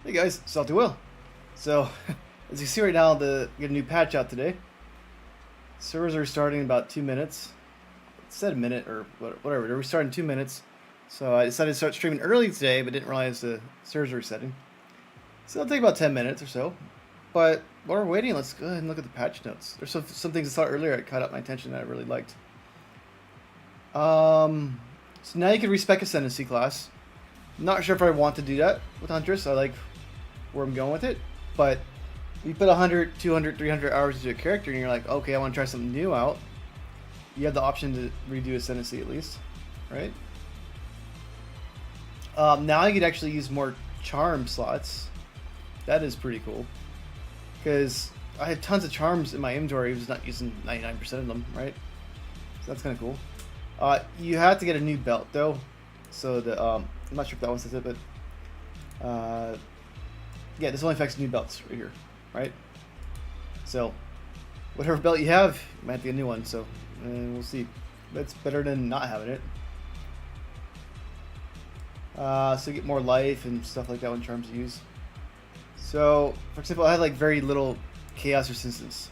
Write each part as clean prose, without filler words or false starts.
Hey guys, Salty Will. So, as you see right now, get a new patch out today. Servers are starting in about 2 minutes. It said a minute or whatever. They're restarting in 2 minutes. So I decided to start streaming early today, but didn't realize the servers were resetting. So it'll take about 10 minutes or so. But while we're waiting, let's go ahead and look at the patch notes. There's some things I saw earlier that caught up my attention that I really liked. So now you can respec Ascendancy class. Not sure if I want to do that with Huntress. I like where I'm going with it, but you put 100, 200, 300 hours into a character and you're like, okay, I want to try something new out. You have the option to redo Ascendancy at least, right? Now you could actually use more charm slots. That is pretty cool, because I had tons of charms in my inventory. I was not using 99% of them, right? So that's kind of cool. You have to get a new belt though, so the I'm not sure if that one says it, but yeah, this only affects new belts right here, right? So whatever belt you have, you might have to get a new one. So we'll see. That's better than not having it. So you get more life and stuff like that when charms are used. So for example, I had like very little chaos resistance,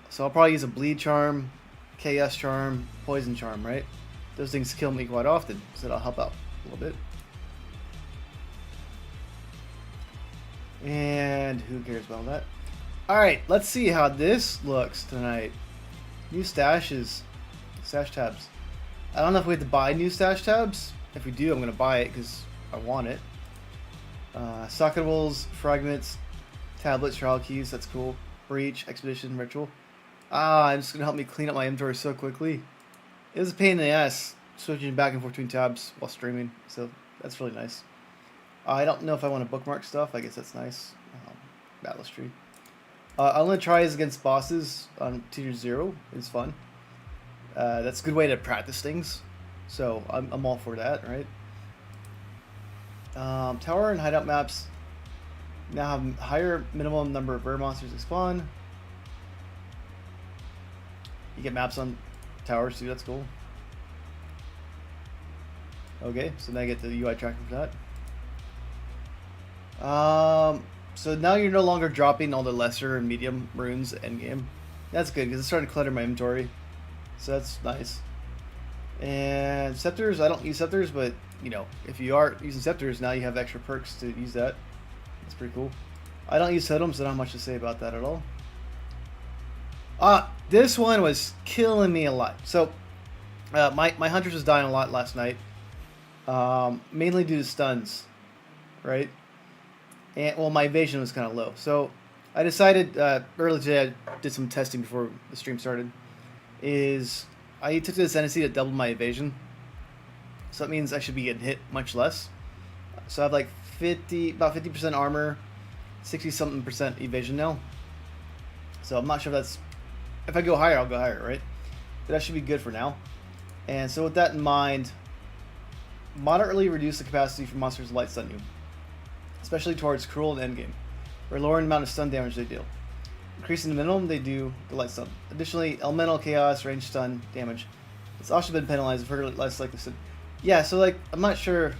so I'll probably use a bleed charm, chaos charm, poison charm, right? Those things kill me quite often, so that'll help out a little bit. And who cares about that? Alright, let's see how this looks tonight. New stashes. Stash tabs. I don't know if we have to buy new stash tabs. If we do, I'm going to buy it because I want it. Socketables, fragments, tablets, trial keys, that's cool. Breach, expedition, ritual. It's just going to help me clean up my inventory so quickly. It was a pain in the ass switching back and forth between tabs while streaming, so that's really nice. I don't know if I want to bookmark stuff. I guess that's nice. Battle tree. I'm going to try this against bosses on Tier 0. It's fun. That's a good way to practice things. So I'm all for that, right? Tower and hideout maps now have higher minimum number of rare monsters to spawn. You get maps on towers too, that's cool. Okay, so now I get the UI tracking for that. So now you're no longer dropping all the lesser and medium runes endgame. That's good because it's starting to clutter my inventory. So that's nice. And scepters, I don't use scepters, but you know, if you are using scepters, now you have extra perks to use that. That's pretty cool. I don't use totems, so I don't have much to say about that at all. This one was killing me a lot. So my Huntress was dying a lot last night. Mainly due to stuns, right? And well, my evasion was kind of low. So I decided earlier today, I did some testing before the stream started, I took this NSC that doubled my evasion. So that means I should be getting hit much less. So I have like about 50% armor, 60-something% evasion now. So I'm not sure if that's, if I go higher, I'll go higher, right? But that should be good for now. And so with that in mind, moderately reduce the capacity for monsters to light stun you, especially towards cruel and endgame, or lowering the amount of stun damage they deal. Increasing the minimum they do the light stun. Additionally, elemental chaos range stun damage. It's also been penalized for less likely stun. Yeah, so like I'm not sure.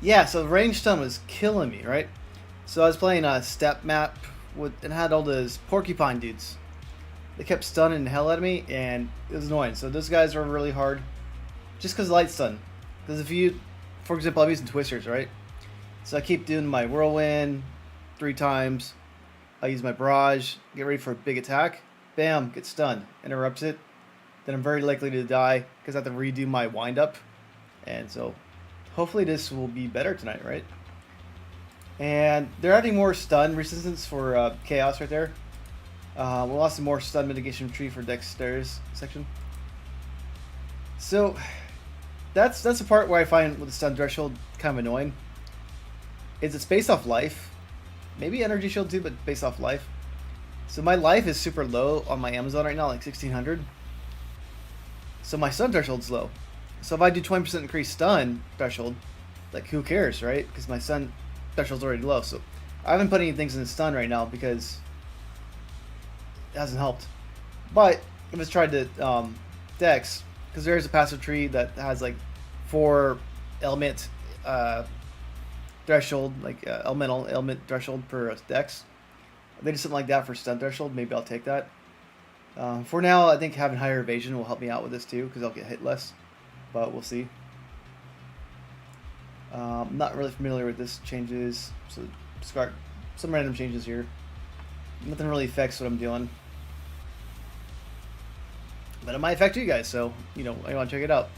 Yeah, so range stun was killing me, right? So I was playing a step map and had all those porcupine dudes. They kept stunning the hell out of me, and it was annoying. So those guys were really hard, just because light stun. Because if you, for example, I'm using twisters, right? So I keep doing my whirlwind 3 times. I use my barrage, get ready for a big attack. Bam, get stunned, interrupts it. Then I'm very likely to die because I have to redo my wind up. And so hopefully this will be better tonight, right? And they're adding more stun resistance for chaos right there. We'll also more stun mitigation tree for dexterous section. So that's the part where I find with the stun threshold kind of annoying. It's based off life. Maybe energy shield too, but based off life. So my life is super low on my Amazon right now, like 1600. So my stun threshold's low. So if I do 20% increased stun threshold, like who cares, right? Because my stun threshold's already low. So I haven't put any things in the stun right now because it hasn't helped. But I just tried to dex, because there's a passive tree that has like 4 element threshold, like elemental element threshold per dex. If they do something like that for stun threshold, maybe I'll take that. For now, I think having higher evasion will help me out with this too, because I'll get hit less. But we'll see. I'm not really familiar with this changes, so discard some random changes here. Nothing really affects what I'm doing. But it might affect you guys, so, you know, I want to check it out.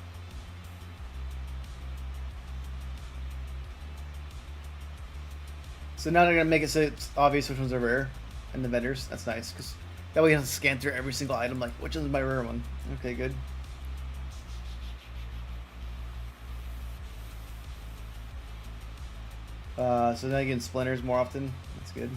So now they're going to make it so it's obvious which ones are rare in the vendors. That's nice, because that way you don't have to scan through every single item, like, which is my rare one? Okay, good. So now you get splinters more often. That's good.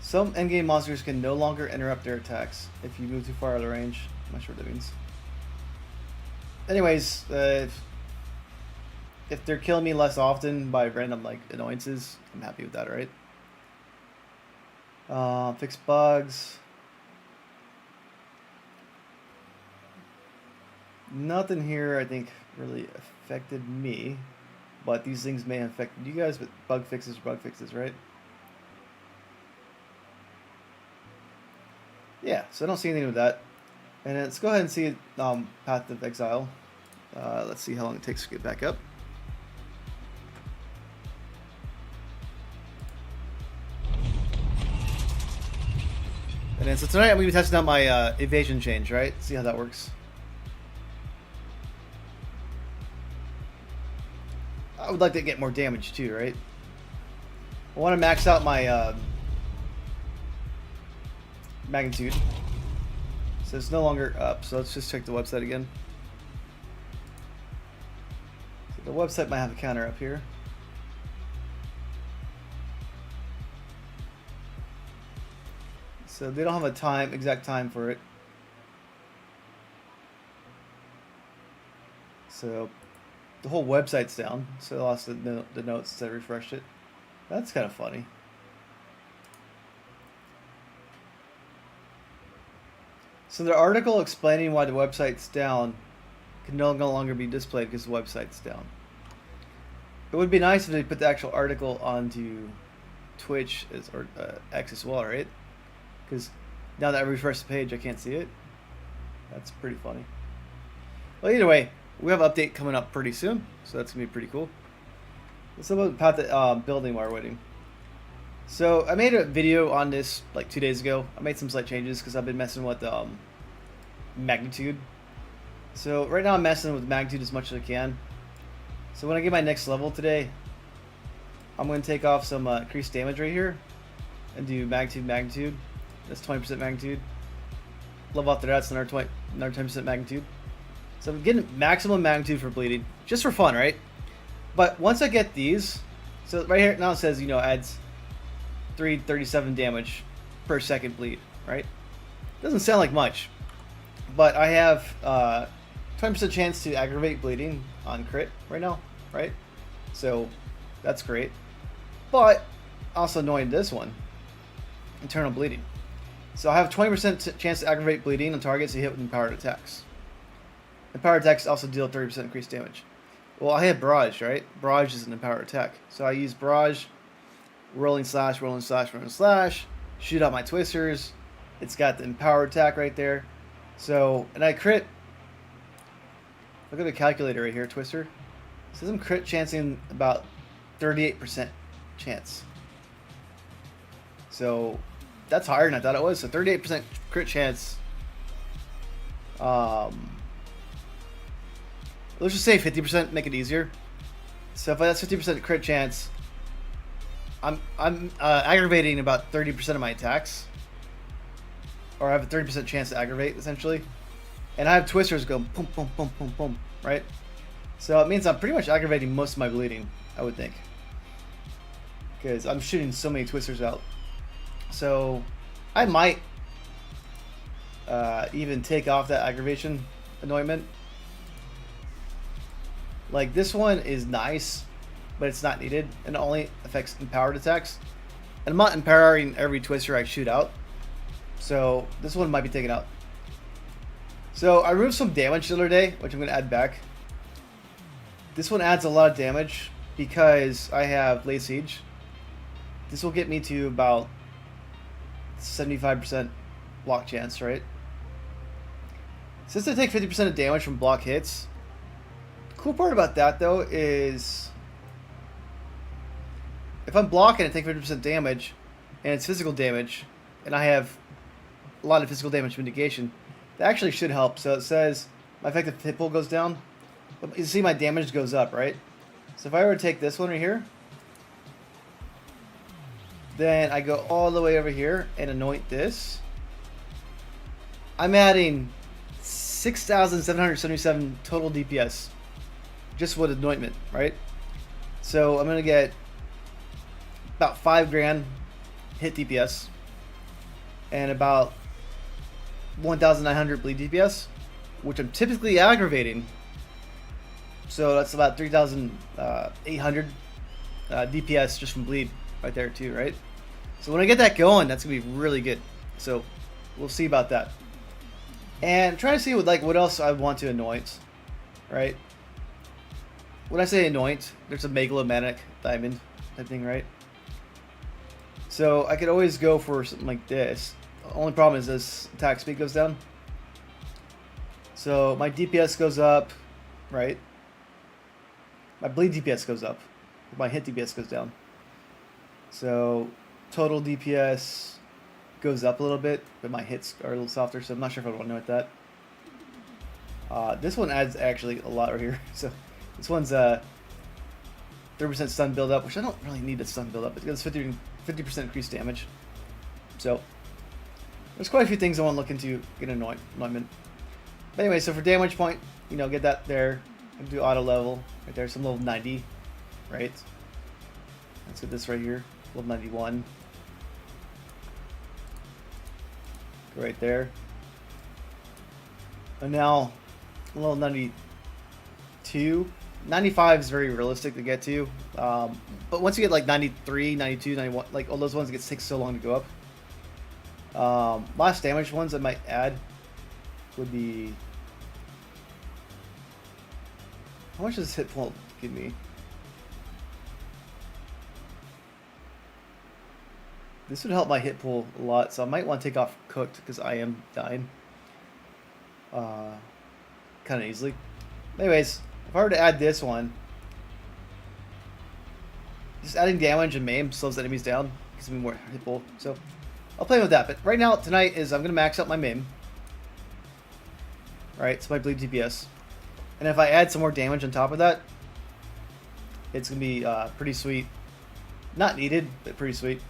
Some endgame monsters can no longer interrupt their attacks if you move too far out of the range. I'm not sure what that means. Anyways, if they're killing me less often by random like annoyances, I'm happy with that, right? Fix bugs. Nothing here I think really affected me, but these things may have affected you guys. But bug fixes, right? Yeah, so I don't see anything with that. And let's go ahead and see Path of Exile. Let's see how long it takes to get back up. And then so tonight I'm going to be testing out my evasion change, right? See how that works. I would like to get more damage too, right? I want to max out my magnitude. So it's no longer up, so let's just check the website again. So the website might have a counter up here. So they don't have a exact time for it. So the whole website's down, so I lost the notes as I refreshed it. That's kind of funny. So the article explaining why the website's down can no longer be displayed because the website's down. It would be nice if they put the actual article onto Twitch or X as well, right? Because now that I refresh the page, I can't see it. That's pretty funny. Well, either way, we have an update coming up pretty soon, so that's going to be pretty cool. Let's talk about the building while we're waiting. So I made a video on this like 2 days ago. I made some slight changes because I've been messing with magnitude. So right now I'm messing with magnitude as much as I can. So when I get my next level today, I'm going to take off some increased damage right here and do magnitude. That's 20% magnitude. Level after that's another 10% magnitude. So I'm getting maximum magnitude for bleeding, just for fun, right? But once I get these, so right here now it says, you know, adds 337 damage per second bleed, right? Doesn't sound like much, but I have 20% chance to aggravate bleeding on crit right now, right? So that's great. But also knowing this one, internal bleeding. So I have 20% chance to aggravate bleeding on targets you hit with empowered attacks. Empowered attacks also deal 30% increased damage. Well, I have barrage, right? Barrage is an empowered attack. So I use barrage, rolling slash, shoot out my twisters. It's got the empowered attack right there. So, and I crit. Look at the calculator right here, twister. It says I'm crit chancing about 38% chance. So that's higher than I thought it was. So 38% crit chance. Let's just say 50%, make it easier. So if that's 50% crit chance, I'm aggravating about 30% of my attacks, or I have a 30% chance to aggravate essentially, and I have twisters go boom, boom, boom, boom, boom, right? So it means I'm pretty much aggravating most of my bleeding, I would think, because I'm shooting so many twisters out. So I might even take off that aggravation anointment. Like this one is nice, but it's not needed, and it only affects empowered attacks. And I'm not empowering every twister I shoot out, so this one might be taken out. So I removed some damage the other day, which I'm going to add back. This one adds a lot of damage because I have Lay Siege. This will get me to about 75% block chance, right? Since I take 50% of damage from block hits, the cool part about that though is if I'm blocking and take 50% damage, and it's physical damage, and I have a lot of physical damage mitigation, that actually should help. So it says my effective hit pool goes down, but you see my damage goes up, right? So if I were to take this one right here, then I go all the way over here and anoint this. I'm adding 6,777 total DPS just with anointment, right? So I'm gonna get about 5 grand hit DPS and about 1,900 bleed DPS, which I'm typically aggravating. So that's about 3,800 DPS just from bleed right there too, right? So when I get that going, that's gonna be really good. So we'll see about that. And trying to see what else I want to anoint, right? When I say anoint, there's a megalomaniac diamond type thing, right? So I could always go for something like this. The only problem is this attack speed goes down. So my DPS goes up, right? My bleed DPS goes up. My hit DPS goes down. So total DPS goes up a little bit, but my hits are a little softer, so I'm not sure if I want to know what that. This one adds actually a lot right here. So this one's 30% stun build up, which I don't really need a stun build up. It does 50% increased damage. So there's quite a few things I want to look into get anointment. But anyway, so for damage point, you know, get that there. Do auto level right there, some level 90, right? Let's get this right here, level 91. Go right there. And now level 92. 95 is very realistic to get to, but once you get like 93, 92, 91, like all those ones, it takes so long to go up. Last damage ones I might add would be, how much does hit pool give me? This would help my hit pool a lot, so I might want to take off cooked because I am dying kind of easily. Anyways, if I were to add this one, just adding damage and maim slows enemies down, gives me more hit pool. So I'll play with that. But right now, tonight is I'm gonna max out my maim. Right, so my bleed DPS, and if I add some more damage on top of that, it's gonna be pretty sweet. Not needed, but pretty sweet.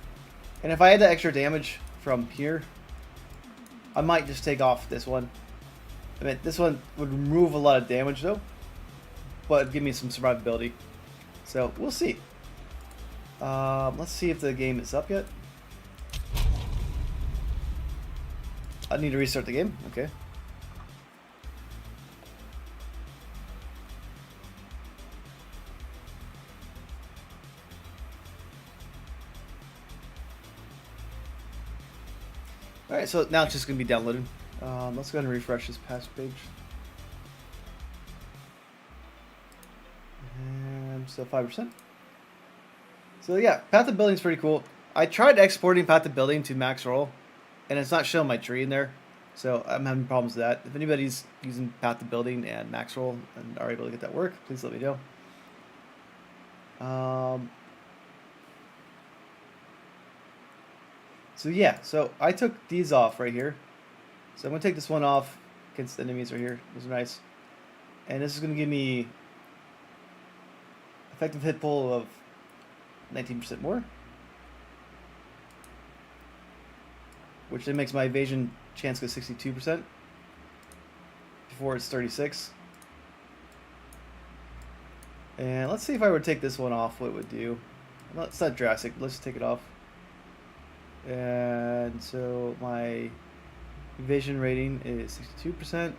And if I add that extra damage from here, I might just take off this one. I mean, this one would remove a lot of damage though, but it'd give me some survivability. So we'll see. Let's see if the game is up yet. I need to restart the game. Okay. Alright, so now it's just going to be downloaded. Let's go ahead and refresh this past page. And so 5%. So yeah, Path of Building is pretty cool. I tried exporting Path of Building to max roll, and it's not showing my tree in there. So I'm having problems with that. If anybody's using Path of Building and max roll and are able to get that work, please let me know. So yeah, so I took these off right here. So I'm going to take this one off against the enemies right here. Those are nice. And this is going to give me effective hit pool of 19% more. Which then makes my evasion chance go 62%. Before it's 36. And let's see if I were to take this one off, what it would do. Well, it's not drastic. Let's just take it off. And so my evasion rating is 62%.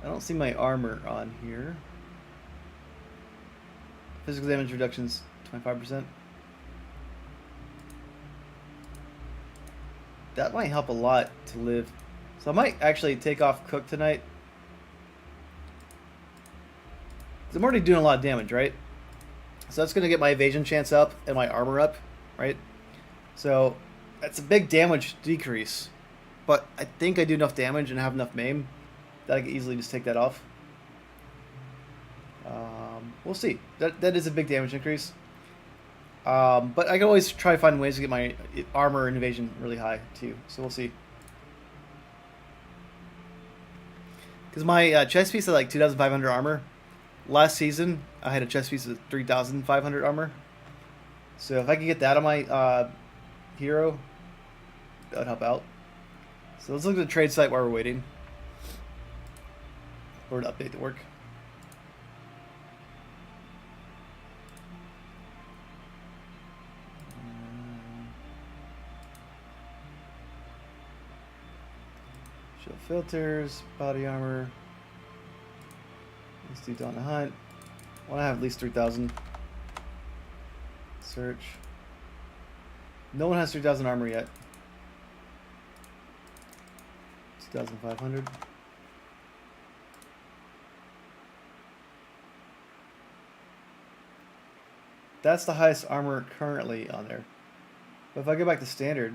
I don't see my armor on here. Physical damage reduction's 25%. That might help a lot to live So I might actually take off Cook tonight. I'm already doing a lot of damage, right? So that's going to get my evasion chance up and my armor up, right? So that's a big damage decrease. But I think I do enough damage and have enough maim that I can easily just take that off. We'll see. That is a big damage increase. But I can always try to find ways to get my armor and evasion really high, too. So we'll see. Because my chest piece had like 2,500 armor. Last season, I had a chest piece of 3,500 armor. So if I could get that on my hero, that would help out. So let's look at the trade site while we're waiting. Or to update the work. Show filters, body armor. Let's do Dawn to Hunt. I want to have at least 3,000. Search. No one has 3,000 armor yet. 2,500. That's the highest armor currently on there. But if I go back to standard,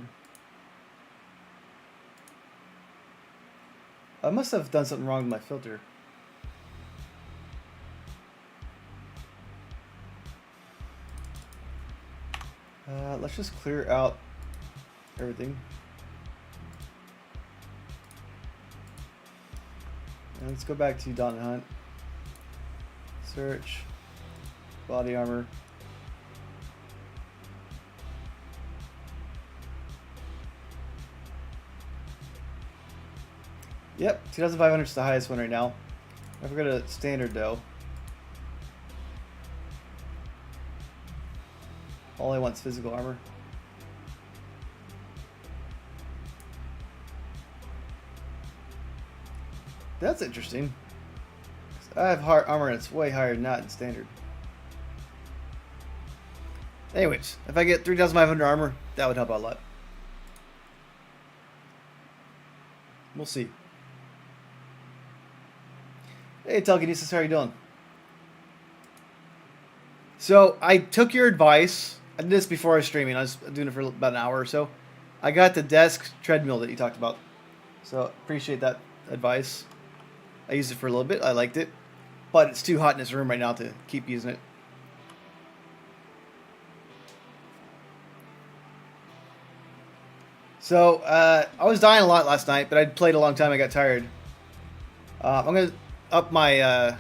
I must have done something wrong with my filter. Let's just clear out everything. And let's go back to Dawn and Hunt. Search. Body armor. Yep, 2,500 is the highest one right now. If we go to standard though, all I want is physical armor. That's interesting. I have hard armor and it's way higher than that in standard. Anyways, if I get 3,500 armor, that would help out a lot. We'll see. Hey, Telekinesis, how are you doing? So, I took your advice. I did this before I was streaming. I was doing it for about an hour or so. I got the desk treadmill that you talked about. So, appreciate that advice. I used it for a little bit. I liked it. But it's too hot in this room right now to keep using it. So, I was dying a lot last night, but I played a long time. I got tired. I'm going to up my...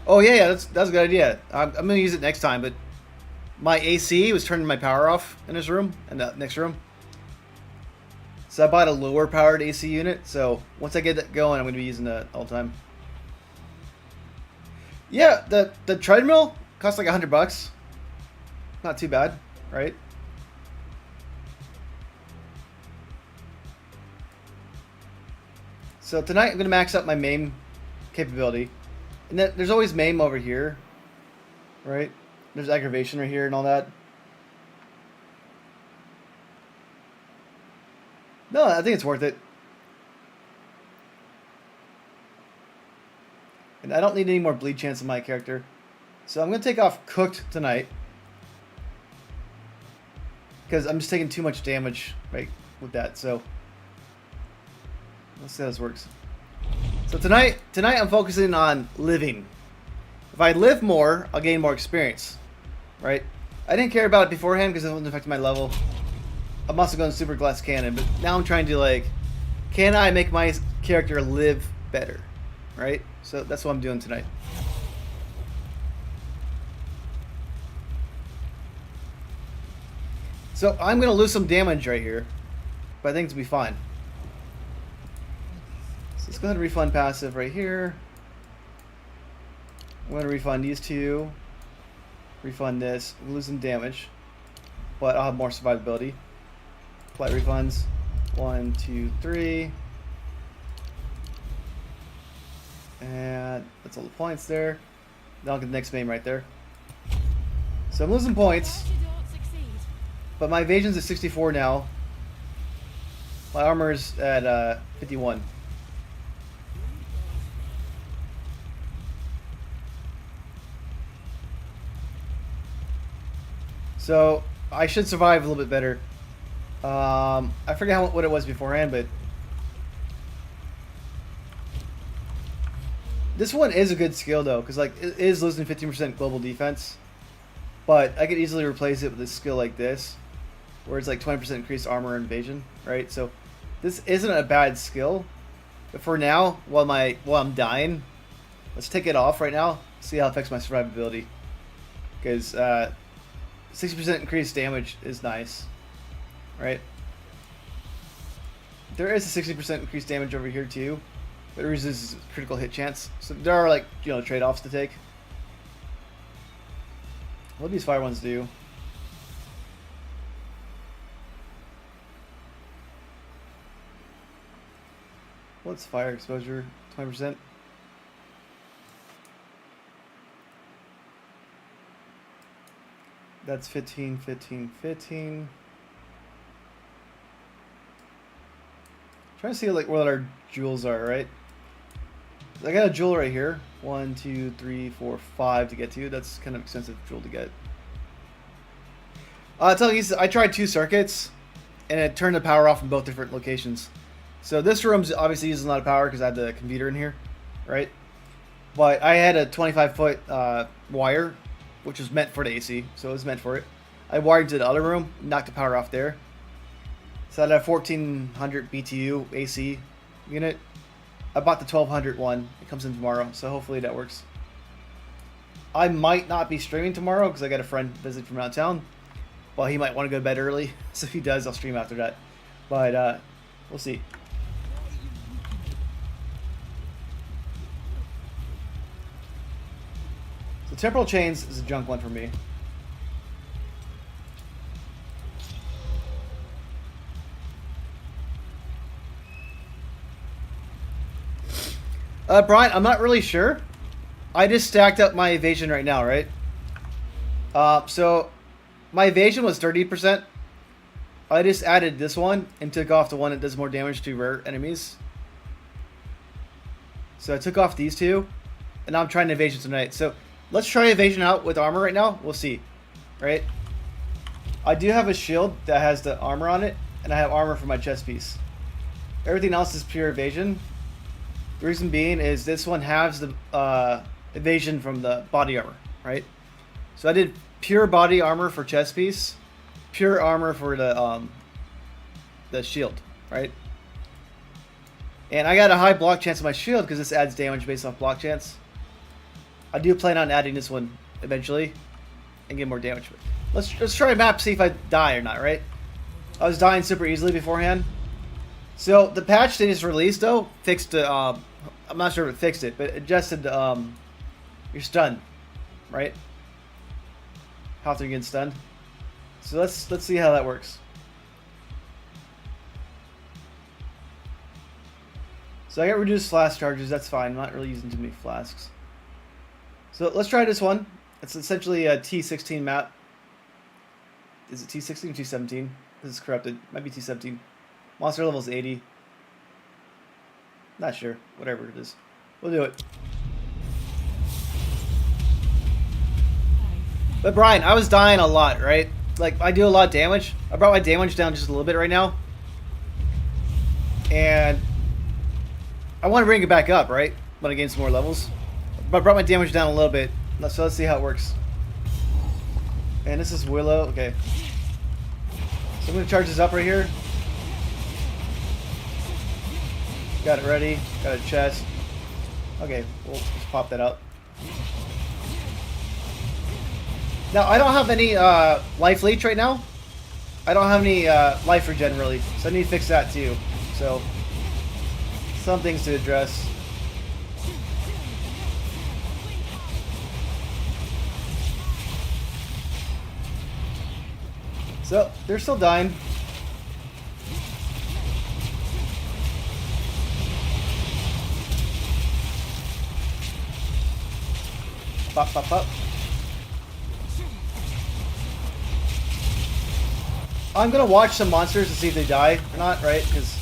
Oh, yeah, that's a good idea. I'm going to use it next time, but my AC was turning my power off in this room, in the next room. So I bought a lower powered AC unit, so once I get that going, I'm going to be using that all the time. Yeah, the treadmill costs like $100. Not too bad, right? So tonight I'm going to max up my maim capability. And then there's always maim over here, right? There's aggravation right here and all that. No, I think it's worth it. And I don't need any more bleed chance in my character. So I'm going to take off Cooked tonight. Because I'm just taking too much damage, right, with that. So let's see how this works. So tonight I'm focusing on living. If I live more, I'll gain more experience, right? I didn't care about it beforehand because it wasn't affecting my level. I'm also going super glass cannon, but now I'm trying to like, can I make my character live better, right? So that's what I'm doing tonight. So I'm going to lose some damage right here, but I think it's going to be fine. So let's go ahead and refund passive right here. I'm going to refund these two. Refund this. We'll lose some damage, but I'll have more survivability. Apply refunds. 1, 2, 3. And that's all the points there. Then I'll get the next main right there. So I'm losing points. But my evasion's at 64 now. My armor is at 51. So I should survive a little bit better. I forget what it was beforehand, but this one is a good skill though, because like it is losing 15% global defense, but I could easily replace it with a skill like this, where it's like 20% increased armor and evasion, right? So this isn't a bad skill, but for now, while I'm dying, let's take it off right now. See how it affects my survivability, because 60% increased damage is nice, right? There is a 60% increased damage over here too, but it reduces critical hit chance. So there are like, you know, trade-offs to take. What do these fire ones do? What's fire exposure? 20%? That's 15, 15, 15. Trying to see like what our jewels are, right? I got a jewel right here. 1, 2, 3, 4, 5 to get to. That's kind of expensive jewel to get. Tell you, I tried 2 circuits, and it turned the power off in both different locations. So this room's obviously using a lot of power because I have the computer in here, right? But I had a 25-foot wire, which was meant for the AC, so it was meant for it. I wired to the other room, knocked the power off there. So I had a 1400 BTU AC unit. I bought the 1200 one. It comes in tomorrow, so hopefully that works. I might not be streaming tomorrow because I got a friend visit from out of town. Well, he might want to go to bed early, so if he does, I'll stream after that. But we'll see. So temporal chains is a junk one for me. Brian, I'm not really sure. I just stacked up my evasion right now, right? So my evasion was 30%. I just added this one and took off the one that does more damage to rare enemies. So I took off these two, and now I'm trying evasion tonight. So let's try evasion out with armor right now. We'll see, right? I do have a shield that has the armor on it, and I have armor for my chest piece. Everything else is pure evasion. The reason being is this one has the evasion from the body armor, right? So I did pure body armor for chest piece, pure armor for the shield, right? And I got a high block chance of my shield because this adds damage based off block chance. I do plan on adding this one eventually and get more damage. Let's try a map, see if I die or not, right? I was dying super easily beforehand. So the patch they just released though fixed the I'm not sure if it fixed it, but it adjusted your stun, right? How to get stunned. So let's see how that works. So I got reduced flask charges, that's fine. I'm not really using too many flasks. So let's try this one. It's essentially a t16 map. Is it t16 or t17? This is corrupted. Might be t17. Monster level is 80. Not sure. Whatever it is. We'll do it. But Brian, I was dying a lot, right? Like, I do a lot of damage. I brought my damage down just a little bit right now. And I want to bring it back up, right? When I gain some more levels. But I brought my damage down a little bit. So let's see how it works. And this is Willow. Okay. So I'm going to charge this up right here. Got it ready. Got a chest. Okay, we'll just pop that up. Now, I don't have any life leech right now. I don't have any life regen really, so I need to fix that too. So, some things to address. So, they're still dying. Pop, pop, pop. I'm gonna watch some monsters to see if they die or not, right? Because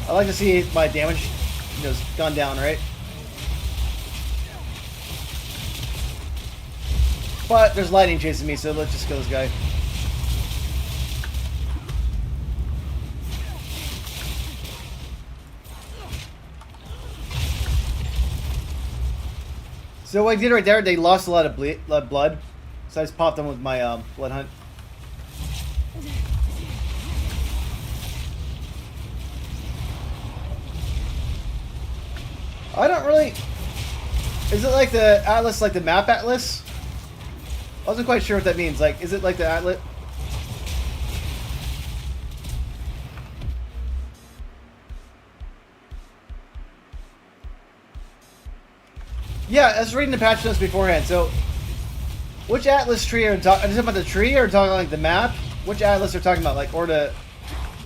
I like to see my damage just gone down, right? But there's lightning chasing me, so let's just kill this guy. So what I did right there, they lost a lot of blood. So I just popped them with my blood hunt. I don't really... Is it like the atlas, like the map atlas? I wasn't quite sure what that means. Like, is it like the atlas? Yeah, I was reading the patch notes beforehand. So, which atlas tree are talking about? The tree or talking like the map? Which atlas are talking about? Like, or the...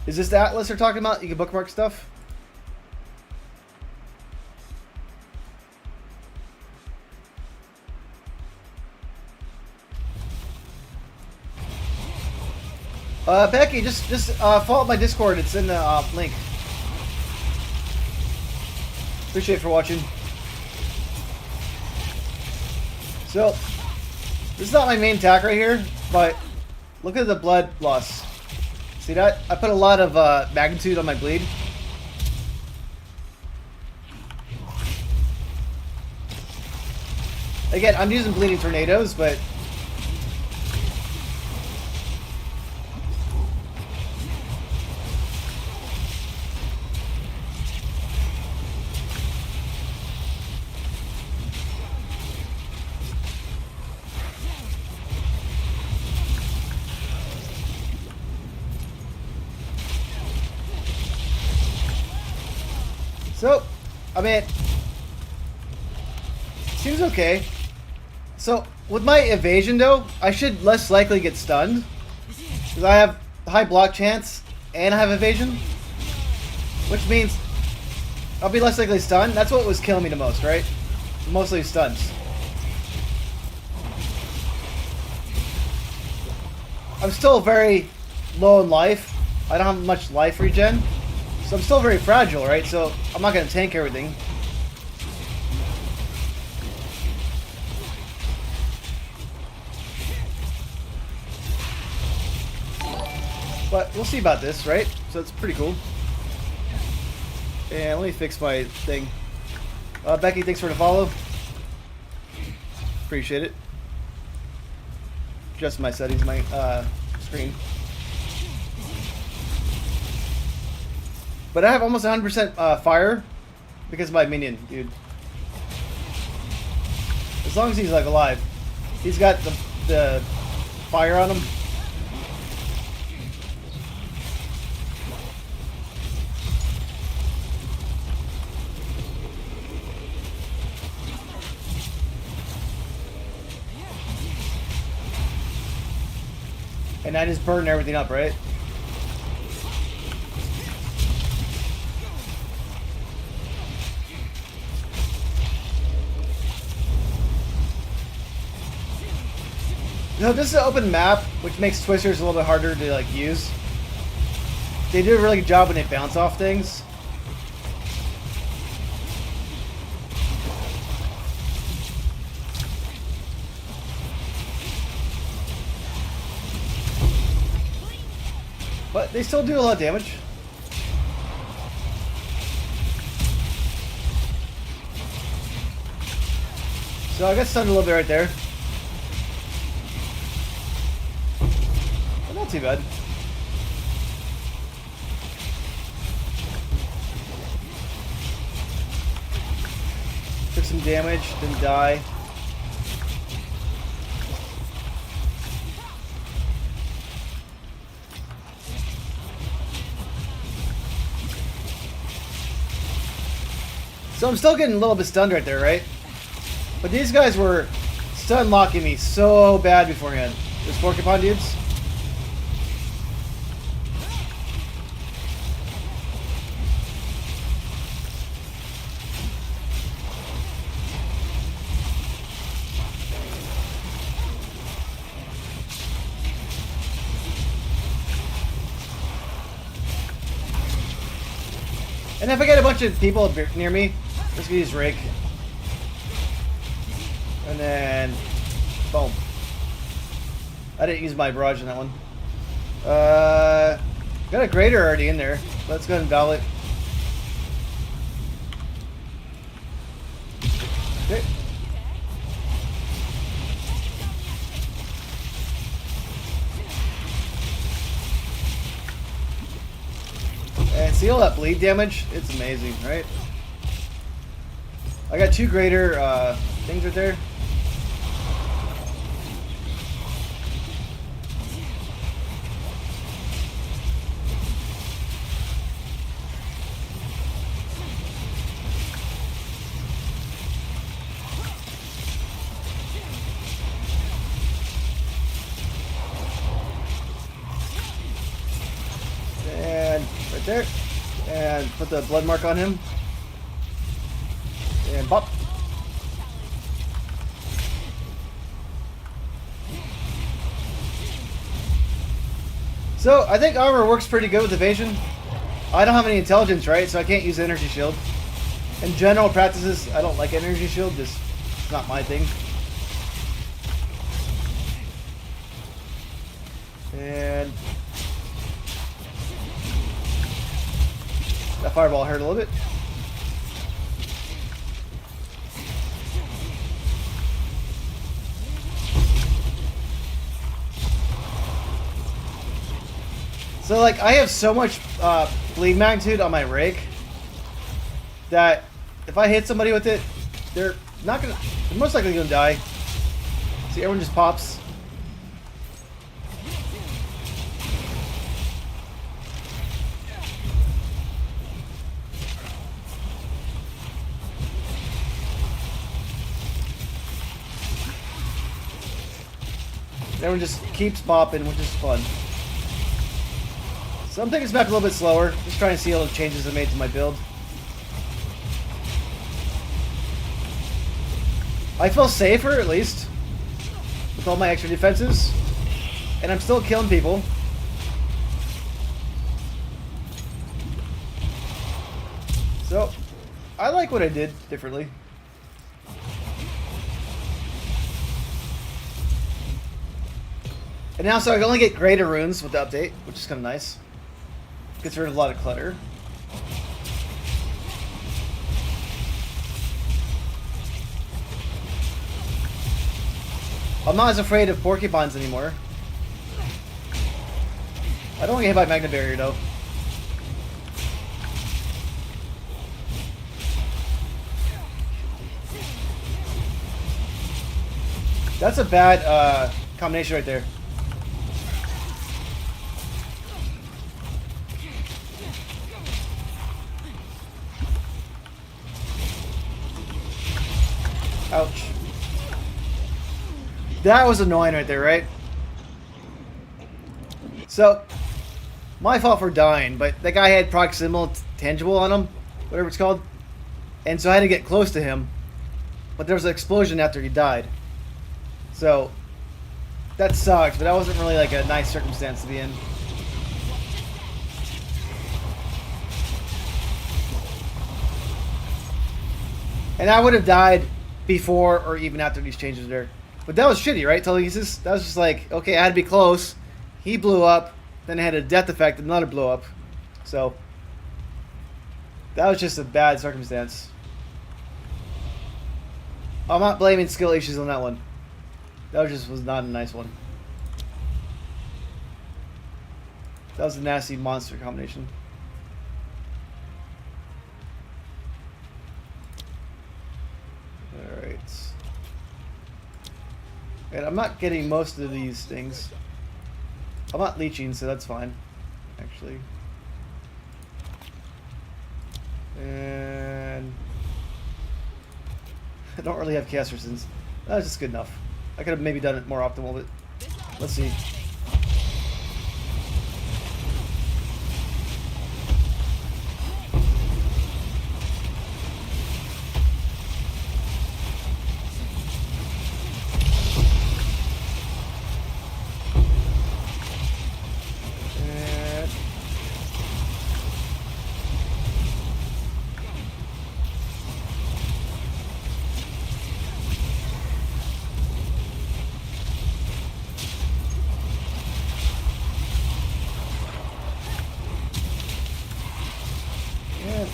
Is this the atlas they're talking about? You can bookmark stuff? Becky, just follow my Discord. It's in the link. Appreciate it for watching. So, this is not my main attack right here, but look at the blood loss. See that? I put a lot of magnitude on my bleed. Again, I'm using bleeding tornadoes, but... So, I mean, seems okay. So, with my evasion though, I should less likely get stunned. Because I have high block chance, and I have evasion. Which means, I'll be less likely stunned. That's what was killing me the most, right? Mostly stuns. I'm still very low in life. I don't have much life regen. So I'm still very fragile, right? So I'm not going to tank everything. But we'll see about this, right? So it's pretty cool. And let me fix my thing. Becky, thanks for the follow. Appreciate it. Adjust my settings, my screen. But I have almost 100% fire because of my minion, dude. As long as he's like alive. He's got the fire on him. And I just burn everything up, right? No, this is an open map, which makes twisters a little bit harder to like use. They do a really good job when they bounce off things. But they still do a lot of damage. So I got stunned a little bit right there. But not too bad. Took some damage, didn't die. So I'm still getting a little bit stunned right there, right? But these guys were stun locking me so bad beforehand. Those porcupine dudes. And if I get a bunch of people near me, let's use Rake. And then, boom. I didn't use my barrage on that one. Got a grater already in there. Let's go ahead and dial it. Okay. And see all that bleed damage? It's amazing, right? I got 2 greater things right there. And right there. And put the blood mark on him. And bop. So, I think armor works pretty good with evasion. I don't have any intelligence, right? So I can't use energy shield. In general practices, I don't like energy shield. Just, it's not my thing. And that fireball hurt a little bit. So, like, I have so much bleed magnitude on my rake that if I hit somebody with it, they're most likely gonna die. See, everyone just pops. Everyone just keeps popping, which is fun. So I'm taking this back a little bit slower, just trying to see all the changes I made to my build. I feel safer, at least, with all my extra defenses, and I'm still killing people. So, I like what I did differently. And now, so I can only get greater runes with the update, which is kind of nice. Gets rid of a lot of clutter. I'm not as afraid of porcupines anymore. I don't want to get hit by Magna Barrier, though. That's a bad combination right there. Ouch. That was annoying right there, right? So, my fault for dying, but that guy had proximal tangible on him, whatever it's called. And so I had to get close to him. But there was an explosion after he died. So, that sucked, but that wasn't really like a nice circumstance to be in. And I would have died before or even after these changes there. But that was shitty, right, Telekinesis? That was just like, okay, I had to be close. He blew up. Then it had a death effect, another blow up. So, that was just a bad circumstance. I'm not blaming skill issues on that one. That was not a nice one. That was a nasty monster combination. Alright. And I'm not getting most of these things. I'm not leeching, so that's fine, actually. And I don't really have Chaos Resistance. That's just good enough. I could have maybe done it more optimal, but let's see.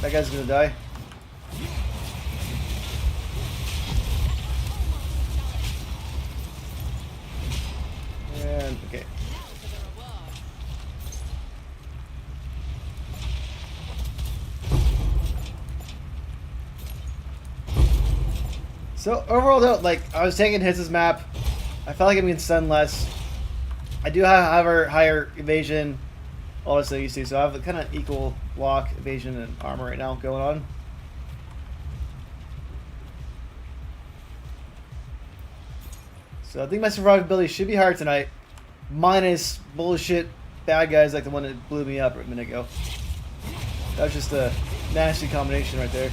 that guy's gonna die. And okay. So overall though, like I was taking hits this map. I felt like I'm getting stunned less. I do have a higher evasion, all this that you see, so I have a kind of equal walk, evasion, and armor right now going on. So I think my survivability should be higher tonight, minus bullshit bad guys like the one that blew me up a minute ago. That was just a nasty combination right there.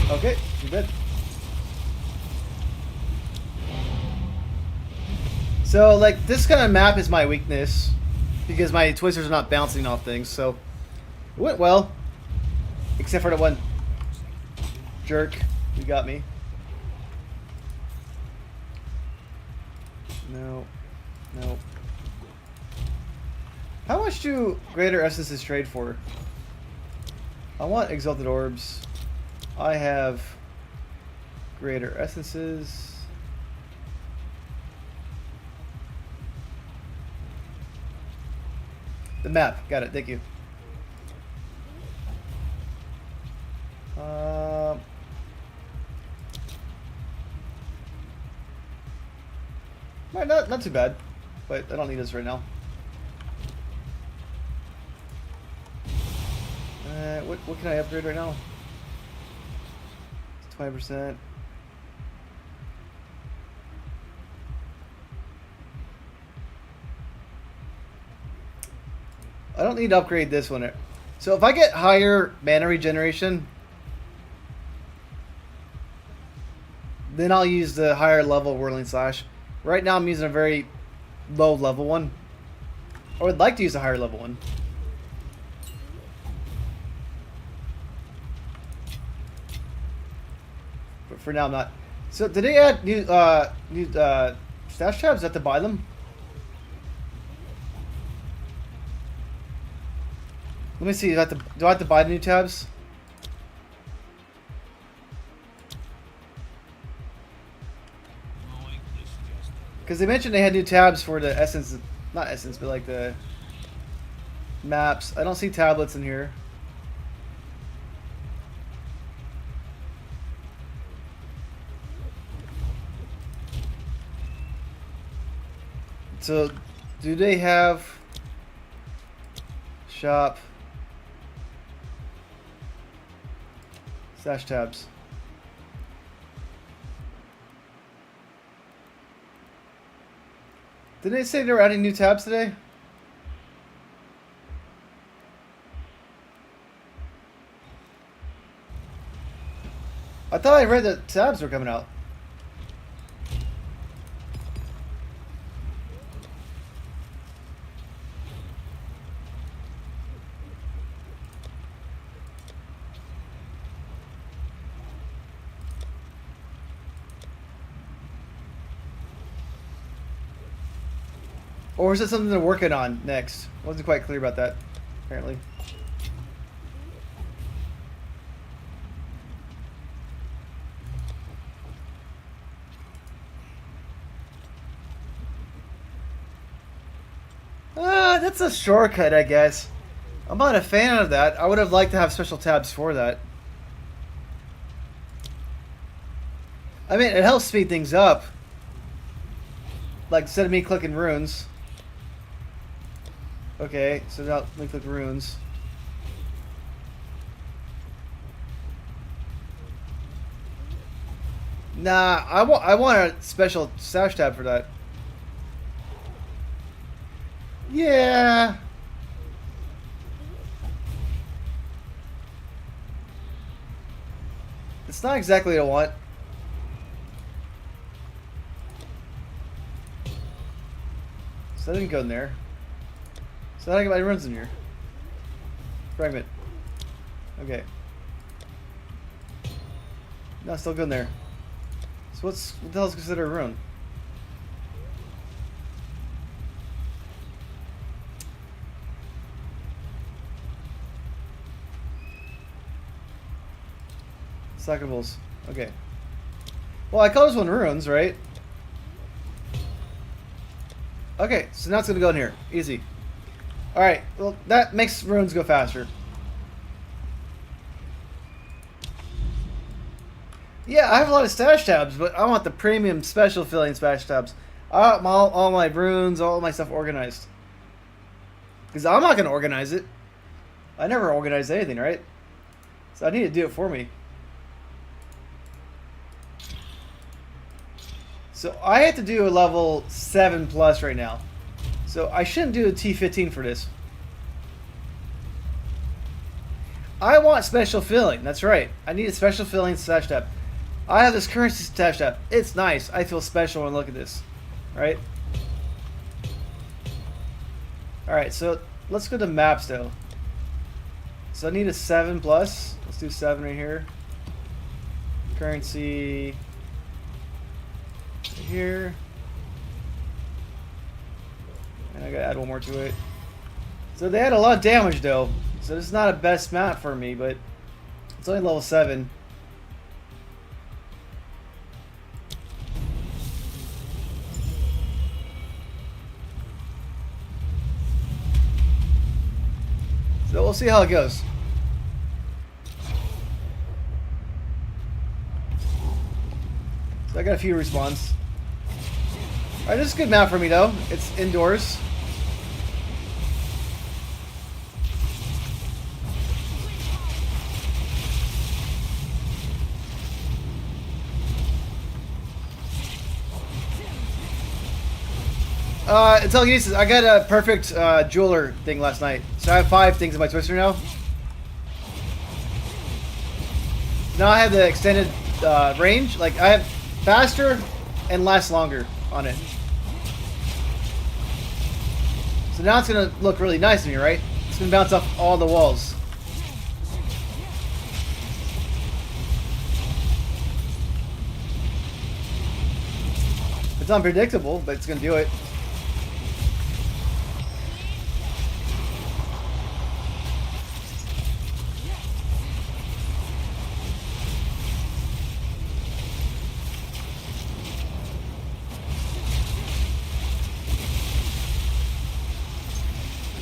Okay, you're good. So, like, this kind of map is my weakness because my twisters are not bouncing off things, so it went well. Except for the one jerk who got me. No. No. How much do greater essences trade for? I want exalted orbs. I have greater essences. The map. Got it. Thank you. Not too bad, but I don't need this right now. What can I upgrade right now? 20%. I don't need to upgrade this one. So if I get higher mana regeneration, then I'll use the higher level Whirling Slash. Right now I'm using a very low level one. I would like to use a higher level one. But for now I'm not. So did they add new stash tabs? Have to buy them? Let me see. Do I have to buy the new tabs? Because they mentioned they had new tabs for the essence, not essence, but like the maps. I don't see tablets in here. So, do they have shop slash tabs? Did they say they were adding new tabs today? I thought I read that tabs were coming out. Or is it something they're working on next? Wasn't quite clear about that, apparently. That's a shortcut, I guess. I'm not a fan of that. I would have liked to have special tabs for that. I mean, it helps speed things up. Like, instead of me clicking runes. Okay, so now let me click runes. Nah, I want a special stash tab for that. Yeah. It's not exactly what I want. So I didn't go in there. So how do I get my runes in here? Fragment. Okay. No, still good in there. So what the hell is considered a rune? Sackables. Okay. Well, I call this one runes, right? Okay, so now it's gonna go in here. Easy. Alright, well, that makes runes go faster. Yeah, I have a lot of stash tabs, but I want the premium special filling stash tabs. I want all my runes, all my stuff organized. Because I'm not going to organize it. I never organize anything, right? So I need to do it for me. So I have to do a level 7 plus right now. So I shouldn't do a t15 for this. I want special filling. That's right. I need a special filling stash tab. I have this currency stash tab. It's nice. I feel special when I look at this. Right? Alright, so let's go to maps though. So I need a 7 plus. Let's do 7 right here. Currency here. And I gotta add one more to it. So they had a lot of damage though. So this is not a best map for me, but it's only level 7. So we'll see how it goes. So I got a few respawns. Alright, this is a good map for me though. It's indoors. Telekinesis. I got a perfect jeweler thing last night. So I have 5 things in my twister now. Now I have the extended range. Like I have faster and lasts longer on it. So now it's gonna look really nice to me, right? It's gonna bounce off all the walls. It's unpredictable, but it's gonna do it.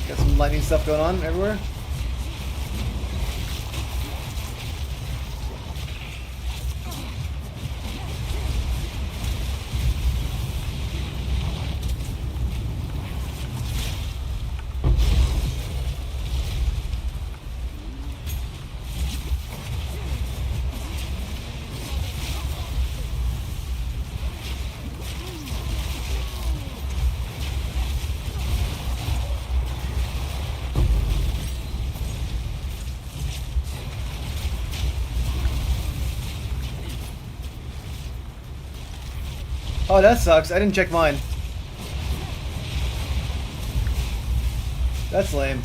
Got some lightning stuff going on everywhere. Oh, that sucks. I didn't check mine. That's lame.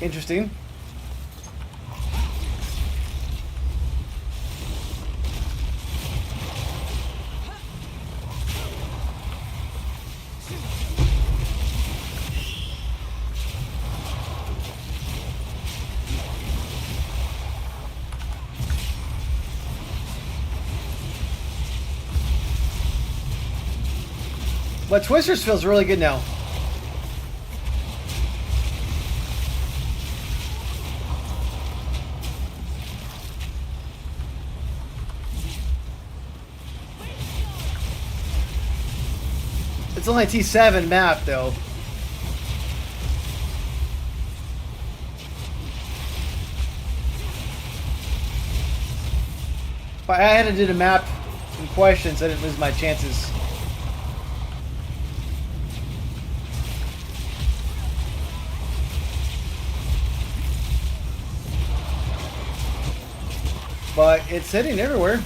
Interesting. But Twisters feels really good now. It's only a T7 map, though. But I had to do the map in question so I didn't lose my chances. But it's hitting everywhere.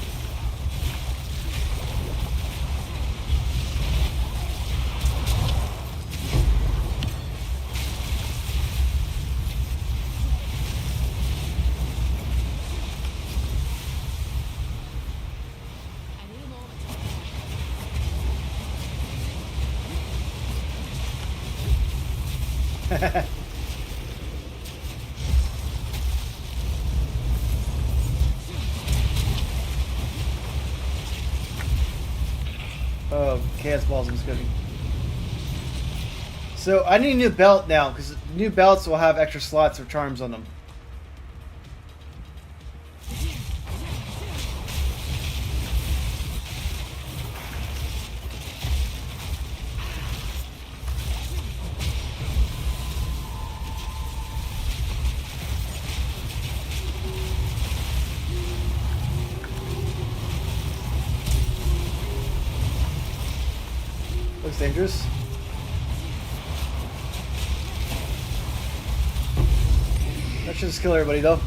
Oh, chaos balls and scooting. So I need a new belt now because new belts will have extra slots or charms on them. Looks dangerous. That should just kill everybody though.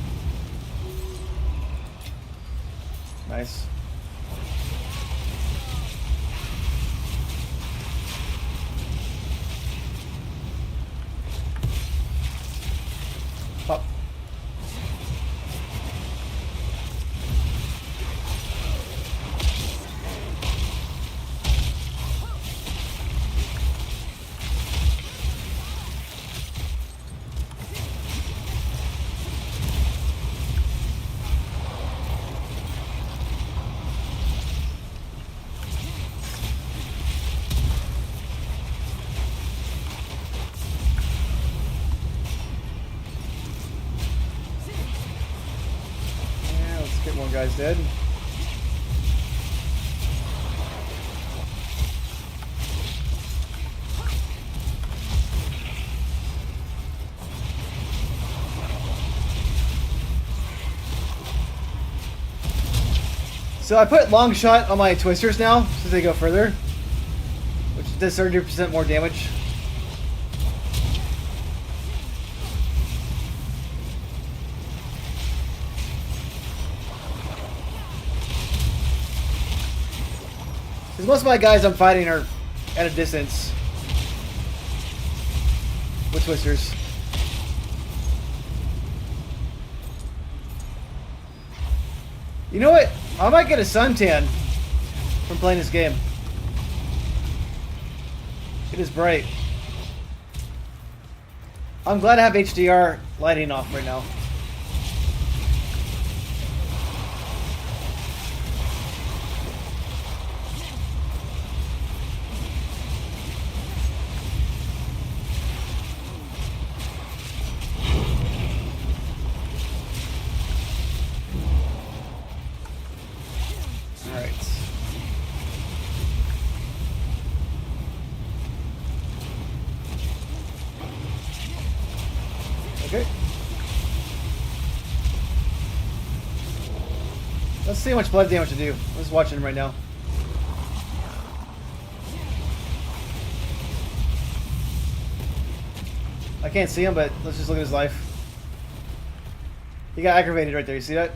Nice. Pop. Get one guy's dead. So I put long shot on my twisters now so they go further, which does 30% more damage. Because most of my guys I'm fighting are at a distance with twisters. You know what? I might get a suntan from playing this game. It is bright. I'm glad I have HDR lighting off right now. Okay. Let's see how much blood damage to do. I'm just watching him right now. I can't see him, but let's just look at his life. He got aggravated right there. You see that?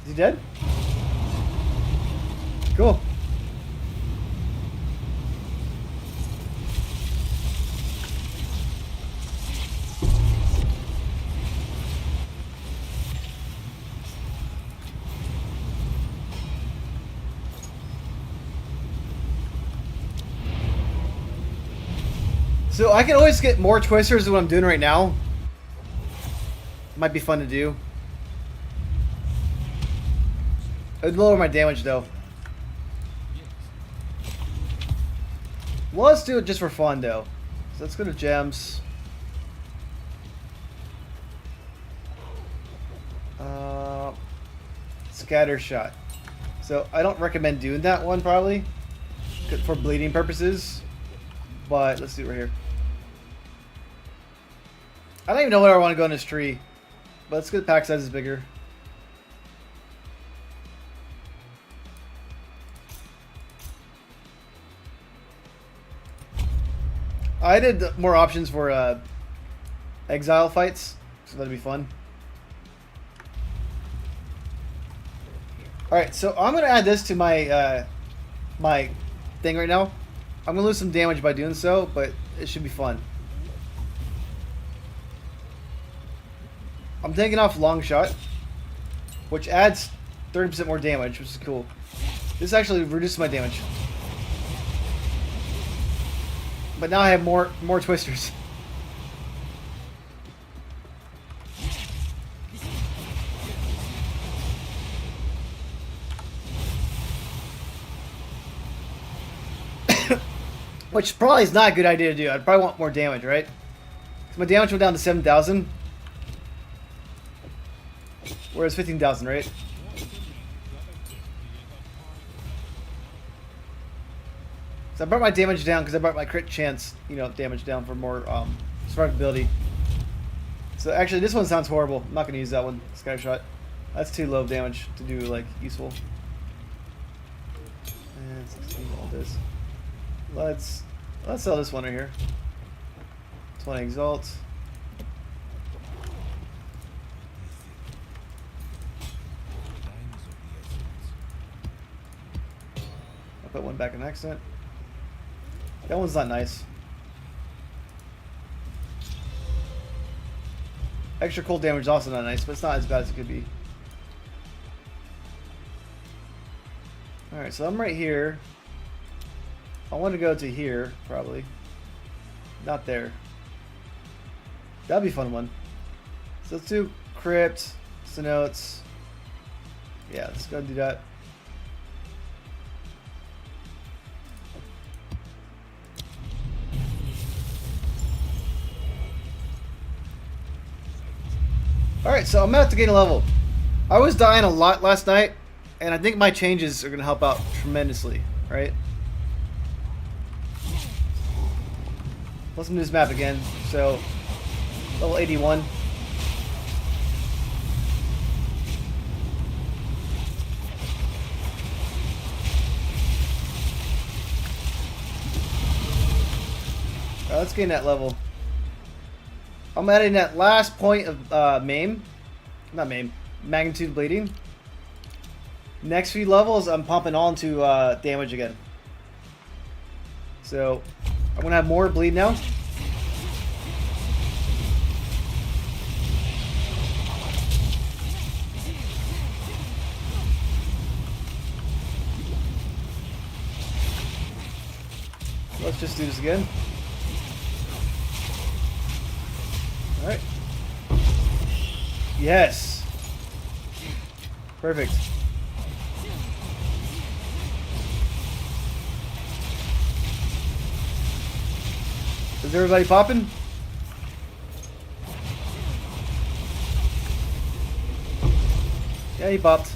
Is he dead? Cool. So I can always get more twisters than what I'm doing right now. Might be fun to do. It'd lower my damage though. Well, let's do it just for fun though. So let's go to gems. Scatter shot. So I don't recommend doing that one probably for bleeding purposes. But let's do it right here. I don't even know where I want to go in this tree. But let's get the pack size is bigger. I did more options for Exile fights, so that'd be fun. Alright, so I'm going to add this to my my thing right now. I'm going to lose some damage by doing so, but it should be fun. I'm taking off long shot, which adds 30% more damage, which is cool. This actually reduces my damage. But now I have more twisters. Which probably is not a good idea to do. I'd probably want more damage, right? So my damage went down to 7,000. Whereas 15,000, right? So I brought my damage down because I brought my crit chance, you know, damage down for more survivability. So actually, this one sounds horrible. I'm not going to use that one. Sky shot. That's too low damage to do like useful. And 16, all this. Let's sell this one right here. 20 exalt. I'll put one back in accident. That one's not nice. Extra cold damage is also not nice, but it's not as bad as it could be. Alright, so I'm right here. I want to go to here, probably. Not there. That'd be a fun one. So let's do Crypt, Cenotes. Yeah, let's go and do that. Alright, so I'm about to gain a level. I was dying a lot last night, and I think my changes are going to help out tremendously, right? Let's do this map again. So, level 81. Alright, let's gain that level. I'm adding that last point of magnitude bleeding. Next few levels, I'm pumping on to damage again. So, I'm going to have more bleed now. Let's just do this again. Alright. Yes. Perfect. Is everybody popping? Yeah, he popped.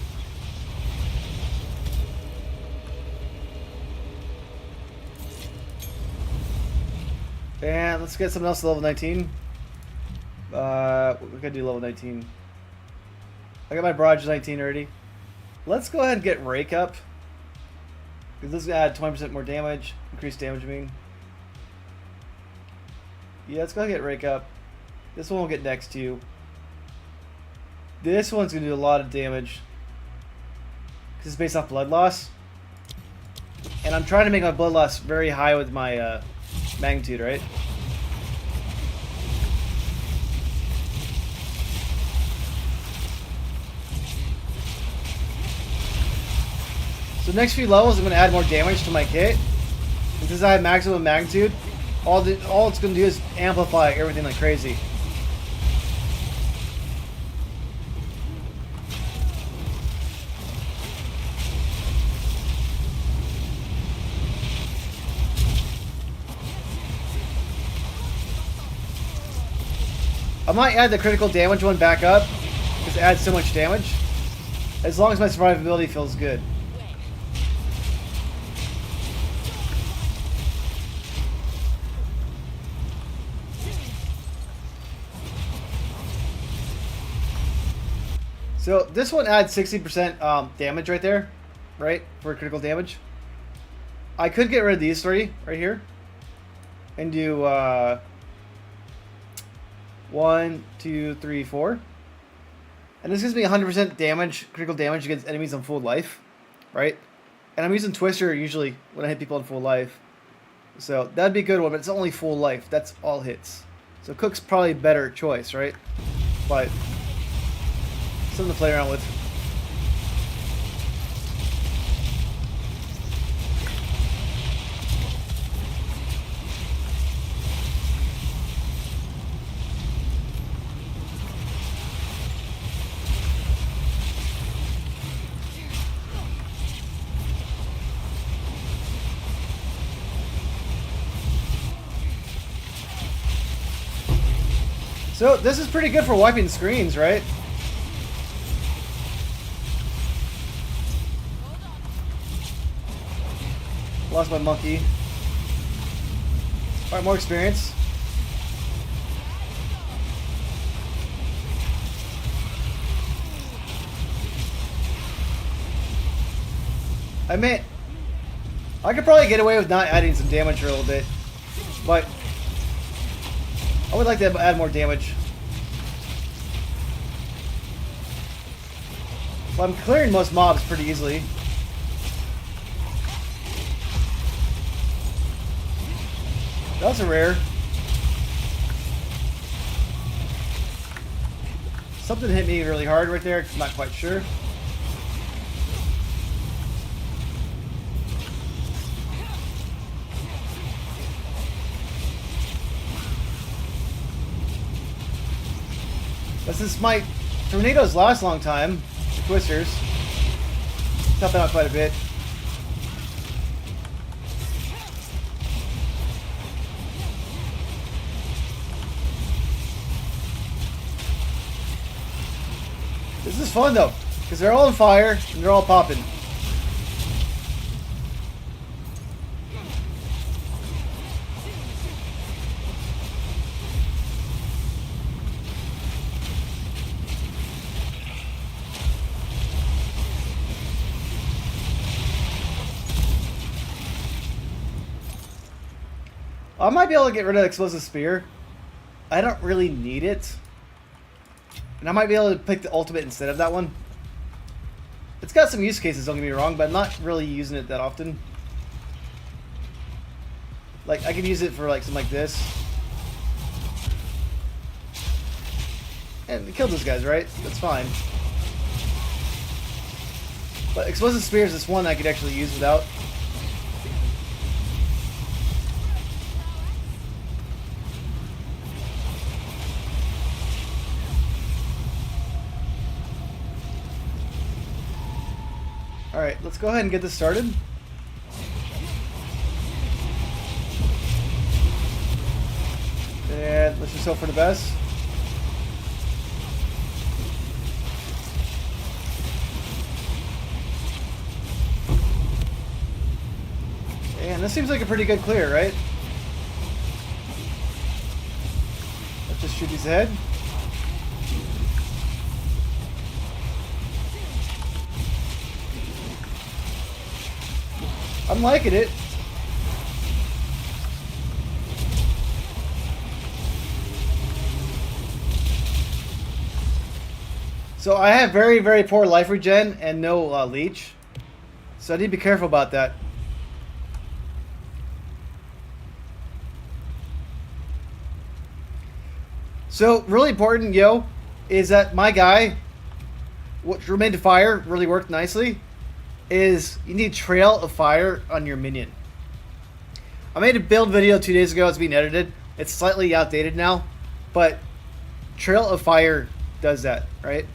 And let's get something else to level 19. We could do level 19. I got my barrage 19 already. Let's go ahead and get Rake up. Because this is going to add 20% more damage. Increased damage, I mean. Yeah, let's go ahead and get Rake up. This one will get next to you. This one's going to do a lot of damage. Because it's based off blood loss. And I'm trying to make my blood loss very high with my magnitude, right? So next few levels, I'm going to add more damage to my kit. Because I have maximum magnitude, all it's going to do is amplify everything like crazy. I might add the critical damage one back up, because it adds so much damage. As long as my survivability feels good. So this one adds 60% damage right there, right, for critical damage. I could get rid of these three right here, and do 1, 2, 3, 4. And this gives me 100% damage, critical damage against enemies on full life, right? And I'm using Twister usually when I hit people on full life. So that'd be a good one, but it's only full life. That's all hits. So Cook's probably a better choice, right? But something to play around with. So this is pretty good for wiping screens, right? Lost my monkey. Alright, more experience. I could probably get away with not adding some damage for a little bit, but I would like to add more damage. Well, I'm clearing most mobs pretty easily. That's a rare. Something hit me really hard right there. I'm not quite sure. But since my tornadoes last a long time, the Twisters, help out quite a bit. This is fun though, because they're all on fire and they're all popping. I might be able to get rid of Explosive Spear. I don't really need it. And I might be able to pick the ultimate instead of that one. It's got some use cases, don't get me wrong, but I'm not really using it that often. Like, I could use it for like something like this. And it killed those guys, right? That's fine. But Explosive Spear is this one I could actually use without. Alright, let's go ahead and get this started. And let's just hope for the best. And this seems like a pretty good clear, right? Let's just shoot these ahead. I'm liking it. So I have very, very poor life regen and no leech. So I need to be careful about that. So really important, is that my guy, what remained to fire, really worked nicely. Is you need Trail of Fire on your minion. I made a build video 2 days ago. It's being edited. It's slightly outdated now, but Trail of Fire does that, right?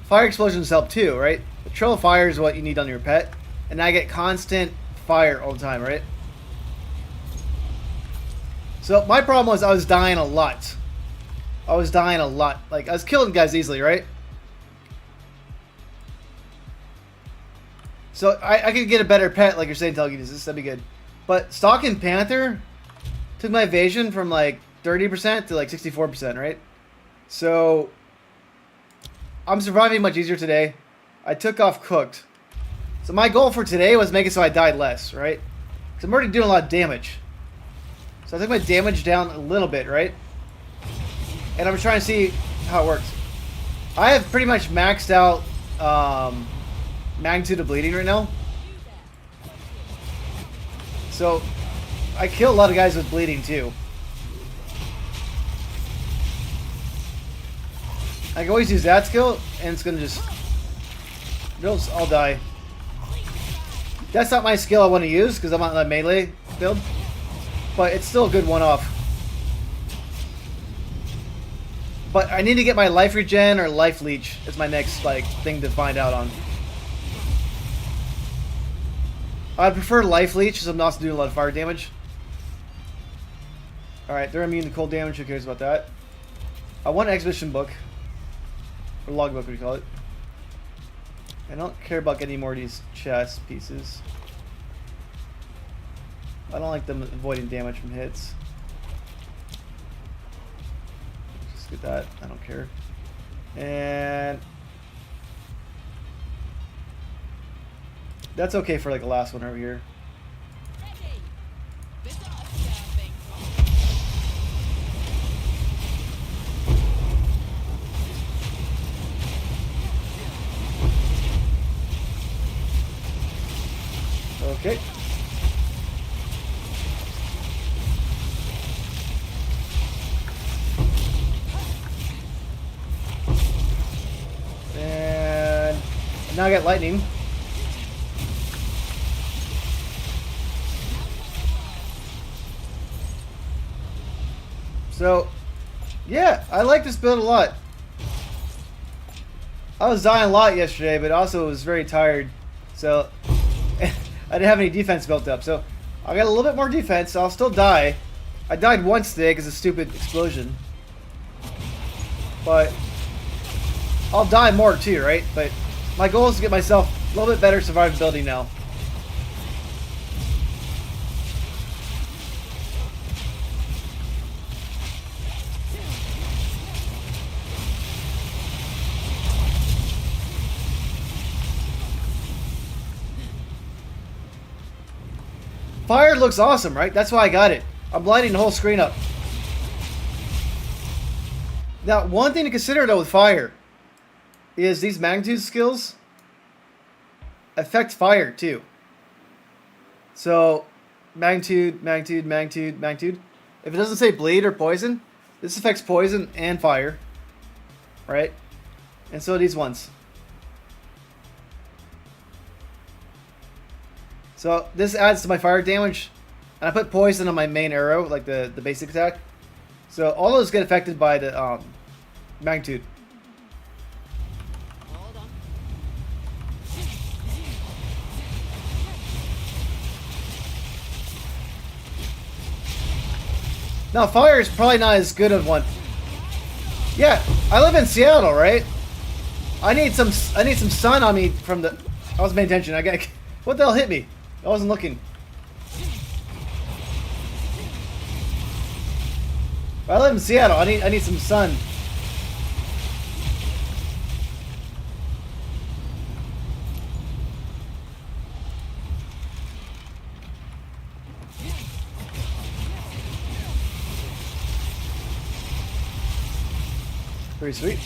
Fire explosions help too, right? But Trail of Fire is what you need on your pet, and I get constant fire all the time, right? So my problem was I was dying a lot. Like I was killing guys easily, right? So I could get a better pet, like you're saying, telekinesis. That'd be good. But Stalking Panther took my evasion from like 30% to like 64%, right? So I'm surviving much easier today. I took off Cooked. So my goal for today was make it so I died less, right? Because I'm already doing a lot of damage. So I took my damage down a little bit, right? And I'm trying to see how it works. I have pretty much maxed out magnitude of bleeding right now. So I kill a lot of guys with bleeding too. I can always use that skill, and it's gonna just... I'll die. That's not my skill I want to use, because I'm on the melee build. But it's still a good one-off. But I need to get my life regen or life leech as my next thing to find out on. I'd prefer life leech, because I'm also doing a lot of fire damage. Alright, they're immune to cold damage, who cares about that? I want an exhibition book. Or logbook, what do you call it? I don't care about getting more of these chest pieces. I don't like them avoiding damage from hits. Just get that. I don't care. And that's okay for the last one over here. Okay. And now I got lightning. So, yeah, I like this build a lot. I was dying a lot yesterday, but also was very tired. So, I didn't have any defense built up, so I got a little bit more defense, so I'll still die. I died once today because of a stupid explosion. But I'll die more too, right? But my goal is to get myself a little bit better survivability now. Fire looks awesome, right? That's why I got it. I'm lighting the whole screen up. Now, one thing to consider though with fire is these magnitude skills affect fire too. So, magnitude, magnitude, magnitude, magnitude. If it doesn't say bleed or poison, this affects poison and fire, right? And so these ones. So this adds to my fire damage, and I put poison on my main arrow, like the basic attack. So all those get affected by the magnitude. Now fire is probably not as good of one. Yeah, I live in Seattle, right? I need some sun on me from the. I wasn't paying attention. What the hell hit me? I wasn't looking. I live in Seattle. I need some sun. Pretty sweet.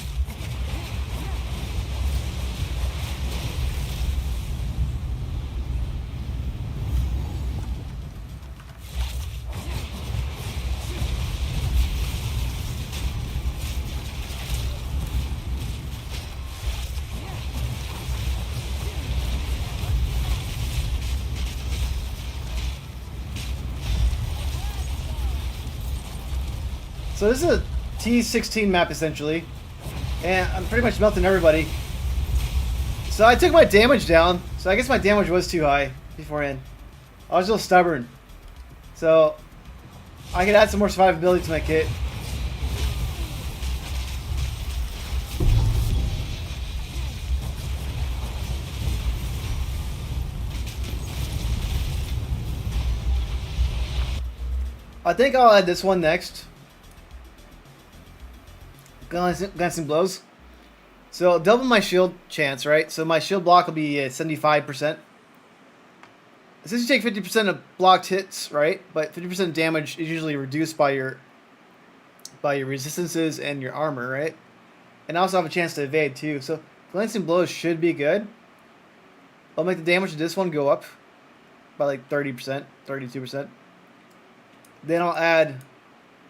So this is a t15 map essentially, and I'm pretty much melting everybody. So I took my damage down, so I guess my damage was too high beforehand. I was a little stubborn. So I could add some more survivability to my kit. I think I'll add this one next. Glancing blows. So double my shield chance, right? So my shield block will be at 75%. Since you take 50% of blocked hits, right? But 50% damage is usually reduced by your resistances and your armor, right? And I also have a chance to evade too. So glancing blows should be good. I'll make the damage of this one go up by like 30%, 32%. Then I'll add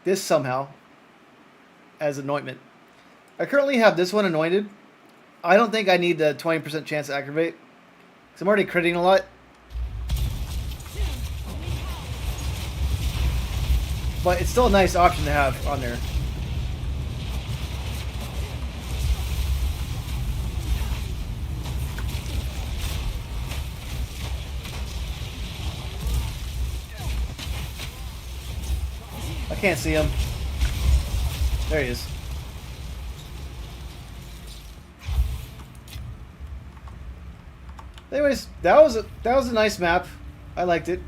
this somehow as anointment. I currently have this one anointed. I don't think I need the 20% chance to activate, because I'm already critting a lot. But it's still a nice option to have on there. I can't see him. There he is. Anyways, that was a nice map. I liked it.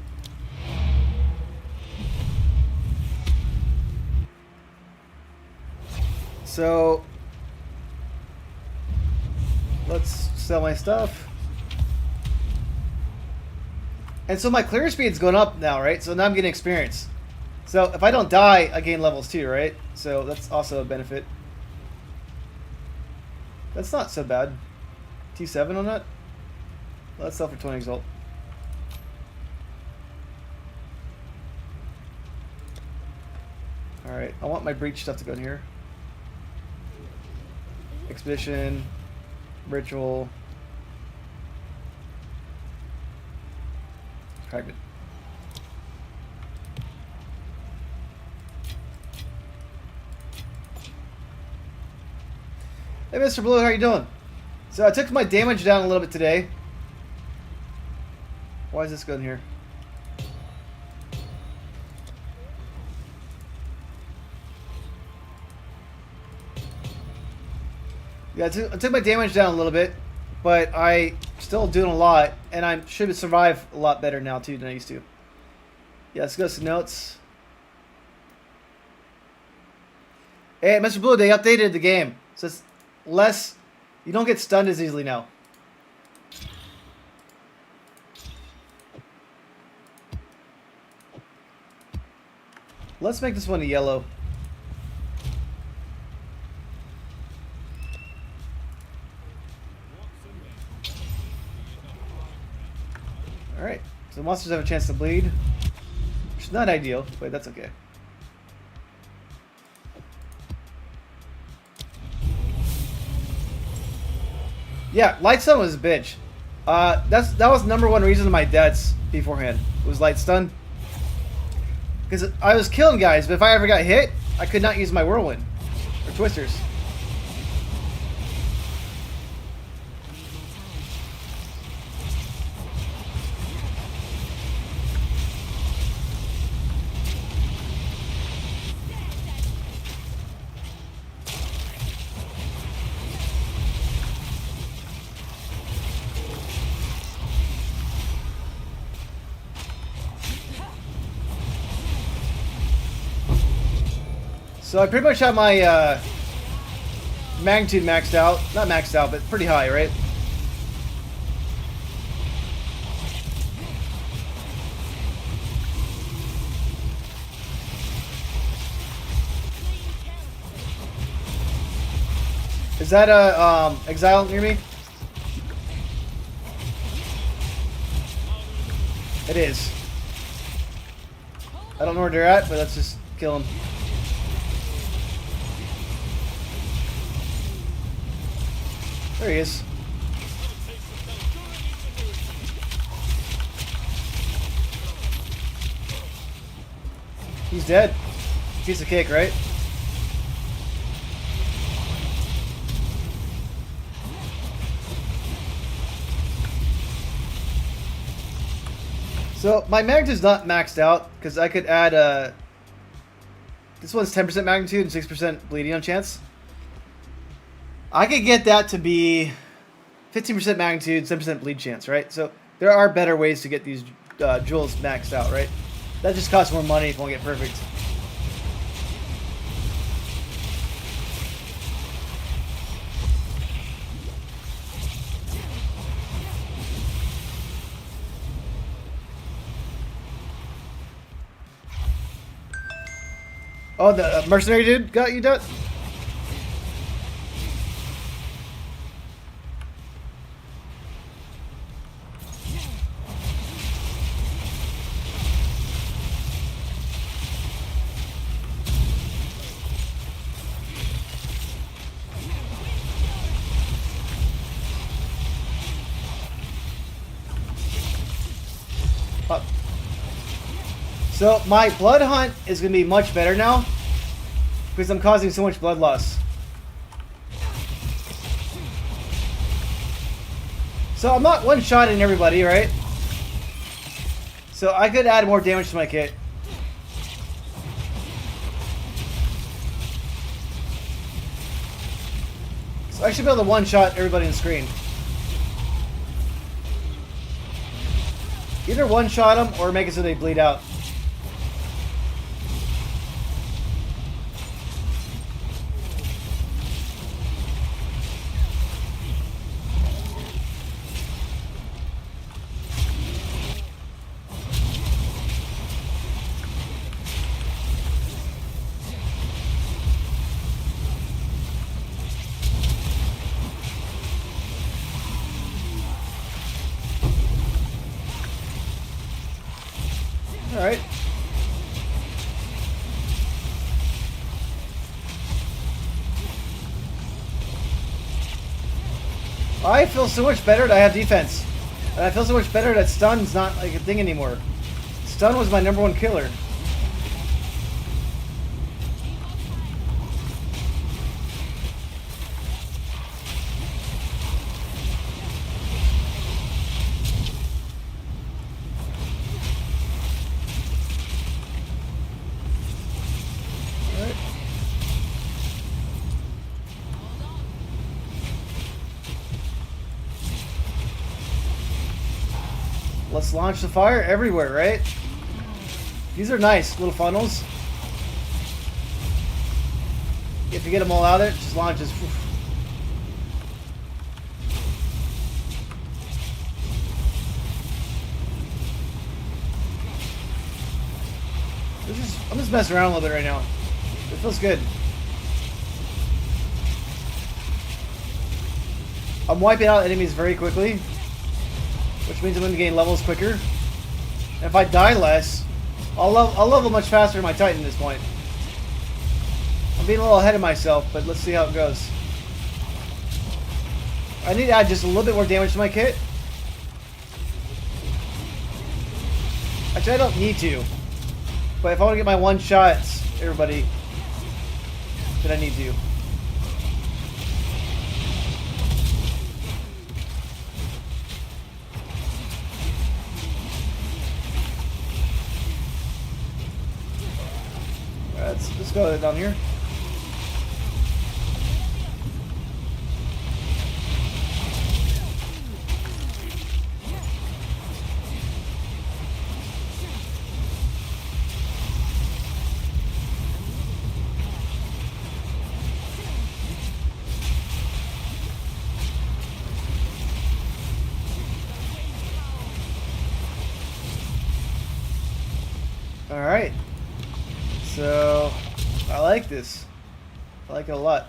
So let's sell my stuff. And so my clear speed's going up now, right? So now I'm getting experience. So if I don't die, I gain levels too, right? So that's also a benefit. That's not so bad. T7 on that? Let's sell for 20 exalt. Alright, I want my breach stuff to go in here. Expedition, ritual, fragment. Hey, Mr. Blue, how you doing? So I took my damage down a little bit today. Why is this going here? Yeah, I took my damage down a little bit, but I still doing a lot, and I should survive a lot better now too than I used to. Yeah, let's go to some notes. Hey, Mr. Blue, they updated the game, so it's less. You don't get stunned as easily now. Let's make this one a yellow. Alright, so the monsters have a chance to bleed. Which is not ideal, but that's okay. Yeah, light stun was a bitch. That was number one reason of my deaths beforehand. Was light stun. Because I was killing guys, but if I ever got hit, I could not use my whirlwind or twisters. So I pretty much have my magnitude maxed out. Not maxed out, but pretty high, right? Is that a Exile near me? It is. I don't know where they're at, but let's just kill them. There he is. He's dead. Piece of cake, right? So my magnitude's not maxed out because I could add this one's 10% magnitude and 6% bleeding on chance. I could get that to be 15% magnitude, 7% bleed chance, right? So there are better ways to get these jewels maxed out, right? That just costs more money if you want to get perfect. Oh, the mercenary dude got you done? So my blood hunt is going to be much better now because I'm causing so much blood loss. So I'm not one-shotting everybody, right? So I could add more damage to my kit. So I should be able to one-shot everybody on the screen. Either one-shot them or make it so they bleed out. Alright. I feel so much better that I have defense. And I feel so much better that stun's not like a thing anymore. Stun was my #1 killer. Let's launch the fire everywhere, right? These are nice little funnels. If you get them all out, it just launches. I'm just messing around a little bit right now. It feels good. I'm wiping out enemies very quickly, which means I'm going to gain levels quicker. And if I die less, I'll level much faster in my Titan at this point. I'm being a little ahead of myself, but let's see how it goes. I need to add just a little bit more damage to my kit. Actually, I don't need to. But if I want to get my one-shots, everybody, then I need to. Let's go down here. All right. So I like this. I like it a lot.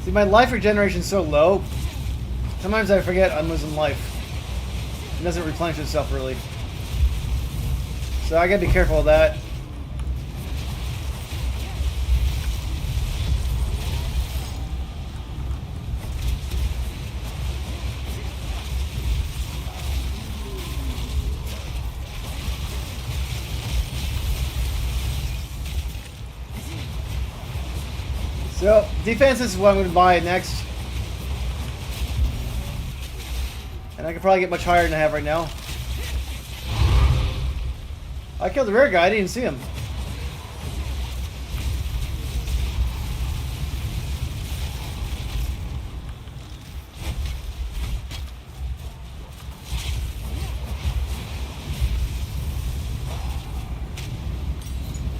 See, my life regeneration is so low, sometimes I forget I'm losing life. It doesn't replenish itself really. So I gotta be careful of that. So, defense is what I'm going to buy next. And I can probably get much higher than I have right now. I killed the rear guy, I didn't even see him.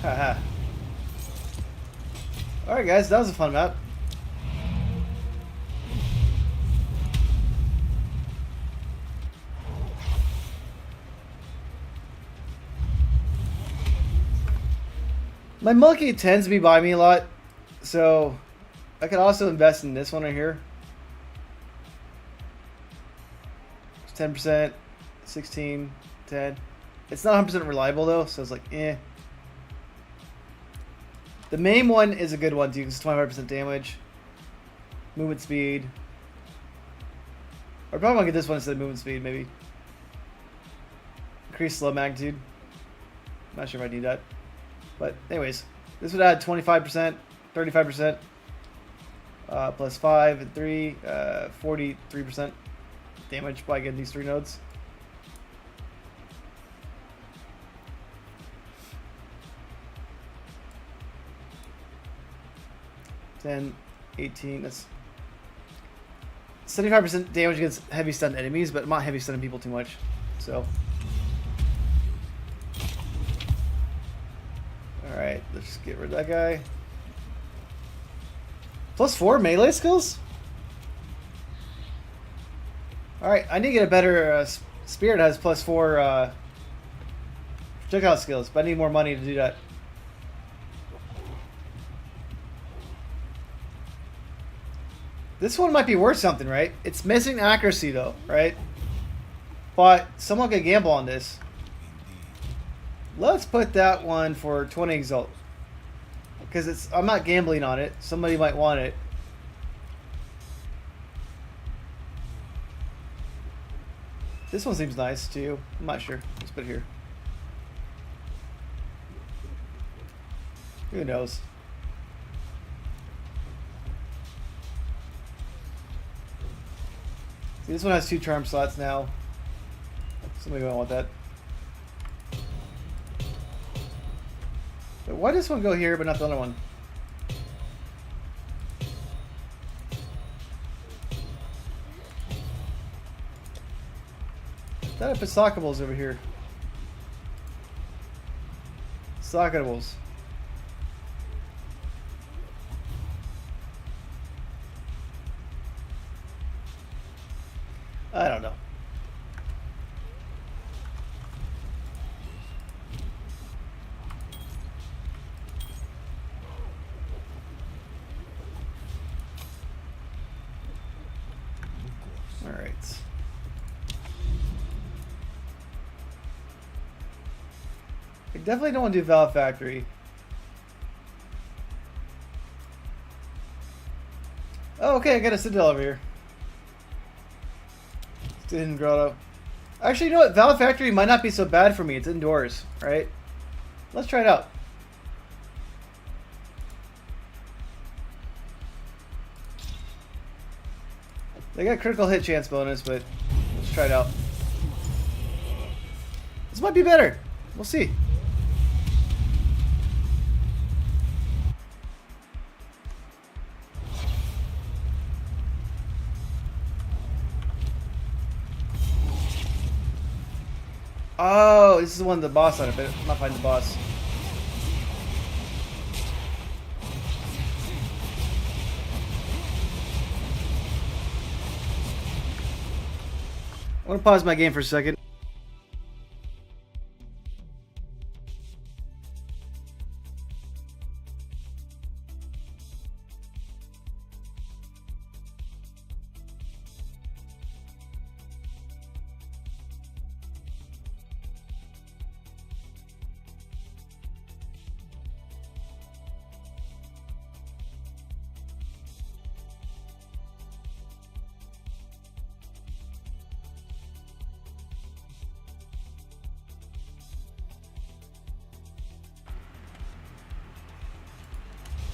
Haha. Alright guys, that was a fun map. My monkey tends to be by me a lot, so I could also invest in this one right here. It's 10%, 16, 10. It's not 100% reliable though, so it's like, eh. The main one is a good one too, because it's 25% damage. Movement speed. I probably want to get this one instead of movement speed, maybe. Increase slow magnitude. Not sure if I need that. But anyways, this would add 25%, 35%, plus 5 and 3, 43% damage by getting these 3 nodes. Then 18, that's 75% damage against heavy stunned enemies, but I'm not heavy stunning people too much, so. Alright, let's just get rid of that guy. Plus 4 melee skills? Alright, I need to get a better spear that has plus 4 projectile skills, but I need more money to do that. This one might be worth something, right? It's missing accuracy though, right? But someone could gamble on this. Let's put that one for 20 Exalt. Because I'm not gambling on it. Somebody might want it. This one seems nice too. I'm not sure. Let's put it here. Who knows? See, this one has 2 charm slots now. Somebody might want that. But why does this one go here but not the other one? I thought I put socketables over here. Socketables. I don't know. All right. I definitely don't want to do Valve Factory. Oh, okay, I got a Citadel over here. Hidden grotto. Actually, you know what? Valve Factory might not be so bad for me. It's indoors, right? Let's try it out. They got critical hit chance bonus, but let's try it out. This might be better. We'll see. Oh, this is the one with the boss on it, but I'm not finding the boss. I want to pause my game for a second.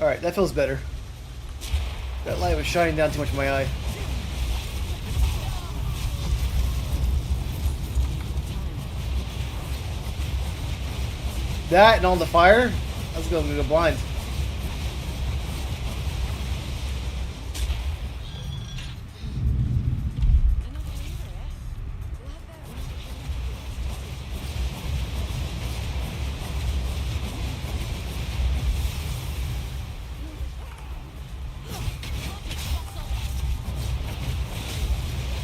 Alright, that feels better. That light was shining down too much in my eye. That and all the fire, I was going to go blind.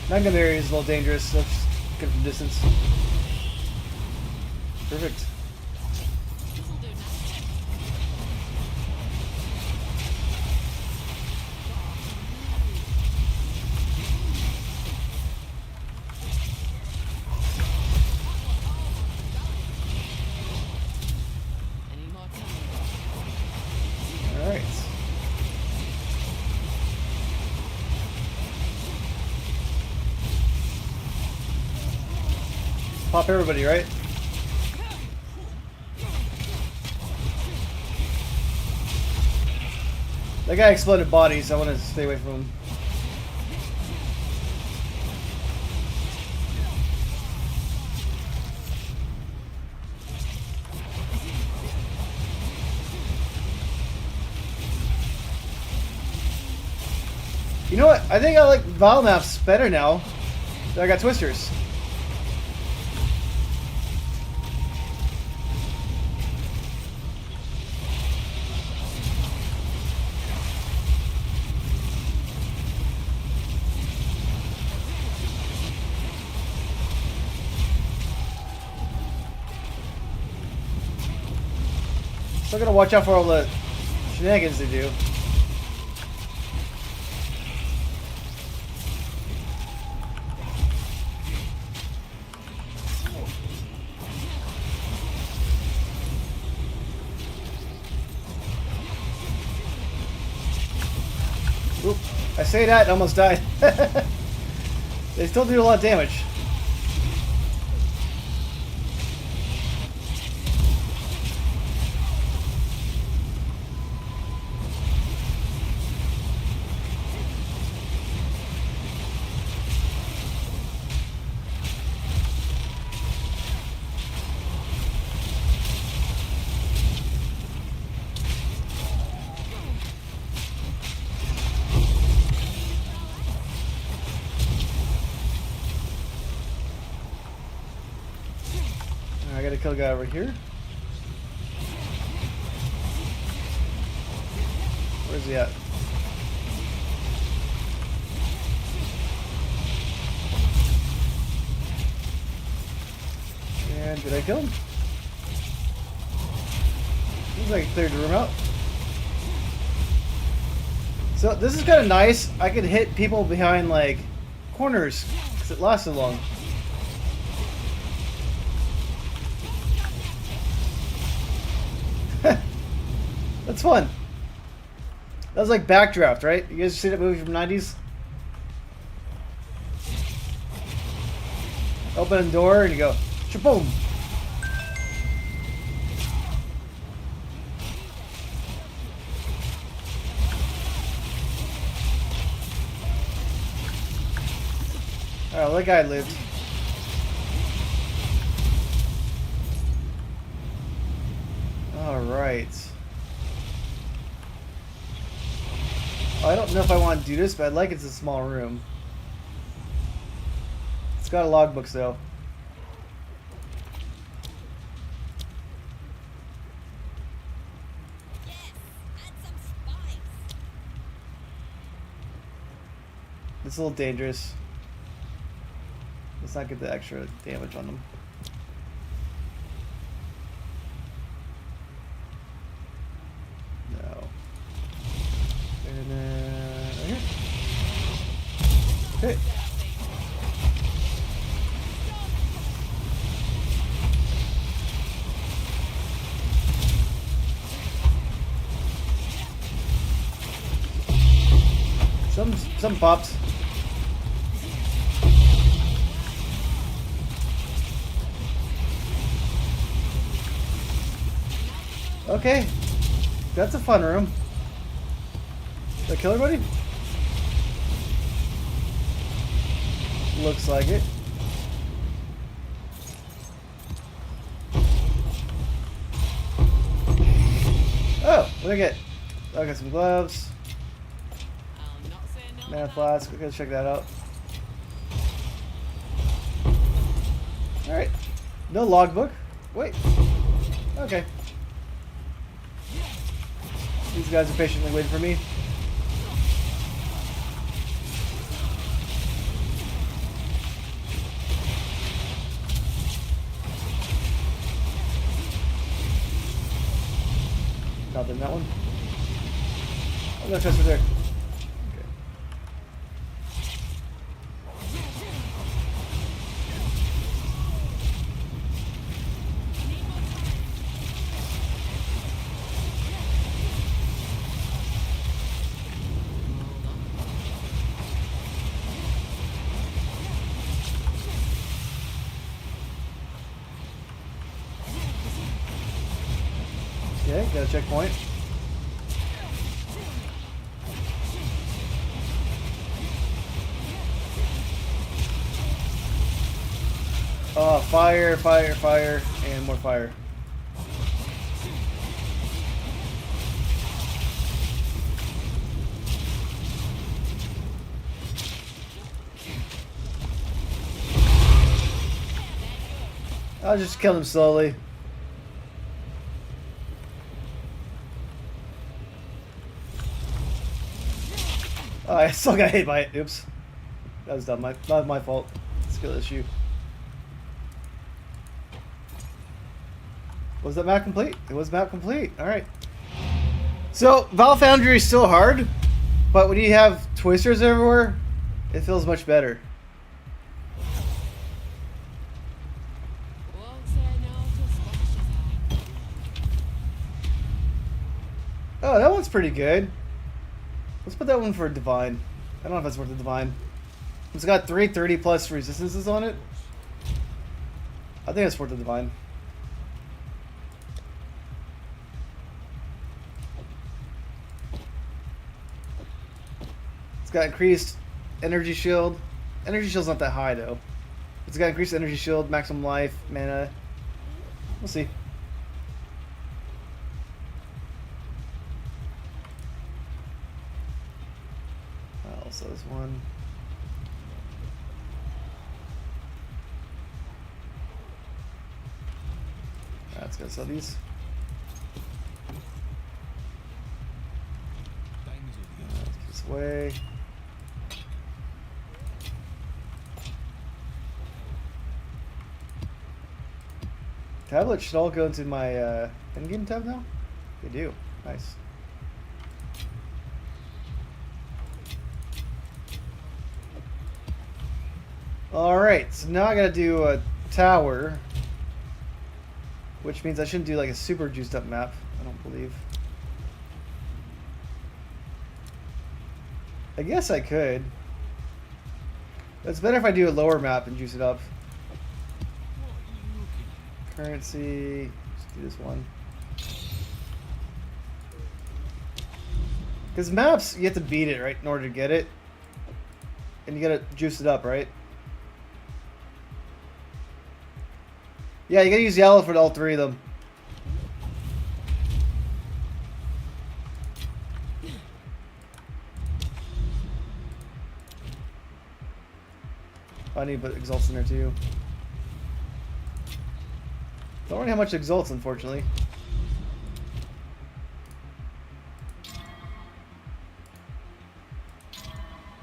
Magnum area is a little dangerous. Let's get from distance. Perfect. Pop everybody, right? That guy exploded bodies, so I want to stay away from him. You know what? I think I like Val maps better now that I got twisters. Still gotta watch out for all the shenanigans they do. Oop, I say that and almost died. They still do a lot of damage. I gotta kill a guy over here. Where's he at? And did I kill him? Seems like I cleared the room out. So this is kind of nice. I could hit people behind like corners because it lasts so long. That's fun. That was like Backdraft, right? You guys see that movie from the 90s? Open a door and you go, shaboom. Alright, well, that guy lived. Alright. I don't know if I want to do this, but I'd like it's a small room. It's got a logbooks though. Yes, add some spice. It's a little dangerous. Let's not get the extra damage on them. No. And then right here. Okay. Some pops. Okay, that's a fun room. Did I kill everybody? Looks like it. Oh, what did I get? I got some gloves. Mana flask. We're gonna check that out. Alright. No logbook. Wait. Okay. These guys are patiently waiting for me. Nothing, that one. Oh, no, chest right there. Alright, got a checkpoint. Oh, fire, fire, fire, and more fire. I'll just kill him slowly. Oh, I still got hit by it. Oops. That was dumb. That was my fault. Skill issue. Was that map complete? It was map complete. Alright. So, Valve Foundry is still hard, but when you have twisters everywhere, it feels much better. Oh, that one's pretty good. Let's put that one for Divine. I don't know if that's worth the Divine. It's got 330 plus resistances on it. I think it's worth the Divine. It's got increased energy shield. Energy shield's not that high though. It's got increased energy shield, maximum life, mana. We'll see. Also this one. Let's go sell these. This way. Tablets should all go into my in-game tab now? They do. Nice. Alright, so now I gotta do a tower. Which means I shouldn't do like a super juiced up map, I don't believe. I guess I could. It's better if I do a lower map and juice it up. Currency, let's do this one. Because maps, you have to beat it, right, in order to get it. And you gotta juice it up, right? Yeah, you gotta use yellow for all three of them. I need to put exalts in there too. Don't really have much exalts, unfortunately.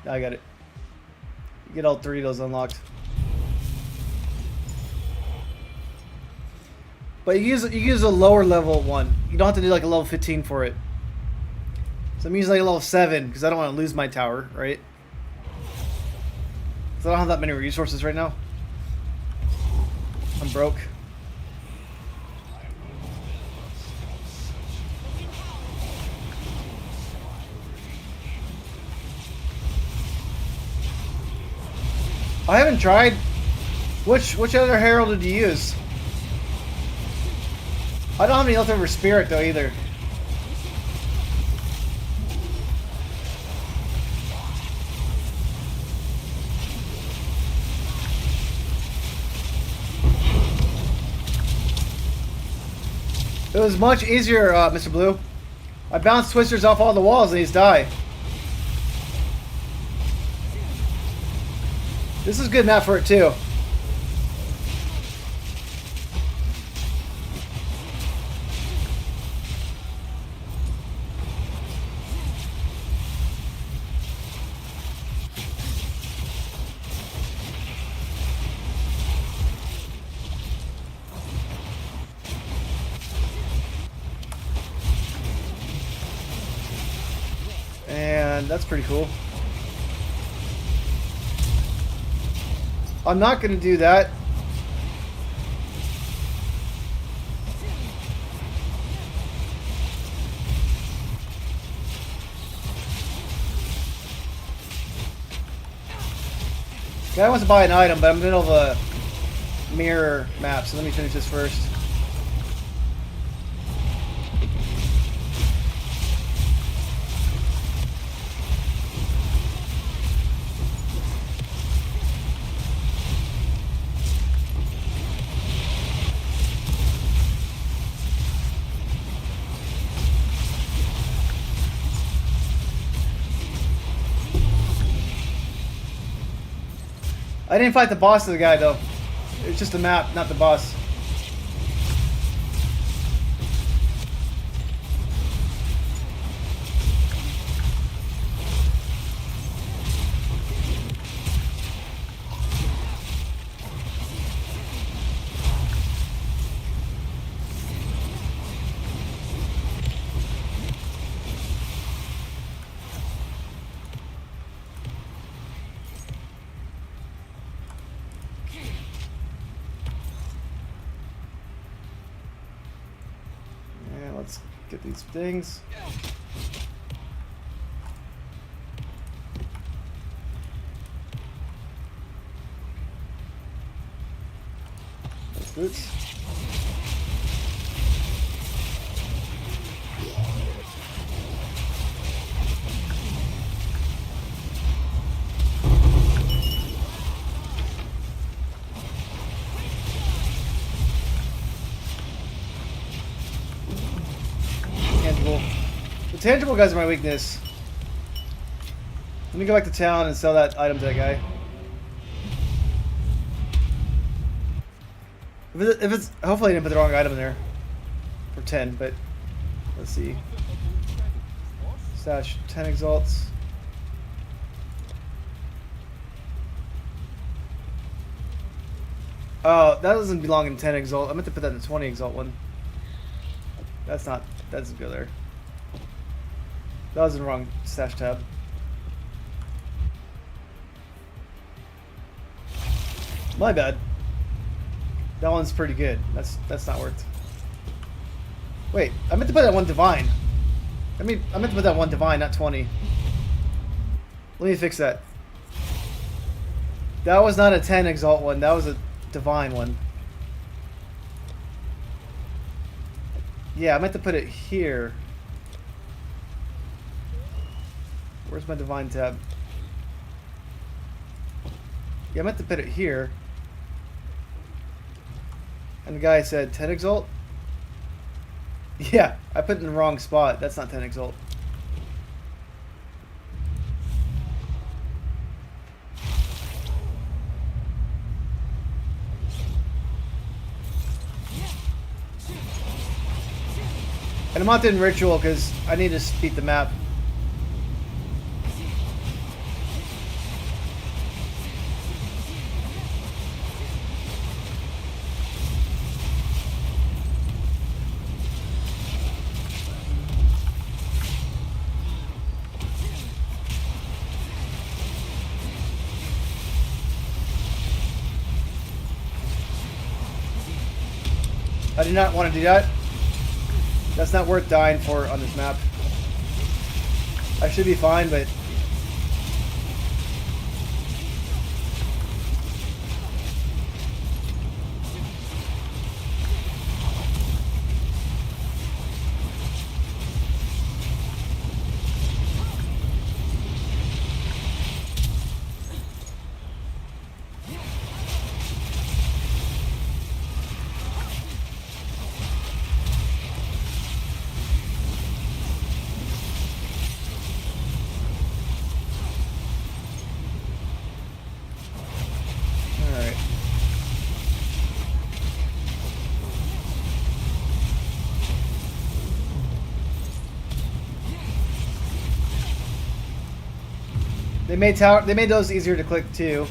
I got it. You get all three of those unlocked. But you use a lower level one. You don't have to do like a level 15 for it. So I'm using like a level 7 because I don't want to lose my tower, right? So I don't have that many resources right now. I'm broke. I haven't tried. Which other herald did you use? I don't have any leftover spirit though either. It was much easier, Mr. Blue. I bounced twisters off all the walls and he's died. This is a good map for it too. And that's pretty cool. I'm not going to do that. Guy wants to buy an item, but I'm in the middle of a mirror map, so let me finish this first. I didn't fight the boss of the guy though. It's just a map, not the boss. Let's get these things. Those boots. Tangible. The tangible guys are my weakness. Let me go back to town and sell that item to that guy. If it's hopefully I didn't put the wrong item in there for 10, but let's see. Stash 10 exalts. Oh, that doesn't belong in 10 exalt. I meant to put that in the 20 exalt one. That's not. That doesn't go there. That was in the wrong stash tab. My bad. That one's pretty good. That's not worked. Wait, I meant to put that one divine. I meant to put that one divine, not 20. Let me fix that. That was not a 10 exalt one. That was a divine one. Yeah, I meant to put it here. Where's my divine tab? Yeah, I meant to put it here. And the guy said 10 exalt? Yeah, I put it in the wrong spot. That's not 10 exalt. And I'm not doing ritual because I need to beat the map. I do not want to do that. That's not worth dying for on this map. I should be fine, but... Alright. They made those easier to click too.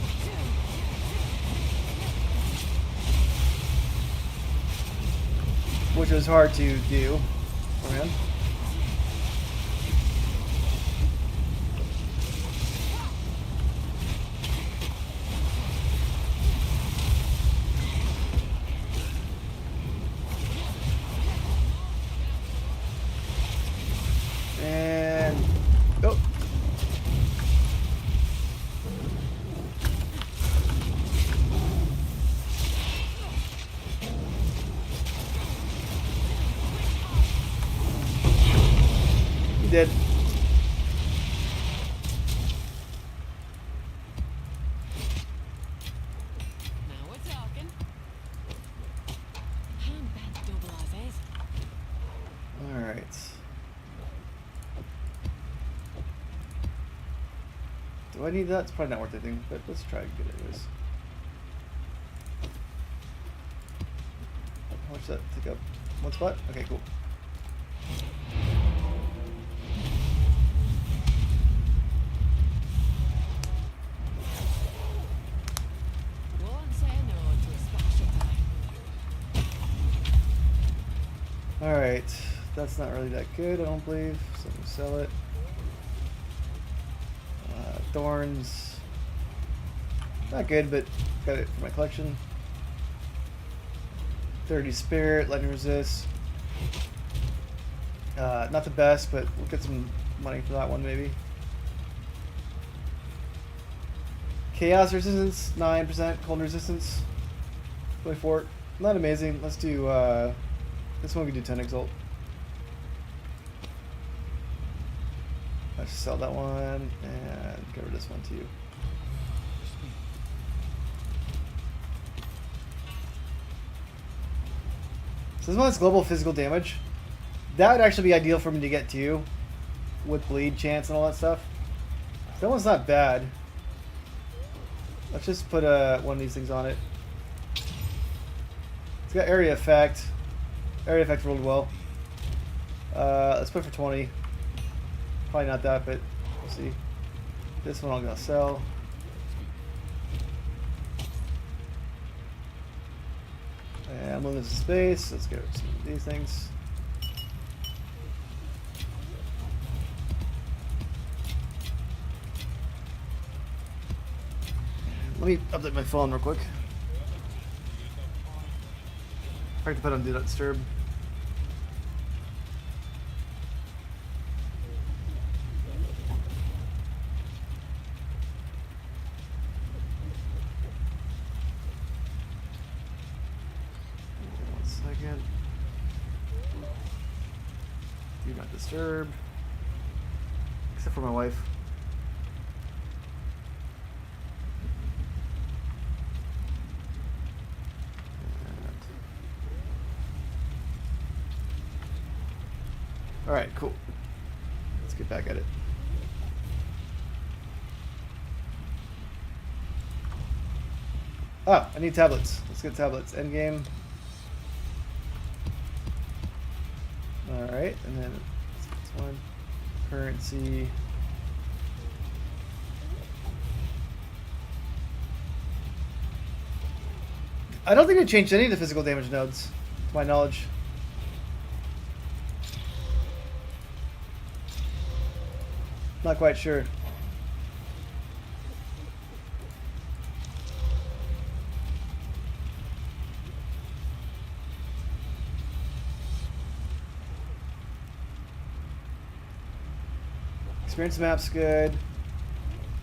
Which was hard to do. Oh, man. And oh. He did. Now we're talking. Handbag double R's. All right. Do I need that? It's probably not worth anything, but let's try to get it anyways. much does that take up? One spot? Okay, cool. Won't say no to a splash of time. Alright, that's not really that good, I don't believe, so I'm gonna sell it. Thorns. Not good, but got it for my collection. 30 Spirit, Lightning Resist. Not the best, but we'll get some money for that one maybe. Chaos Resistance, 9%. Cold Resistance, 24. Not amazing. Let's do, this one we can do 10 Exalt. Let's sell that one and get rid of this one too. So this one has global physical damage. That would actually be ideal for me to get to with bleed chance and all that stuff. So that one's not bad. Let's just put one of these things on it. It's got area effect. Area effect rolled well. Let's put it for 20. Probably not that, but we'll see. This one I'm gonna sell. And limited space. Let's get some of these things. Let me update my phone real quick. I have to put on Do Not Disturb. Do Not Disturb. Except for my wife. Alright, cool. Let's get back at it. Oh, I need tablets. Let's get tablets. Endgame. Alright, and then this one. Currency. I don't think I changed any of the physical damage nodes, to my knowledge. Not quite sure. Experience map's good.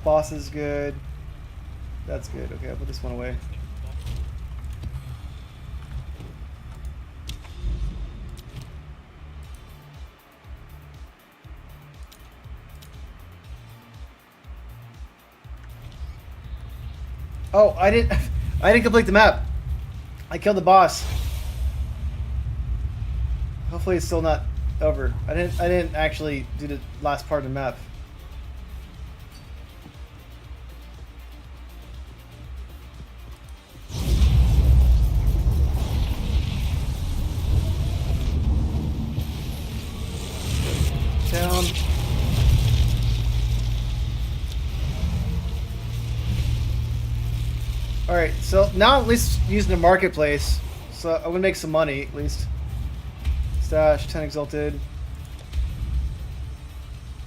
Boss is good. That's good. Okay, I'll put this one away. Oh, I didn't complete the map. I killed the boss. Hopefully it's still not over. I didn't actually do the last part of the map. Town. Alright, so now I'm at least using the marketplace, so I'm gonna make some money at least. Stash, 10 exalted.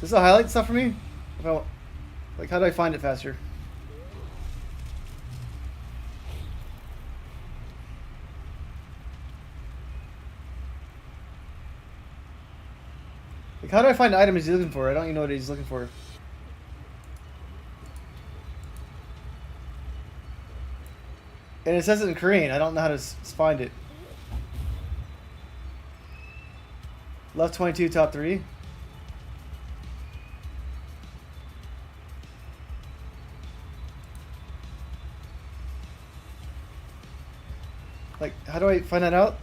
Does it highlight stuff for me? If I, like, how do I find it faster? Like, how do I find the item he's looking for? I don't even know what he's looking for. And it says it in Korean. I don't know how to find it. Left 22, top 3. Like, how do I find that out?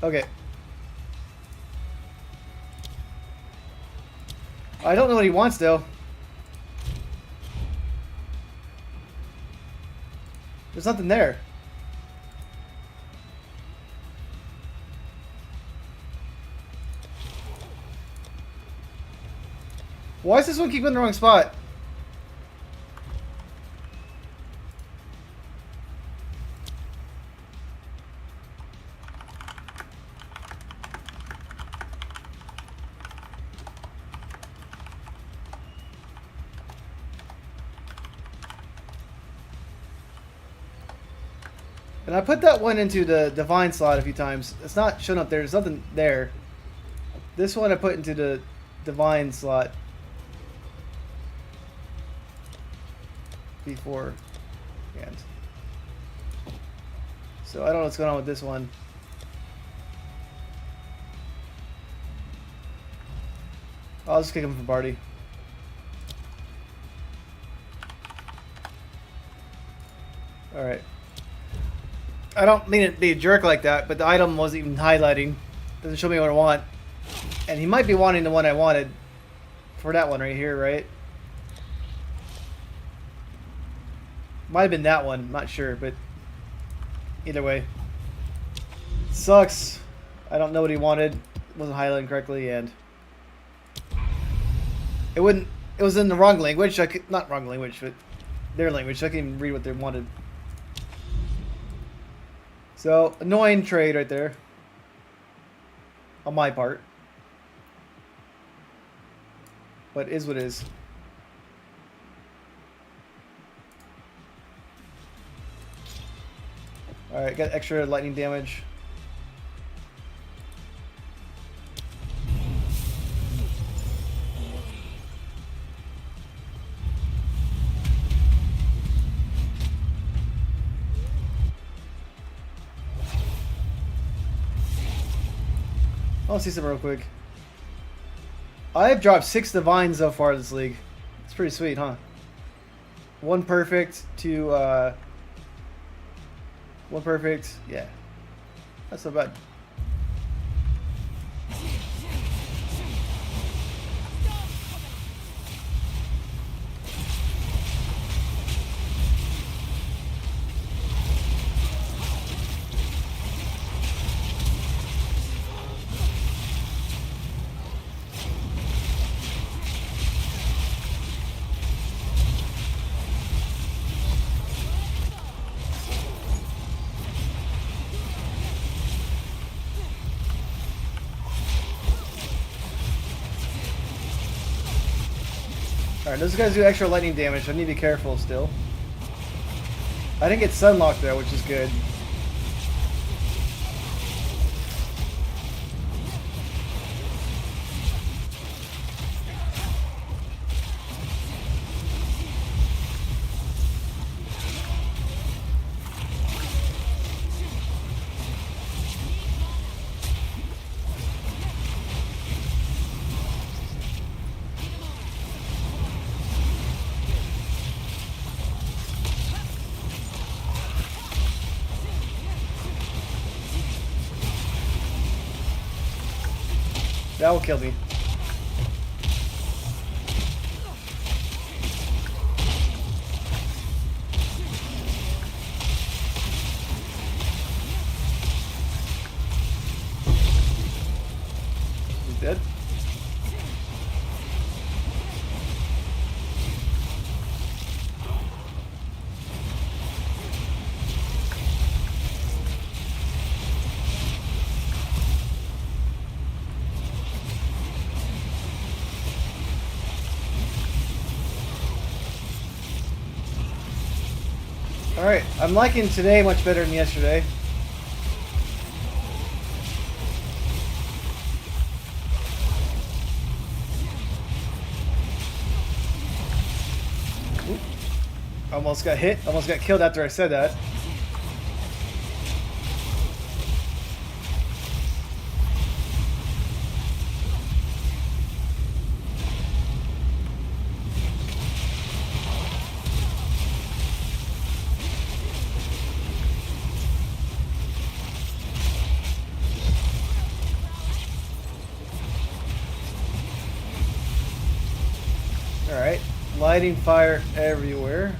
Okay. I don't know what he wants though. There's nothing there. Why does this one keep in the wrong spot? And I put that one into the divine slot a few times. It's not showing up there. There's nothing there. This one I put into the divine slot beforehand. So I don't know what's going on with this one. I'll just kick him from party. Alright. I don't mean to be a jerk like that, but the item wasn't even highlighting. Doesn't show me what I want. And he might be wanting the one I wanted. For that one right here, right? Might have been that one, not sure, but either way. Sucks. I don't know what he wanted. Wasn't highlighting correctly, and it was in the wrong language. I could, not wrong language, but their language. So I couldn't even read what they wanted. So, annoying trade right there. On my part. But is what is. Alright, got extra lightning damage. I'll see some real quick. I've dropped 6 divines so far this league. It's pretty sweet, huh? 1 perfect, 2 1 perfect, yeah. That's not bad. Alright, those guys do extra lightning damage, so I need to be careful still. I didn't get sunlocked though, which is good. That will kill me. He's dead. Alright, I'm liking today much better than yesterday. Oop. Almost got hit, almost got killed after I said that. lighting fire everywhere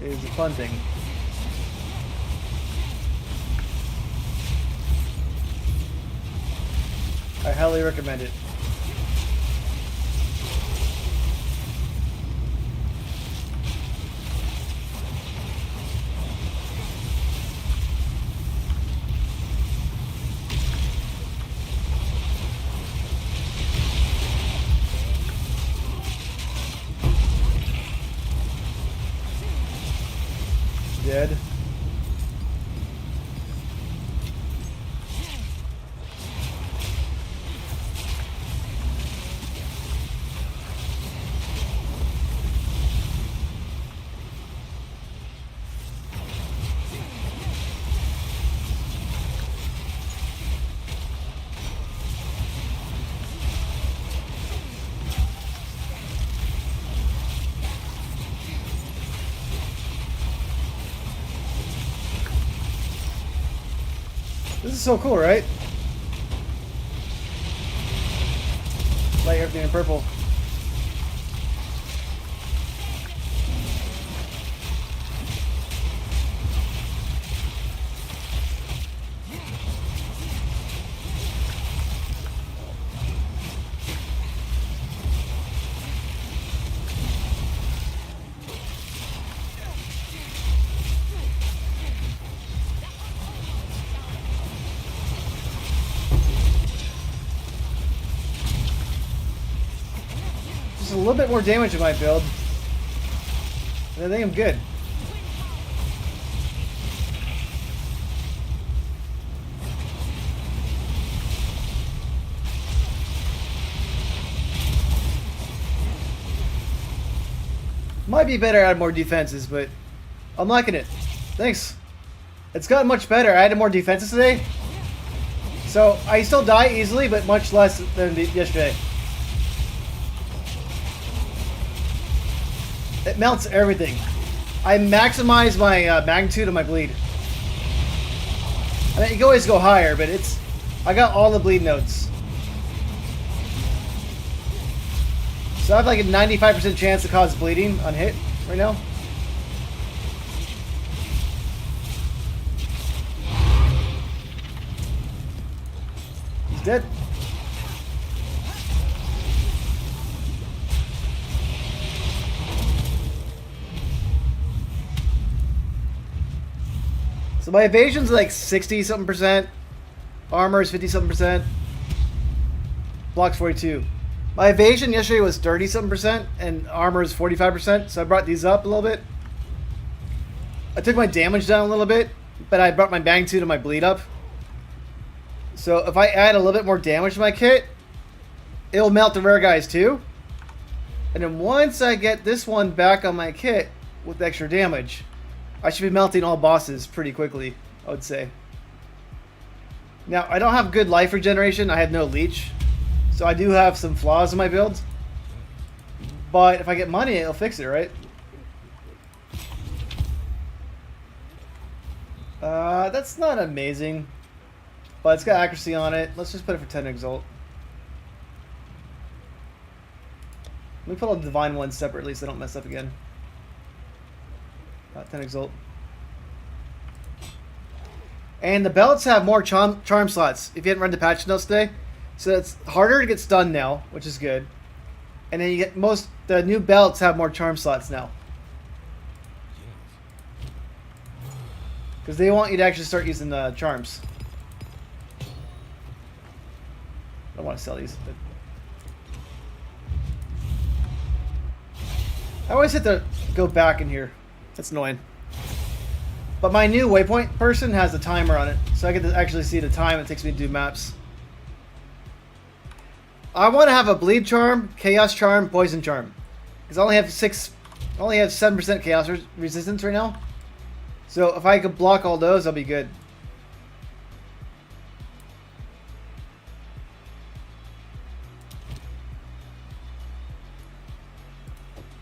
is a fun thing. I highly recommend it. Dead. This is so cool, right? Light everything in purple. Just a little bit more damage in my build. And I think I'm good. Might be better to add more defenses, but I'm liking it. Thanks. It's gotten much better. I added more defenses today. So I still die easily, but much less than yesterday. It melts everything. I maximize my magnitude of my bleed. I mean, you can always go higher, but I got all the bleed nodes. So I have like a 95% chance to cause bleeding on hit right now. He's dead. So my evasion's like 60-something%. Armor is 50-something%. Block's 42. My evasion yesterday was 30-something%, and armor is 45%, so I brought these up a little bit. I took my damage down a little bit, but I brought my magnitude and my bleed up. So if I add a little bit more damage to my kit, it'll melt the rare guys too. And then once I get this one back on my kit with extra damage, I should be melting all bosses pretty quickly, I would say. Now, I don't have good life regeneration. I have no leech. So I do have some flaws in my build. But if I get money, it'll fix it, right? That's not amazing. But it's got accuracy on it. Let's just put it for 10 Exalt. Let me put all the Divine ones separately so I don't mess up again. 10 Exalt. And the belts have more charm slots if you hadn't read the patch notes today. So it's harder to get stunned now, which is good. And then you get the new belts have more charm slots now. Because they want you to actually start using the charms. I don't want to sell these. But I always have to go back in here. That's annoying. But my new waypoint person has a timer on it, so I get to actually see the time it takes me to do maps. I want to have a bleed charm, chaos charm, poison charm, because I only have 7% chaos resistance right now. So if I could block all those, I'll be good.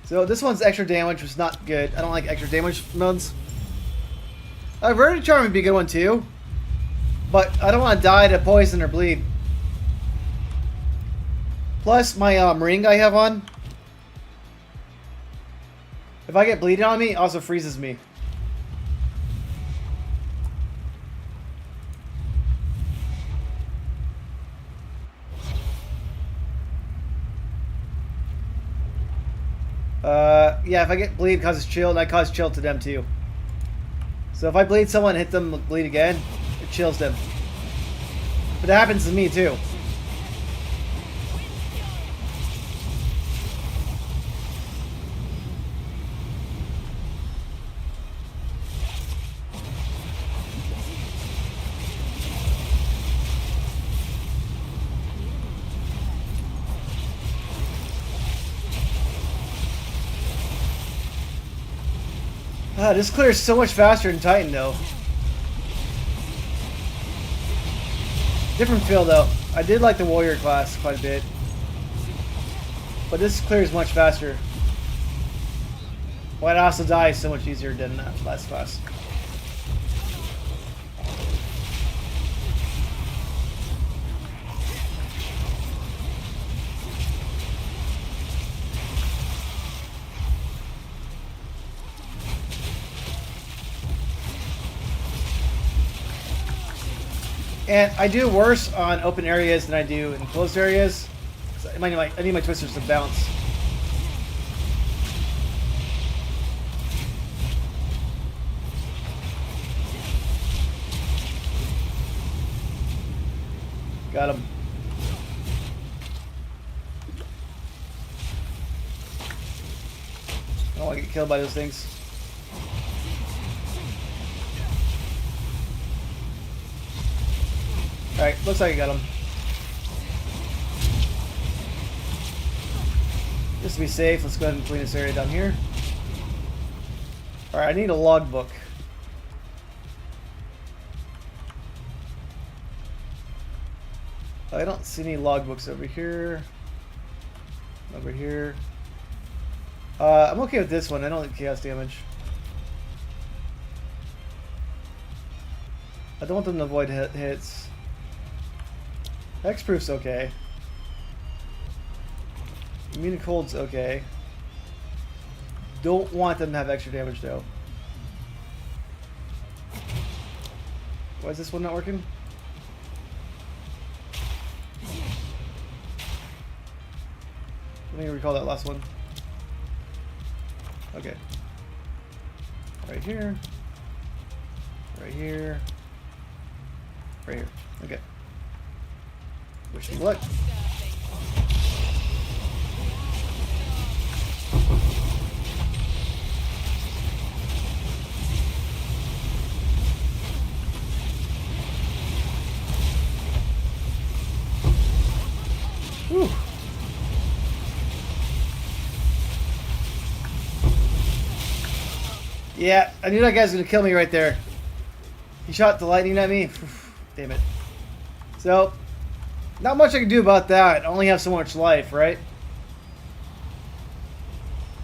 So this one's extra damage, which is not good. I don't like extra damage modes. Verdict Charm would be a good one too. But I don't want to die to poison or bleed. Plus my marine guy I have on. If I get bleeding on me, it also freezes me. Yeah, if I get bleed, it causes chill, and I cause chill to them too. So if I bleed someone and hit them bleed again, it chills them. But that happens to me too. This clears so much faster than Titan, though. Different feel, though. I did like the Warrior class quite a bit. But this clears much faster. White also dies so much easier than last class. And I do worse on open areas than I do in closed areas. I need my twisters to bounce. Got him. I don't want to get killed by those things. Alright, looks like I got him. Just to be safe, let's go ahead and clean this area down here. Alright, I need a logbook. I don't see any logbooks over here. Over here. I'm okay with this one. I don't like chaos damage. I don't want them to avoid hits. Hexproof's okay. Immune to cold's okay. Don't want them to have extra damage though. Why is this one not working? Let me recall that last one. Okay. Right here. Right here. Right here. Okay. Wish me luck. Whew. Yeah, I knew that guy was gonna kill me right there. He shot the lightning at me. Damn it. So, not much I can do about that. I only have so much life, right?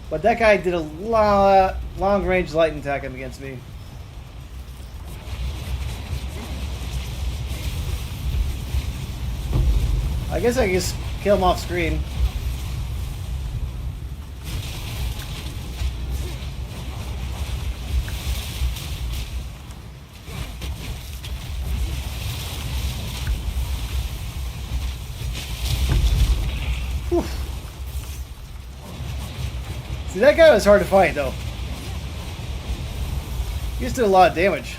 But that guy did a long-range lightning attack against me. I guess I can just kill him off screen. Whew. See, that guy was hard to fight, though. He just did a lot of damage.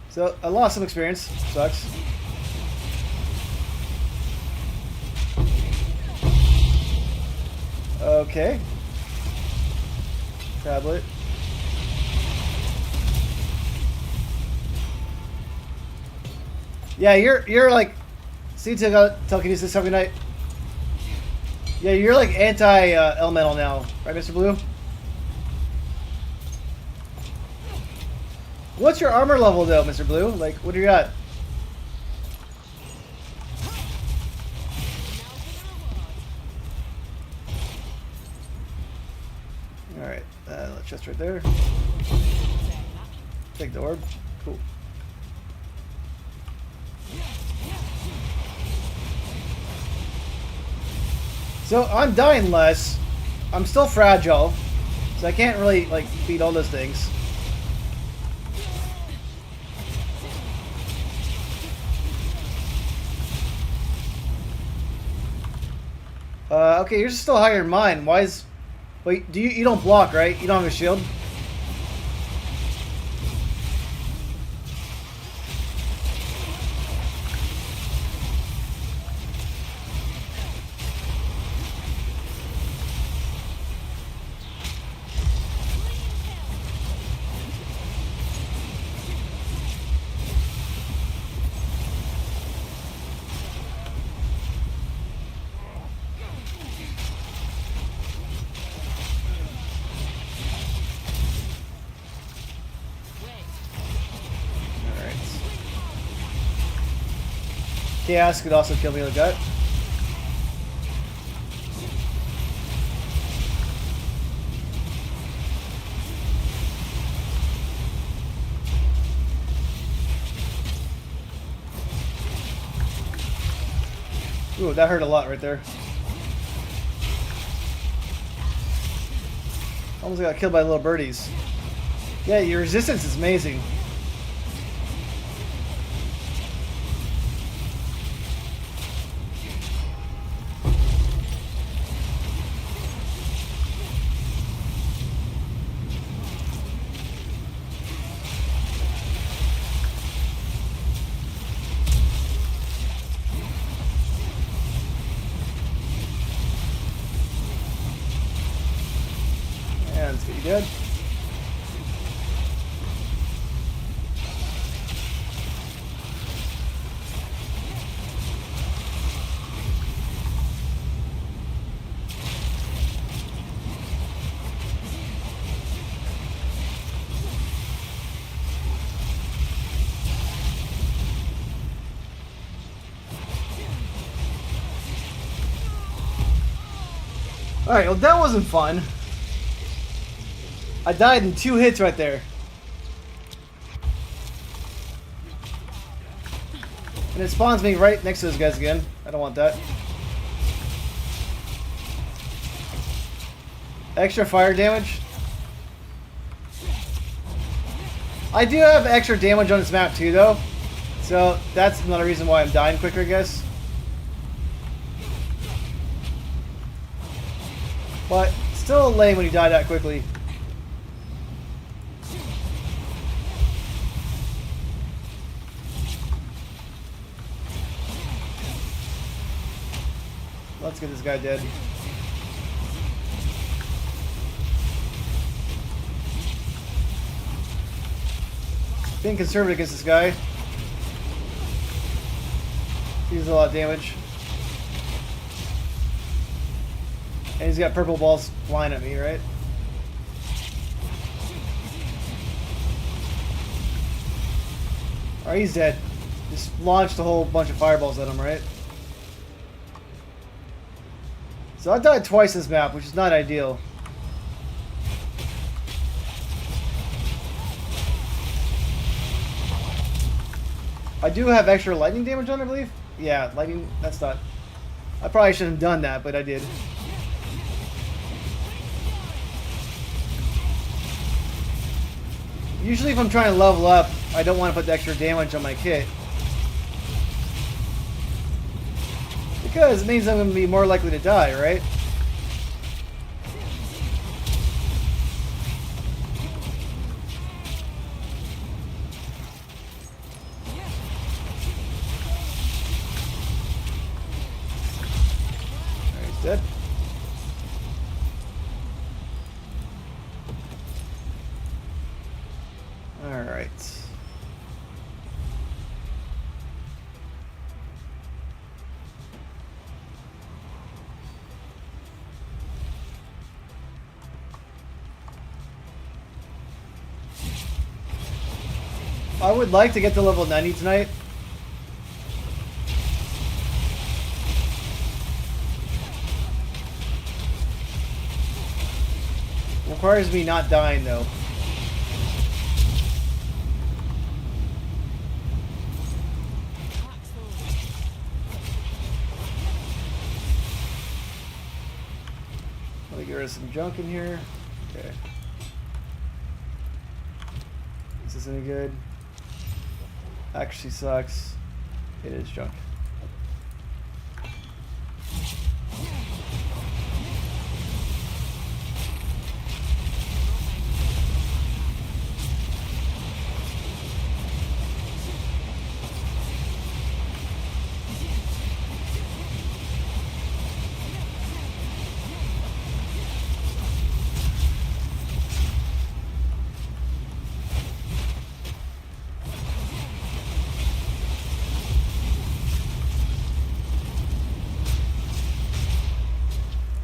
So, I lost some experience. Sucks. Okay. Tablet. Yeah, you're like, see telekinesis every night. Yeah, you're like anti-elemental now, right, Mr. Blue? What's your armor level though, Mr. Blue? Like, what do you got? Alright, chest right there. Take the orb. Cool. So, I'm dying less, I'm still fragile, so I can't really like beat all those things. Okay, you're still higher than mine. Why is... Wait, do you don't block, right? You don't have a shield? Chaos could also kill me with that. Ooh, that hurt a lot right there. Almost got killed by little birdies. Yeah, your resistance is amazing. And let's get you dead. Alright, well that wasn't fun. I died in 2 hits right there. And it spawns me right next to those guys again. I don't want that. Extra fire damage. I do have extra damage on this map too though. So that's another reason why I'm dying quicker, I guess. But still lame when you die that quickly. Let's get this guy dead. Being conservative against this guy. He's a lot of damage. And he's got purple balls flying at me, right? Alright, he's dead. Just launched a whole bunch of fireballs at him, right? So I died twice this map, which is not ideal. I do have extra lightning damage on, I believe. Yeah, lightning, that's not... I probably shouldn't have done that, but I did. Usually if I'm trying to level up, I don't want to put the extra damage on my kit. Because it means I'm going to be more likely to die, right? Alright, he's dead. Alright. I would like to get to level 90 tonight. Requires me not dying though. Let me get rid there's some junk in here. Okay. Is this any good? Actually sucks. It is junk.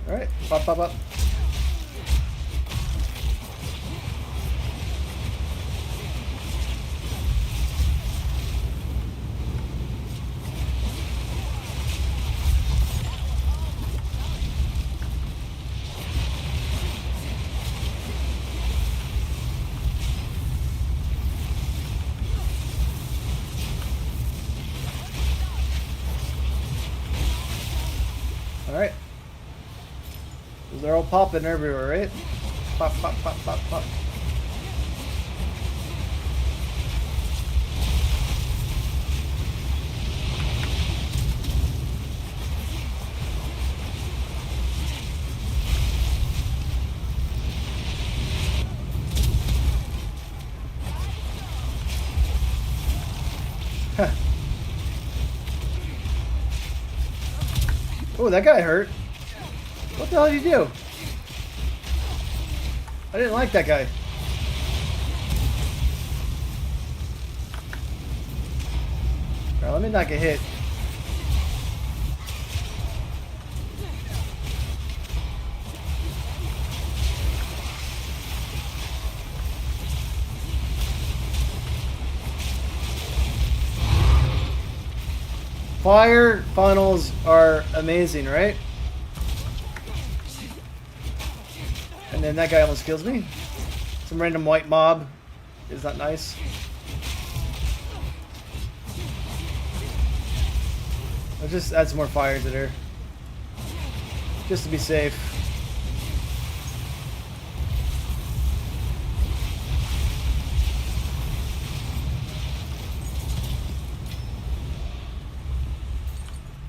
Alright, pop, pop, pop. Alright. They're all popping everywhere, right? Pop, pop, pop, pop, pop. Huh. Oh, that guy hurt. What the hell did you do? I didn't like that guy. Alright, let me not get hit. Fire funnels are amazing, right? And then that guy almost kills me. Some random white mob is not nice. I'll just add some more fire to there. Just to be safe.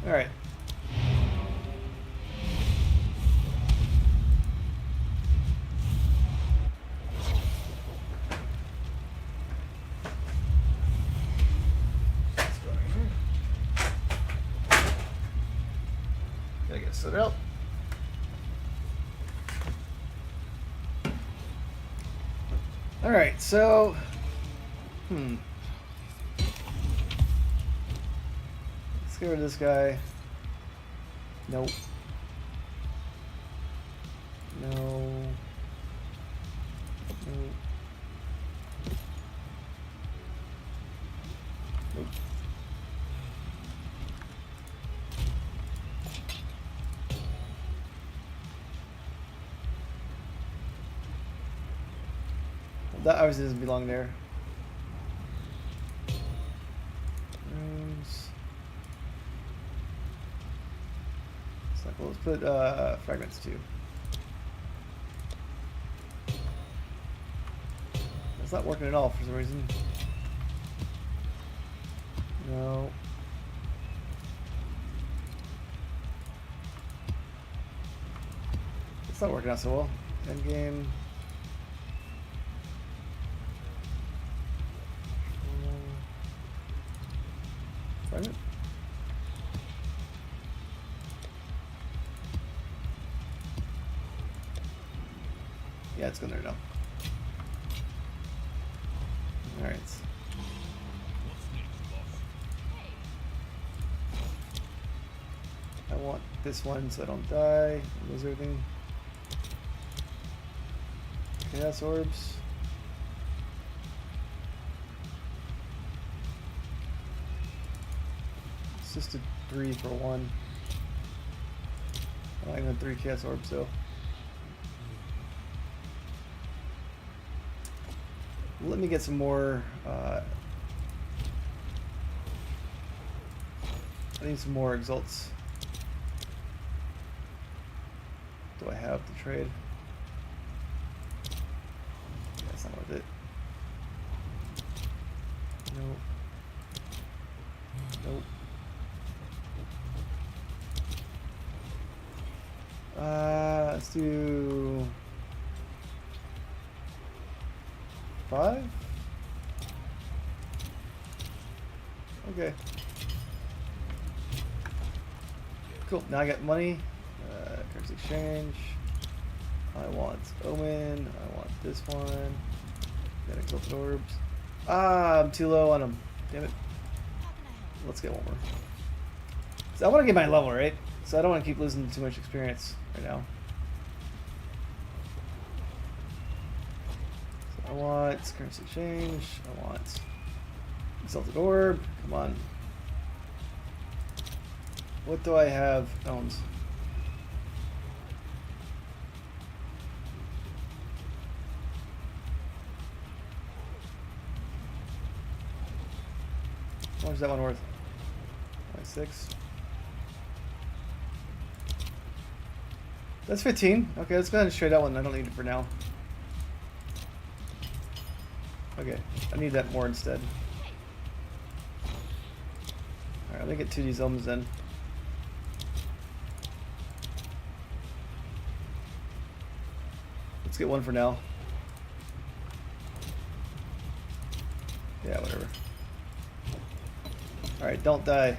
Alright. Gotta get set up. Alright, so let's get rid of this guy. Nope. No. Nope. Nope. That obviously doesn't belong there. Rooms. It's like, well, let's put fragments too. It's not working at all for some reason. No. It's not working out so well. End game. Fragment. Yeah, it's going there now. Alright. I want this one so I don't die, lose everything. Chaos orbs. It's just a 3 for 1. I like the 3 chaos orbs though. Let me get some more. I need some more exalts. Do I have to trade? That's not worth it. Nope. Nope. Let's do 5. Okay. Cool. Now I got money. Currency exchange. I want Omen. I want this one. Got Exalted Orbs. Ah, I'm too low on them. Damn it. Let's get one more. So I want to get my level, right? So I don't want to keep losing too much experience right now. So I want currency exchange. I want Exalted Orb. Come on. What do I have owns? How much is that one worth? 26. That's 15. Okay, let's go ahead and trade that one. I don't need it for now. Okay, I need that more instead. Alright, let me get 2 of these omens then. Let's get one for now. Yeah, whatever. Alright, don't die.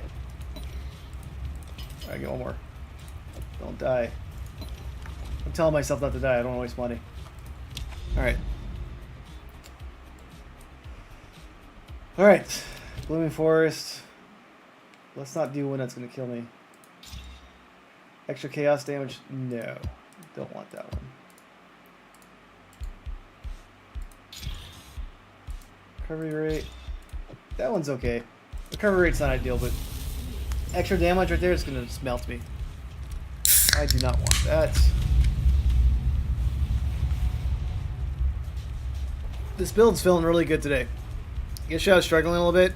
Alright, get one more. Don't die. I'm telling myself not to die. I don't want to waste money. Alright. Alright. Blooming Forest. Let's not do one that's going to kill me. Extra chaos damage? No. Don't want that one. Recovery rate. That one's okay. Recovery rate's not ideal, but extra damage right there is going to smelt me. I do not want that. This build's feeling really good today. Yesterday I was struggling a little bit.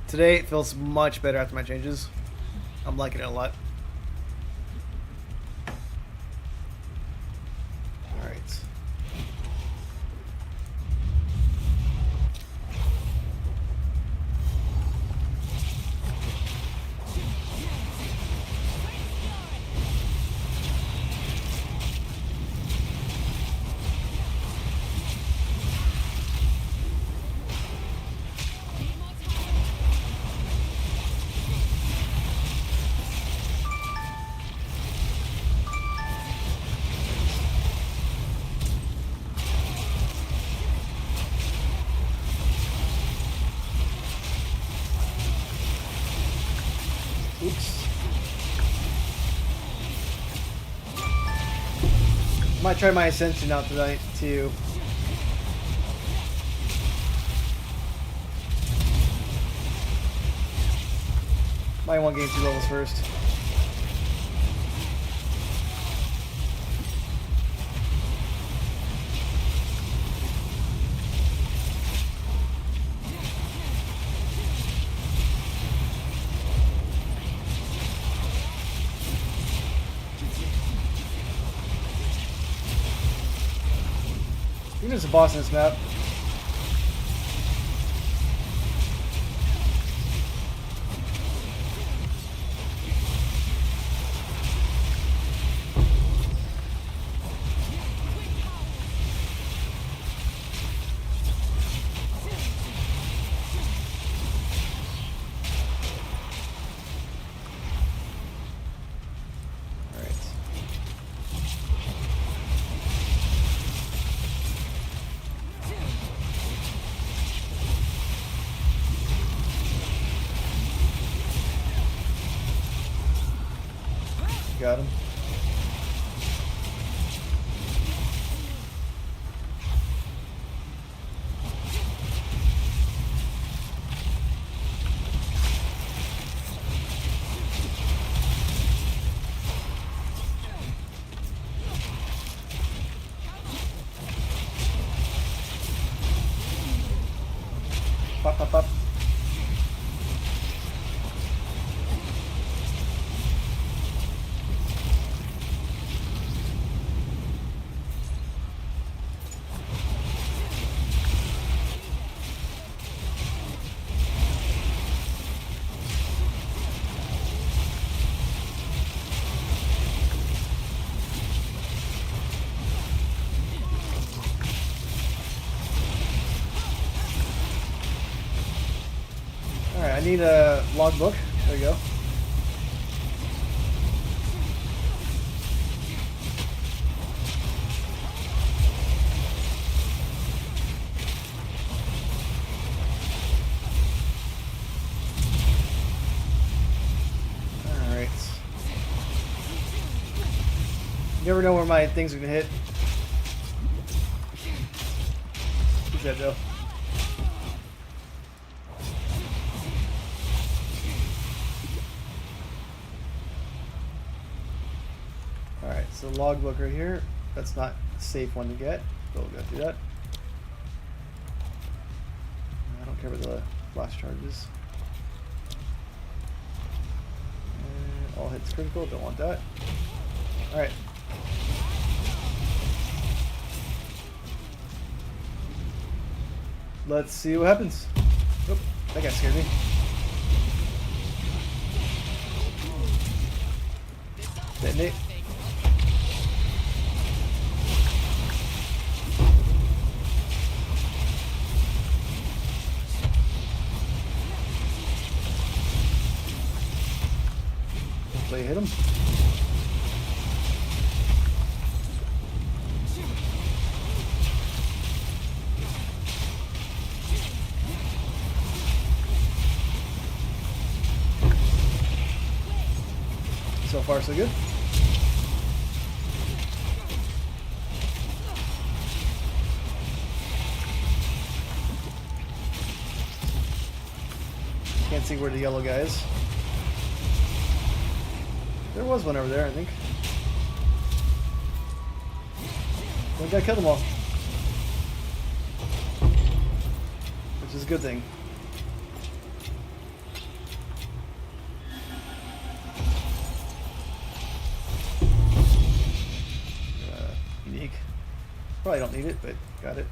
Today it feels much better after my changes. I'm liking it a lot. Alright. Oops. Might try my Ascension out tonight, too. Might want to gain 2 levels first. I think there's a boss in this map. Got him. Pop, pop, pop. need a logbook. There you go. Alright. You never know where my things are gonna hit. Who's that though? Alright, so logbook right here. That's not a safe one to get. But we'll go through that. I don't care about the flash charges. And all hits critical, don't want that. Alright. Let's see what happens. Oh, that guy scared me. Detonate. Hopefully hit him. So far, so good. Can't see where the yellow guy is. There was one over there, I think. One guy killed them all. Which is a good thing. Unique. Probably don't need it, but got it.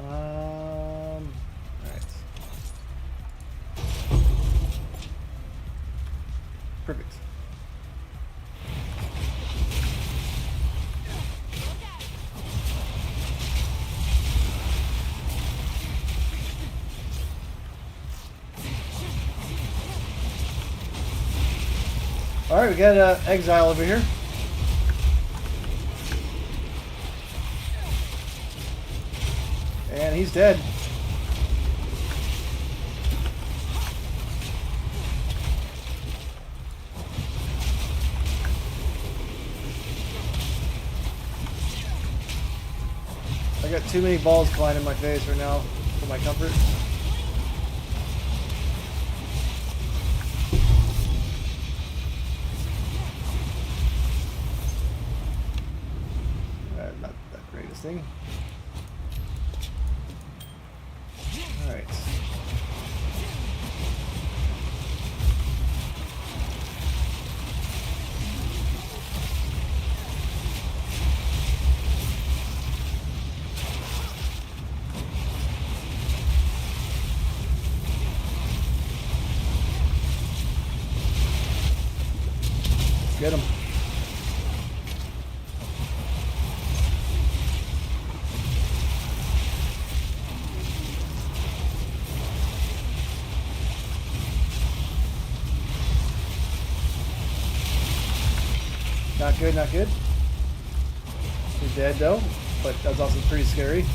Alright. Perfect. Alright, we got Exile over here. And he's dead. I got too many balls flying in my face right now for my comfort. Not that greatest thing. Alright. Get him. Not good, not good. He's dead though, but that's also pretty scary.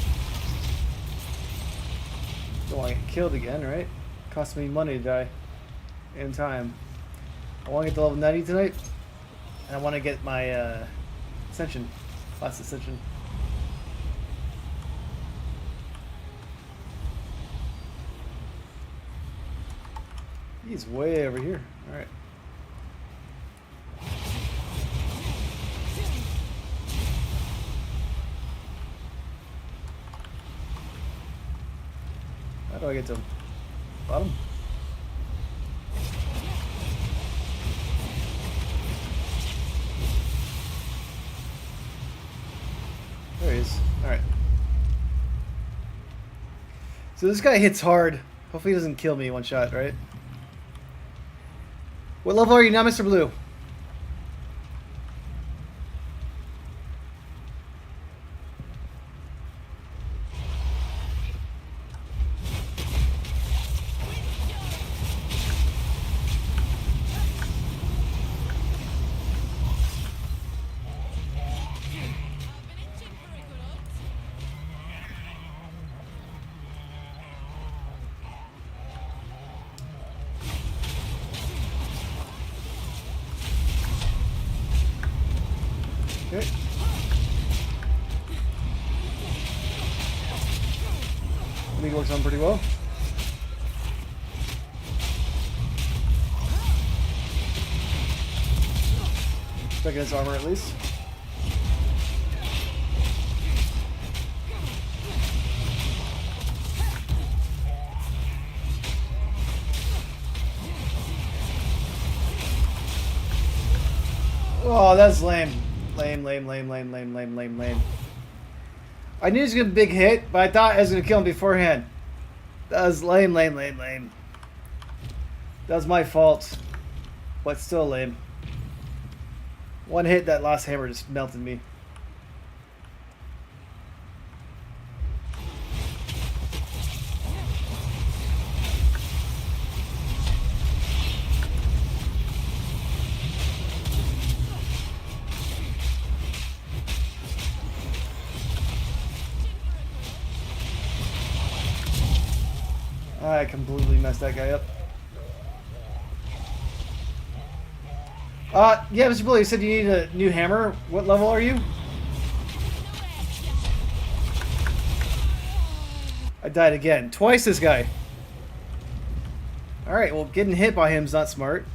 Don't want to get killed again, right? Cost me money to die. And time. I want to get to level 90 tonight. And I want to get my ascension. Last ascension. He's way over here. Alright. How do I get to him? Bottom? There he is. Alright. So this guy hits hard. Hopefully he doesn't kill me one shot, right? What level are you now, Mr. Blue? I think it works on pretty well. Checking his armor at least. Oh, that's lame. Lame. I knew he was gonna be a big hit, but I thought I was gonna kill him beforehand. That was lame. That was my fault. But still lame. One hit, that last hammer just melted me. I completely messed that guy up. Yeah, Mr. Bully, you said you need a new hammer. What level are you? I died again. Twice this guy. Alright, well, getting hit by him is not smart.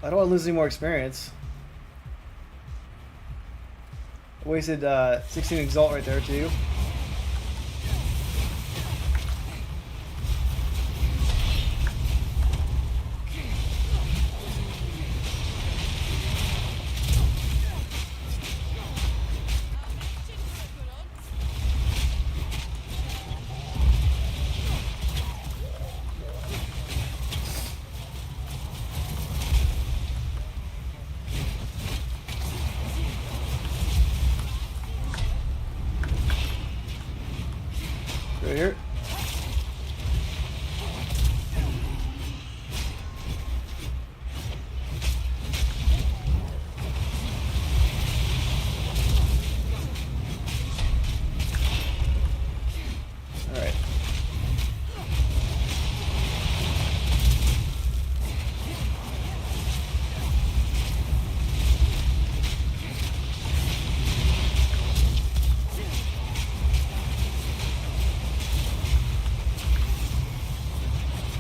I don't want to lose any more experience. I wasted 16 Exalt right there, too. Right here. All right.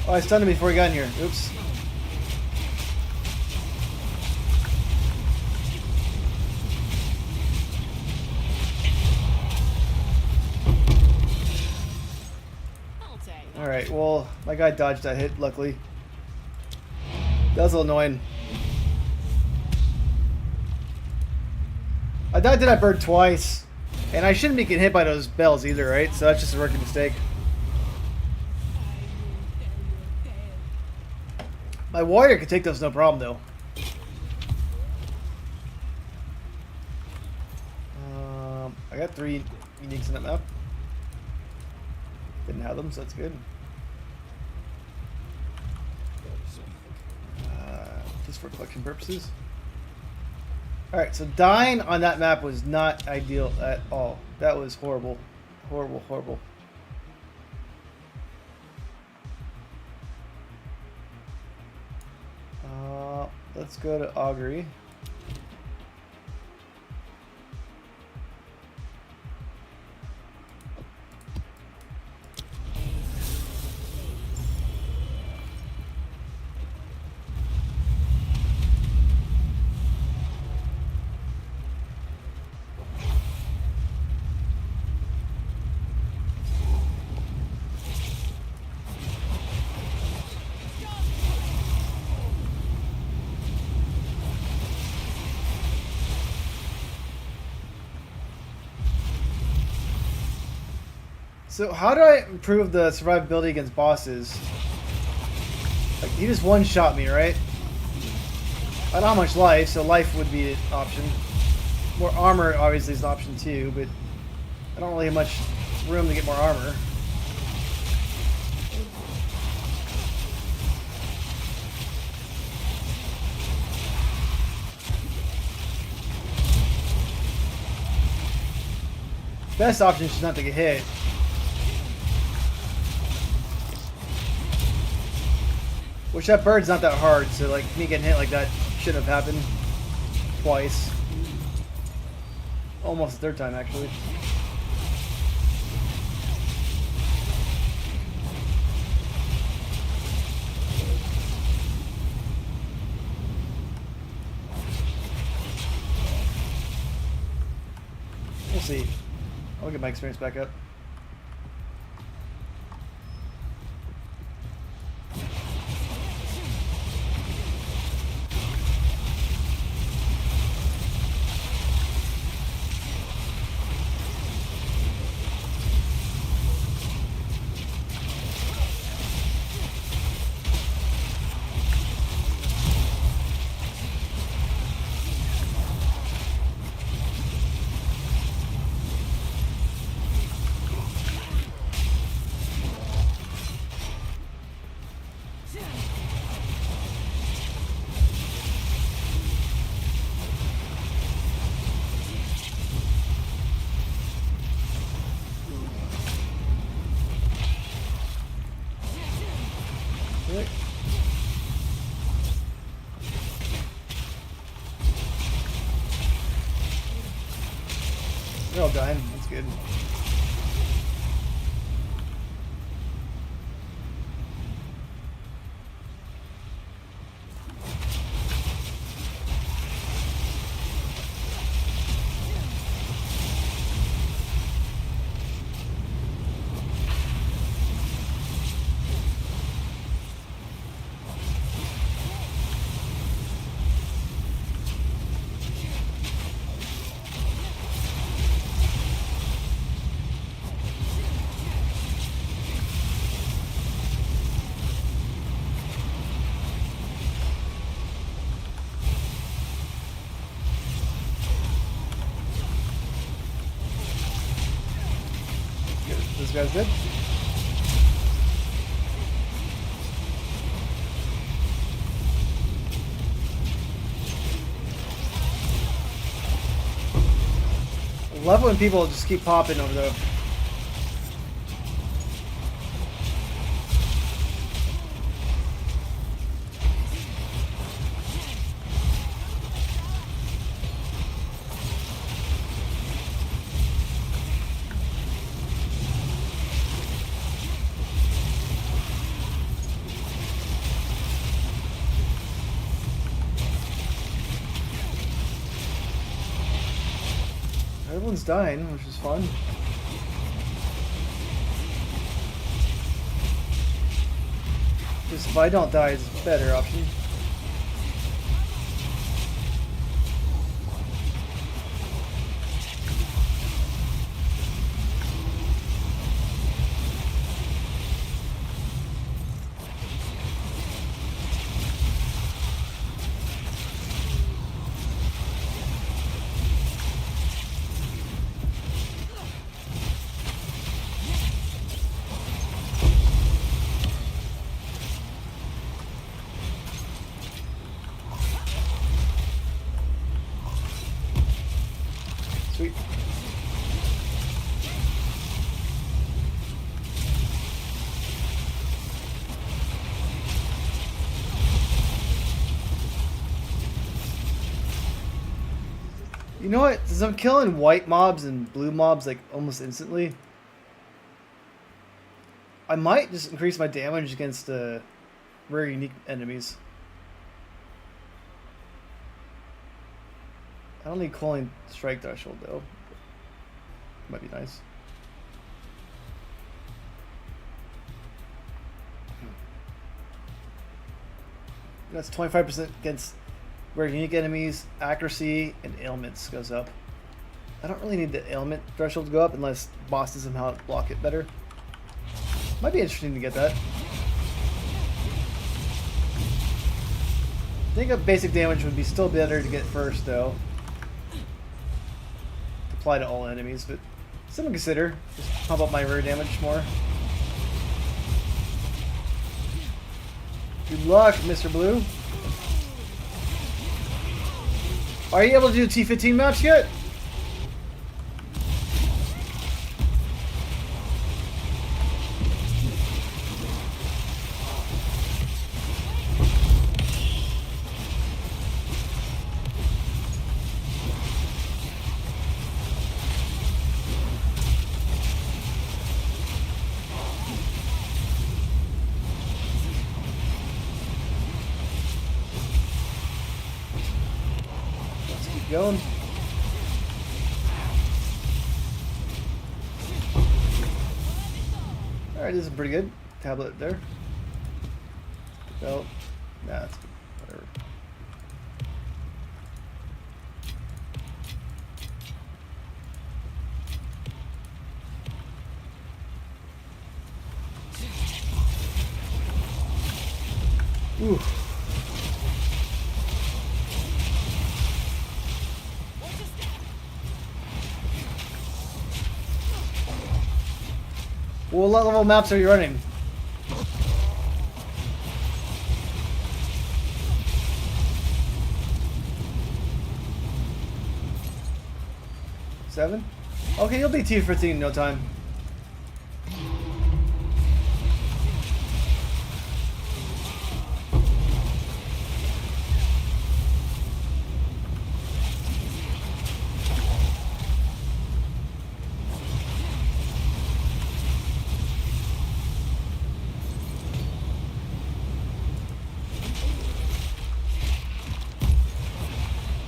Oh, I stunned him before he got in here. Oops. I'll take. Alright, well, my guy dodged that hit, luckily. That was a little annoying. I died to that bird twice. And I shouldn't be getting hit by those bells either, right? So that's just a rookie mistake. My warrior could take those no problem, though. I got 3 uniques in that map. Didn't have them, so that's good. Just for collection purposes. Alright, so dying on that map was not ideal at all. That was horrible. Horrible. Let's go to Augury. So how do I improve the survivability against bosses? Like, he just one-shot me, right? I don't have much life, so life would be an option. More armor, obviously, is an option too, but I don't really have much room to get more armor. Best option is just not to get hit. Which that bird's not that hard, so like me getting hit like that shouldn't have happened twice. Almost the third time, actually. see. I'll get my experience back up. Right. They're all dying. That's good. This guy's dead. I love when people just keep popping over there. Everyone's dying, which is fun. Just if I don't die, it's a better option. Sweet. You know what? Since I'm killing white mobs and blue mobs like almost instantly, I might just increase my damage against rare unique enemies. I don't need cooling strike threshold though. Might be nice. That's 25% against rare unique enemies, accuracy, and ailments goes up. I don't really need the ailment threshold to go up unless bosses somehow block it better. Might be interesting to get that. I think a basic damage would be still better to get first though. Apply to all enemies, but something to consider. Just pump up my rare damage more. Good luck, Mr. Blue. Are you able to do t15 mounts yet? Going. Alright, this is pretty good. Tablet there. Belt. Nah, that's good. Whatever. Ooh. What level maps are you running? Seven? Okay, you'll be T15 in no time.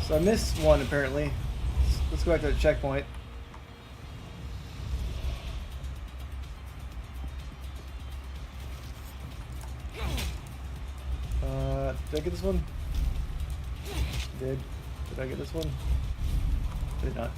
So I missed one apparently. Let's go back to the checkpoint. Did I get this one? Did I get this one? Did not.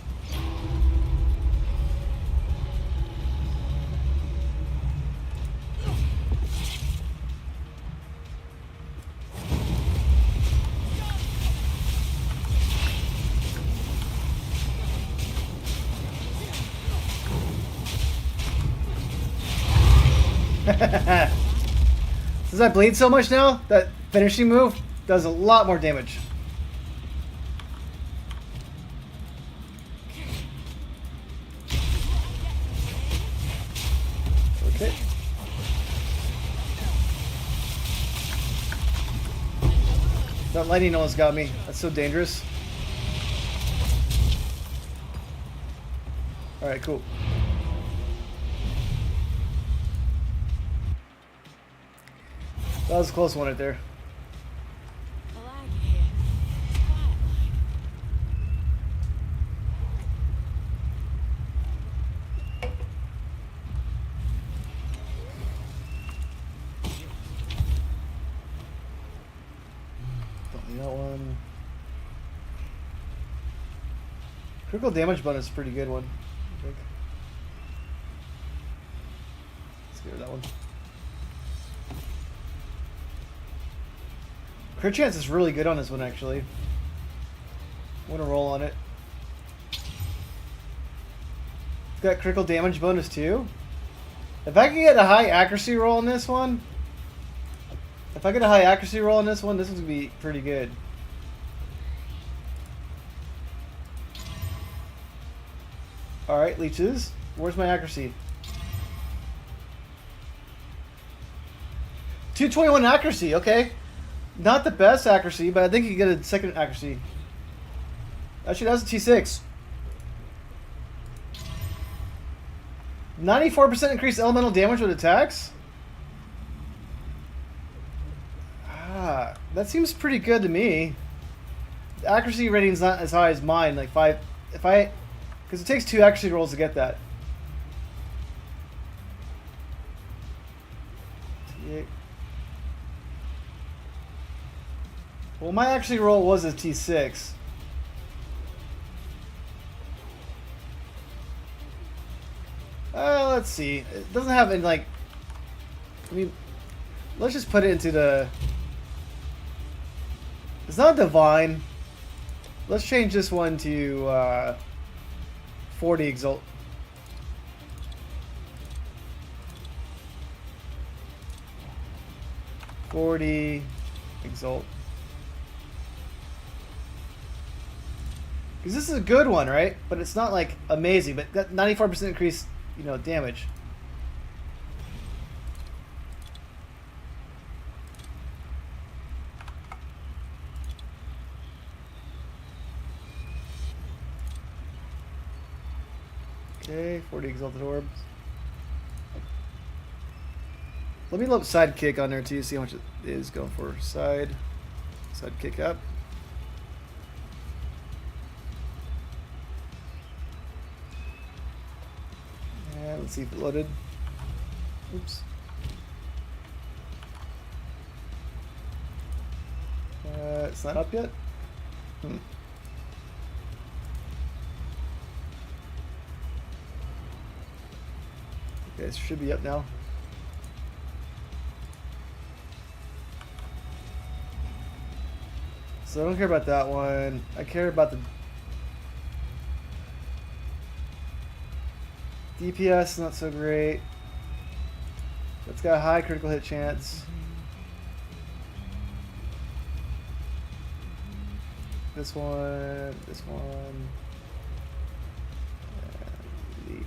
Does that bleed so much now? That finishing move does a lot more damage. Okay. That lightning almost got me. That's so dangerous. Alright, cool. That was a close one right there. I like it here. It's quiet like. Don't need that one. Critical damage bonus is a pretty good one, I think. Let's get rid of that one. Crit chance is really good on this one, actually. I'm gonna roll on it. It's got critical damage bonus too. If I can get a high accuracy roll on this one, this one's gonna be pretty good. Alright, leeches. Where's my accuracy? 221 accuracy, okay. Not the best accuracy, but I think you get a second accuracy. Actually, that's a T6. 94% increased elemental damage with attacks? Ah, that seems pretty good to me. The accuracy rating's not as high as mine, like 5. Because it takes 2 accuracy rolls to get that. T8. Well, my accuracy roll was a T6. Let's see. It doesn't have any, like... I mean, let's just put it into the... It's not divine. Let's change this one to 40 exalt. 40 exalt. Because this is a good one, right? But it's not like amazing. But that 94% increase, damage. Okay, 40 exalted orbs. Let me load sidekick on there too, see how much it is going for. Sidekick up. And let's see if it loaded. Oops. It's not up yet? Hmm. Okay, it should be up now. So I don't care about that one. I care about the DPS, not so great. It's got a high critical hit chance. This one, and leech.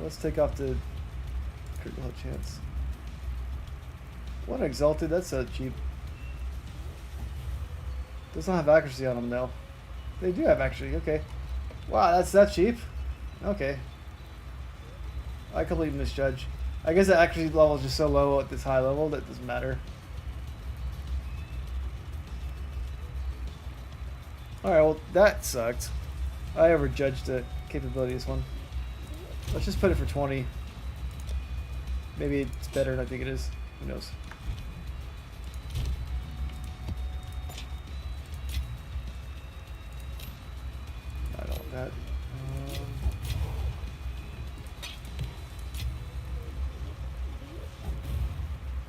Let's take off the critical hit chance. What exalted? That's so cheap. Does not have accuracy on them though. They do have accuracy. Okay. Wow, that's that cheap. Okay. I completely misjudge. I guess the accuracy level is just so low at this high level that it doesn't matter. Alright, well that sucked. I overjudged the capability of this one. Let's just put it for 20. Maybe it's better than I think it is. Who knows? I don't want that.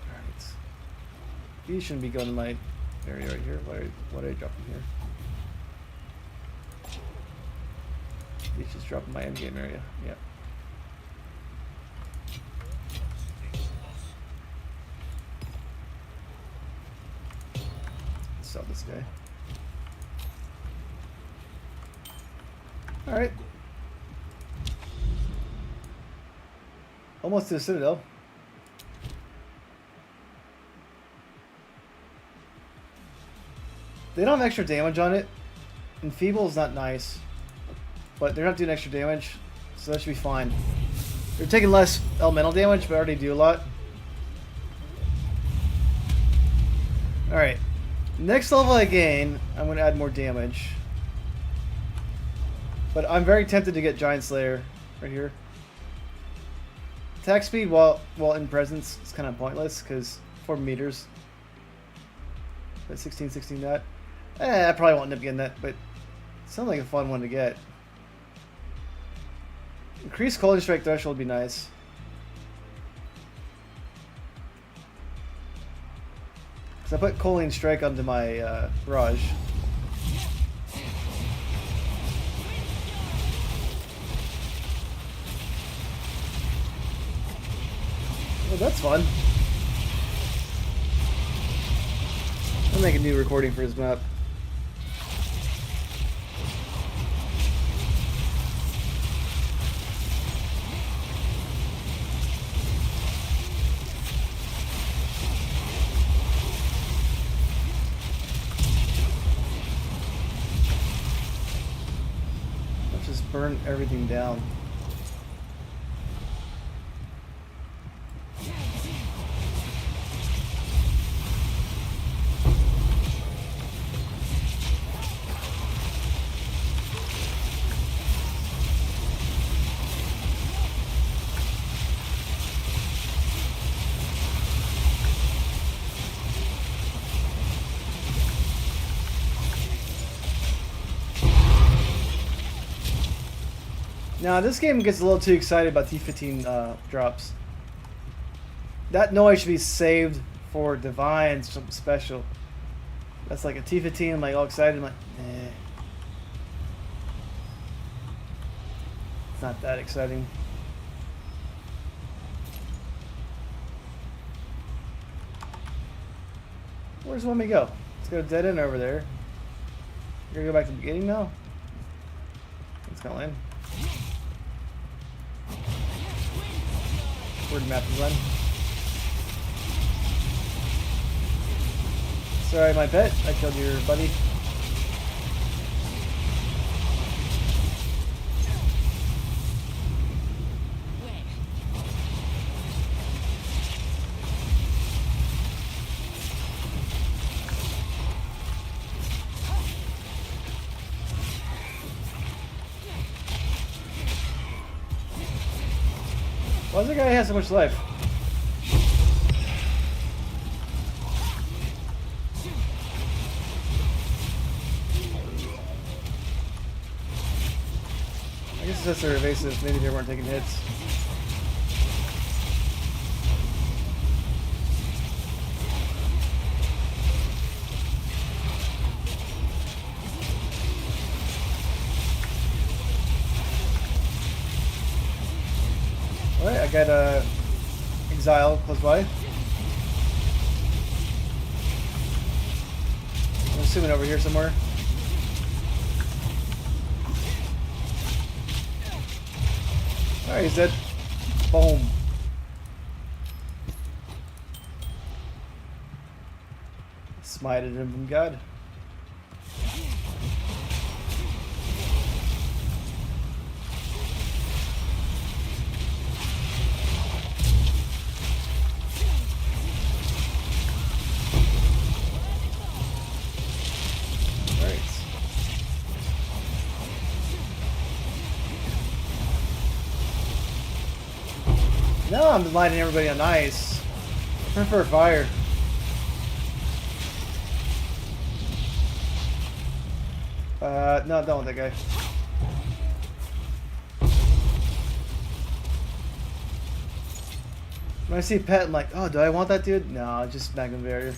Alright. These shouldn't be going to my area right here. What did I drop in here? These just drop in my endgame area. Yep. Sell this guy. Alright. Almost to the Citadel. They don't have extra damage on it. Enfeeble is not nice. But they're not doing extra damage. So that should be fine. They're taking less elemental damage, but already do a lot. Alright. Next level I gain, I'm going to add more damage. But I'm very tempted to get Giant Slayer right here. Attack speed while in presence is kind of pointless because 4 meters. But 16 that. I probably won't end up getting that, but it sounds like a fun one to get. Increased Cold Strike threshold would be nice. So I put Coaling Strike onto my barrage. Well, that's fun. I'll make a new recording for his map. Burn everything down. Now this game gets a little too excited about t15 drops. That noise should be saved for Divine, something special. That's like a t15, I'm like all excited, I'm like, eh. It's not that exciting. Where does it want me to go? Let's go to dead end over there. You're gonna go back to the beginning now? Let's go in. Word map design. Sorry, my pet. I killed your buddy. does that guy have so much life? I guess it's they're evasive. Maybe they weren't taking hits. Alright, I got a Exile close by. I'm assuming over here somewhere. Alright, he's dead. Boom. Smited him from God. No, I'm lighting everybody on ice. I prefer fire. No, don't want that guy. When I see Pet, I'm like, oh, do I want that dude? No, just Magnum Barrier.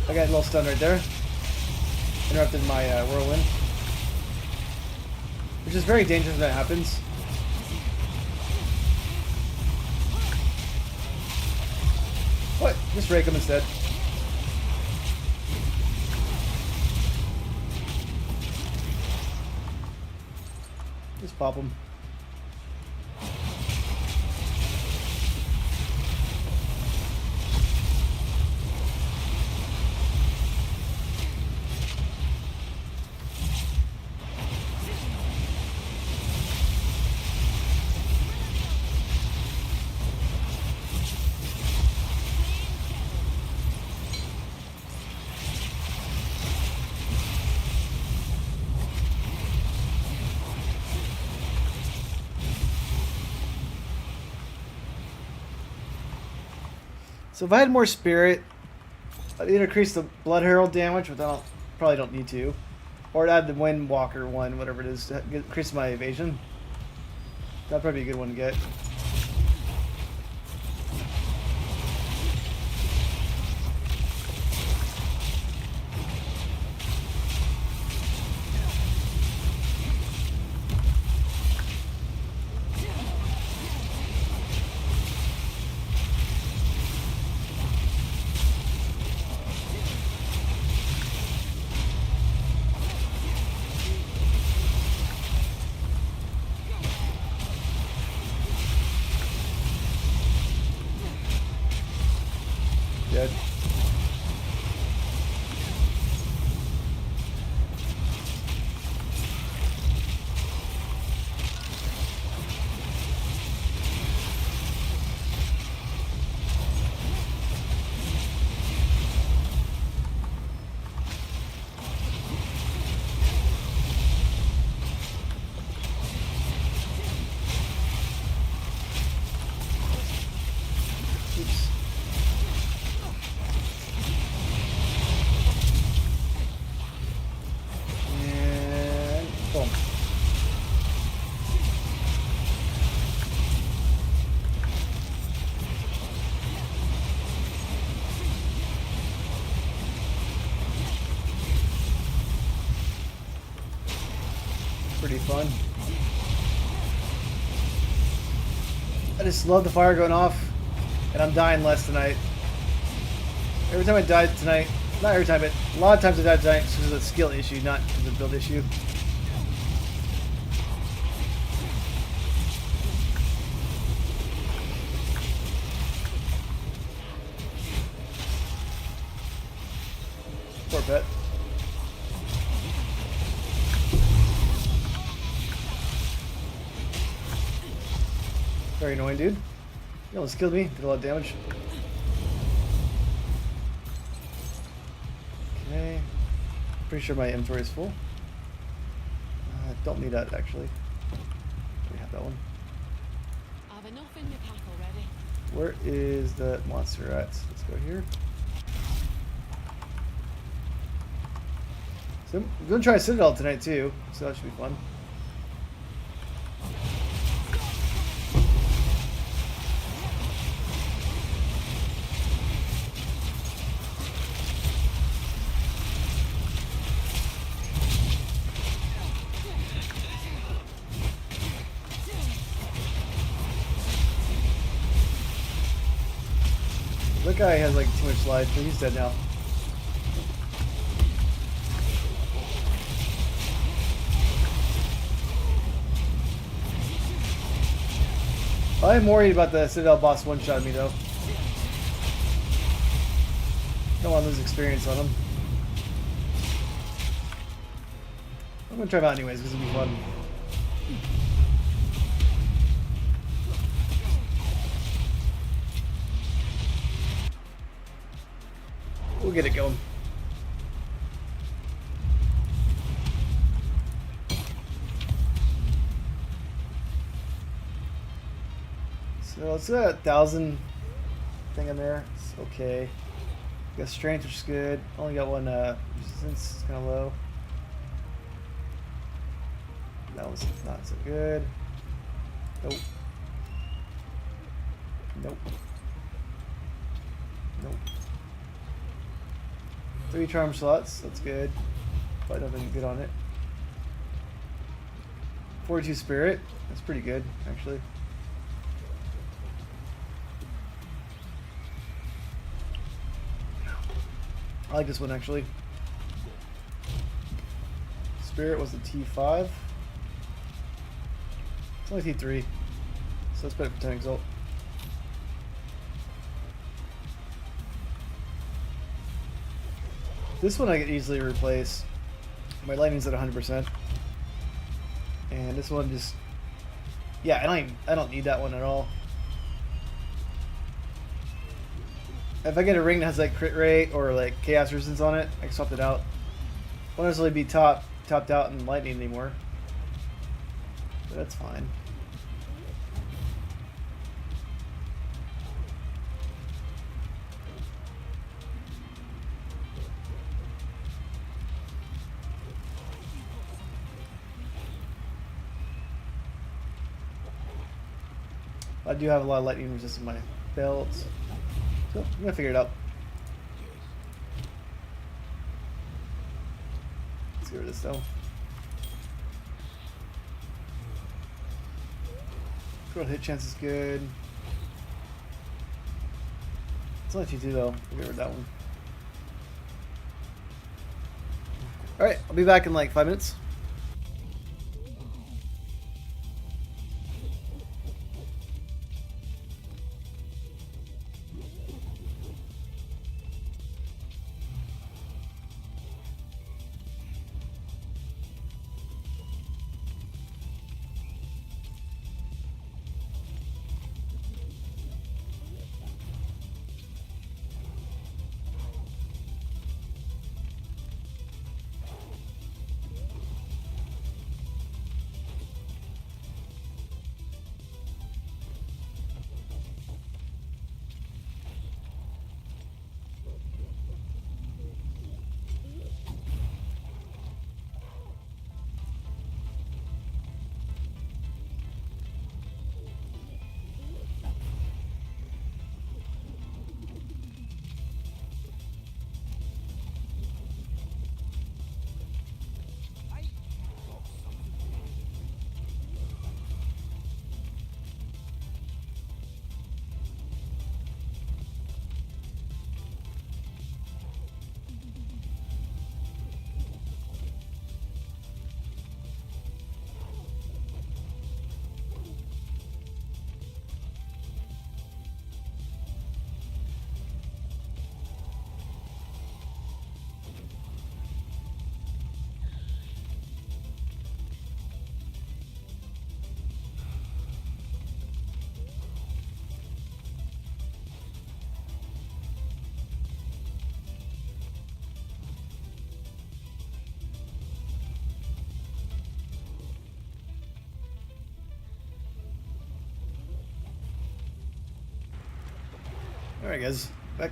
I got a little stun right there. Interrupted my whirlwind. Which is very dangerous when that happens. What? Just rake him instead. Just pop him. So if I had more spirit, I'd either increase the Blood Herald damage, but I probably don't need to, or add the Windwalker one, whatever it is, to increase my evasion. That'd probably be a good one to get. Dead. Oops. And boom. Pretty fun. I just love the fire going off, and I'm dying less tonight. Every time I died tonight, not every time, but a lot of times I died tonight because of a skill issue, not because of a build issue. Poor pet. Very annoying, dude. You almost killed me. Did a lot of damage. Okay. Pretty sure my inventory is full. Don't need that, actually. We have that one. I've enough in my pack already. Where is the monster at? Let's go here. So I'm going to try Citadel tonight, too. So that should be fun. That guy has like too much slide, but he's dead now. I'm worried about the Citadel boss one-shot me though. Don't want to lose experience on him. I'm gonna try him out anyways because it'll be fun. We'll get it going. So let's do a 1,000 thing in there. It's okay. Got strength, which is good. Only got one resistance. It's kind of low. That was not so good. Nope. Nope. Nope. 3 charm slots, that's good. But nothing good on it. 42 spirit, that's pretty good, actually. I like this one, actually. Spirit was the T5. It's only T3, so it's better for 10 Exalt. This one I could easily replace. My lightning's at 100%, and this one just, yeah, I don't need that one at all. If I get a ring that has like crit rate or like chaos resistance on it, I can swap it out. Won't necessarily be topped out in lightning anymore, but that's fine. I do have a lot of lightning resistance in my belt, so I'm gonna figure it out. Let's get rid of this though. Critical hit chance is good. It's only T2 though. We'll get rid of that one. Alright, I'll be back in like 5 minutes. Alright guys, back.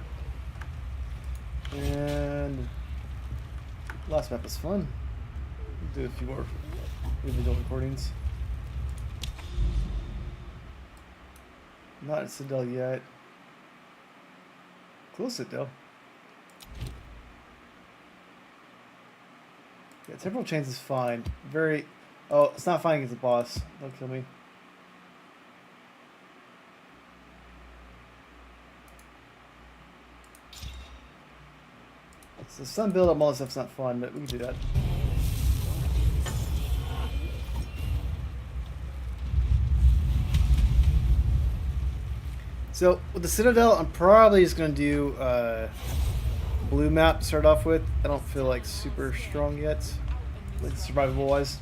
And last map was fun. We'll do a few more individual recordings. Not at Citadel yet. Close it though. Yeah, temporal chains is fine. Very. Oh, it's not fine against the boss. Don't kill me. So some build up, all this stuff's not fun, but we can do that. So with the Citadel, I'm probably just gonna do blue map to start off with. I don't feel like super strong yet, like survivable wise.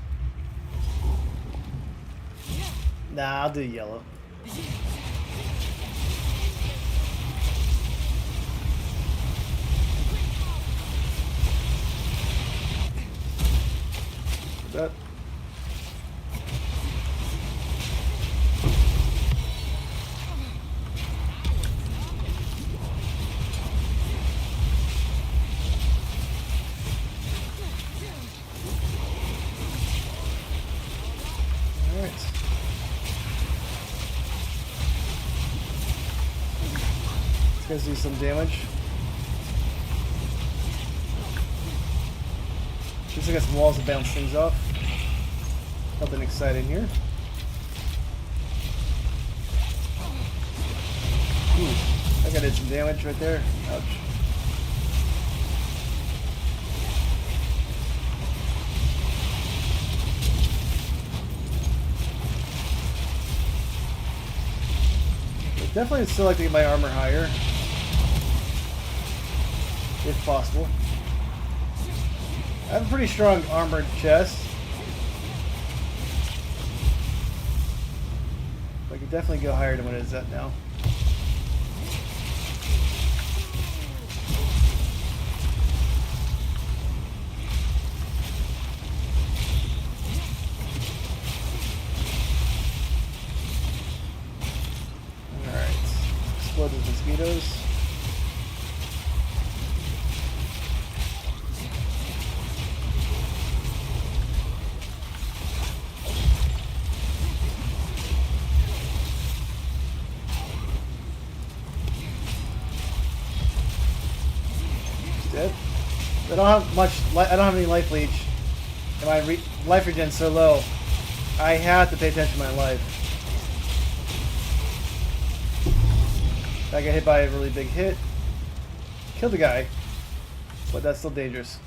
Nah, I'll do yellow. That. Alright. These guys do some damage. At least I got some walls to bounce things off. Nothing exciting here. Ooh, I did some damage right there. Ouch. But definitely still like to get my armor higher, if possible. I have a pretty strong armored chest. I could definitely go higher than what it is at now. Alright. Explode those mosquitoes. Dead. I don't have much. I don't have any life leech, and my life regen's so low. I have to pay attention to my life. I got hit by a really big hit. Killed the guy, but that's still dangerous.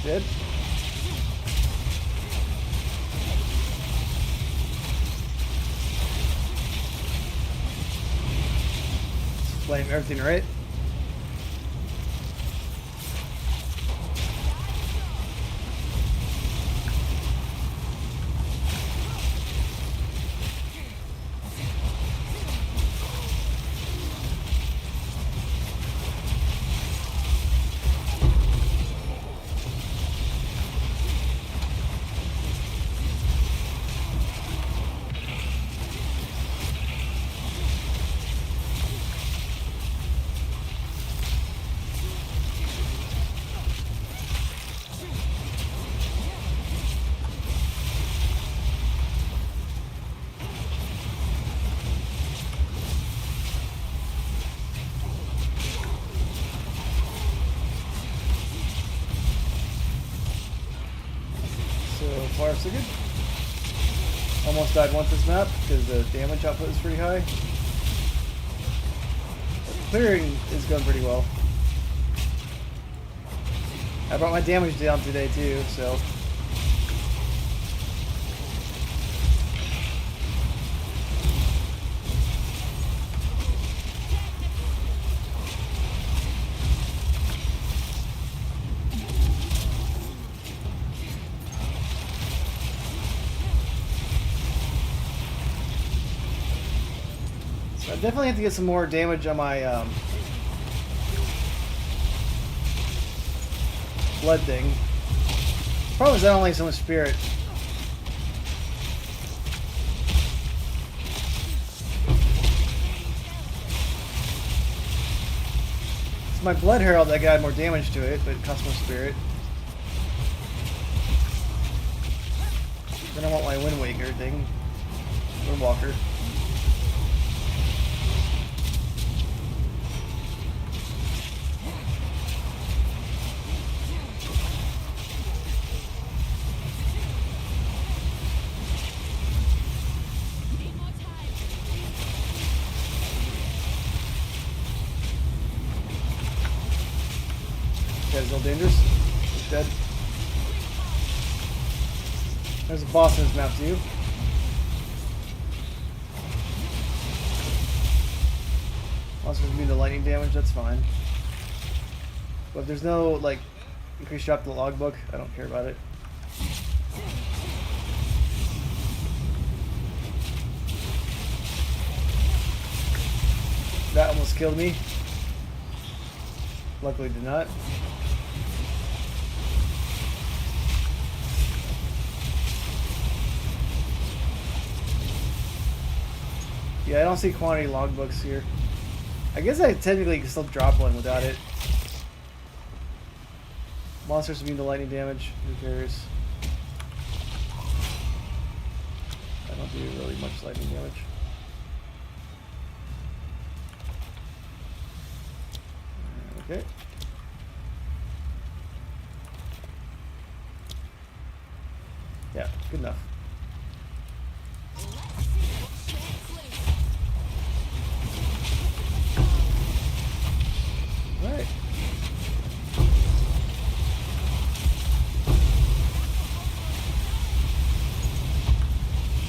Dead. Flame everything, right? Far so good. Almost died once this map because the damage output is pretty high. But clearing is going pretty well. I brought my damage down today too, so. I definitely have to get some more damage on my blood thing. Problem is I don't like so much spirit. It's my blood herald that got more damage to it, but it costs more spirit. Then I want my Wind Waker thing. Windwalker. Guy's a little dangerous. He's dead. There's a boss in this map too. Monsters immune to lightning damage, that's fine. But if there's no, like, increased drop to the logbook, I don't care about it. That almost killed me. Luckily did not. Yeah, I don't see quantity logbooks here. I guess I technically can still drop one without it. Monsters immune to lightning damage. Who cares? I don't do really much lightning damage. Okay. Yeah, good enough. Alright.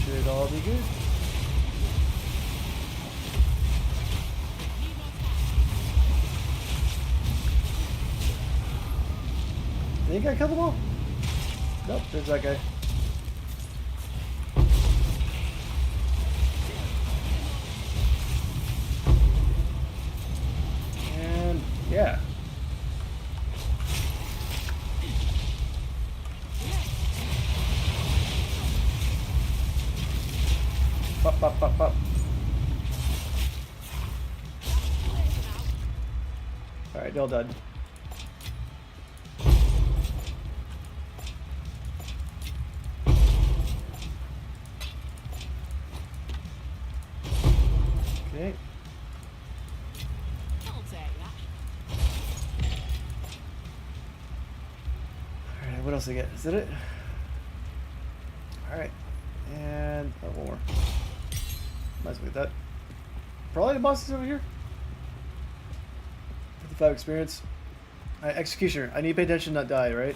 Should all be good. Think I killed them all? Nope, there's that guy. And yeah. Pop, pop, pop, pop. Alright, all done. Okay. I'll take that. Alright, what else I get? Is that it? Alright. And oh, one more. Might as well get that. Probably the bosses over here. 55 experience. Alright, Executioner. I need to pay attention, not die, right?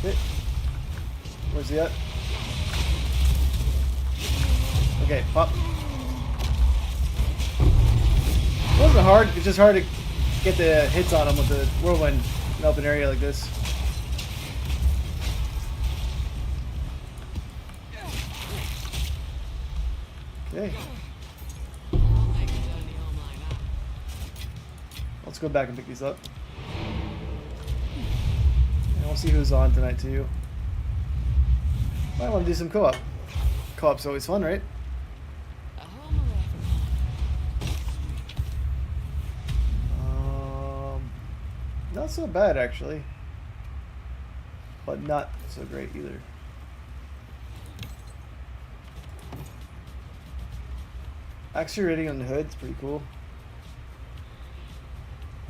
Okay. Where's he at? Okay, pop. It wasn't hard, it's just hard to get the hits on him with the whirlwind in an open area like this. Okay. I'll make a journey home like that. Let's go back and pick these up. And we'll see who's on tonight too. Might want to do some co-op. Co-op's always fun, right? A home away from home. Not so bad actually. But not so great either. Accuracy rating on the hood's pretty cool.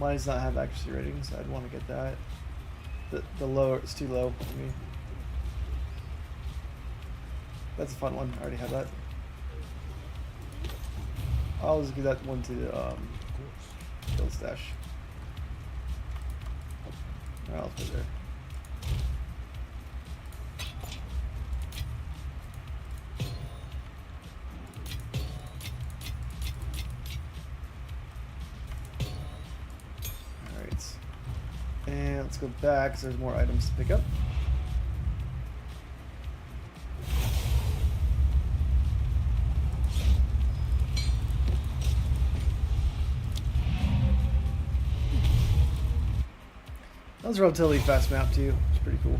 Mine does not have accuracy rating, so I'd want to get that. The lower, it's too low for me. That's a fun one. I already have that. I'll just give that one to Build Stash. Alright, I'll put it there. Alright. And let's go back because there's more items to pick up. That was a relatively fast map too. It's pretty cool.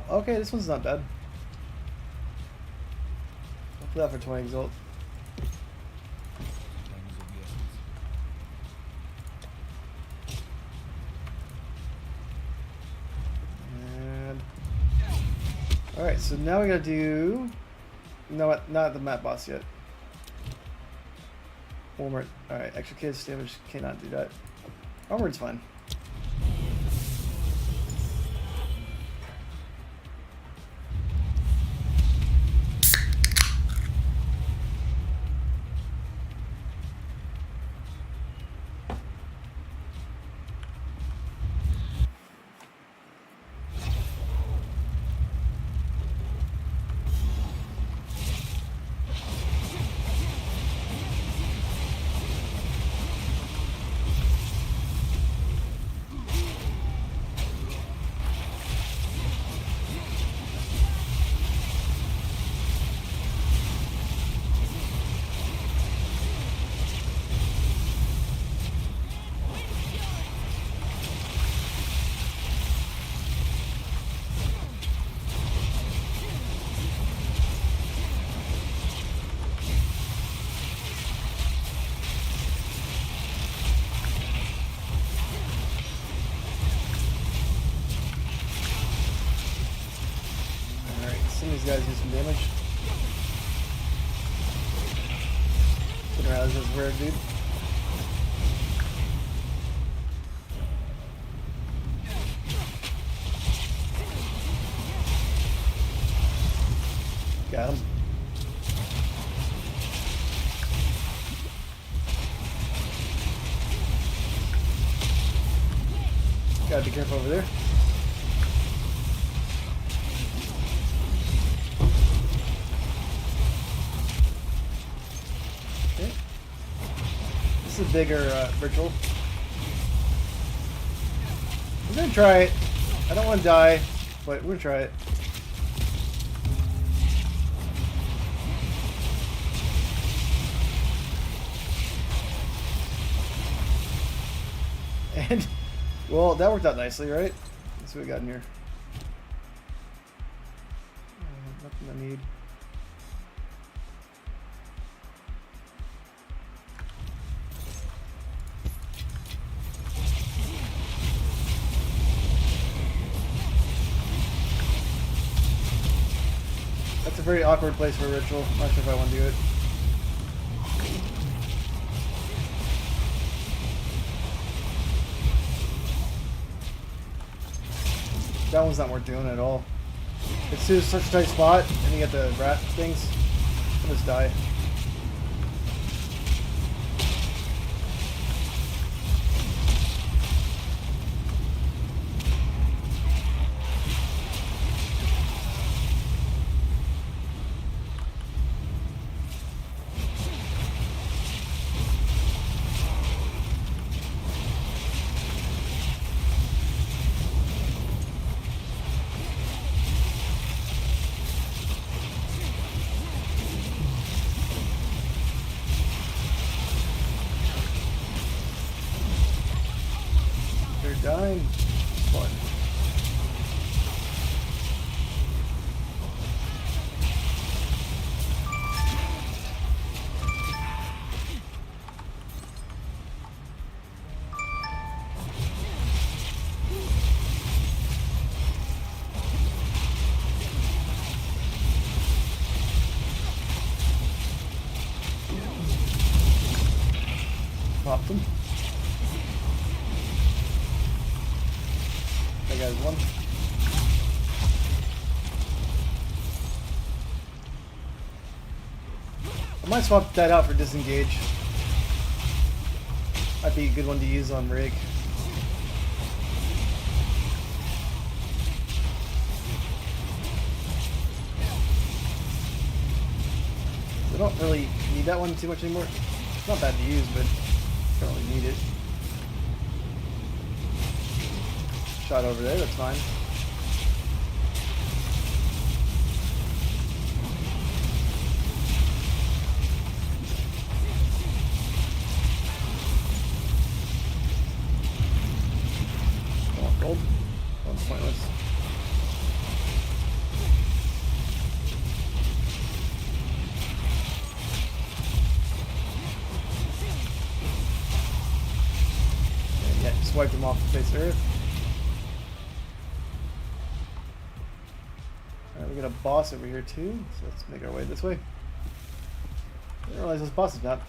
Okay, this one's not bad. I'll put that for 20 exalt. And alright, so now we gotta do no, not the map boss yet. Armor. Alright, extra kids damage cannot do that. Armored's fine. These guys do some damage. Didn't realize this was rare, dude. Got him. Gotta be careful over there. This is a bigger virtual. I'm gonna try it. I don't want to die, but we're gonna try it. And, well, that worked out nicely, right? That's what we got in here. Nothing I need. That's a very awkward place for a ritual. I'm not sure if I want to do it. That one's not worth doing at all. It's just such a tight spot, and you get the rat things. I'll just die. Dying. Fun. Popped him. That guy's one. might swap that out for disengage. Might be a good one to use on Rig. I don't really need that one too much anymore. It's not bad to use, but I don't really need it. Shot over there, that's fine. Oh, gold. One's pointless. And yeah, just wiped him off the face of Earth. We got a boss over here too, so let's make our way this way. I didn't realize this boss is not.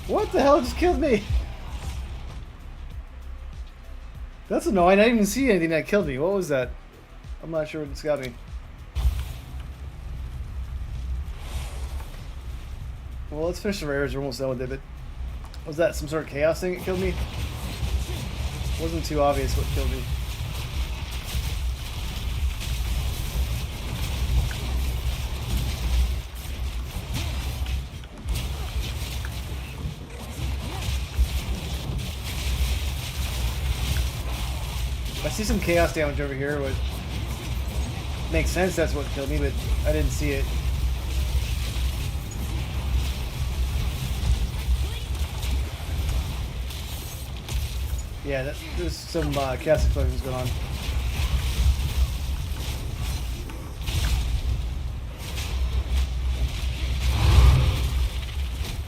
What the hell just killed me? That's annoying. I didn't even see anything that killed me. What was that? I'm not sure what just got me. Well, let's finish the rares. We're almost done with it. But was that some sort of chaos thing that killed me? Wasn't too obvious what killed me. I see some chaos damage over here, which makes sense that's what killed me, but I didn't see it. Yeah, there's some chaos explosions going on.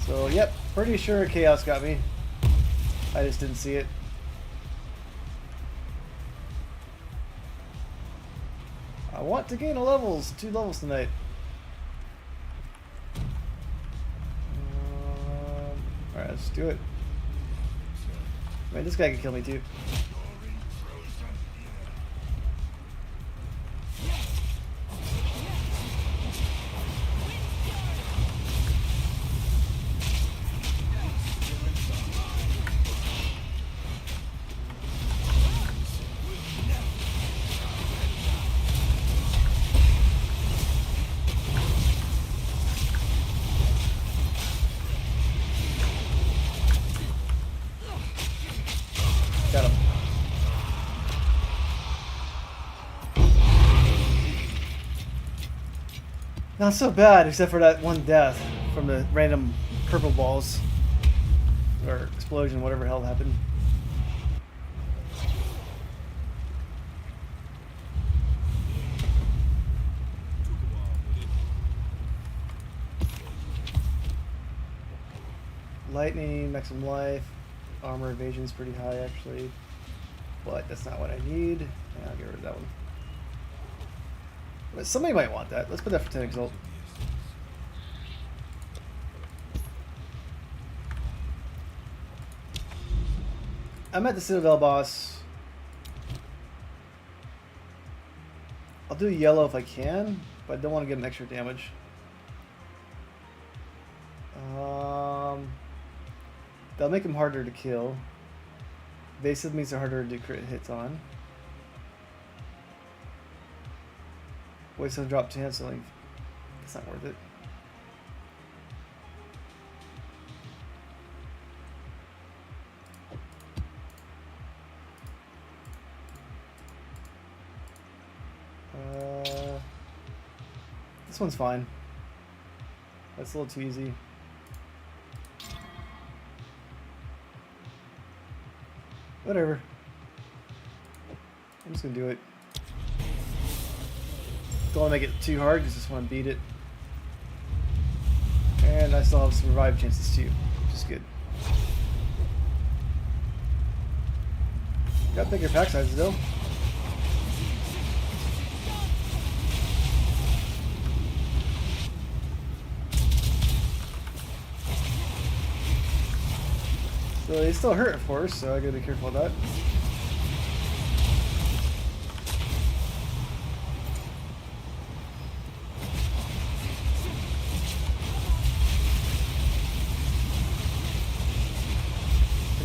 So, yep, pretty sure chaos got me. I just didn't see it. I want to gain a levels, 2 levels tonight. Alright, let's do it. Man, this guy can kill me too. Got him. Not so bad, except for that one death from the random purple balls. Or explosion, whatever the hell happened. Lightning, maximum life. Armor evasion is pretty high actually, but that's not what I need. Yeah, I'll get rid of that one. But somebody might want that. Let's put that for 10 exalt. I'm at the Citadel boss. I'll do yellow if I can, but I don't want to get an extra damage. That'll make him harder to kill. Evasive means they're harder to do crit hits on. Waste on drop chance, so like, it's not worth it. This one's fine. That's a little too easy. Whatever. I'm just gonna do it. Don't want to make it too hard, because I just want to beat it. And I still have some revive chances too, which is good. Got bigger pack sizes though. So they still hurt, of course, so I gotta be careful of that.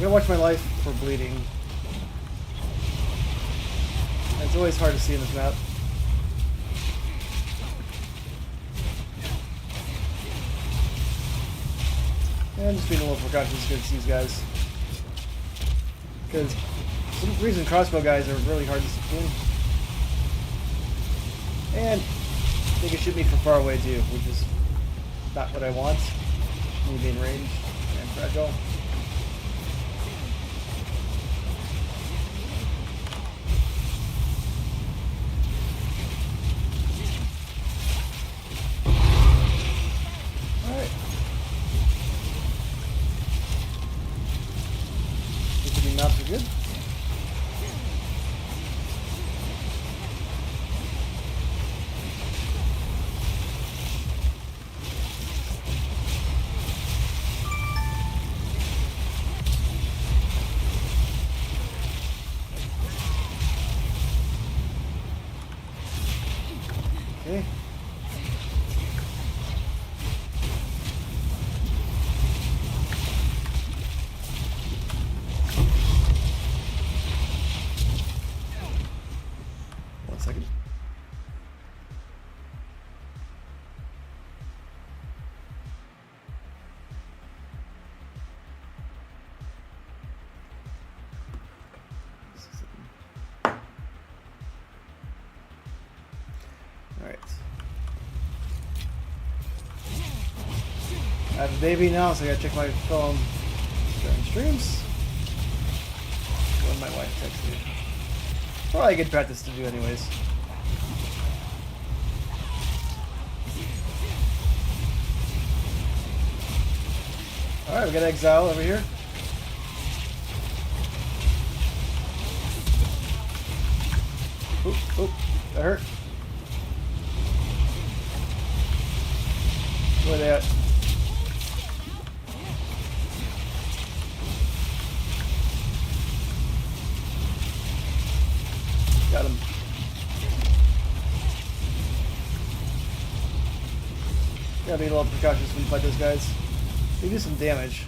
gonna watch my life for bleeding. It's always hard to see in this map. And just being a little precautious against these guys. Because for some reason crossbow guys are really hard to discipline. And they can shoot me from far away too, which is not what I want. Me being ranged and fragile. Alright. This would be not so good. Okay. One second. Alright. I have a baby now, so I gotta check my phone during streams. When my wife texts me. Probably good practice to do anyways. Alright, we got Exile over here. Oop, oop, that hurt. Where they at? Got him. Gotta be a little precautious when you fight those guys. They do some damage.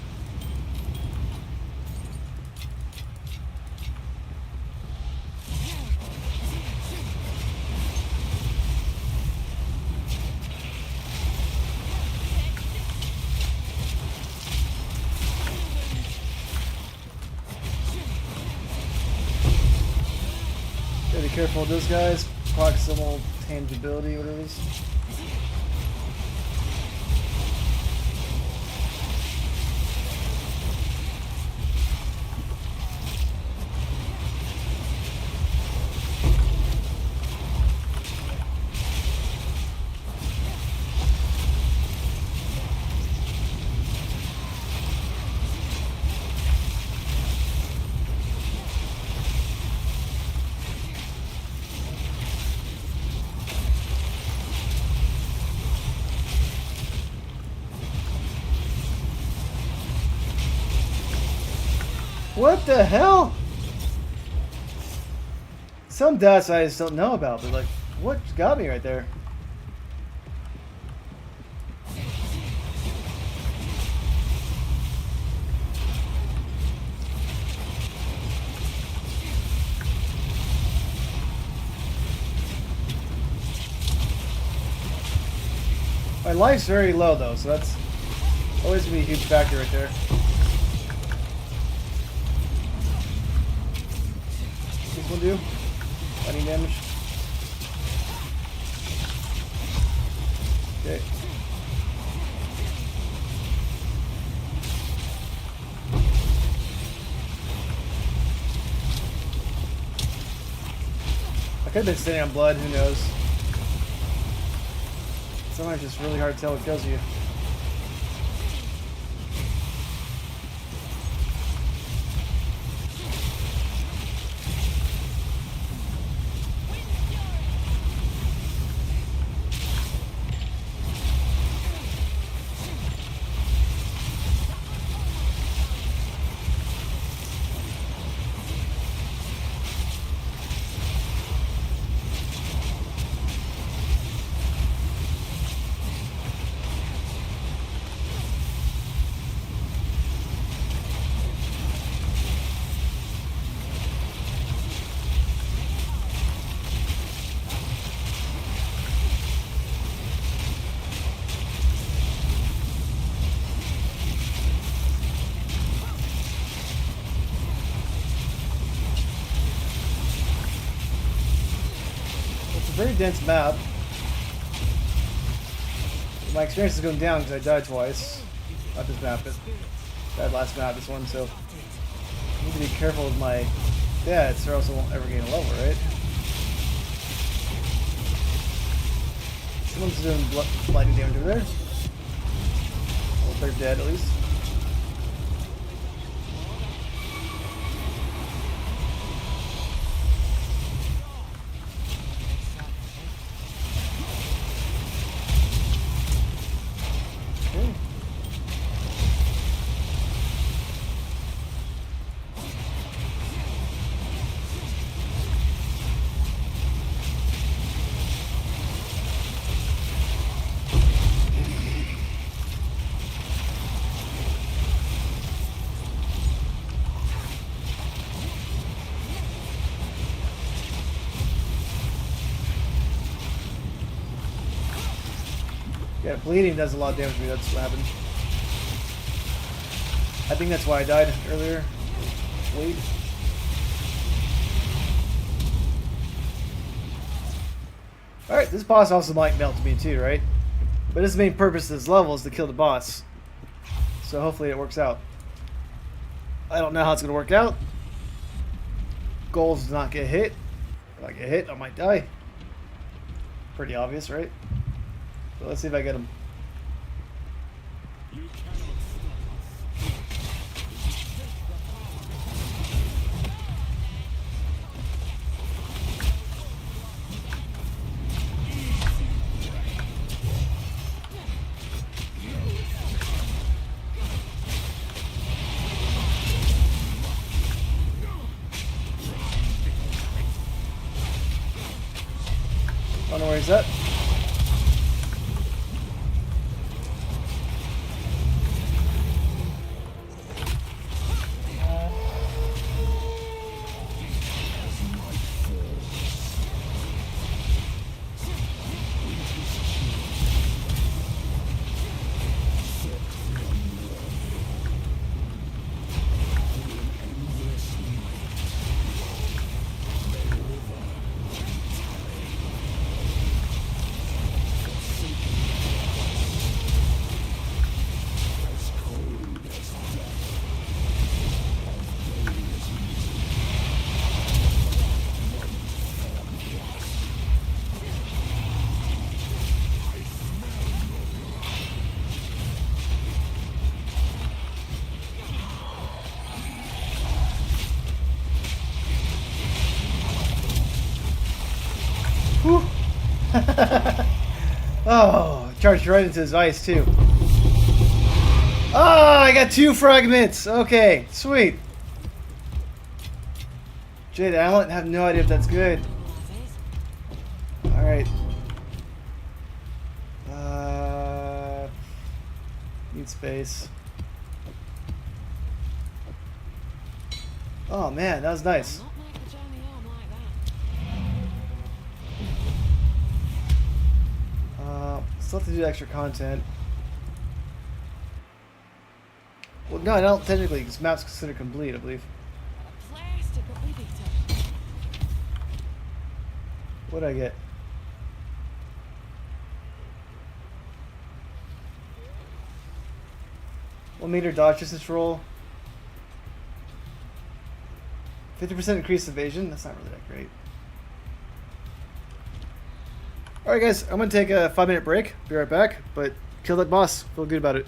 Gotta be careful with those guys. Proximal tangibility, whatever it is. What the hell? Some dots I just don't know about, but like, what got me right there? My life's very low though, so that's always gonna be a huge factor right there. This one do? Any damage? Okay. I could have been standing on blood, who knows? Sometimes it's just really hard to tell what kills you. very dense map. My experience is going down because I died twice. Not this map, but that last map, this one, so I need to be careful with my deaths or else I won't ever gain a level, right? Someone's doing lightning damage over there. Well, they're dead at least. Okay. Yeah, bleeding does a lot of damage to me, that's what happened. I think that's why I died earlier. Bleed. Alright, this boss also might melt me too, right? But his main purpose of this level is to kill the boss. So hopefully it works out. I don't know how it's going to work out. Goal is to not get hit. If I get hit, I might die. Pretty obvious, right? So let's see if I get him. I don't know where he's at. Whew. Oh, charged right into his ice too. Oh, I got 2 fragments. Okay, sweet. Jade Allen, have no idea if that's good. Alright. Need space. Oh man, that was nice. Not make the journey home like that. Still have to do extra content. Well, no, I don't technically, because map's considered complete, I believe. Plastic obliviator. What did I get? One meter dodge distance roll. 50% increased evasion. That's not really that great. Alright guys, I'm going to take a 5-minute break. Be right back. But kill that boss. Feel good about it.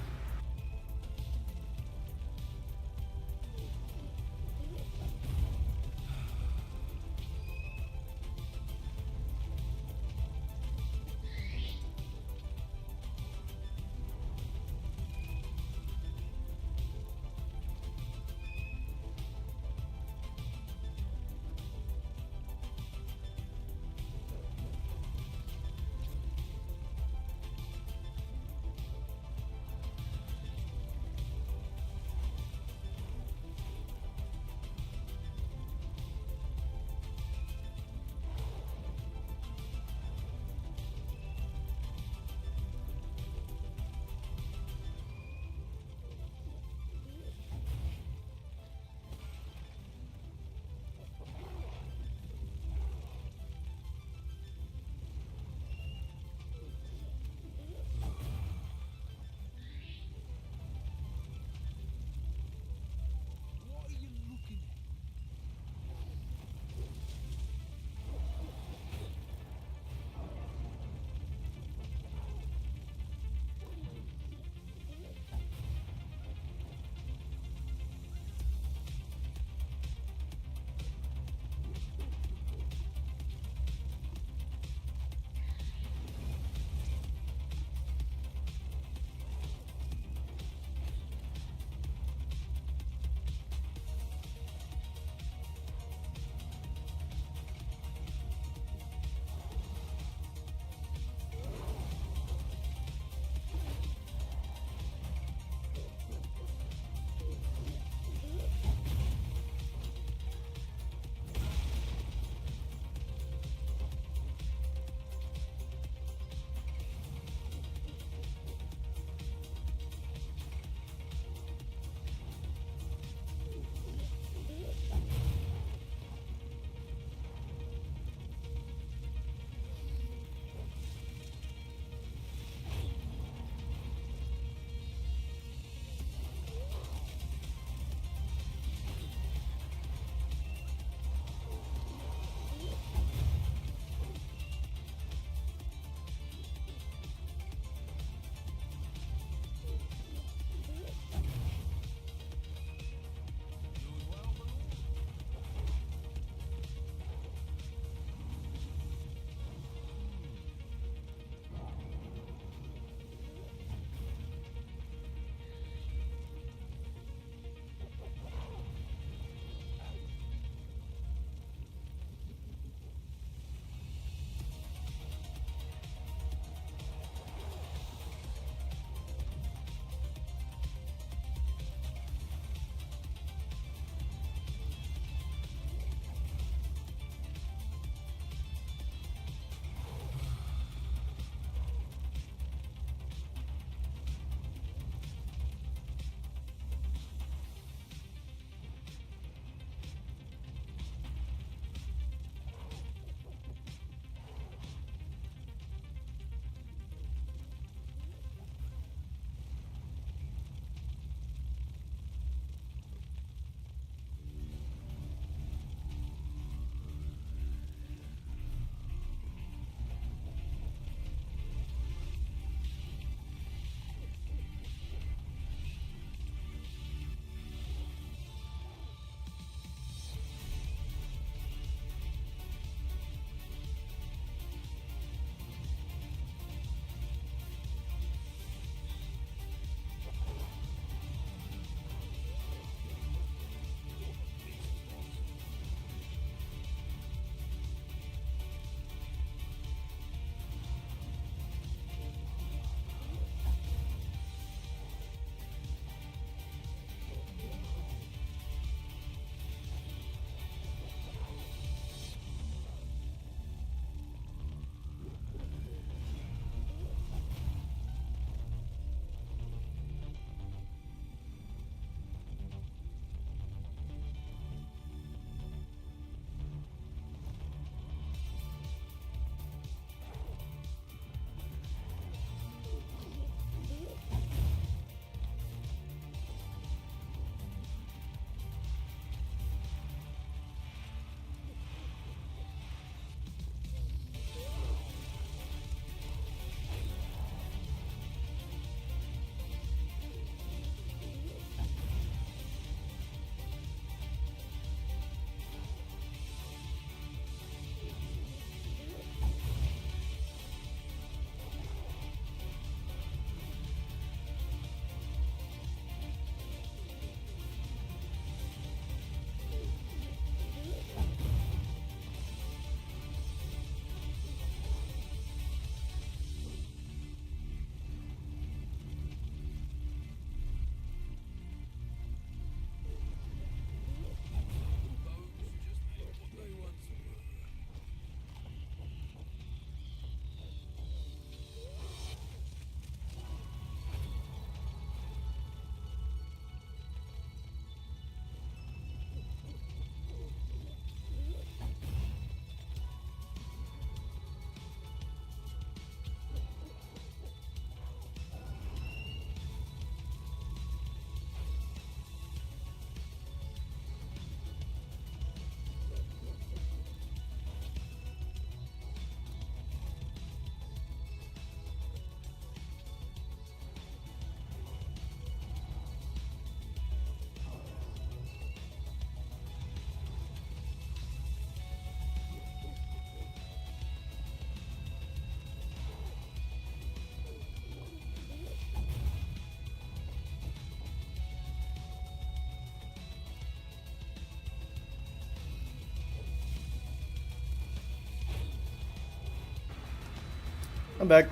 I'm back.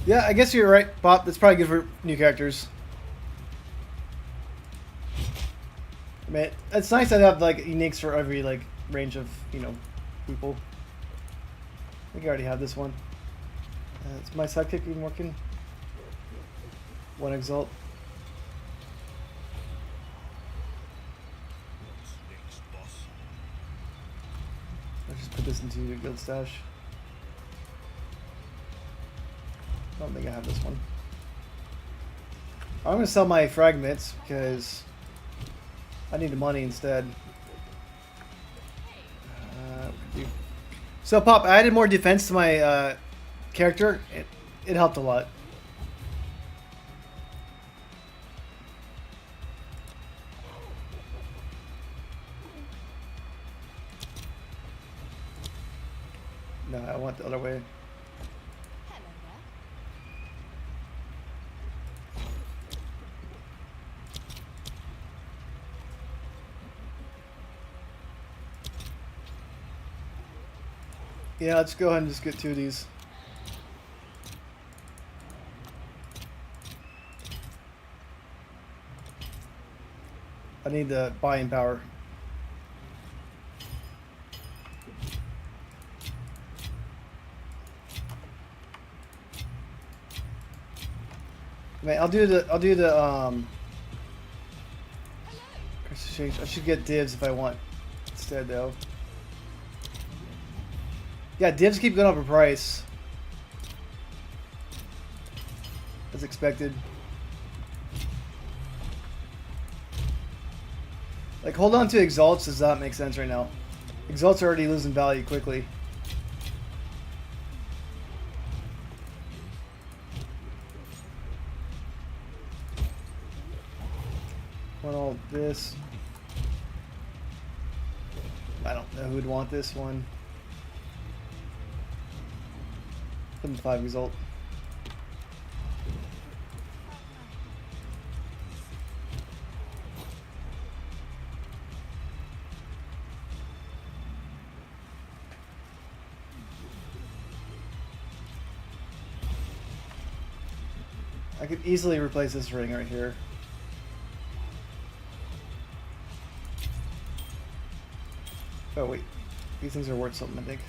Yeah, I guess you're right, Pop. That's probably good for new characters. I mean, it's nice to have like uniques for every like range of people. I think I already have this one. Is my sidekick even working? One exalt. Let's just put this into your guild stash. I don't think I have this one. I'm gonna sell my fragments because I need the money instead. So Pop, I added more defense to my character. It helped a lot. No, I want the other way. Hello there. Yeah, let's go ahead and just get 2 of these. I need the buying power. Man, I'll do the I should get divs if I want instead though. Yeah, divs keep going up in price. As expected. Like, hold on to exalts does not make sense right now. Exalts are already losing value quickly. Want all this. I don't know who would want this one. Put in 5 exalt. I could easily replace this ring right here. Oh wait, these things are worth something, I think.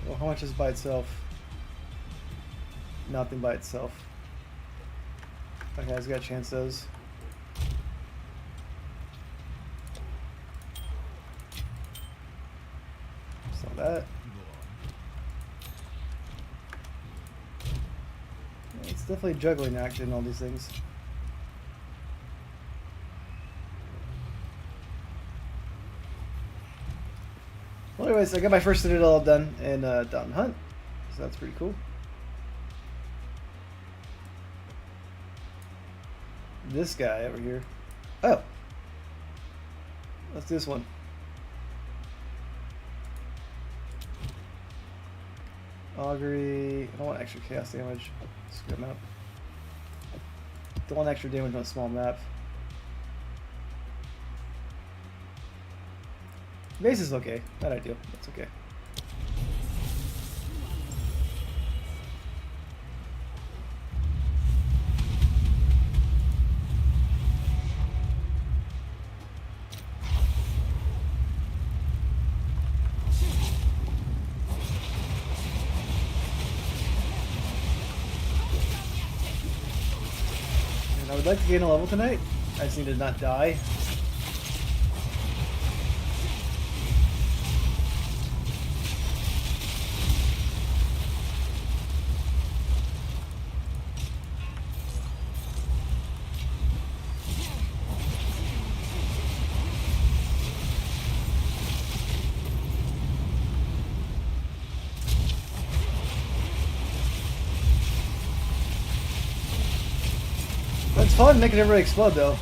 Well, how much is it by itself? Nothing by itself. Okay, I've got a chance those. Sell that. It's definitely juggling act in all these things. Well, anyways, I got my first Citadel done in Down Hunt, so that's pretty cool. This guy over here. Oh! Let's do this one. Augury. I don't want extra chaos damage. It's a good map. Don't want extra damage on a small map. Base is okay. Not ideal. That's okay. I would like to gain a level tonight. I just need to not die. It's fun making everybody explode though.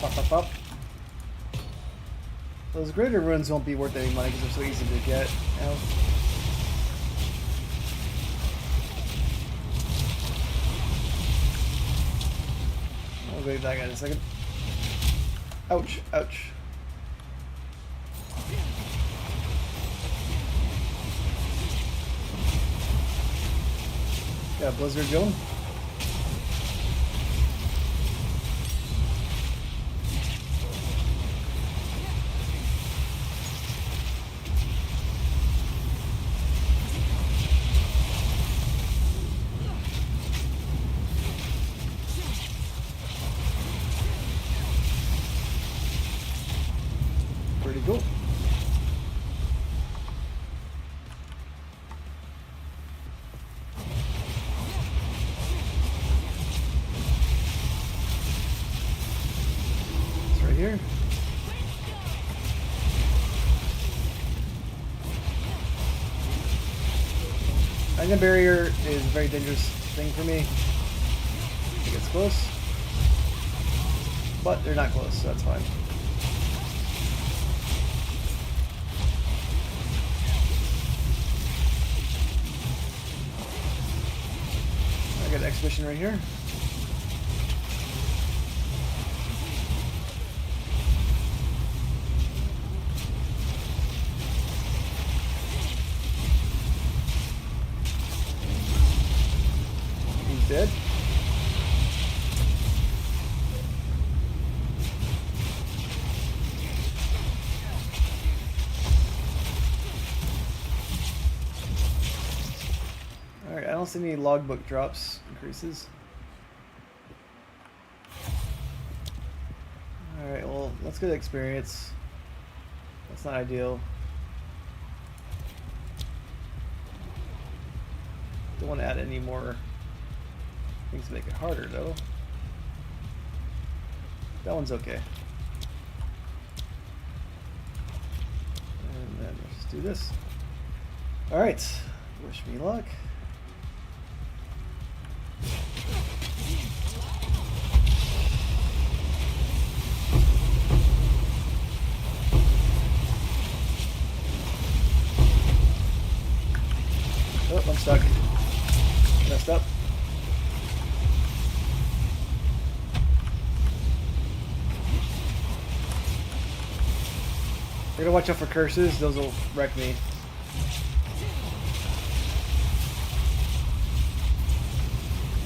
Pop, pop, pop. Those greater runes won't be worth any money because they're so easy to get. You know? I'll go get that guy in a second. Ouch, ouch. Got a blizzard going. Pretty cool. It's right here. Magnet barrier is a very dangerous thing for me. It gets close. But they're not close, so that's fine. I got an exhibition right here. He's dead. Alright, I don't see any logbook drops increases. Alright, well, let's get experience. That's not ideal. Don't want to add any more things to make it harder, though. That one's okay. And then let's just do this. Alright, wish me luck. Oh, I'm stuck. Messed up. I gotta watch out for curses, those will wreck me.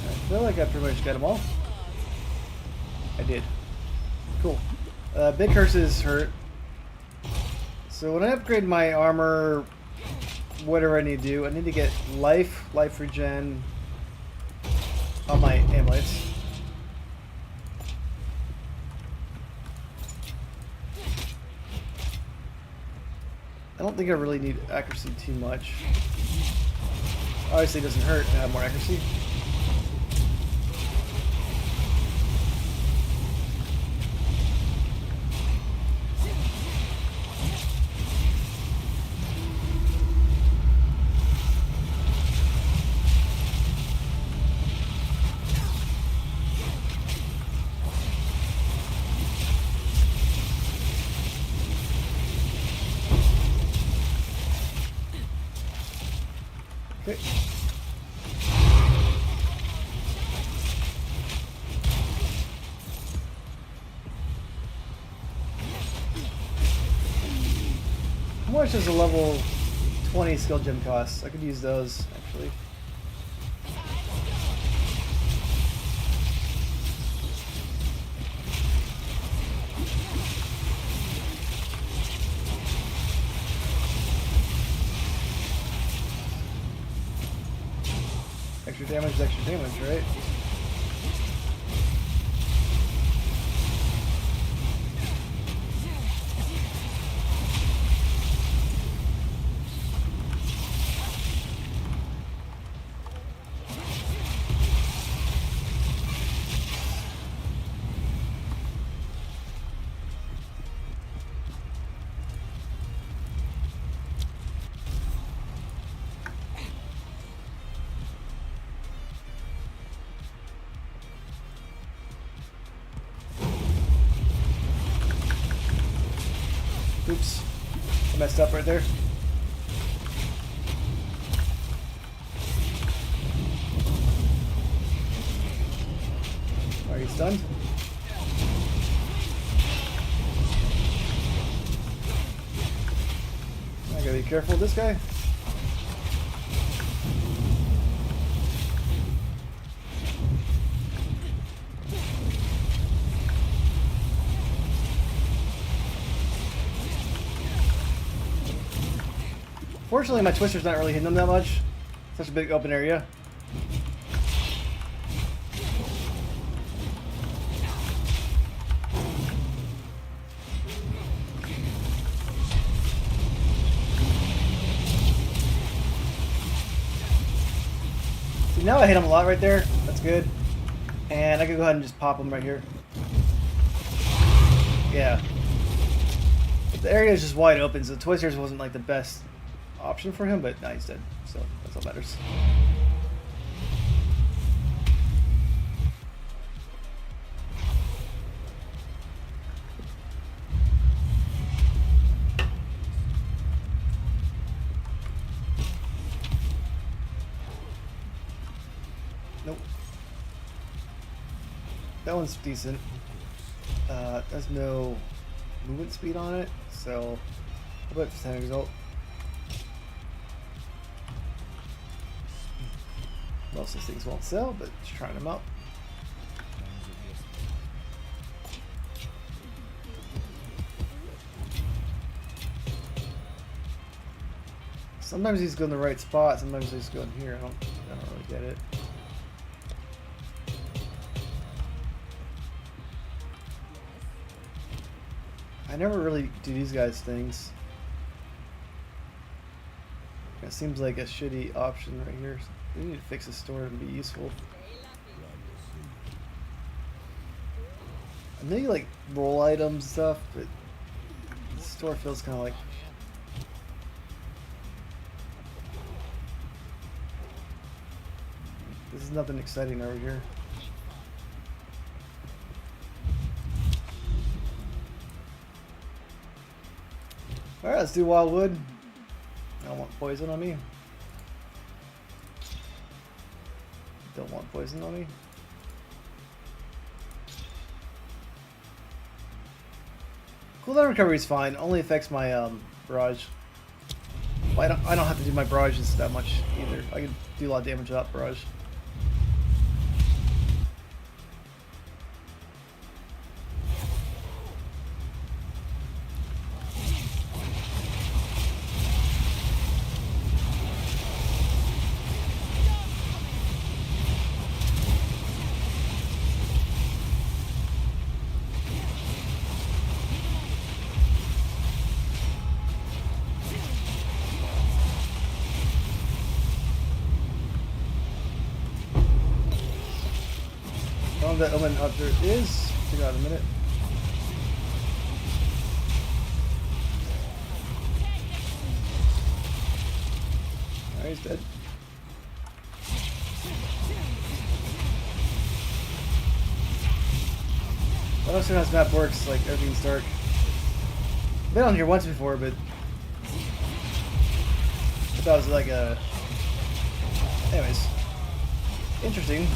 I feel like I pretty much got them all. I did. Cool. Big curses hurt. So when I upgrade my armor, whatever I need to do, I need to get life regen on my amulets. I don't think I really need accuracy too much. Obviously it doesn't hurt to have more accuracy. Okay. How much does a level 20 skill gem cost? I could use those, actually. Extra damage, right? Oops. I messed up right there. Are you stunned? I gotta be careful with this guy. Fortunately, my twister's not really hitting them that much. Such a big open area. See, now I hit him a lot right there. That's good. And I can go ahead and just pop him right here. Yeah. But the area is just wide open, so the twisters wasn't like the best option for him, but now he's dead, so that's all that matters. Nope. That one's decent. There's no movement speed on it, so how about just an result? Most of these things won't sell, but just trying them out. Sometimes he's going the right spot, sometimes he's going here. I don't really get it. I never really do these guys' things. It seems like a shitty option right here. We need to fix the store and be useful. I know you like roll items and stuff, but the store feels kind of like. This is nothing exciting over here. Alright, let's do Wildwood. I don't want poison on me. Don't want poison on me. Cooldown recovery is fine. Only affects my barrage. Well, I don't have to do my barrages that much either. I can do a lot of damage without barrage. That Omen Hunter is. Check it out in a minute. Alright, he's dead. I don't see how this map works, like everything's dark. I've been on here once before, but I thought it was like a. Anyways. Interesting.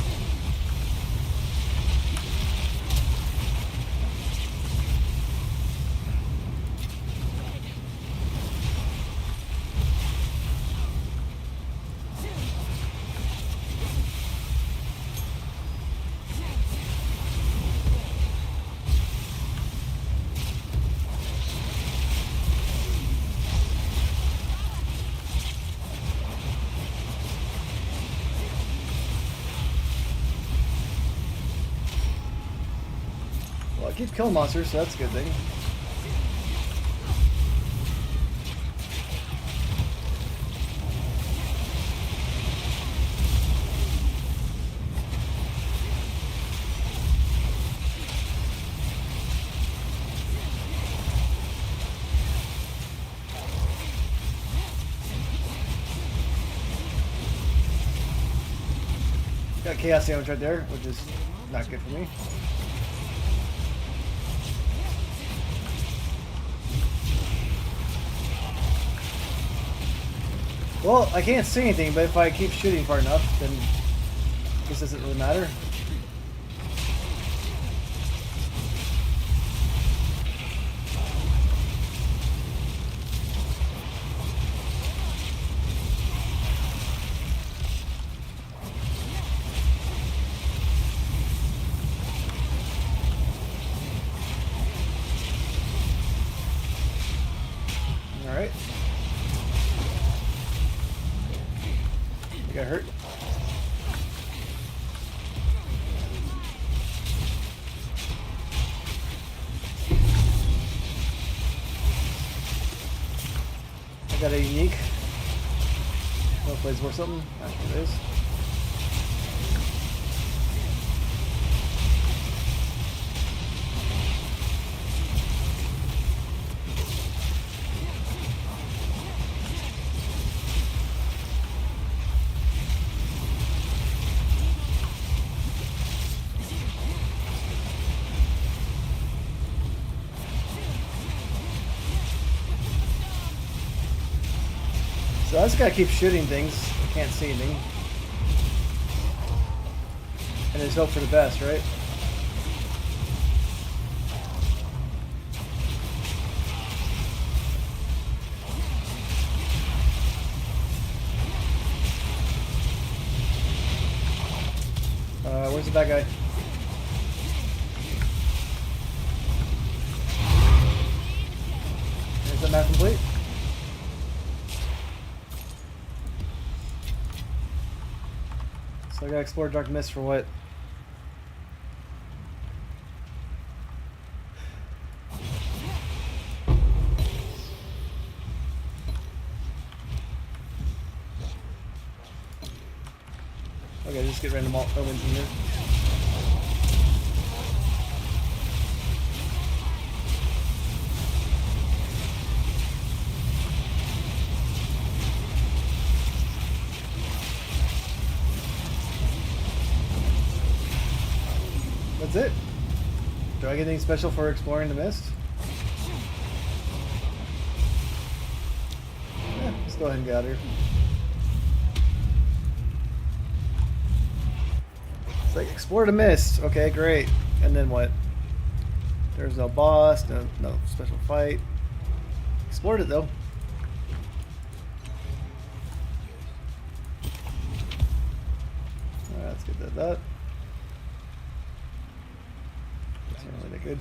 It keeps killing monsters, so that's a good thing. Got chaos damage right there, which is not good for me. Well, I can't see anything, but if I keep shooting far enough, then this doesn't really matter. Alright. You got hurt? I got a unique. Hopefully it's worth something. Actually, it is. So I just gotta keep shooting things. I can't see anything. And just hope for the best, right? Where's the bad guy? Is that map complete? So I gotta explore Dark Mist for what? Okay, just get random omens in here. That's it. Do I get anything special for exploring the mist? Yeah, let's go ahead and get out of here. It's like, explore the mist. Okay, great. And then what? There's no boss, no special fight. Explored it though. Alright, let's get that. That's not really that good.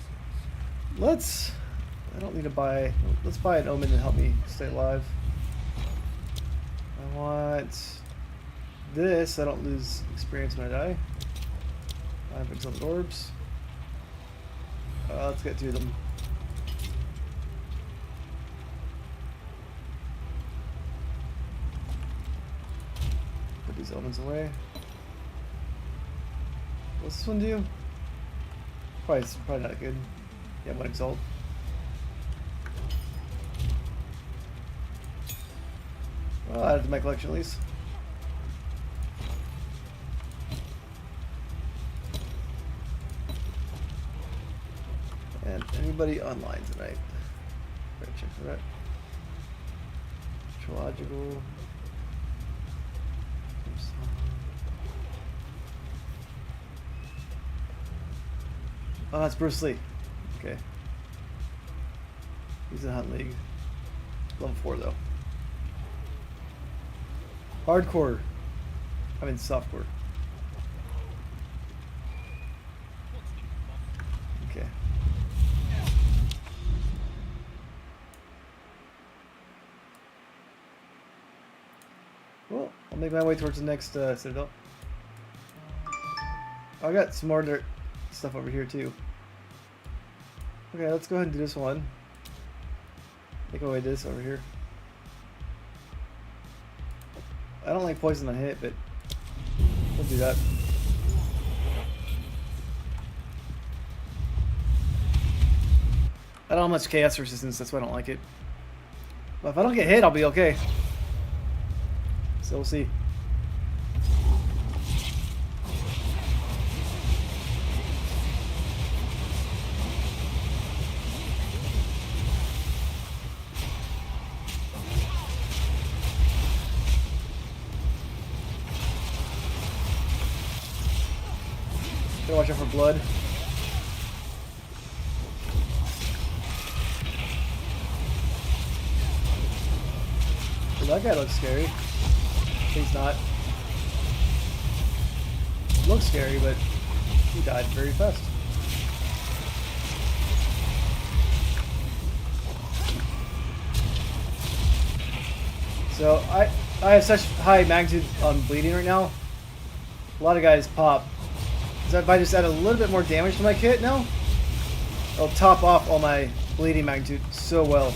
I don't need to buy, let's buy an omen to help me stay alive. I want this, I don't lose experience when I die. I have exalted orbs. Let's get to them. Put these omens away. What's this one do? Probably not good. Yeah, one exalt. Well, I'll add it to my collection at least. And anybody online tonight? Better check for that. Astrological. Oh, that's Bruce Lee. Okay. He's in Hunt League. Level 4 though. Hardcore. I mean softcore. Okay. Well, I'll make my way towards the next citadel. I got some more dirt stuff over here too. Okay, let's go ahead and do this one. Make my way to this over here. I don't like poison on hit, but we'll do that. I don't have much chaos resistance, that's why I don't like it. But if I don't get hit, I'll be okay. So we'll see. watch out for blood. Well, that guy looks scary. He's not. Looks scary, but he died very fast. So I have such high magnitude on bleeding right now. A lot of guys pop. So if I just add a little bit more damage to my kit now, it'll top off all my bleeding magnitude so well.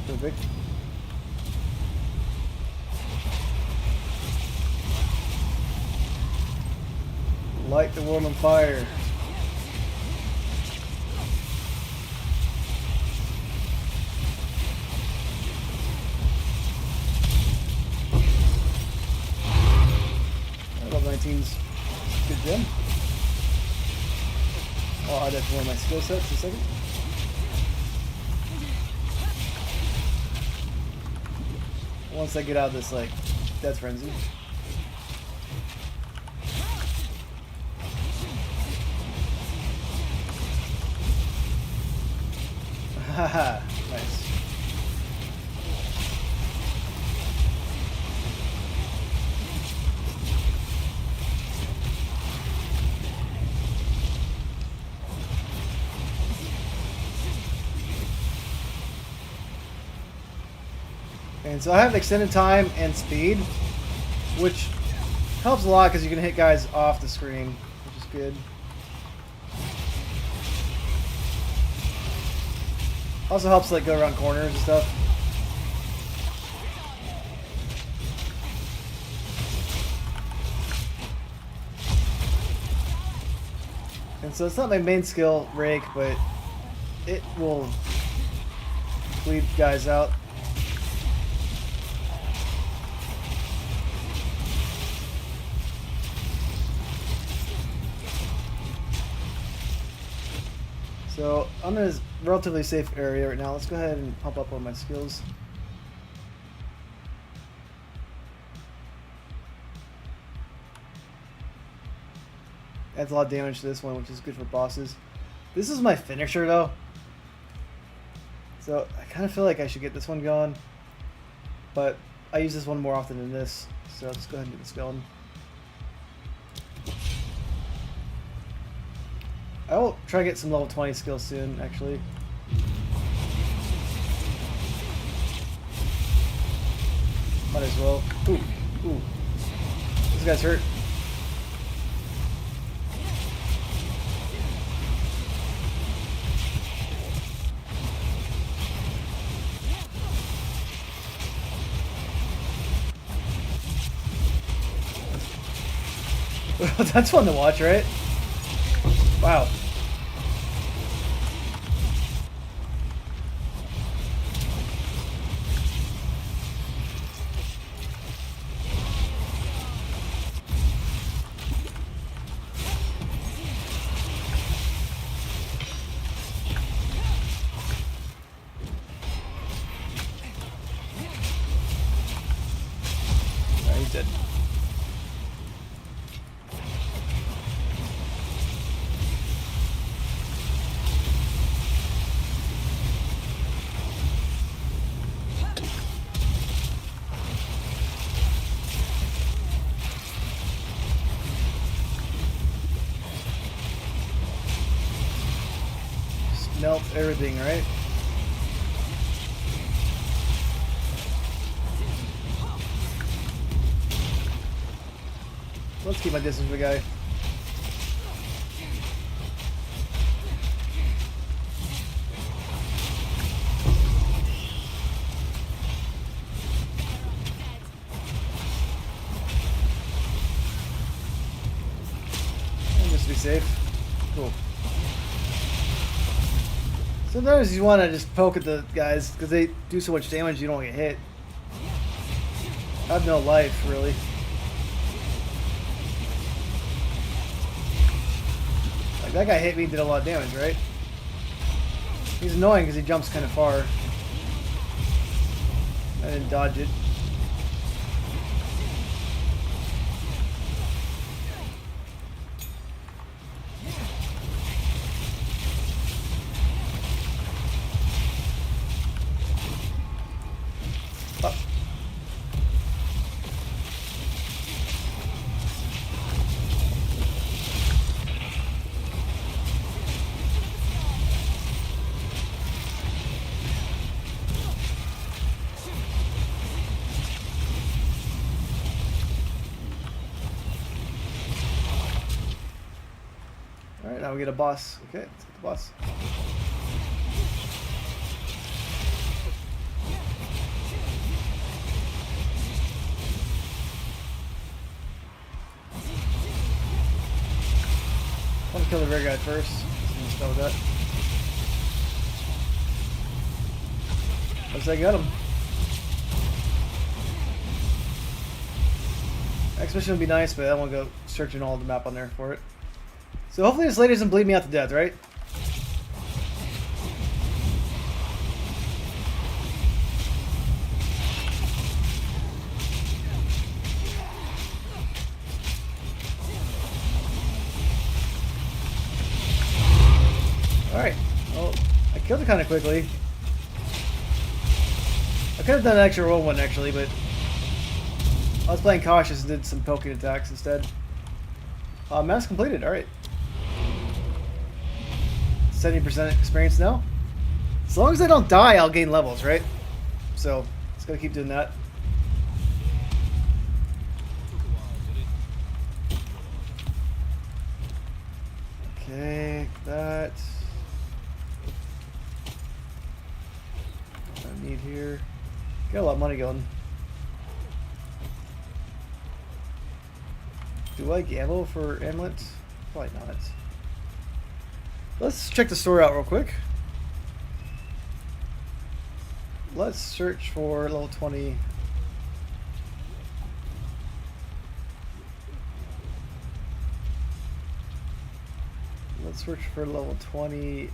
Perfect. Light the world on fire. Level 19's good gem. I'll add that to one of my skill sets in a second. Once I get out of this, like, death frenzy. Haha, nice. And so I have extended time and speed, which helps a lot because you can hit guys off the screen, which is good. Also helps like go around corners and stuff. And so it's not my main skill, Rake, but it will bleed guys out. So I'm in a relatively safe area right now. Let's go ahead and pump up on my skills. Adds a lot of damage to this one, which is good for bosses. This is my finisher though. So I kind of feel like I should get this one going. But I use this one more often than this. So let's go ahead and get this going. I will try to get some level 20 skills soon, actually. Might as well. Ooh, ooh. This guy's hurt. That's fun to watch, right? Wow. He's dead. Melt everything, right? Let's keep my distance with the guy. safe. Cool. Sometimes you want to just poke at the guys because they do so much damage you don't get hit. I have no life, really. Like, that guy hit me and did a lot of damage, right? He's annoying because he jumps kind of far. I didn't dodge it. Up. Alright, now we get a boss. Okay, let's get the boss. I want to kill the rear guy first. Let's start with that. Looks like I got him. Next mission would be nice, but I don't want to go searching all the map on there for it. So hopefully this lady doesn't bleed me out to death, right? Alright. Well, I killed it kind of quickly. I could have done an extra roll one actually, but I was playing cautious and did some poking attacks instead. Mass completed, alright. 70% experience now. As long as I don't die, I'll gain levels, right? So, just gotta keep doing that. Okay, that. What I need here. Got a lot of money going. Do I gamble for amulet? Probably not. Let's check the store out real quick. Let's search for level 20. Let's search for level 20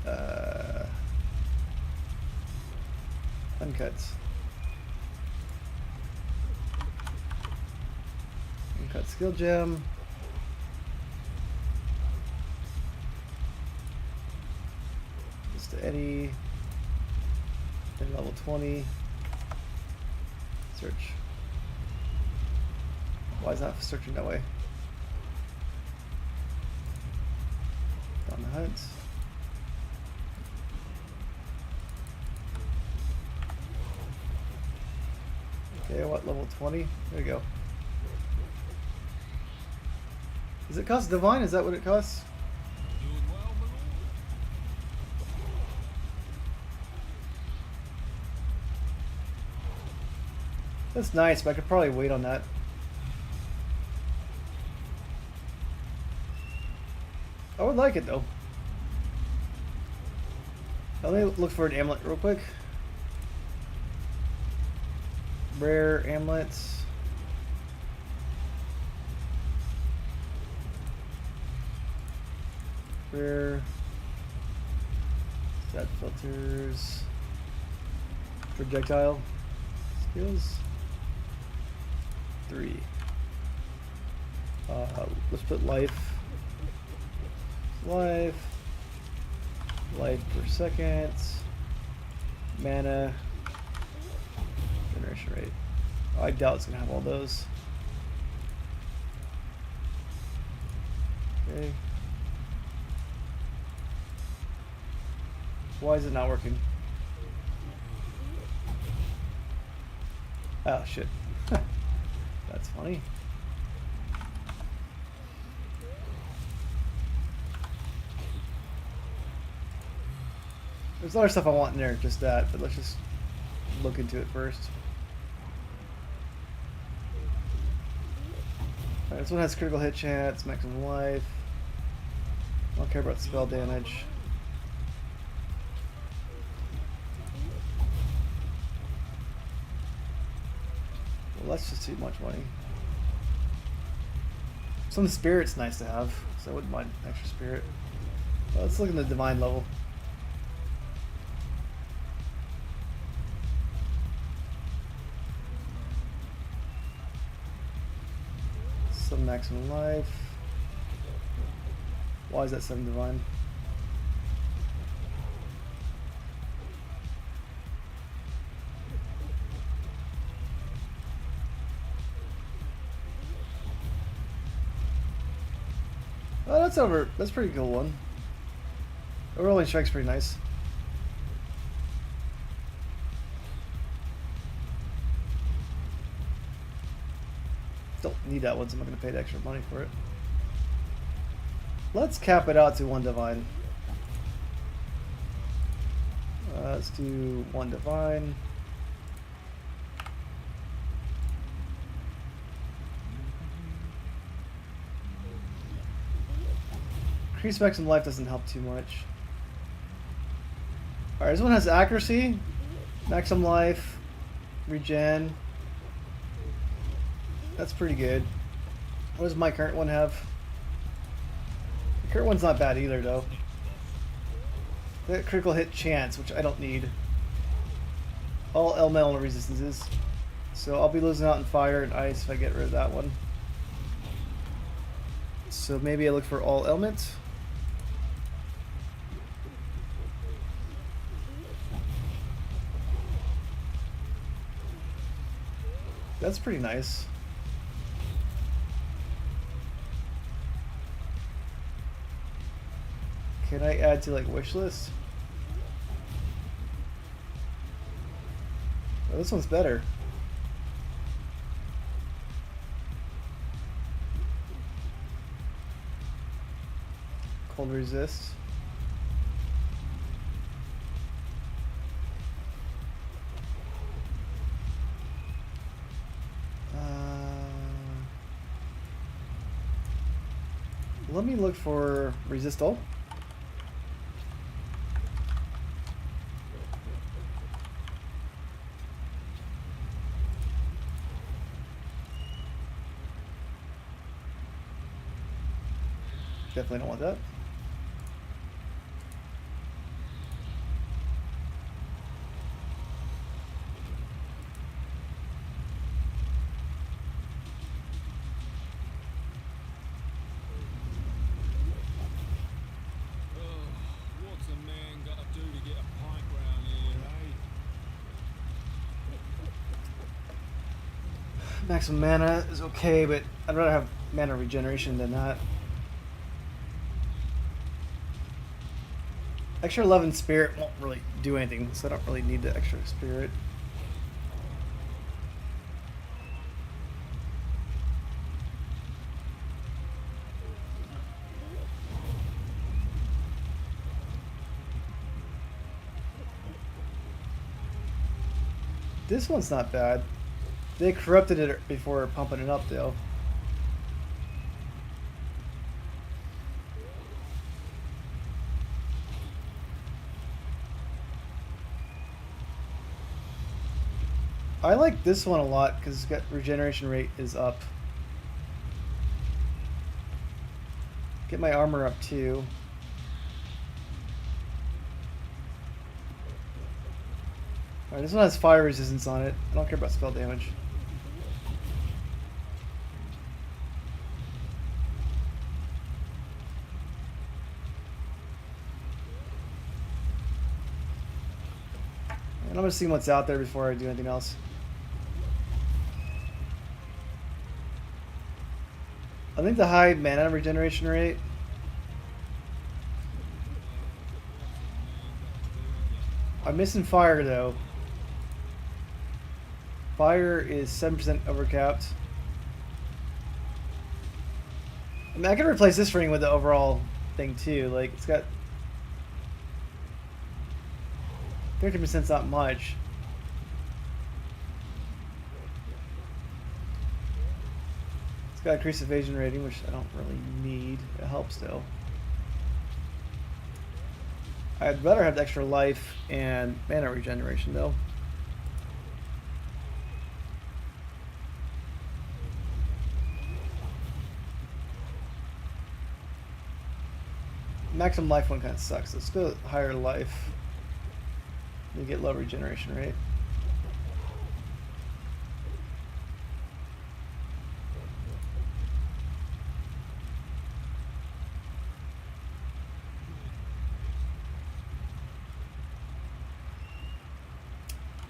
uncuts. Uncut skill gem. Just to any. And level 20. Search. Why is that searching that way? On the hunt. Okay, what level 20? There we go. Does it cost divine? Is that what it costs? That's nice, but I could probably wait on that. I would like it though. Let me look for an amulet real quick. Rare amulets. Rare. Stat filters. Projectile. Skills. 3. Let's put life. Life per second, mana, generation rate. Oh, I doubt it's gonna have all those. Okay. Why is it not working? Oh shit. That's funny. There's other stuff I want in there, just that, but let's just look into it first. Alright, this one has critical hit chance, maximum life. don't care about spell damage. Well, that's just too much money. Some spirit's nice to have, so I wouldn't mind extra spirit. Well, let's look at the divine level. Some maximum life. Why is that 7 divine? Oh, that's over. That's a pretty cool one. Overwhelming strike's pretty nice. Don't need that one, so I'm not going to pay the extra money for it. Let's cap it out to 1 divine. Let's do 1 divine. Increased maximum life doesn't help too much. Alright, this one has accuracy, maximum life, regen. That's pretty good. What does my current one have? The current one's not bad either, though. That critical hit chance, which I don't need. All elemental resistances. So I'll be losing out in fire and ice if I get rid of that one. So maybe I look for all elements. That's pretty nice. Can I add to like wish list? Oh, this one's better. Cold resist. Let me look for resist all. Definitely don't want that. What's a man got to do to get a pint round here, eh? Maximum mana is okay, but I'd rather have mana regeneration than that. Extra 11 spirit won't really do anything, so I don't really need the extra spirit. This one's not bad. They corrupted it before pumping it up, though. I like this one a lot because it's got regeneration rate is up. Get my armor up too. Alright, this one has fire resistance on it. I don't care about spell damage. And I'm gonna see what's out there before I do anything else. I think the high mana regeneration rate. I'm missing fire though. Fire is 7% overcapped. I mean, I can replace this ring with the overall thing too. Like, it's got 30%'s not much. It's got increased evasion rating, which I don't really need. It helps though. I'd rather have the extra life and mana regeneration though. Maximum life one kind of sucks. Let's go higher life. You get low regeneration rate.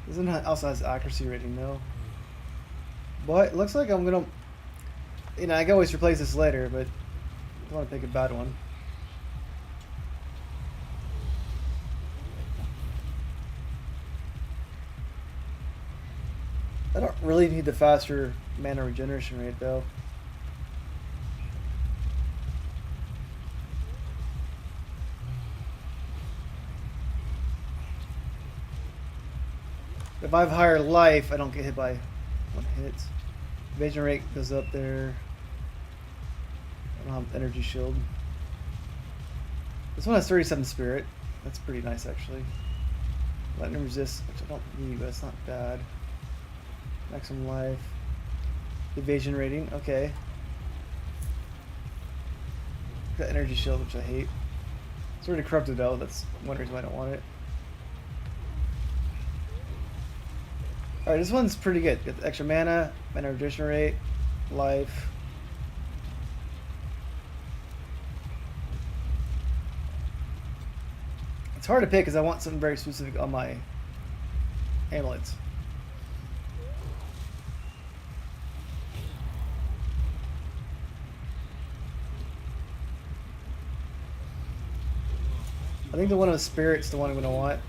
Doesn't also has accuracy rating though. But it looks like I'm gonna, you know, I can always replace this later, but I want to pick a bad one. I don't really need the faster mana regeneration rate though. If I have higher life, I don't get hit by one hit. Evasion rate goes up there. I don't have energy shield. This one has 37 spirit. That's pretty nice actually. Lightning resist, which I don't need, but it's not bad. Maximum life. Evasion rating, okay. Got energy shield, which I hate. It's already corrupted though, that's one reason why I don't want it. Alright, this one's pretty good. Got the extra mana, mana regeneration rate, life. It's hard to pick because I want something very specific on my amulets. I think the one of the spirits the one I'm gonna want.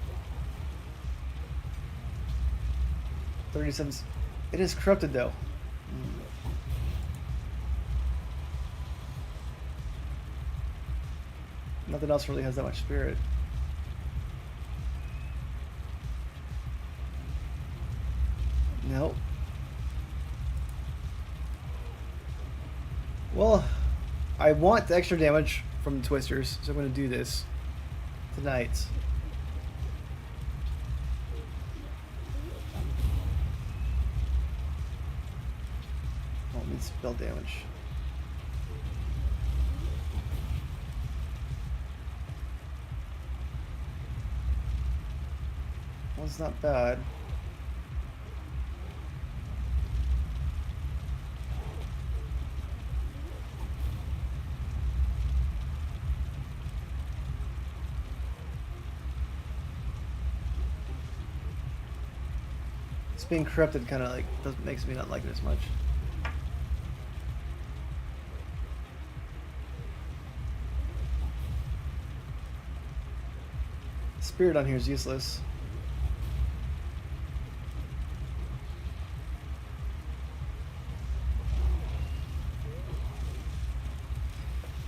37. It is corrupted though. Nothing else really has that much spirit. Nope. Well, I want the extra damage from the twisters, so I'm going to do this tonight. Oh, it needs spell damage. Well, it's not bad. Being corrupted kind of like makes me not like it as much. Spirit on here is useless.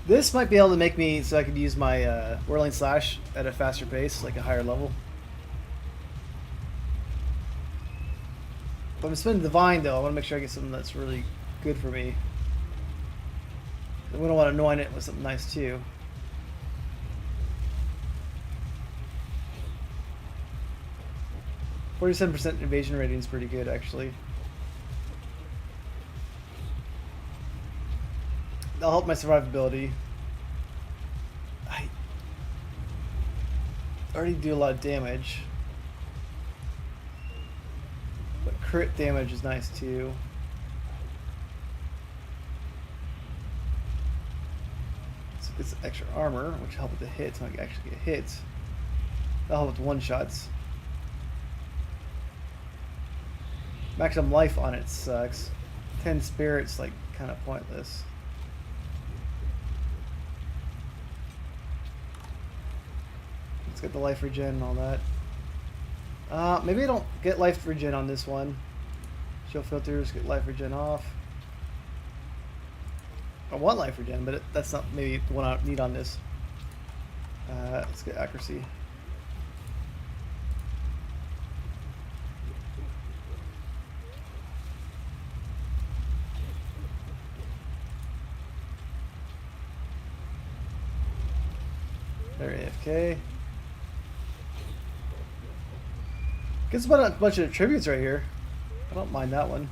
This might be able to make me so I could use my Whirling Slash at a faster pace, like a higher level. If I'm spending Divine though, I want to make sure I get something that's really good for me. We don't want to anoint it with something nice too. %47 evasion rating is pretty good actually. That'll help my survivability. I already do a lot of damage. But crit damage is nice too. So it's extra armor, which will help with the hits when I actually get hits. That'll help with one-shots. Maximum life on it sucks. 10 spirits, like, kind of pointless. Let's get the life regen and all that. Maybe I don't get life regen on this one. Show filters, get life regen off. I want life regen, but that's not maybe the one I need on this. Let's get accuracy. There, AFK. Gets about a bunch of tributes right here. I don't mind that one.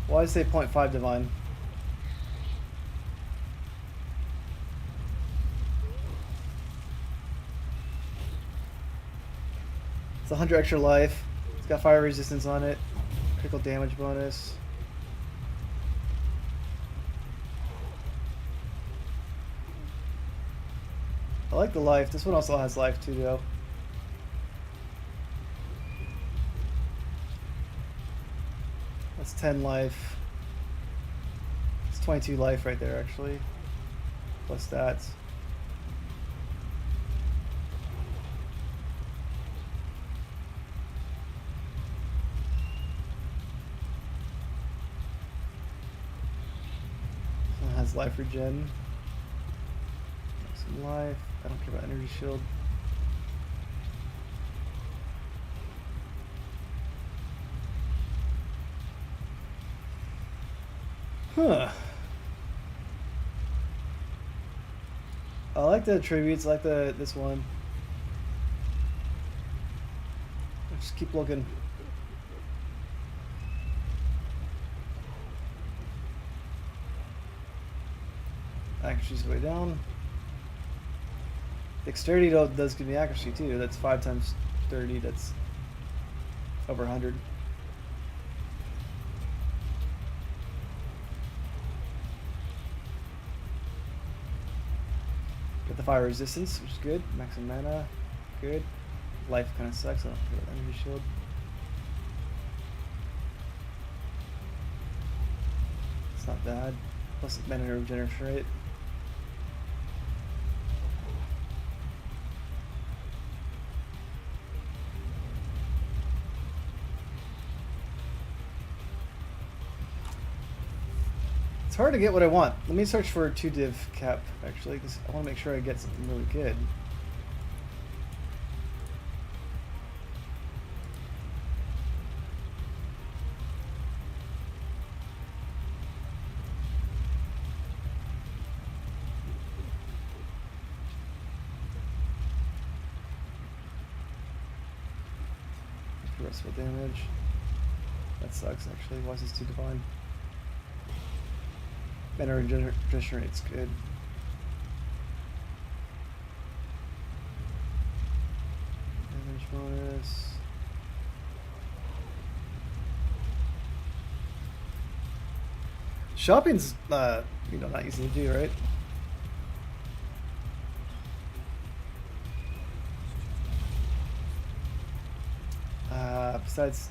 Why say 0.5 divine? It's 100 extra life. It's got fire resistance on it. Critical damage bonus. I like the life. This one also has life too, though. That's 10 life. It's 22 life right there, actually. Plus stats. This one has life regen. Some life. I don't care about energy shield. Huh. I like the attributes, I like this one. Just keep looking. Accuracy's way down. Dexterity does give me accuracy too. That's 5 times 30. That's over 100. Got the fire resistance, which is good. Maximum mana, good. Life kind of sucks. I don't care about energy shield. It's not bad. Plus mana regeneration rate. It's hard to get what I want. Let me search for a 2 div cap, actually, because I want to make sure I get something really good. Restful damage. That sucks, actually. Why is this too divine? Mana regeneration rate's good. Damage bonus. Shopping's not easy to do, right? Besides,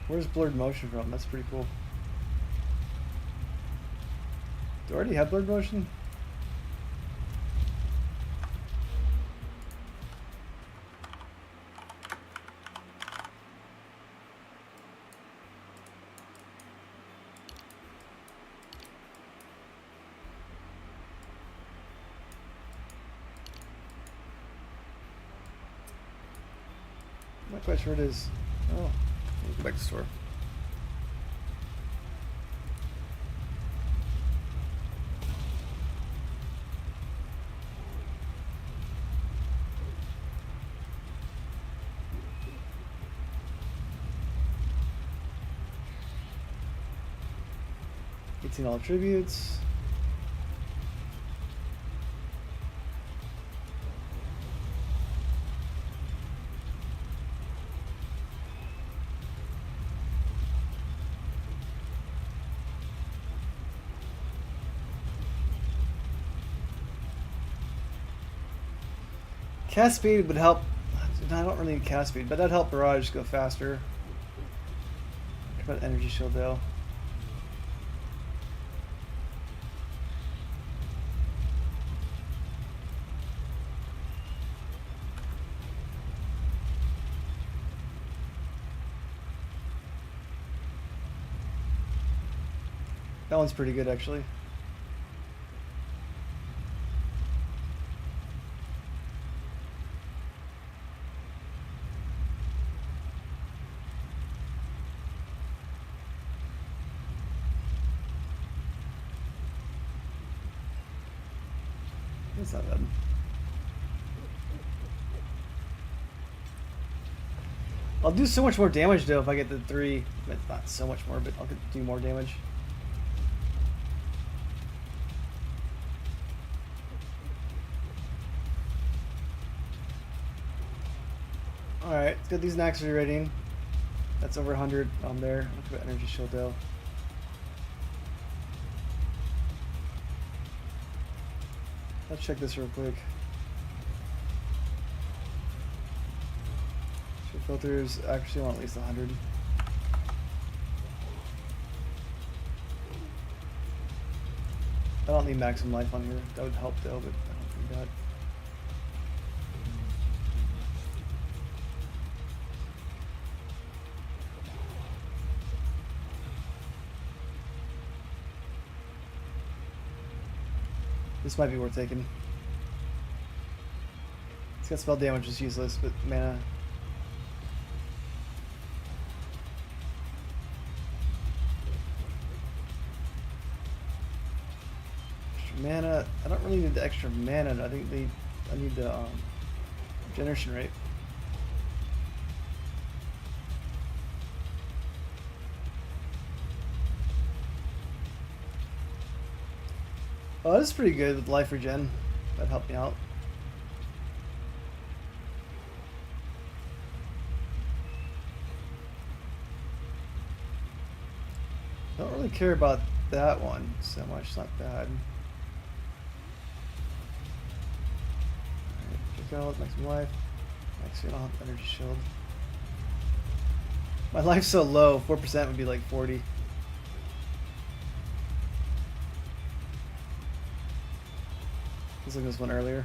where's blurred motion from? That's pretty cool. Do I already have blurred motion? I'm not quite sure it is. Oh, we'll go back to the store. $18 attributes. Cast speed would help. No, I don't really need cast speed, but that'd help Barrage go faster. What about energy shield though? That one's pretty good actually. That's not bad. I'll do so much more damage though if I get the 3. Not so much more, but I'll do more damage. Alright, let's get these Nax rating. That's over 100 on there. Look at energy shield though. Let's check this real quick. Shield filters actually want at least 100. I don't need maximum life on here. That would help though, but I don't think that. This might be worth taking. It's got spell damage, which is useless, but mana. Extra mana. I don't really need the extra mana. I think I need the generation rate. Oh, this is pretty good with life regen. That helped me out. Don't really care about that one so much. It's not bad. Alright, check out maximum life. Actually, I don't have energy shield. My life's so low. 4% would be like 40. Let's look at this one earlier.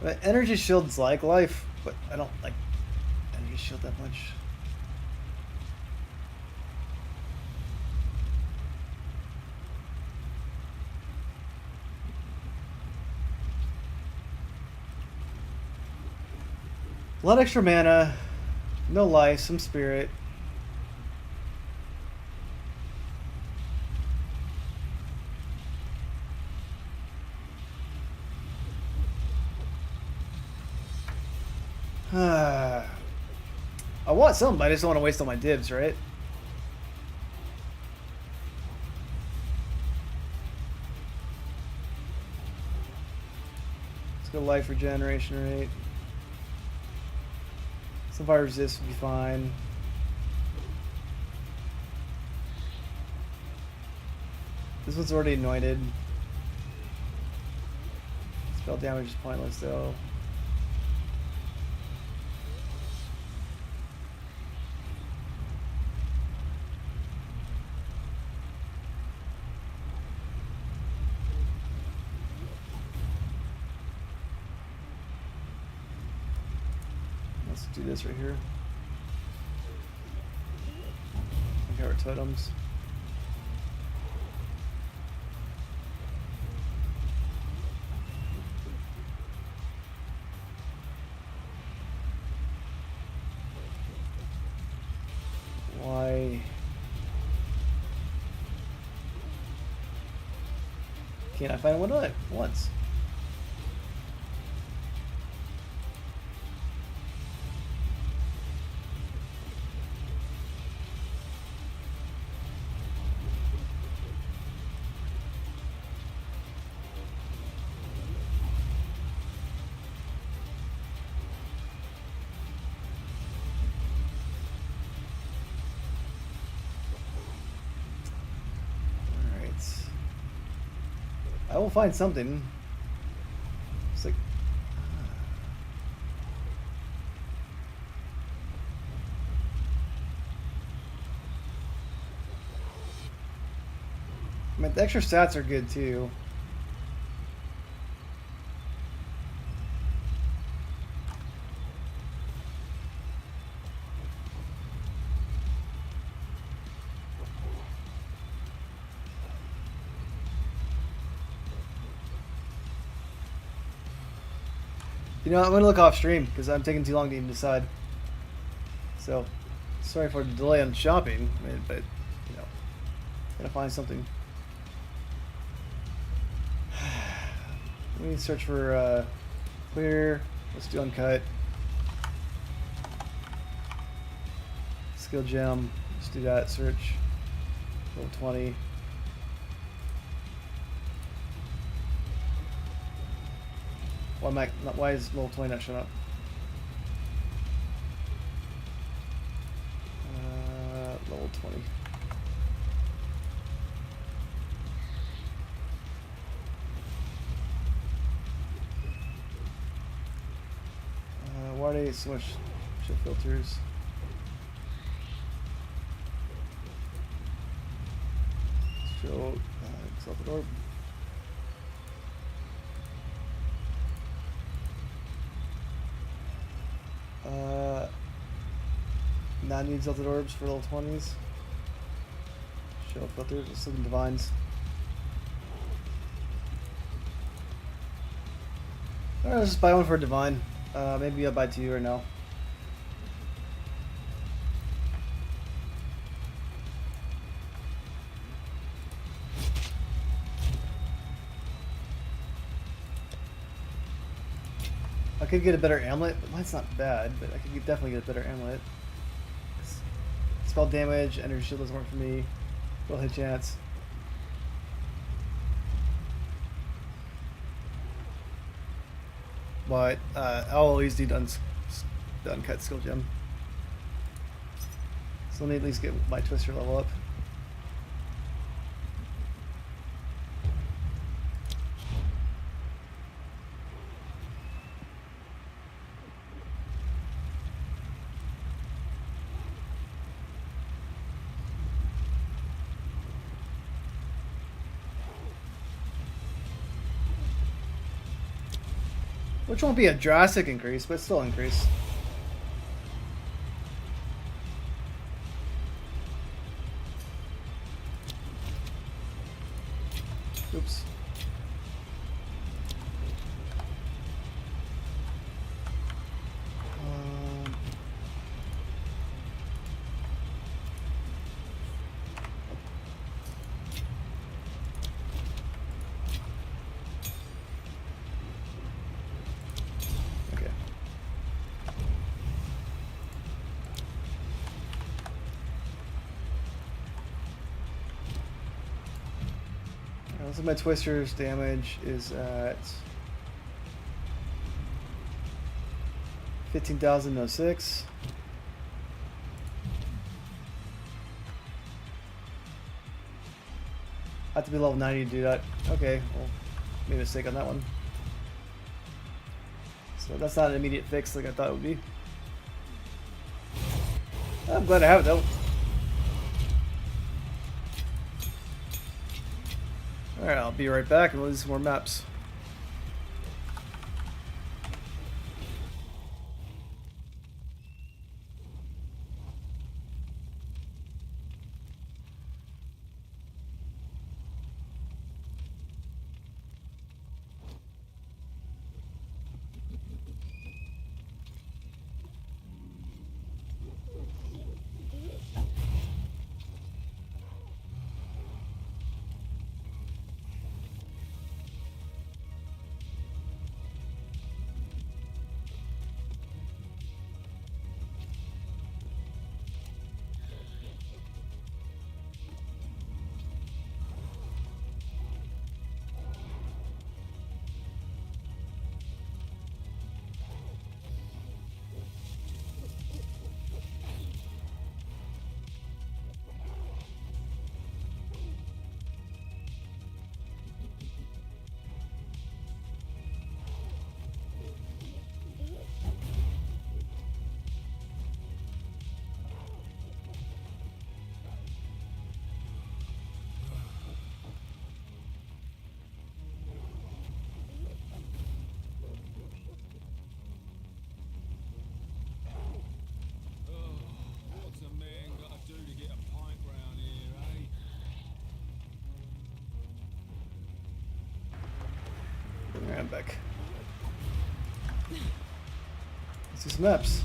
But energy shield's like life, but I don't like energy shield that much. A lot of extra mana, no life, some spirit. I want some, but I just don't want to waste all my divs, right? Let's go life regeneration rate. Some fire resist would be fine. This one's already anointed. Spell damage is pointless though. Let's do this right here. Okay, our totems. Why? Can't I find one once? I will find something. It's like I mean, the extra stats are good too. You know, I'm gonna look off stream because I'm taking too long to even decide. So, Sorry for the delay on shopping, but you know, gotta find something. We need to search for clear. Let's do uncut. Skill gem. Let's do that. Search. Level 20. Why is level 20 not showing up? Level 20. Why do they so much shit filters? Show exalted orb. Not need exalted orbs for level 20s. Show filters, let's look in divines. Alright, let's just buy one for a divine. Maybe I'll buy 2 right now. I could get a better amulet, but mine's not bad, but I could definitely get a better amulet. Spell damage, energy shield doesn't work for me. Roll hit chance. But I'll always need the uncut skill gem. So let me at least get my twister level up. Which won't be a drastic increase, but still increase. Oops. So my twister's damage is at 15,006. I have to be level 90 to do that. Okay, well, made a mistake on that one. So that's not an immediate fix like I thought it would be. I'm glad I have it though. Alright, I'll be right back and we'll do some more maps. What's a man got to do to get a pint round here, eh? Bring around back. Let's do some maps.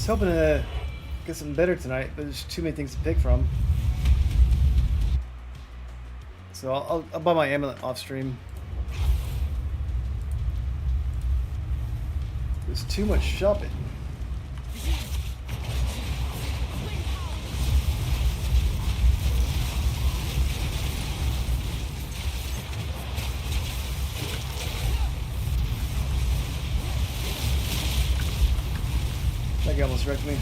was hoping to get something better tonight, but there's too many things to pick from. So I'll buy my amulet off stream. There's too much shopping. That guy almost wrecked me.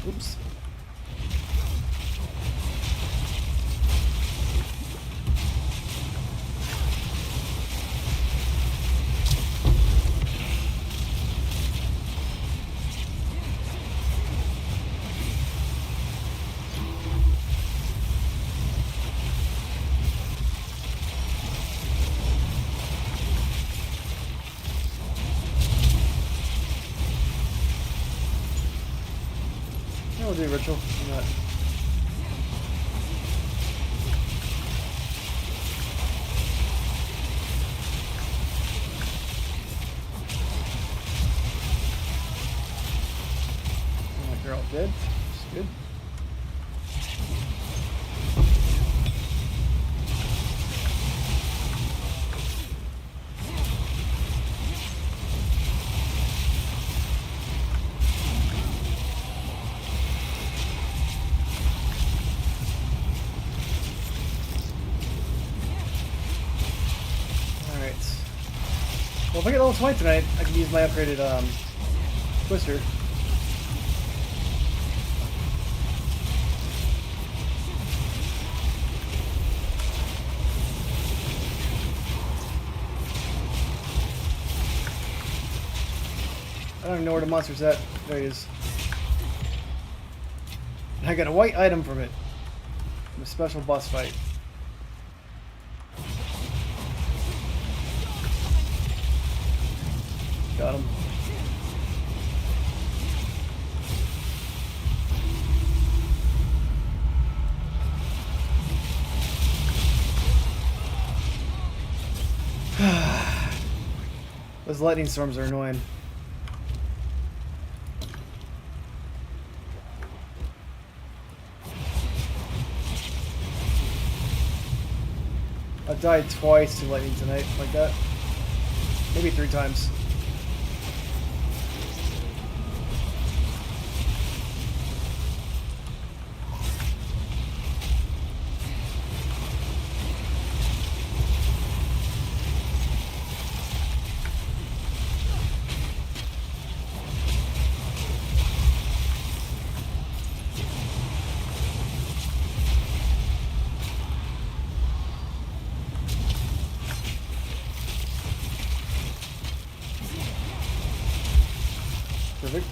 Oops. We'll do a ritual. Why not? Alright, they're all dead. That's good. Well, if I get level 20 tonight, I can use my upgraded twister. I don't even know where the monster's at. There he is. And I got a white item from it. From a special boss fight. Got him. Those lightning storms are annoying. I've died twice to lightning tonight, like that. Maybe 3 times. Perfect.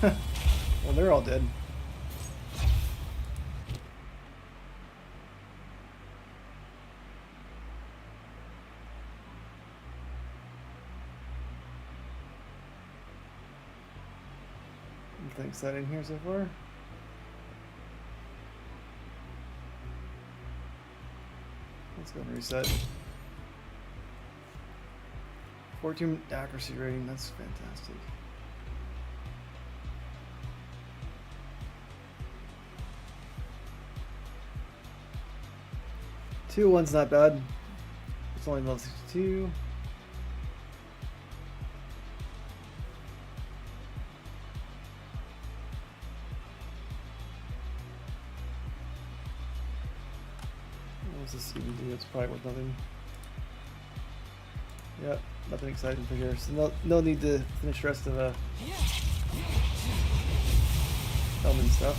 Well, they're all dead. Anything exciting here so far? Let's go and reset. 14 accuracy rating, that's fantastic. 2-1's not bad. It's only level 62. What does this even do? It's probably worth nothing. Yep, nothing exciting for here. So no need to finish the rest of filming stuff.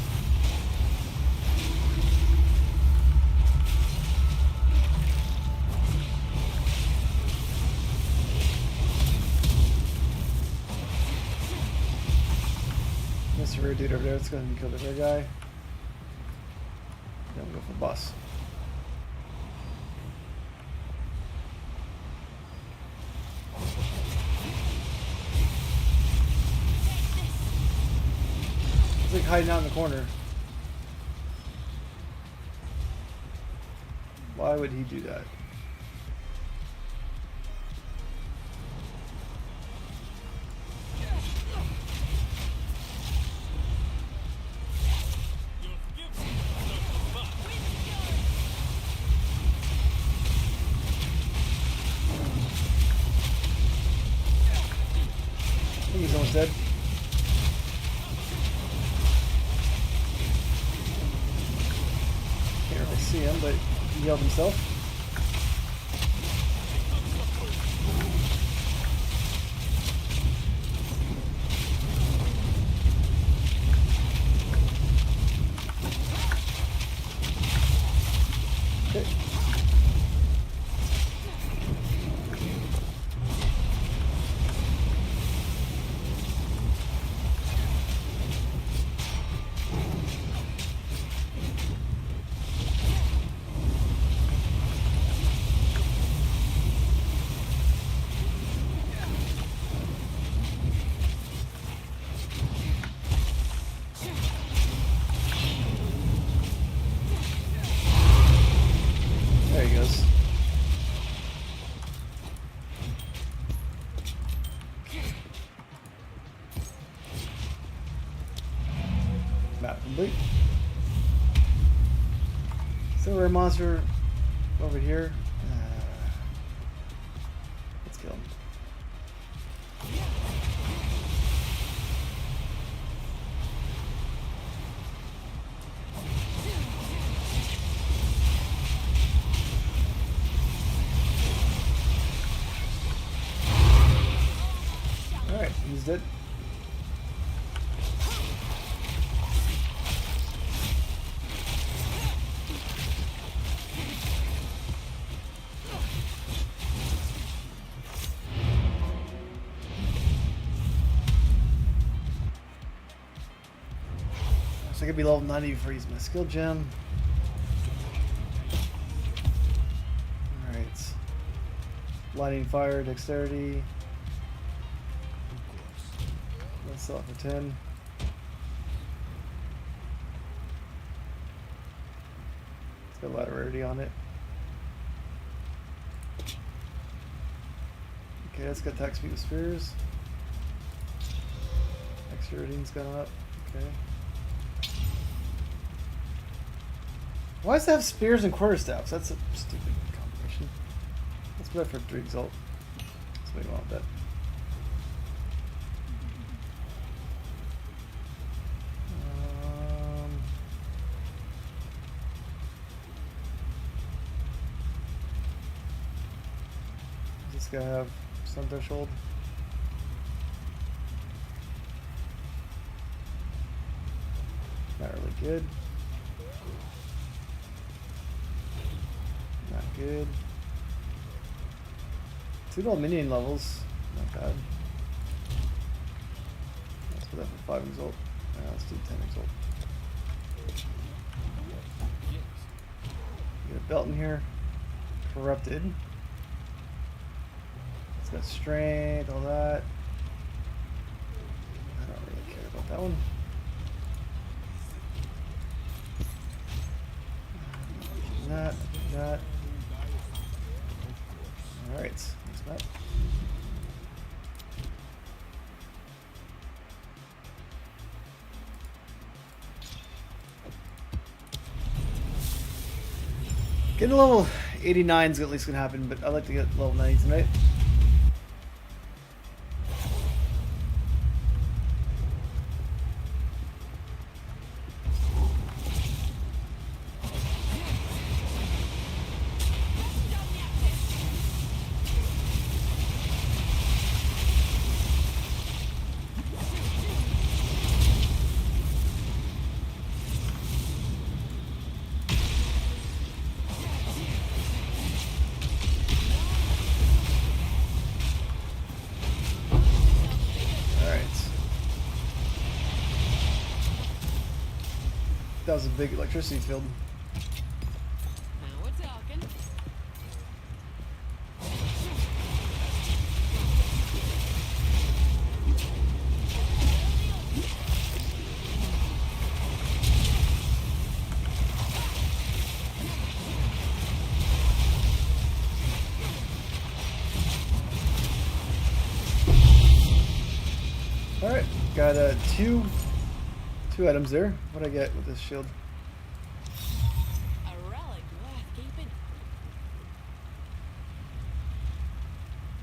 Mr. Rear dude over there, let's go ahead and kill the rear guy. Then we'll go for the boss. It's like hiding out in the corner. Why would he do that? I think he's almost dead. Can't really see him, but he healed himself. Okay. There he goes. Map complete. Is there a monster over here? Let's kill him. Alright, he's dead. So I could be level 90 before I use my skill gem. Alright. Lightning, fire, dexterity. Let's sell it for 10. It's got a lot of rarity on it. Okay, that's got attack speed with spears. Extra rating's gone up. Okay. Why does it have spears and quarterstaffs? That's a stupid combination. Let's put that for 3 exalt. That's what we want with that. Does this guy have some threshold? Not really good. Not good. 2 gold minion levels. Not bad. Let's put that for 5 exalt. Let's do 10 exalt. Get a belt in here. Corrupted. It's got strength, all that. I don't really care about that one. That. Alright, next map. Getting a level 89 is at least going to happen, but I'd like to get level 90 tonight. that was a big electricity field. Now we're talking. Alright, got two items there. What'd I get with this shield? A relic worth keeping.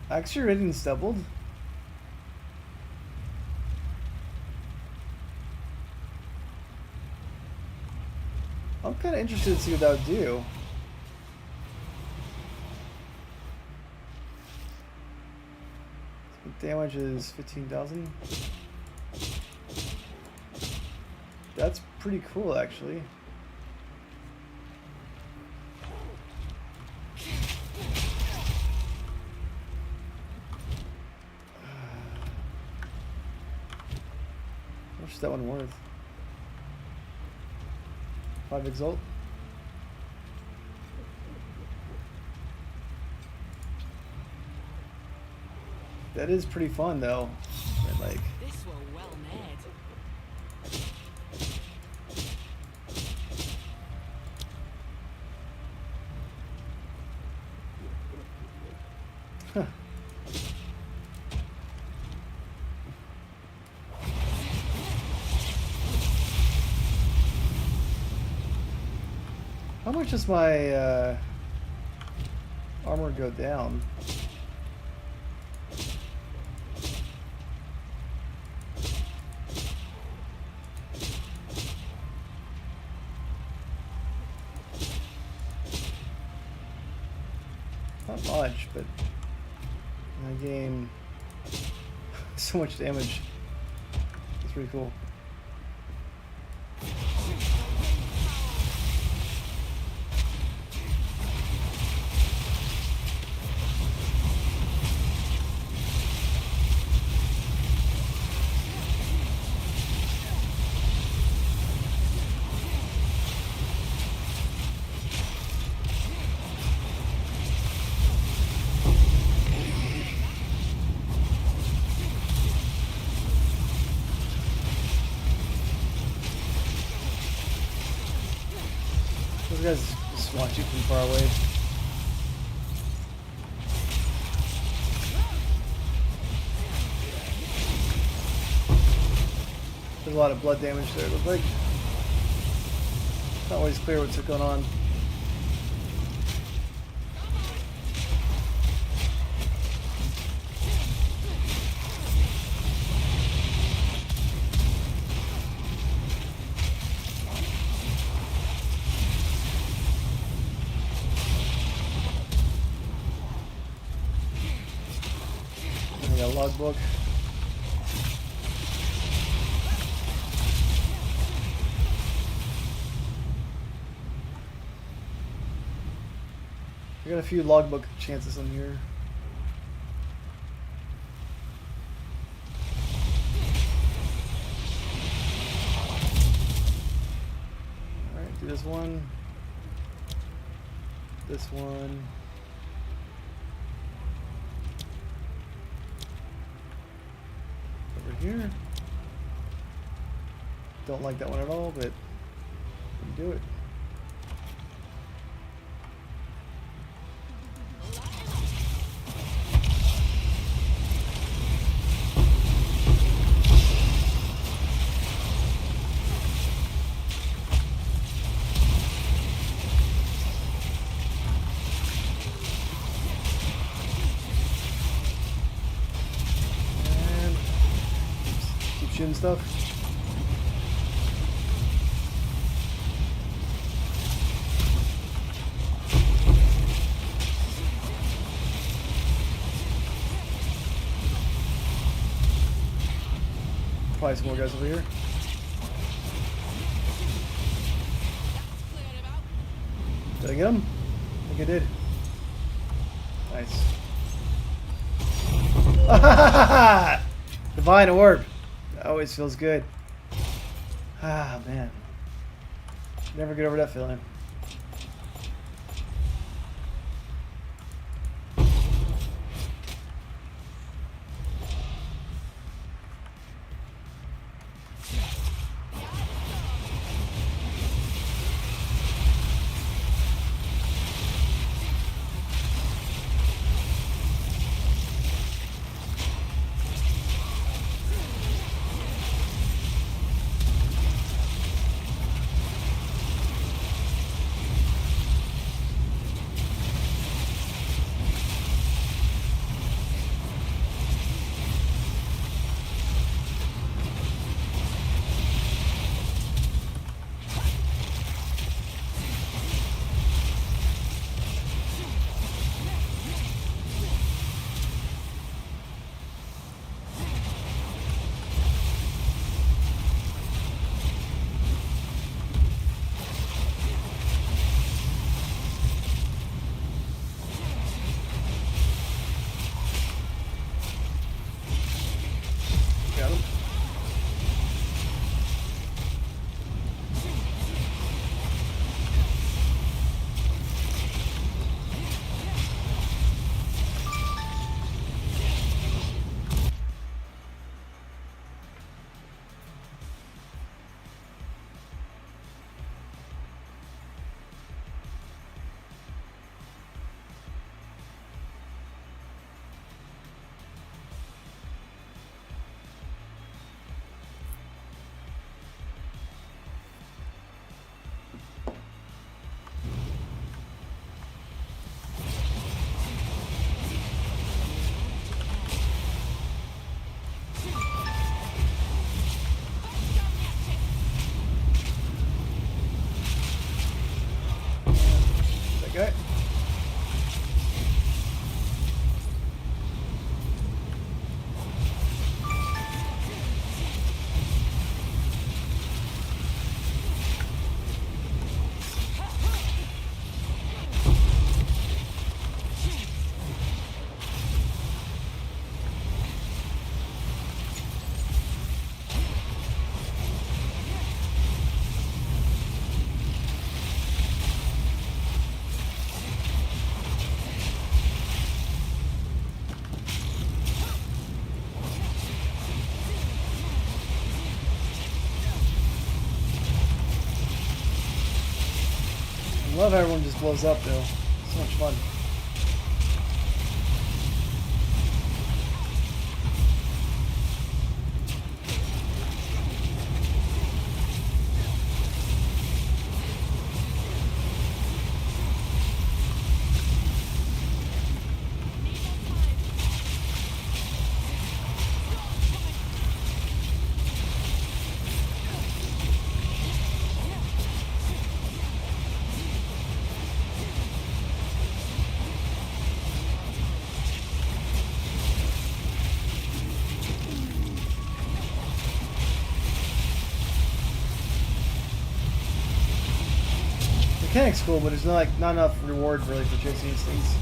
Actually, ratings doubled. I'm kind of interested to see what that would do. Damage is 15,000. That's pretty cool, actually. What's that one worth? 5 Exalt. That is pretty fun, though. And, like, This were well made. huh. How much does my armor go down? Not much, but I gain so much damage. It's pretty cool. Those guys just watch you from far away. There's a lot of blood damage there, it looks like. It's not always clear what's going on. I got a logbook. I got a few logbook chances on here. Alright, do this one. This one. Over here. Don't like that one at all, but we can do it. And stuff. Probably some more guys over here. Did I get him? I think I did. Nice. Divine Orb. Always feels good. Ah, man. Never get over that feeling. Got him. Okay. I love how everyone just blows up though. So much fun. Mechanic's cool, but there's not enough reward really for chasing these things.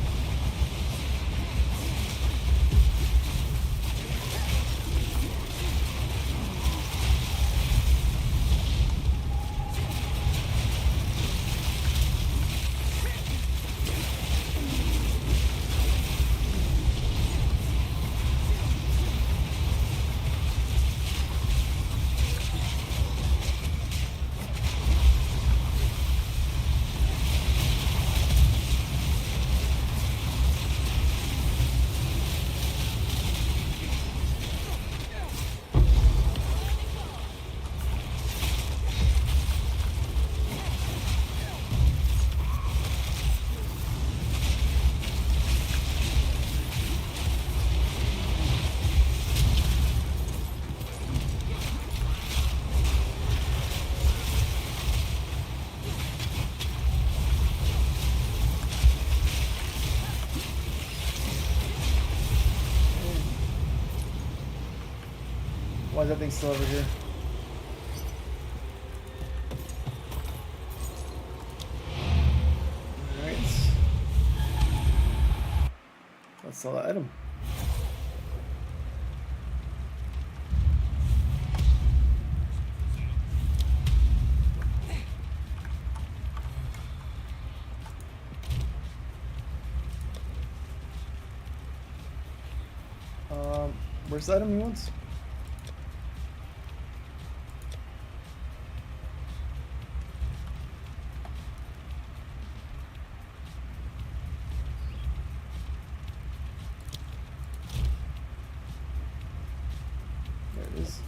Why is that thing still over here? Alright. Let's sell that item. Where's the item he wants? There it is.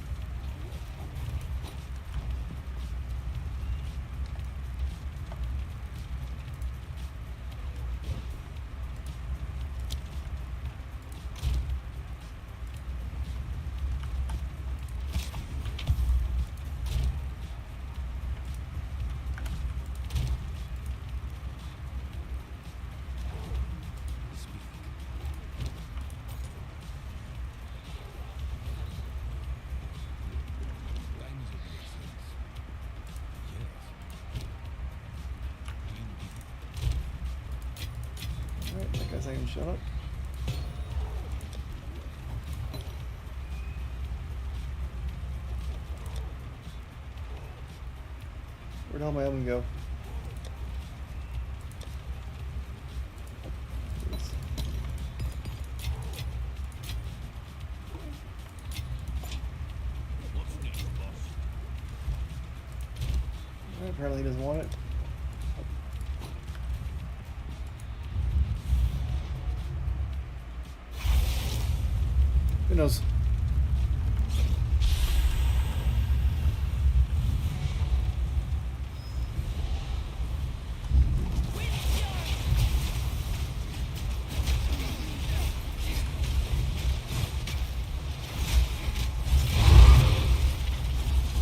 Alright, that guy's not gonna shut up. Where'd all my oven go? Alright, apparently he doesn't want it. Who knows?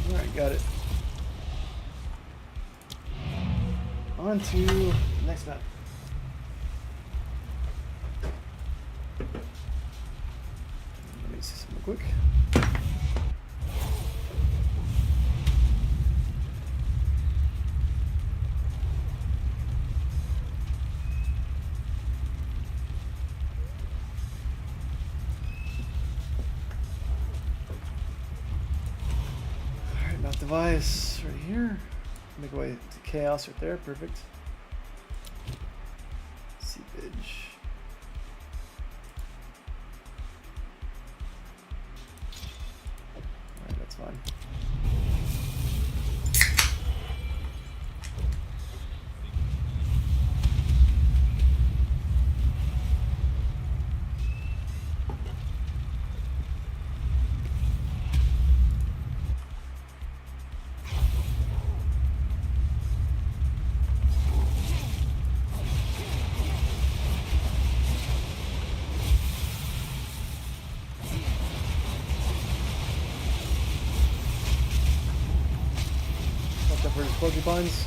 Alright, got it. On to the next map. Let me see something quick. Alright, map device right here. Make our way to chaos right there, perfect. Seepage. Alright, that's fine. Watch out for his porcupines.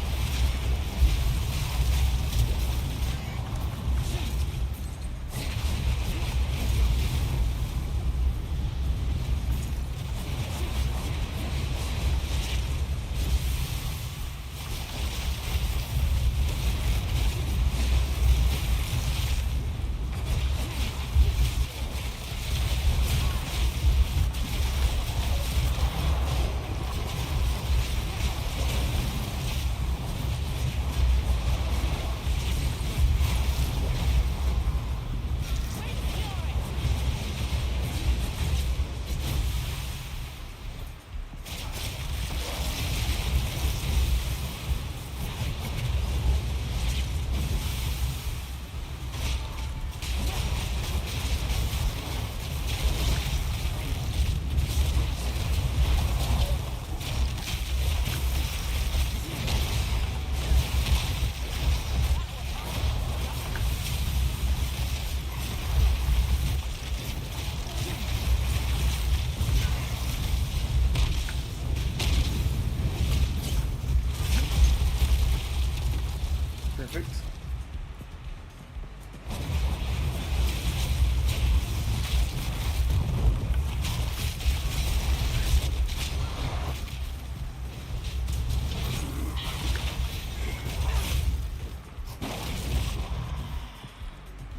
Perfect.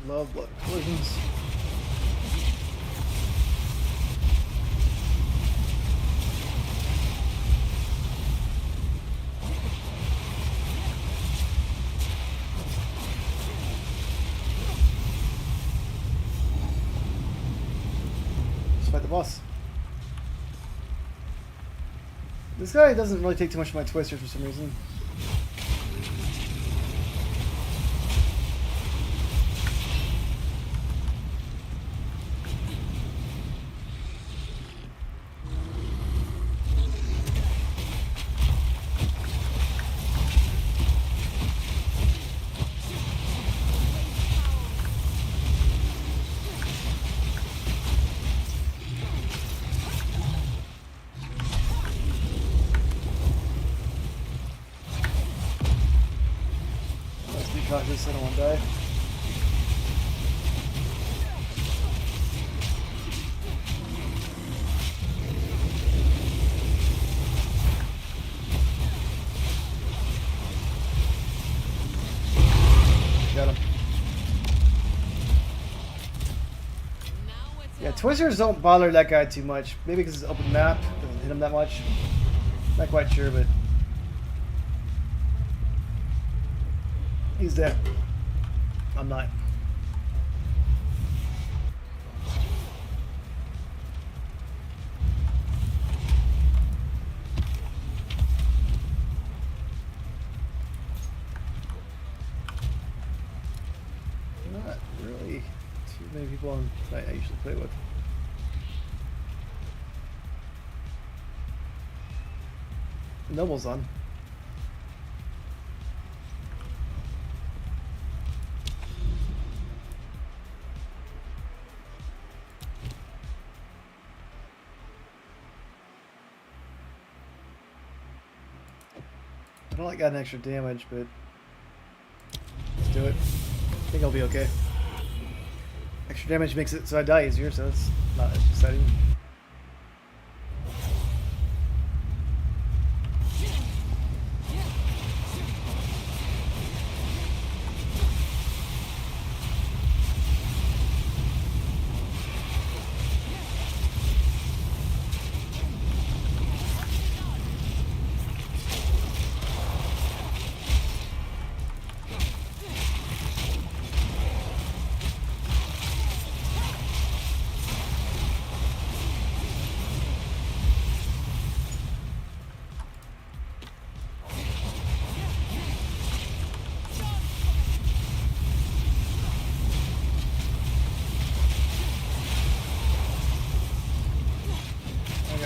Love blood collisions. fight the boss. This guy doesn't really take too much of my twisters for some reason. Cautious, I don't want to die. Got him. Yeah, twisters don't bother that guy too much. Maybe because it's open map, doesn't hit him that much. Not quite sure, but he's dead. I'm not. Not really too many people on site I usually play with. Noble's on. I don't like getting extra damage, but let's do it. I think I'll be okay. Extra damage makes it so I die easier, so it's not as exciting.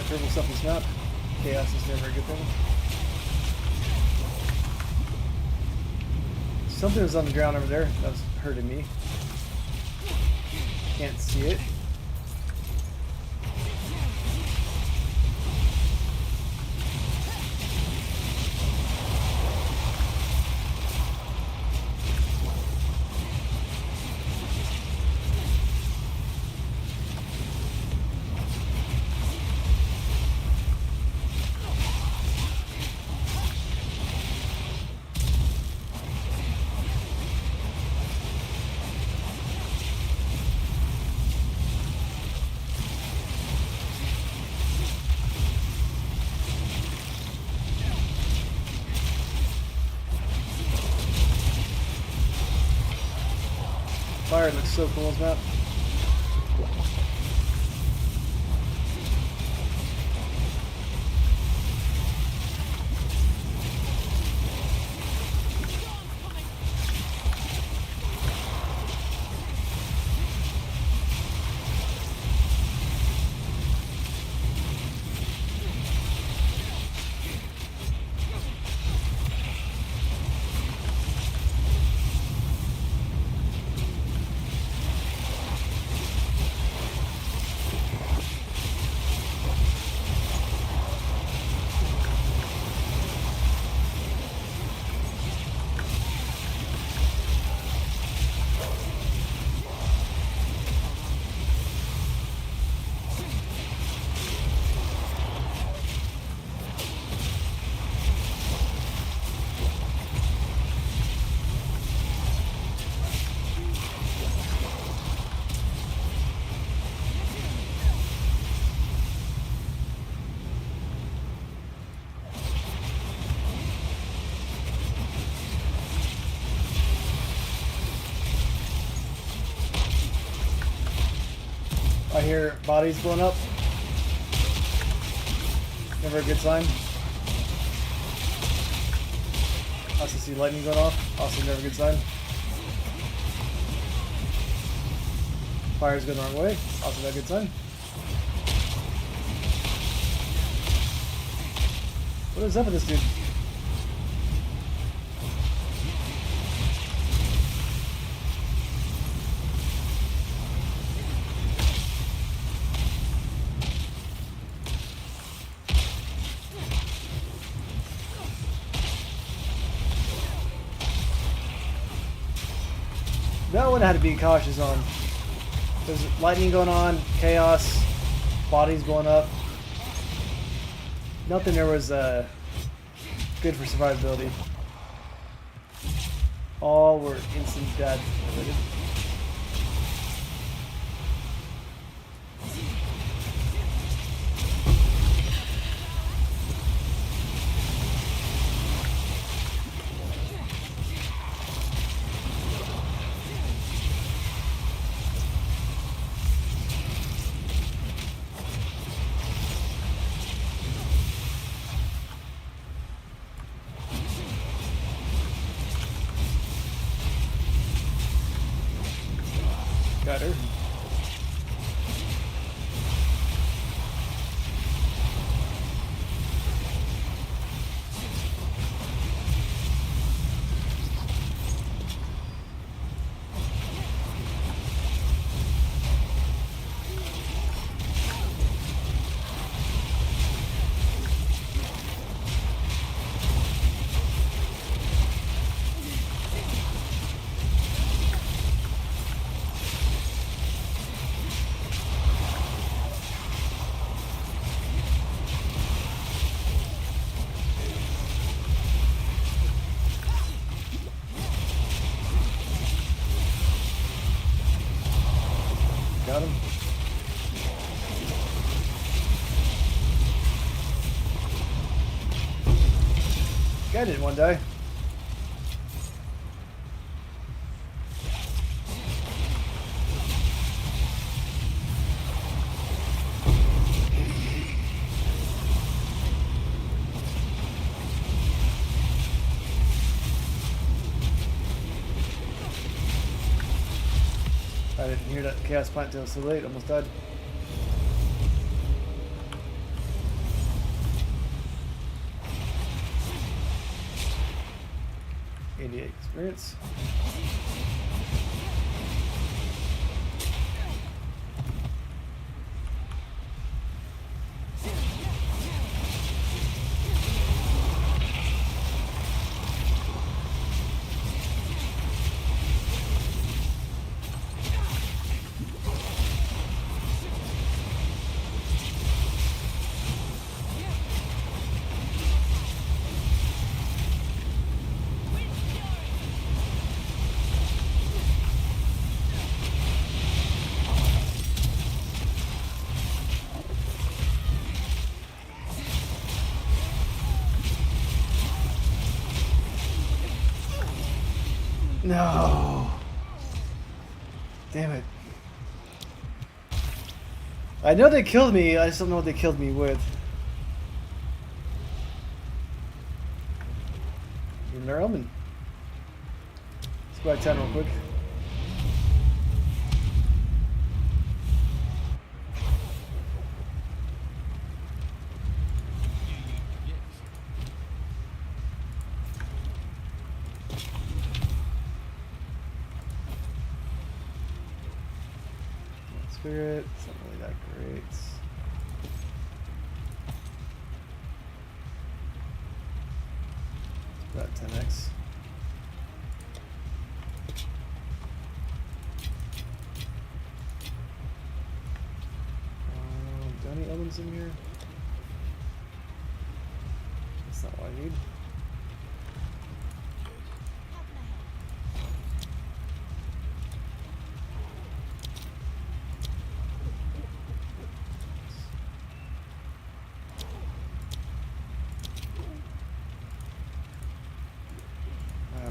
Purple stuff is not. Chaos is never a good thing. Something was on the ground over there that was hurting me. Can't see it. Fire looks so cool as map. I hear bodies blowing up. Never a good sign. Also see lightning going off. Also never a good sign. Fire's going the wrong way. Also not a good sign. What is up with this dude? That one I had to be cautious on. There's lightning going on, chaos, bodies blowing up. Nothing there was good for survivability. All were instant death related. Got her. Got him. Guy didn't want to die. I didn't hear that chaos plant till it was too late. Almost died. Experience. No. Damn it. I know they killed me, I just don't know what they killed me with. Another Elman. Let's go back 10 real quick. Spirit, it's not really that great. About 10x. Do any elements in here? That's not what I need.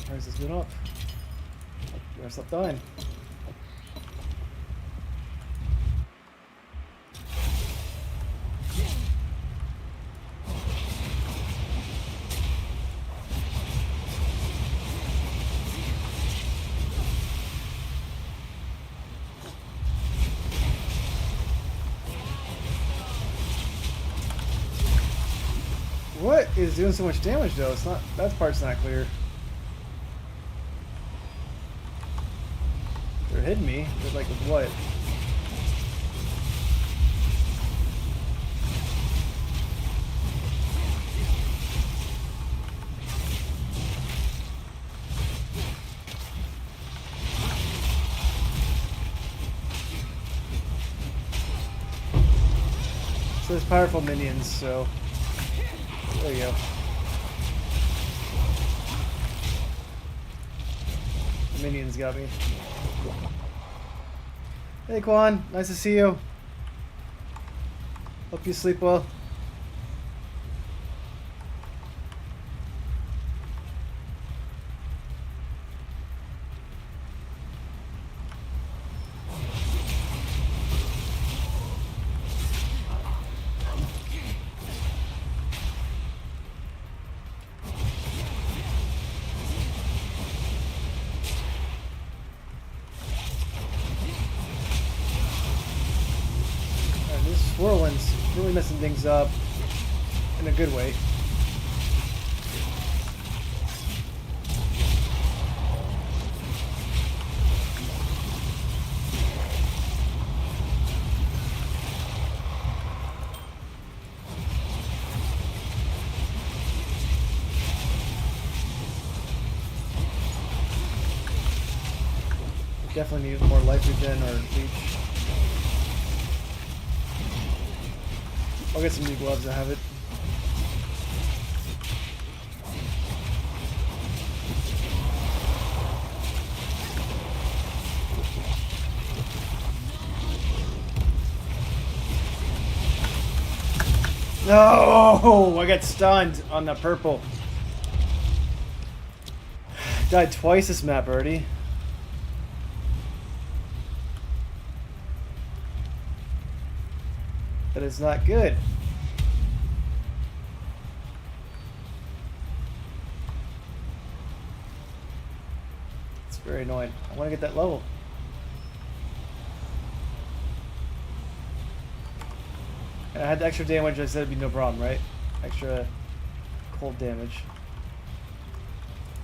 Price has been up. Better stop dying. What is doing so much damage though? It's not, that part's not clear. They're hitting me. They're like with what? So there's powerful minions, so there you go. The minions got me. Hey Quan, nice to see you. Hope you sleep well. Whirlwind's really messing things up in a good way. Definitely need more life regen or leech. I'll get some new gloves that have it. No! I got stunned on the purple. Died twice this map already. That is not good. It's very annoying. I want to get that level. And I had the extra damage, I said it'd be no problem, right? Extra cold damage.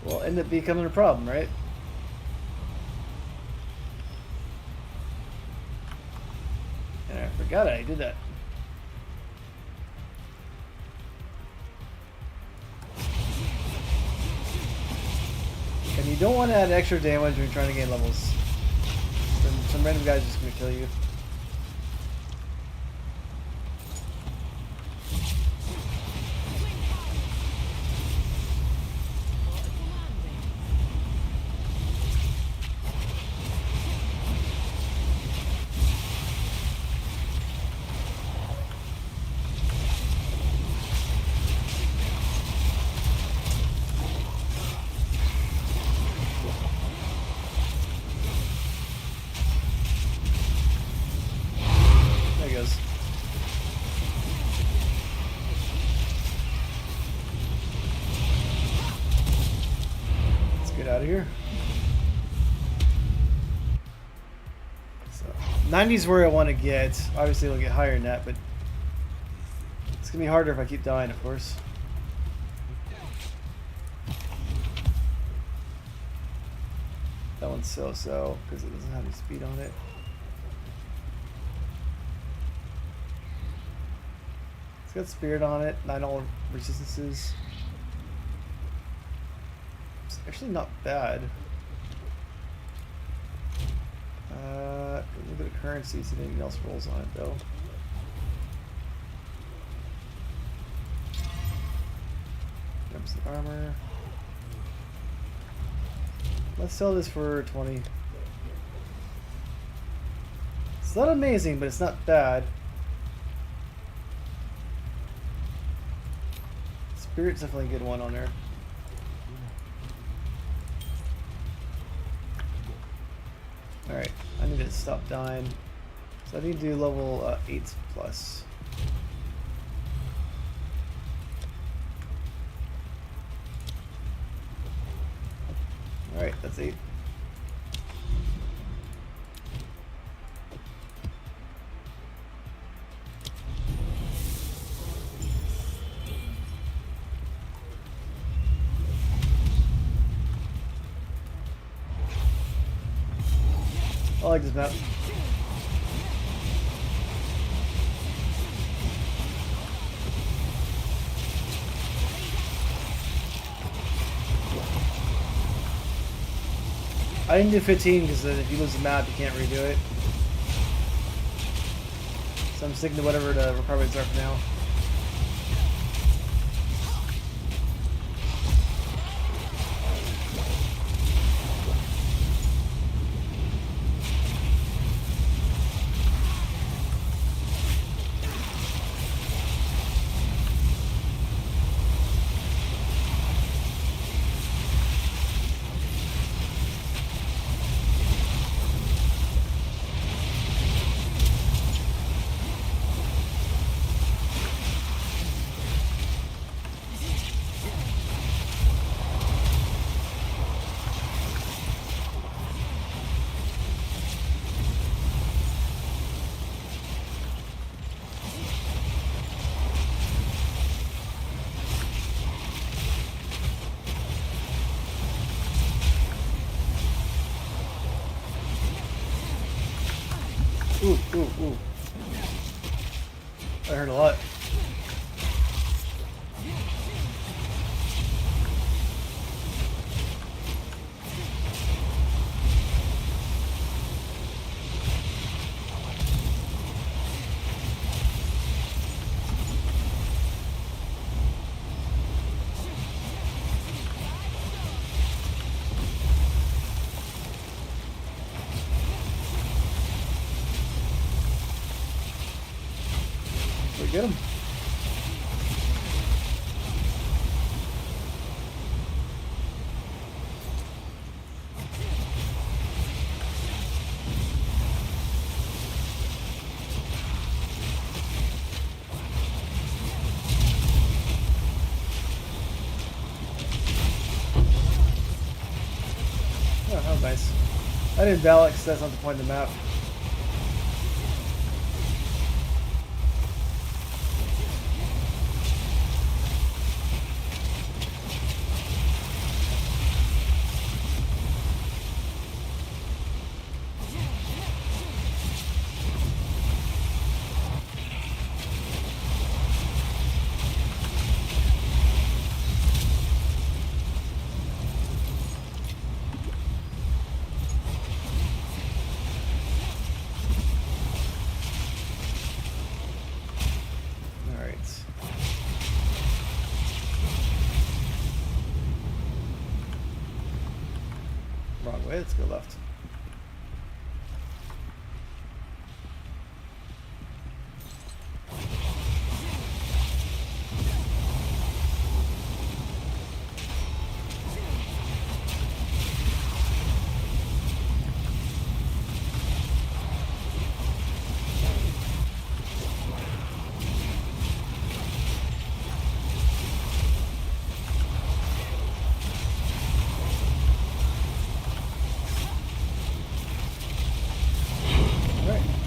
Well, end up becoming a problem, right? And I forgot I did that. And you don't want to add extra damage when you're trying to gain levels. Some random guy's just going to kill you. Out of here. So 90's where I want to get. Obviously it'll get higher than that, but it's gonna be harder if I keep dying, of course. That one's so because it doesn't have any speed on it. It's got spirit on it, 9 all resistances. Actually not bad. A little bit of currency, see if anything else rolls on it though. Jumps the armor. Let's sell this for 20. It's not amazing, but it's not bad. Spirit's definitely a good one on there. Alright, I need to stop dying. So I need to do level 8 plus. Alright, that's 8. like this map. I didn't do 15 because if you lose the map, you can't redo it. So I'm sticking to whatever the requirements are for now. Ooh, ooh, ooh. I heard a lot. Get him. Oh, that was nice. I didn't ballot because that's not the point of the map. Wrong way, let's go left.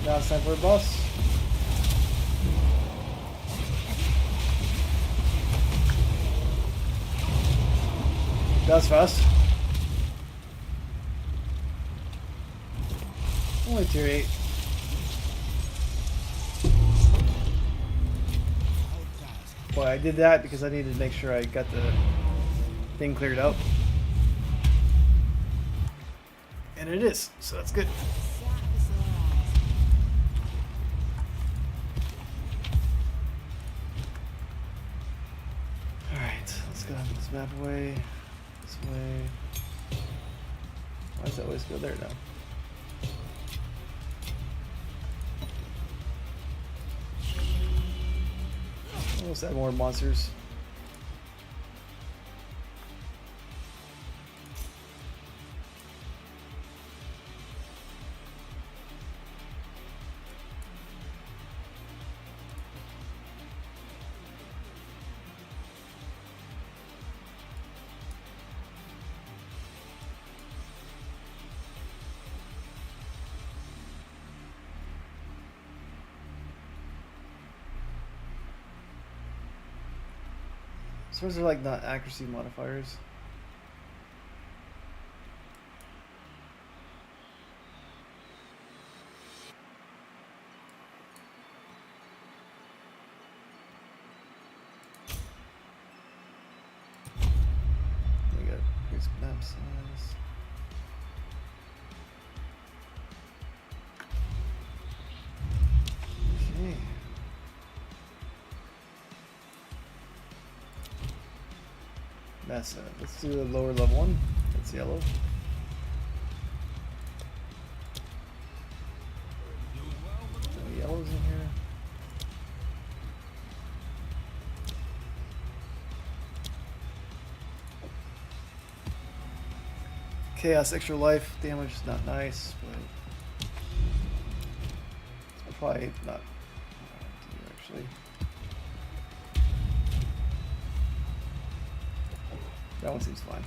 Now it's time for a boss. That was fast. Only tier 8. Boy, I did that because I needed to make sure I got the thing cleared out. And it is, so that's good. Let's go this map away. This way. Why does that always go there now? Let's add more monsters. So those are like not accuracy modifiers. Increase map size. Okay. That's it. Let's do the lower level one. That's yellow. No yellows in here. Chaos extra life damage is not nice, but it's probably not actually. That one seems fine.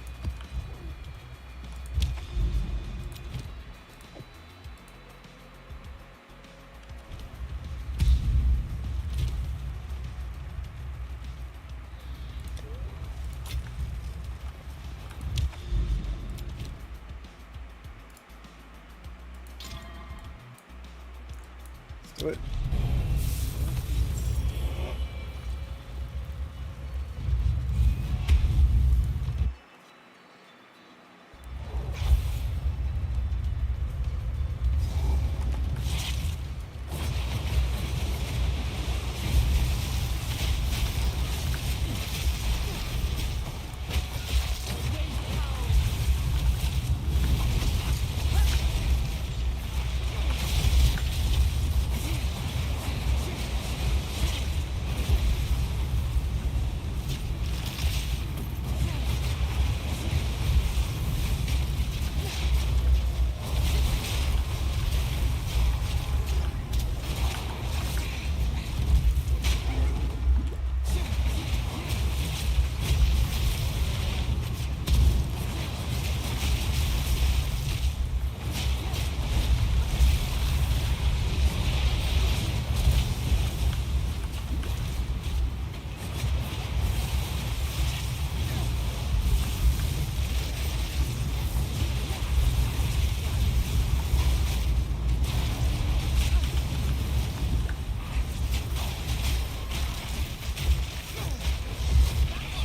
Let's do it.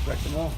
Wreck them all.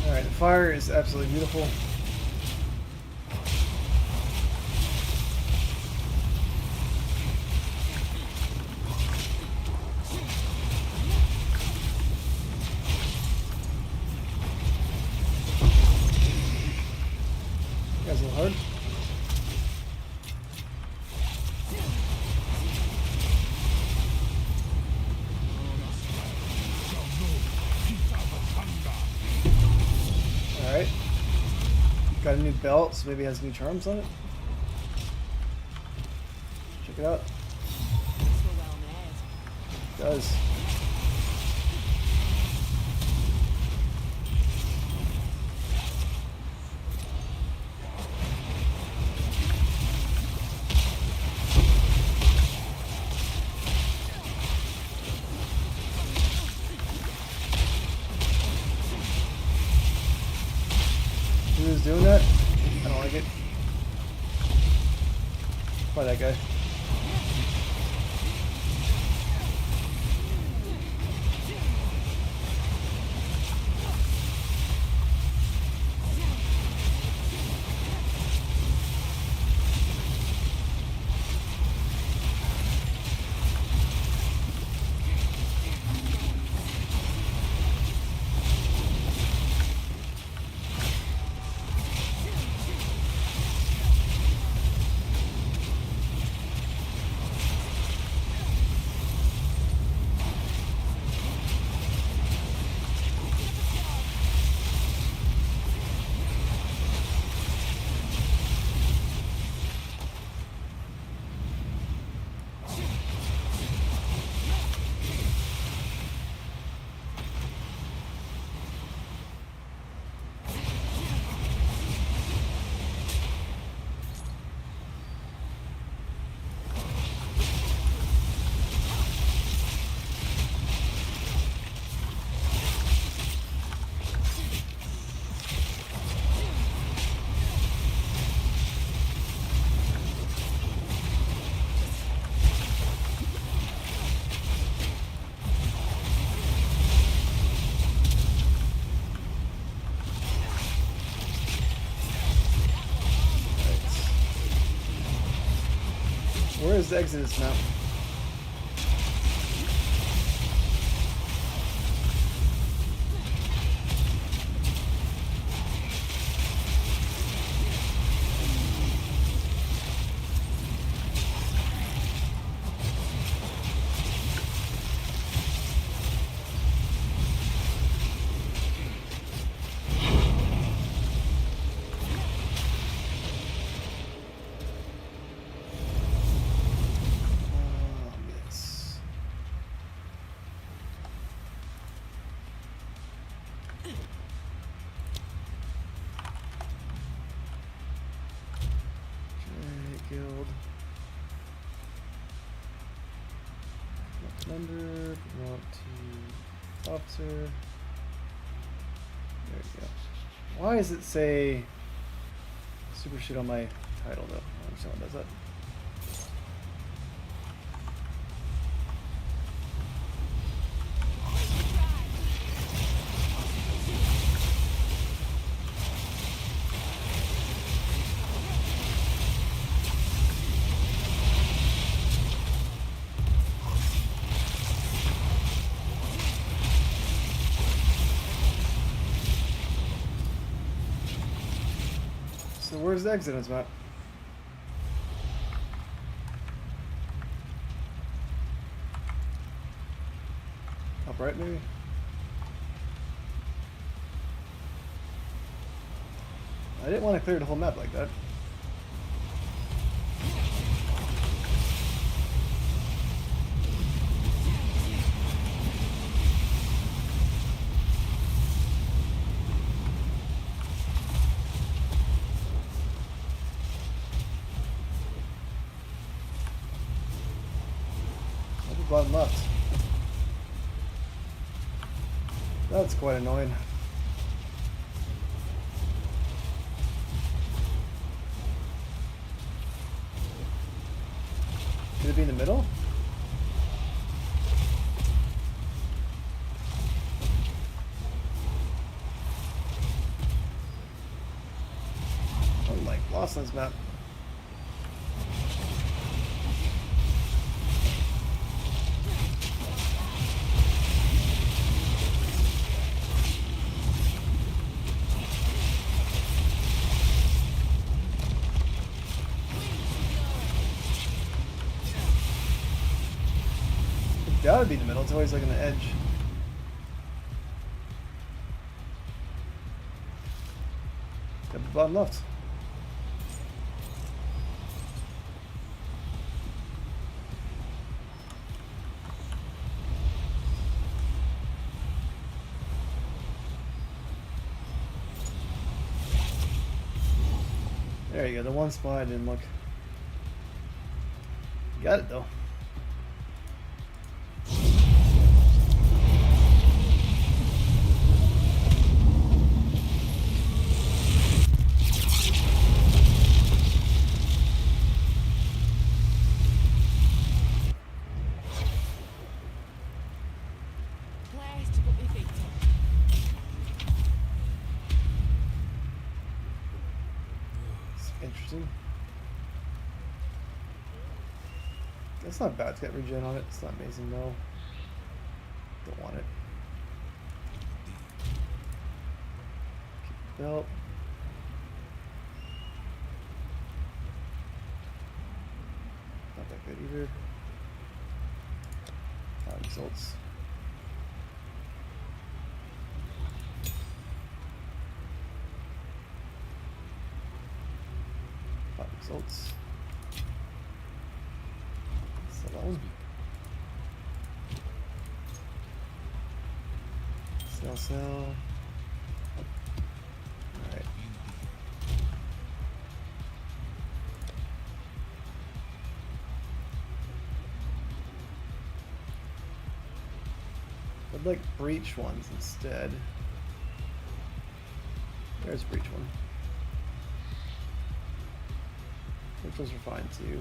Alright, the fire is absolutely beautiful. That's a little hard. Alright. Got a new belt, so maybe it has new charms on it. Check it out. These were well made. It does. Who's doing that? I don't like it. Probably that guy. Where is the Exodus map? Yes. Guild. Member, promote to officer. There you go. Why does it say super shit on my title though? I don't understand what does that. So where's the Exodus map? Up right, maybe? I didn't want to clear the whole map like that. Bottom left. That's quite annoying. Could it be in the middle? Oh, like lost on this map. That would be the middle. It's always like on the edge. Got the bottom left. There you go. The one spot I didn't look. Got it though. Place to put my feet up. It's interesting. That's not bad. It's got regen on it. It's not amazing though. Don't want it. Keep the belt. Not that good either. Results. Results. So that was sell. Alright. I'd like breach ones instead. There's breach one. Those are fine too.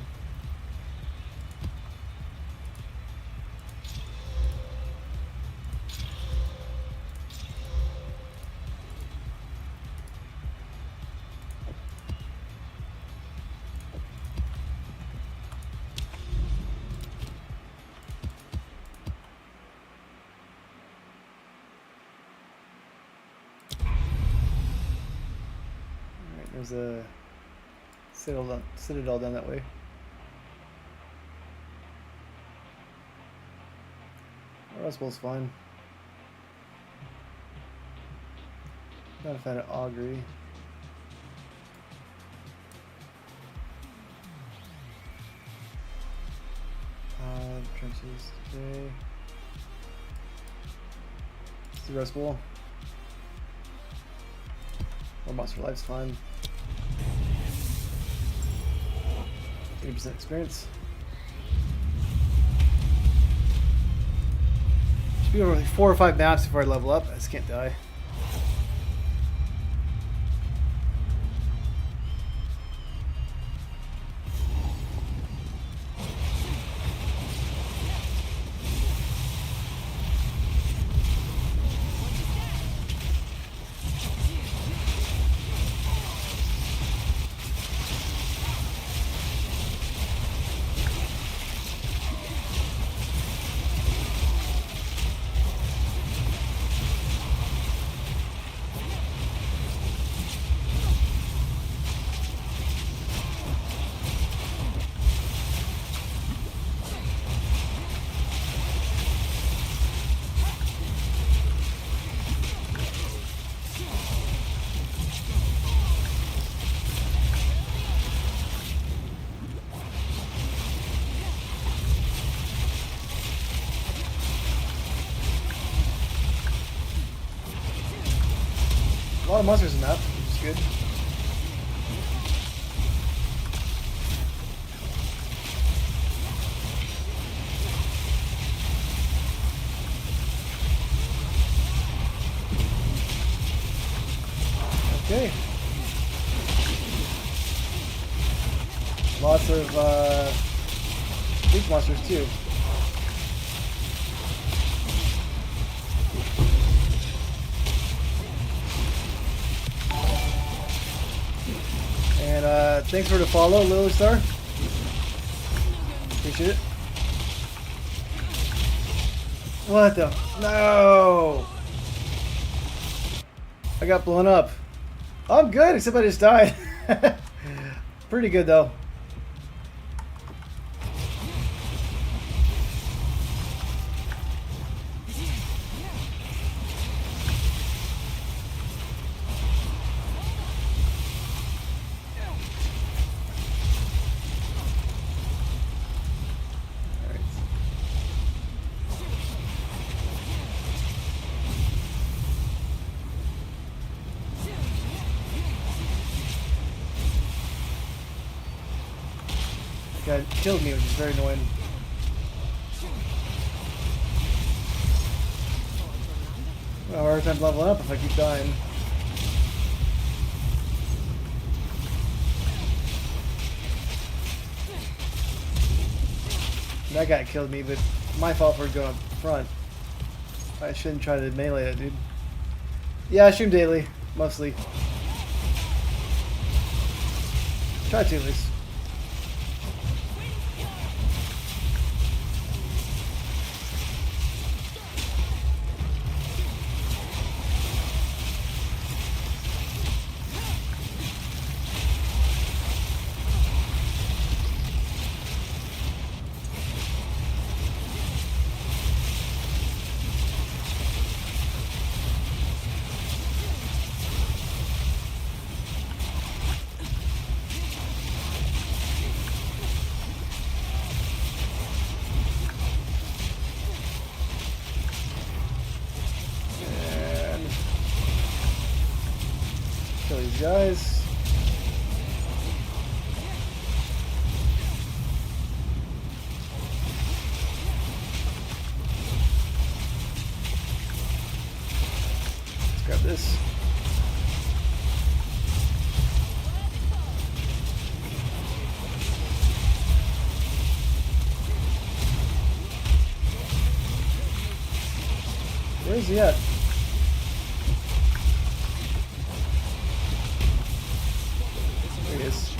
There's a citadel down that way. Roswell's fine. Not a fan of augury. Trenches today. It's the Rust Bowl. More monster life's fine. 80% experience. Should be over like 4 or 5 maps before I level up. I just can't die. A lot of monsters in that, which is good. Okay. Lots of big monsters too. And thanks for the follow, Lily Star. Appreciate it. What the? No! I got blown up. I'm good, except I just died. Pretty good though. Guy killed me, which is very annoying. Well, hard time leveling up if I keep dying. That guy killed me, but my fault for going up front. I shouldn't try to melee it, dude. Yeah, I stream daily, mostly. Try to at least. Kill these guys. Let's grab this. Where is he at? There he is.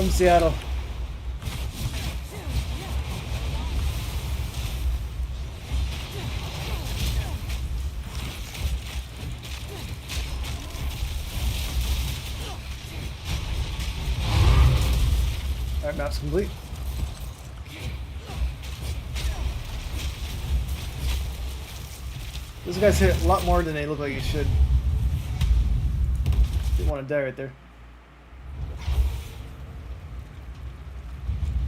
From Seattle. Alright, map's complete. Those guys hit a lot more than they look like you should. Didn't want to die right there.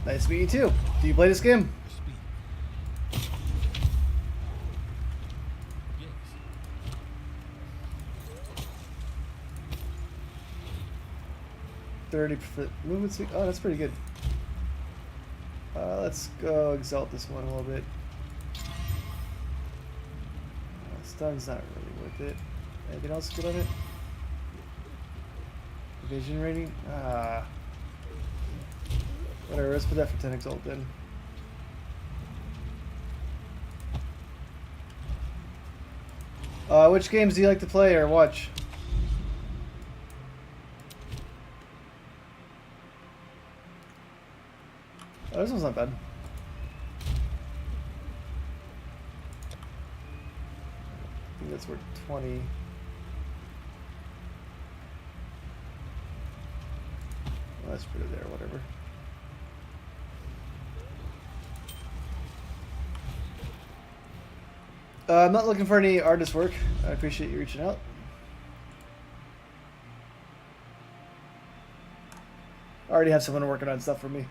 Nice to meet you too. Do you play this game? Speed. Yes. 30% movement speed. Oh, that's pretty good. Let's go exalt this one a little bit. Stun's not really worth it. Anything else good on it? Vision rating? Whatever, let's put that for 10 exalt then. Which games do you like to play or watch? Oh, this one's not bad. I think that's worth 20. Well, let's put it there, whatever. I'm not looking for any artist work. I appreciate you reaching out. I already have someone working on stuff for me.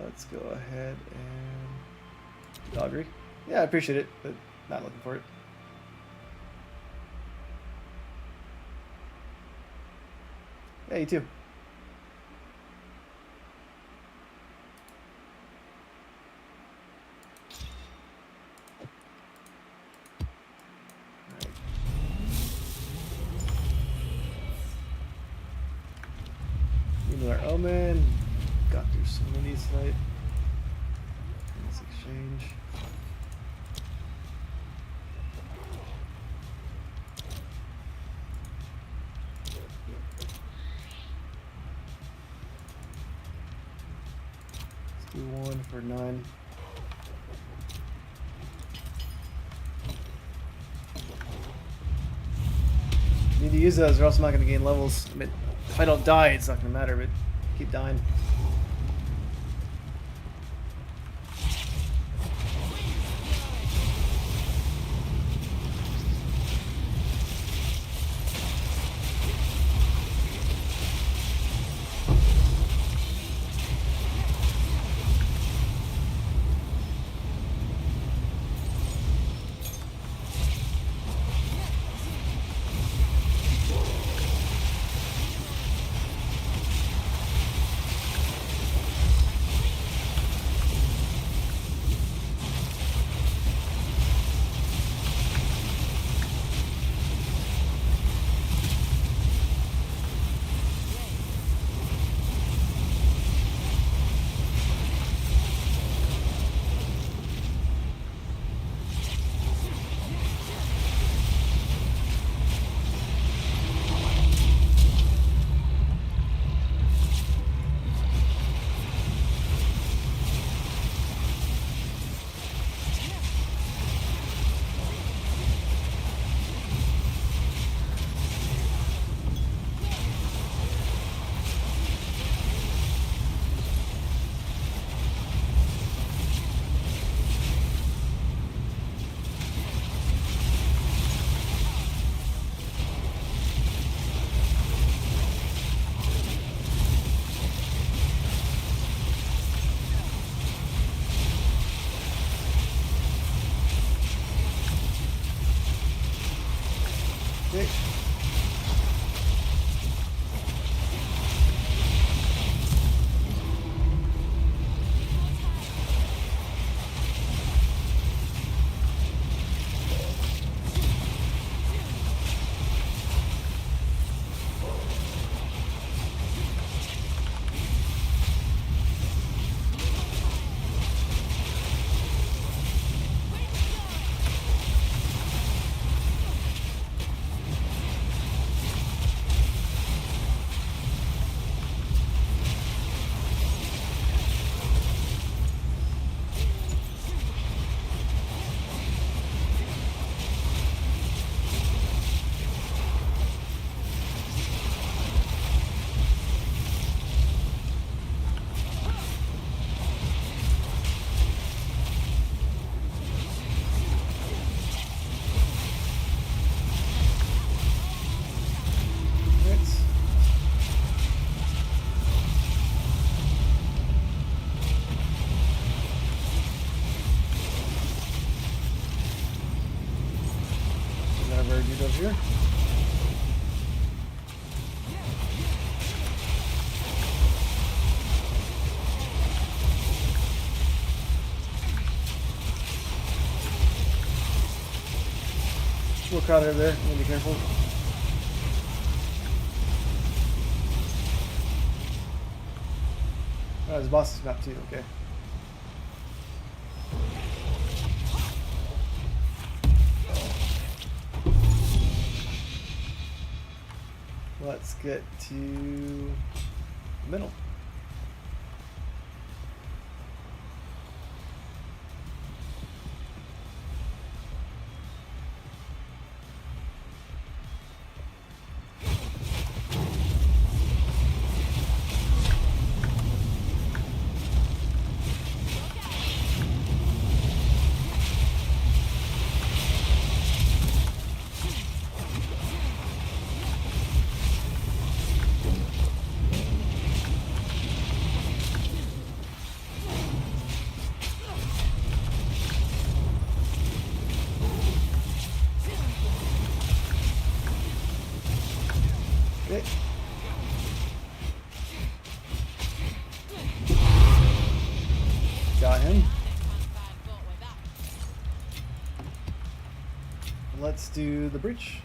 Let's go ahead and Audrey. Yeah, I appreciate it, but not looking for it. Yeah, you too. Our Omen. Got through some minis tonight. Let's exchange. Let's do 1 for 9. Need to use those or else I'm not going to gain levels. I mean, if I don't die, it's not going to matter, but keep dying. whatever dude over here. We'll crowd over there. I'm gonna be careful. Oh, his boss is map too. Okay. Let's get to the middle. Okay. Got him. Let's do the breach.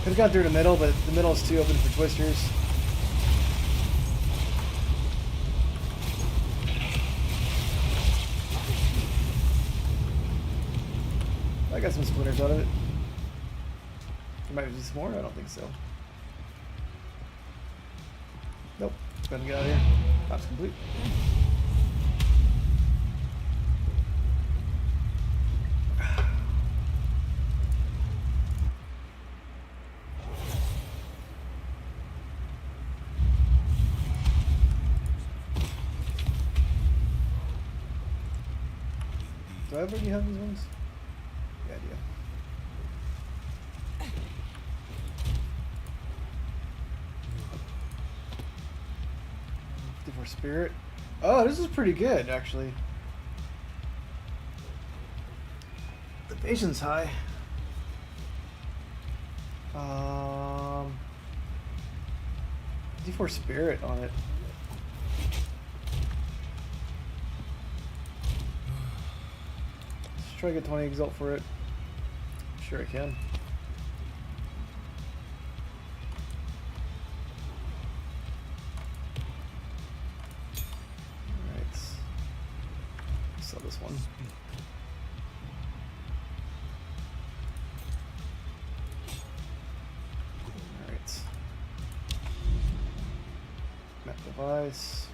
Could have gone through the middle, but the middle is too open for twisters. I got some splinters out of it. There might be some more? I don't think so. Nope. Gonna get out of here. Map's complete. Do I already have these ones? Yeah, I do. For spirit. Oh, this is pretty good, actually. The patience high. D4 spirit on it. Let's try to get 20 exalt for it. Sure I can. Alright. Sell this one. Alright. Map device.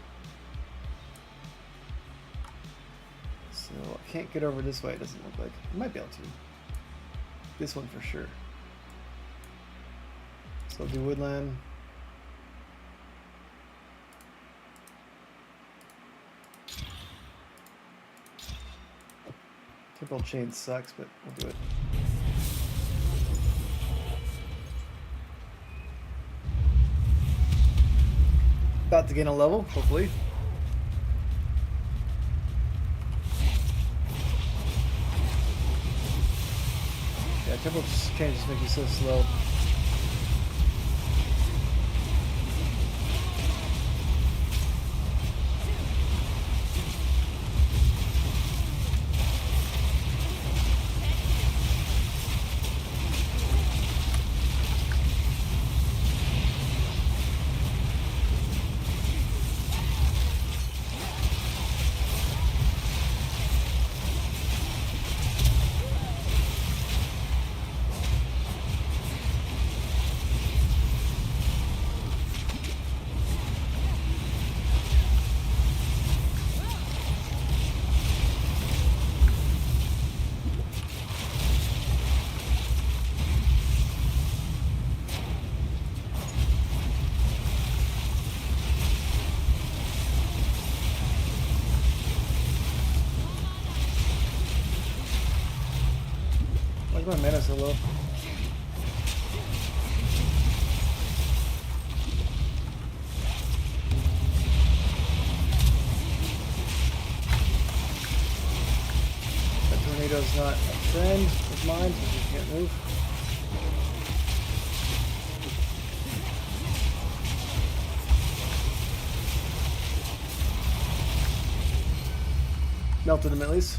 So I can't get over this way, it doesn't look like. I might be able to. This one for sure. So I'll do woodland. Triple chain sucks, but we'll do it. About to gain a level, hopefully. Yeah, triple chain just makes you so slow. my mana so low? That tornado's not a friend of mine, so you can't move. Melted him at least.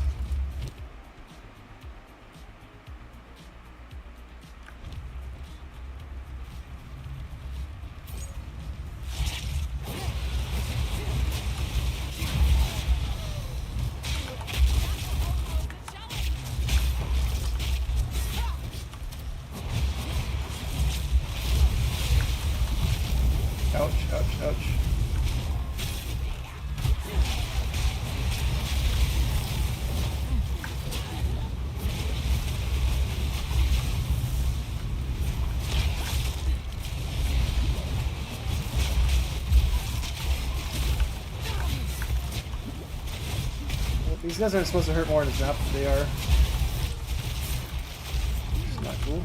Ouch, ouch, ouch. Well, these guys aren't supposed to hurt more than zap, but they are. It's not cool.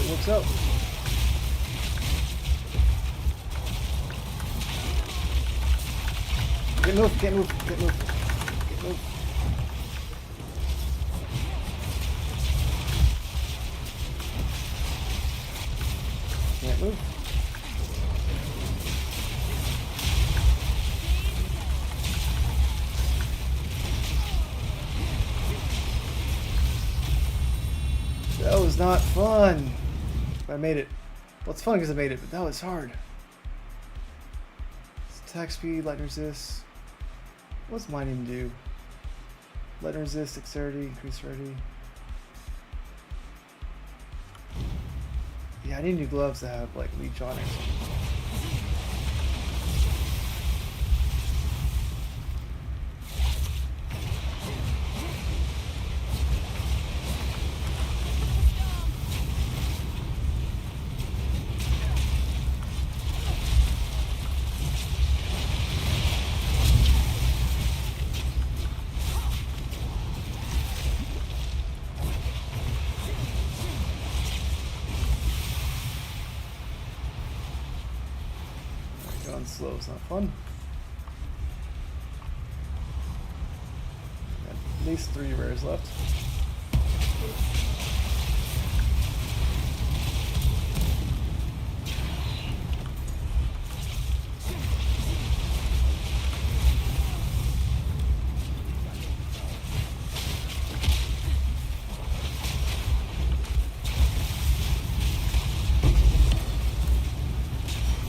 Works out. Get moved, get moved, get moved, get moved. Can't move. That was not fun. I made it. Well, it's fun because I made it, but that was hard. It's attack speed, light resist. What's mine even do? Light resist, dexterity, increase ready. Yeah, I need new gloves to have like leech on it. Going slow is not fun. Got at least 3 rares left.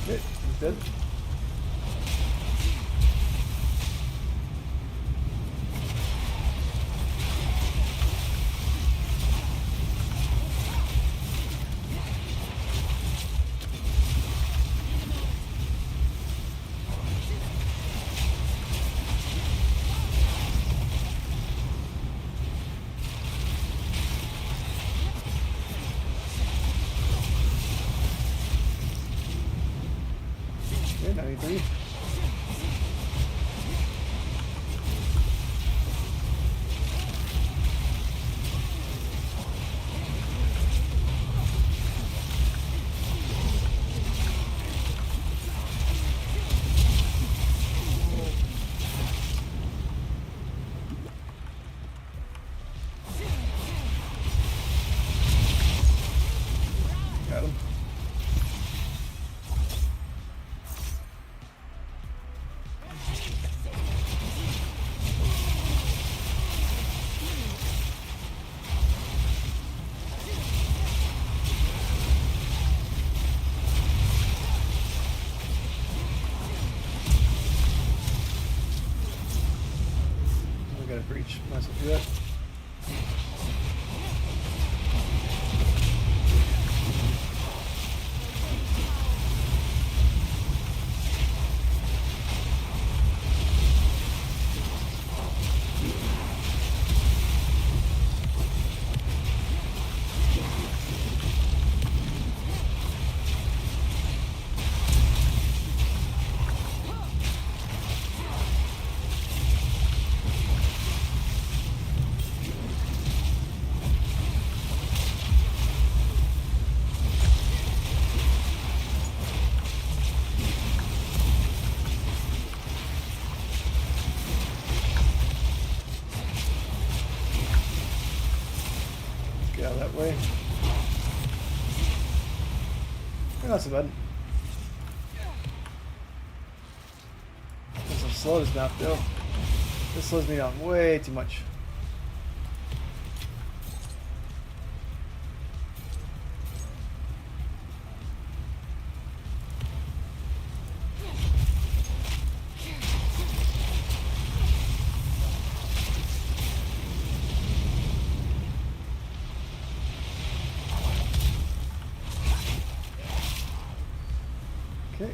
Okay, he's dead. Okay, 93. Got him. Life Breach. Might as well do that. Get out of that way. Not so bad. That's so slow this map though. This slows me down way too much. Okay.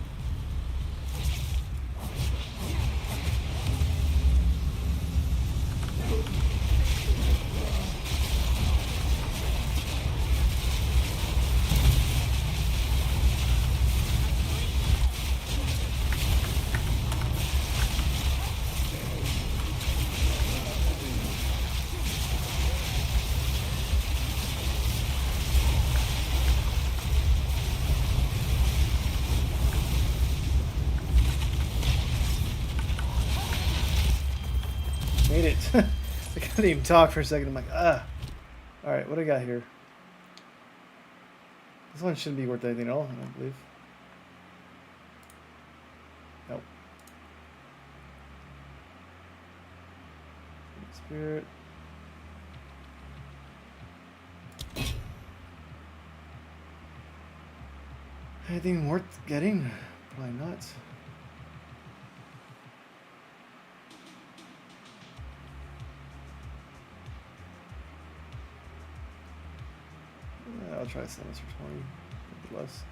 Made it. I couldn't even talk for a second. I'm like, ah. Alright, what do I got here? This one shouldn't be worth anything at all, I don't believe. Nope. Spirit. Anything worth getting? Probably not. I'll try to sell this for 20, maybe less.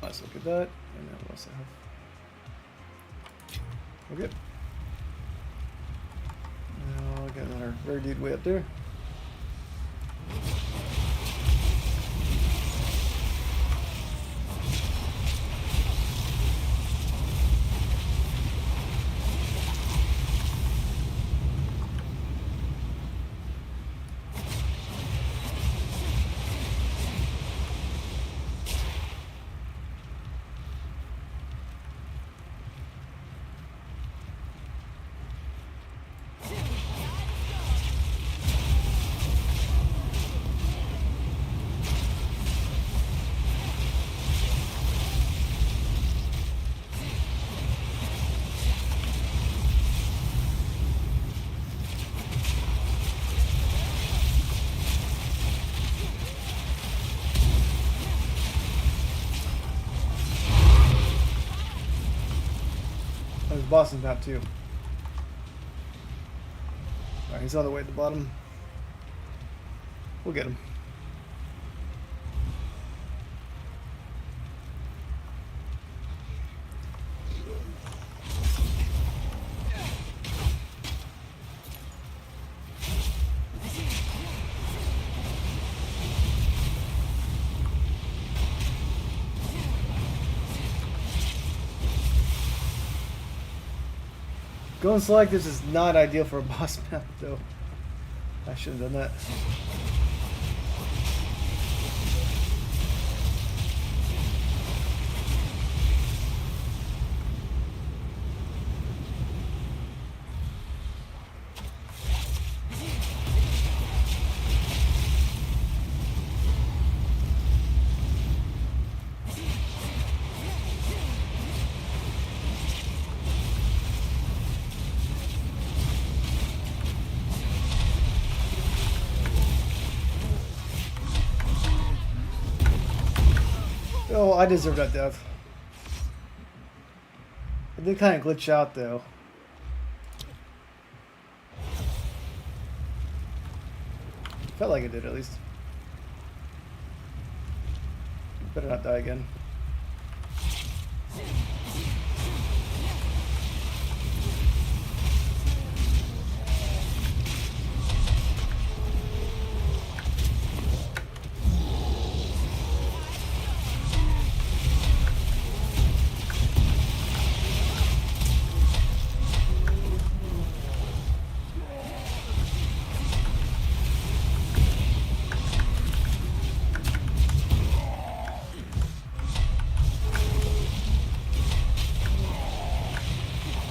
Let's look at that, and then what else I have? We're good. Now I got another rare dude way up there. There's Boston's map too. Alright, he's on the way at the bottom. We'll get him. Going slow like this is not ideal for a boss map, though. I should have done that. I deserve that death. It did kind of glitch out though. Felt like it did at least. Better not die again.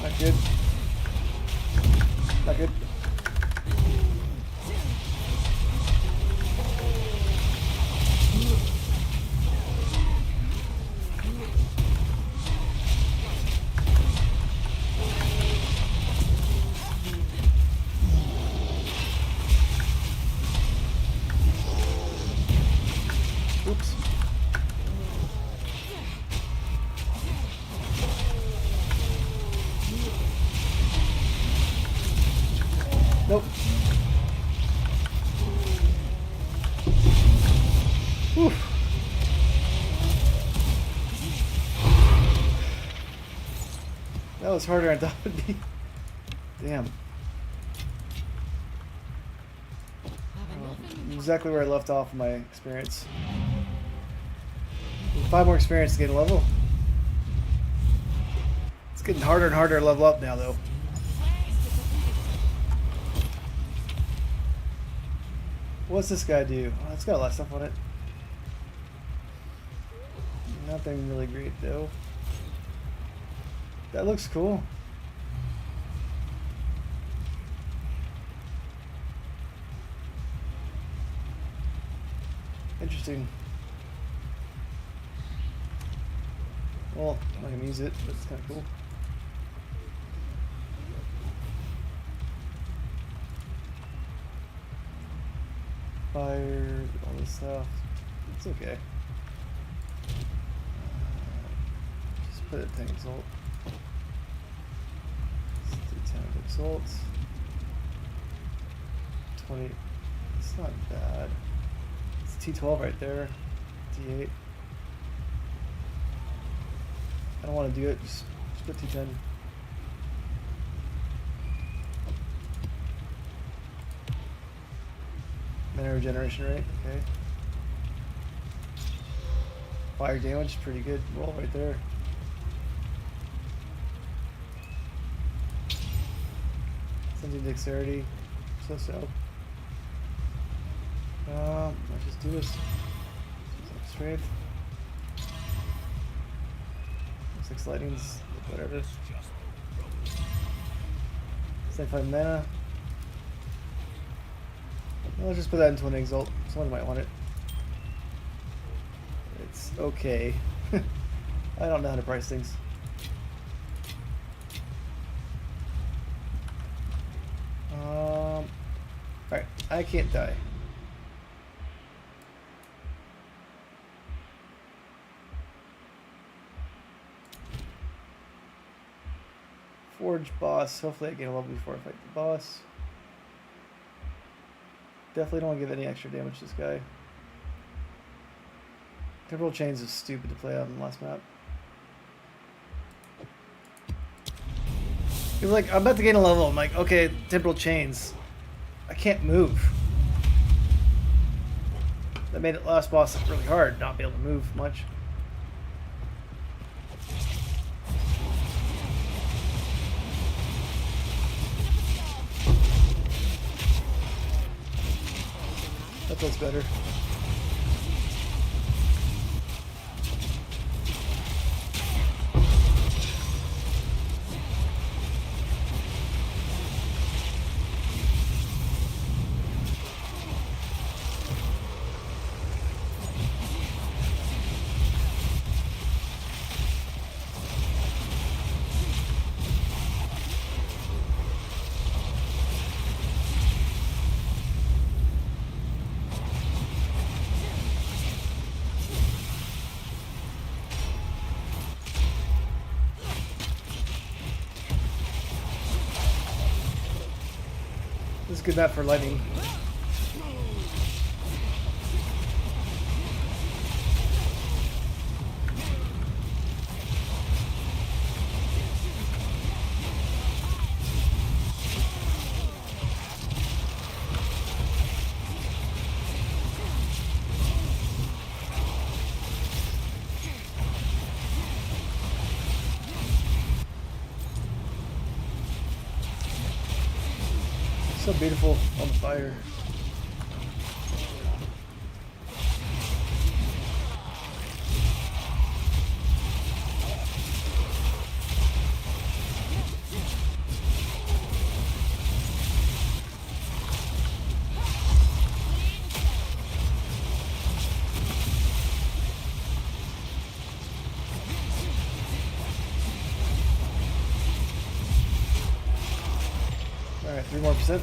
Not good. Not good. Oops. Nope. Whew. That was harder than I thought it would be. Damn. Exactly where I left off in my experience. 5 more experience to get a level. It's getting harder and harder to level up now, though. What's this guy do? Oh, it's got a lot of stuff on it. Nothing really great, though. That looks cool. Interesting. Well, I'm not gonna use it, but it's kind of cool. Fire, all this stuff. It's okay. Just put it 10 exalt. Let's do 10 exalt. 20. It's not bad. It's T12 right there. D8. I don't want to do it. Just put T10. Mana regeneration rate, okay. Fire damage, pretty good roll right there. Something dexterity, so. Let's just do this. Strength. 6 lightnings, whatever. 75 mana. Let's just put that into an exalt. Someone might want it. It's okay. I don't know how to price things. Alright, I can't die. Forge boss. Hopefully I get a level before I fight the boss. Definitely don't want to give any extra damage to this guy. Temporal Chains is stupid to play out on the last map. You're like, I'm about to gain a level. I'm like, okay, Temporal Chains. I can't move. That made it last boss really hard, not be able to move much. That feels better. This is a good map for lightning. So beautiful on the fire. Alright, 3% more.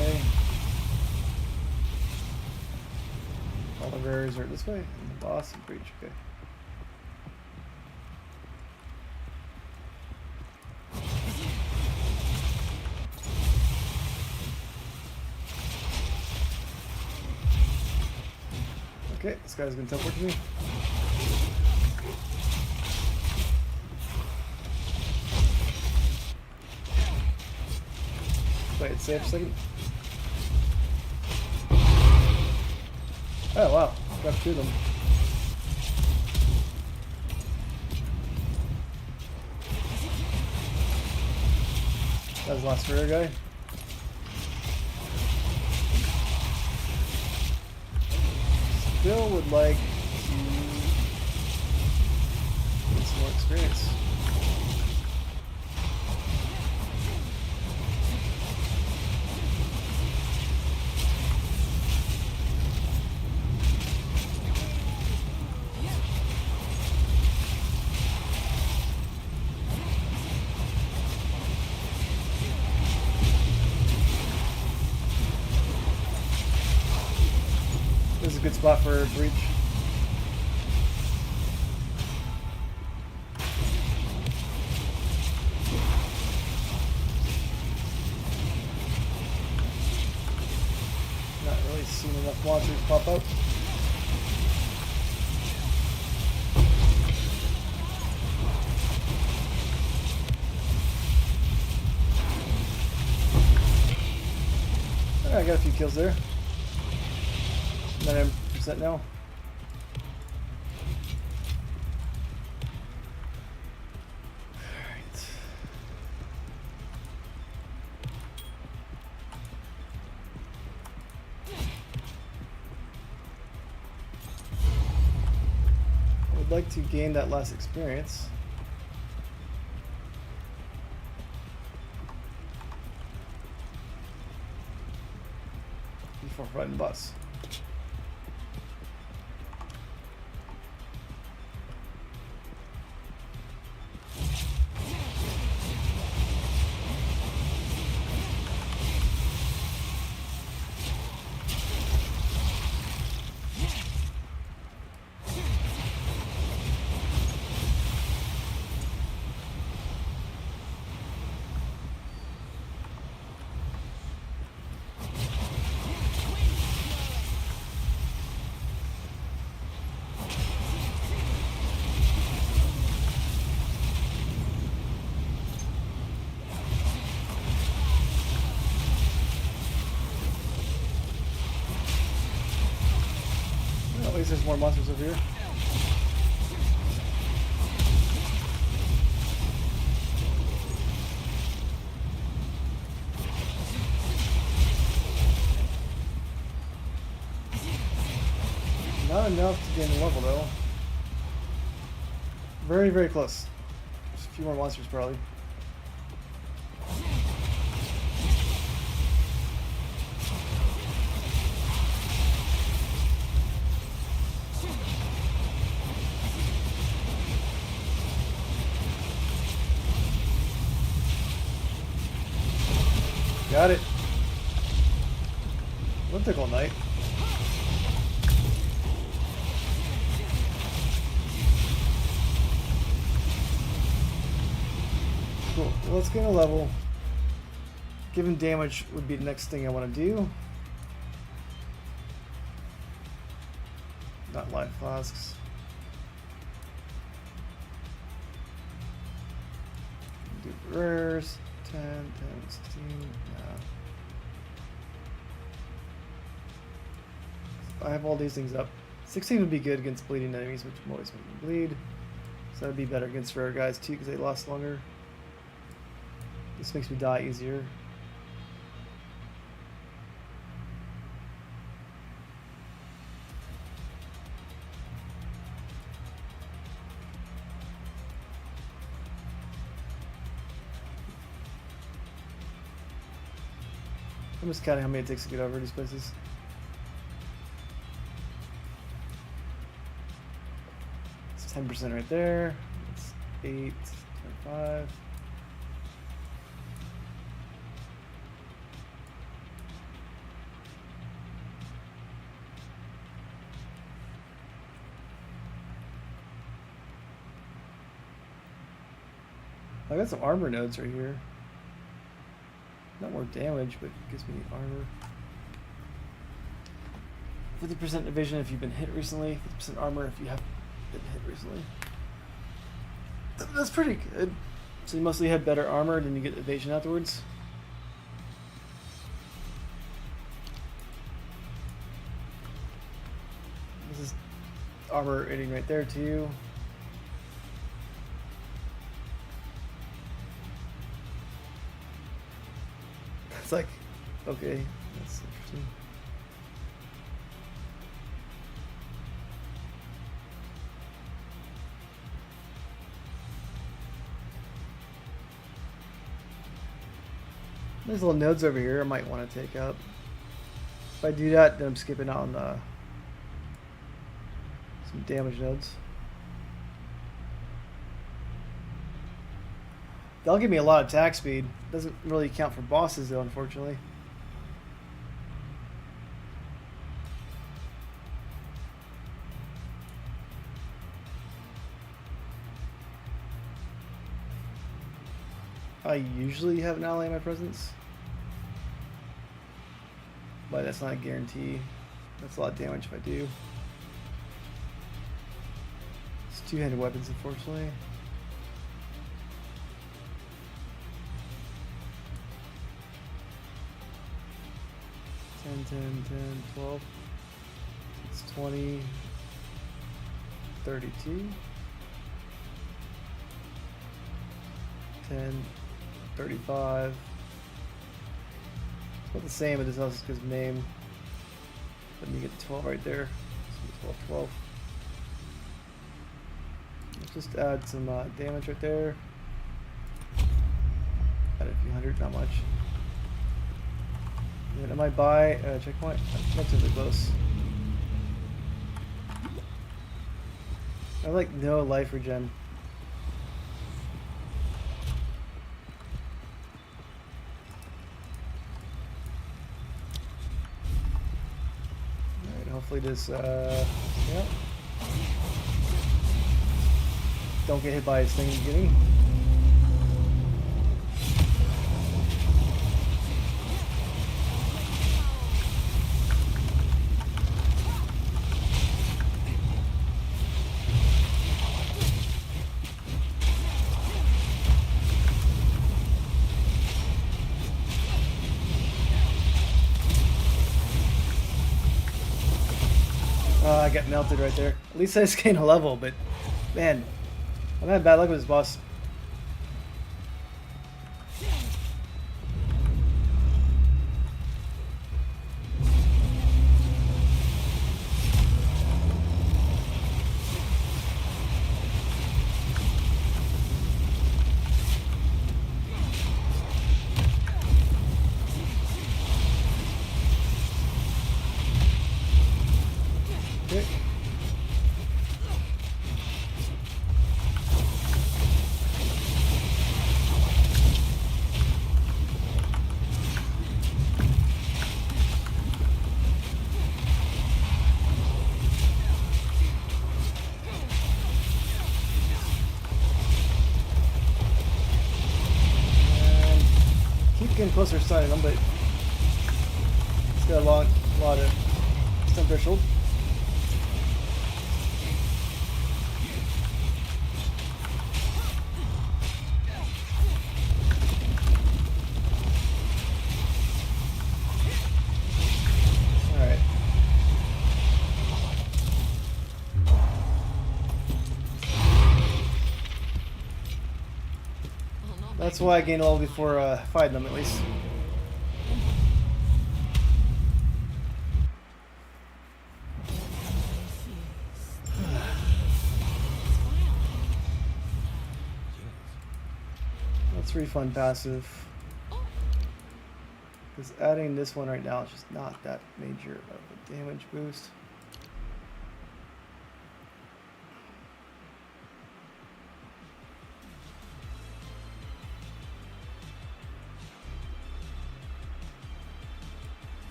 Okay. All the barriers are this way, and the boss and breach. Okay. Okay, this guy's gonna teleport to me. Wait, save a second. Oh wow, got to them. That was the last rare guy. Still would like to get some more experience. This is a good spot for a breach. Not really seeing enough monsters pop up. I got a few kills there. 9% now. Alright. I would like to gain that last experience. Before fighting the boss. At least there's more monsters over here. Not enough to gain the level though. Very, very close. Just a few more monsters probably. Got it. Elliptical Knight. Cool. Well, let's get a level. Giving damage would be the next thing I want to do. Not life flasks. Do rares. 10, 10, 16. I have all these things up. 16 would be good against bleeding enemies, which always make them bleed. So that'd be better against rare guys too, because they last longer. This makes me die easier. I'm just counting how many it takes to get over these places. It's 10% right there. It's 8, 25. I got some armor nodes right here. Not more damage, but it gives me armor. 50% evasion if you've been hit recently. 50% armor if you haven't been hit recently. That's pretty good. So you mostly have better armor, then you get evasion afterwards. This is armor rating right there too. It's like, okay, that's interesting. There's little nodes over here I might want to take up. If I do that, then I'm skipping out on some damage nodes. They'll give me a lot of attack speed. Doesn't really count for bosses though, unfortunately. I usually have an ally in my presence, but that's not a guarantee. That's a lot of damage if I do. It's two-handed weapons, unfortunately. $10, $10, $10, $12. It's $20, $32, $10, $35. It's about the same, but this also gives name. Then you get 12 right there. So 12, 12. Let's just add some damage right there. Add a few hundred, not much. And I might buy a checkpoint. That's relatively close. I have like no life regen. Alright, hopefully this, yeah. Don't get hit by his thing in the beginning. I got melted right there. At least I just gained a level, but man, I'm having bad luck with this boss. getting closer to stunning him, but he's got a lot of stun threshold. Alright. That's why I gained all before fighting them, at least. Let's refund passive. Because adding this one right now is just not that major of a damage boost.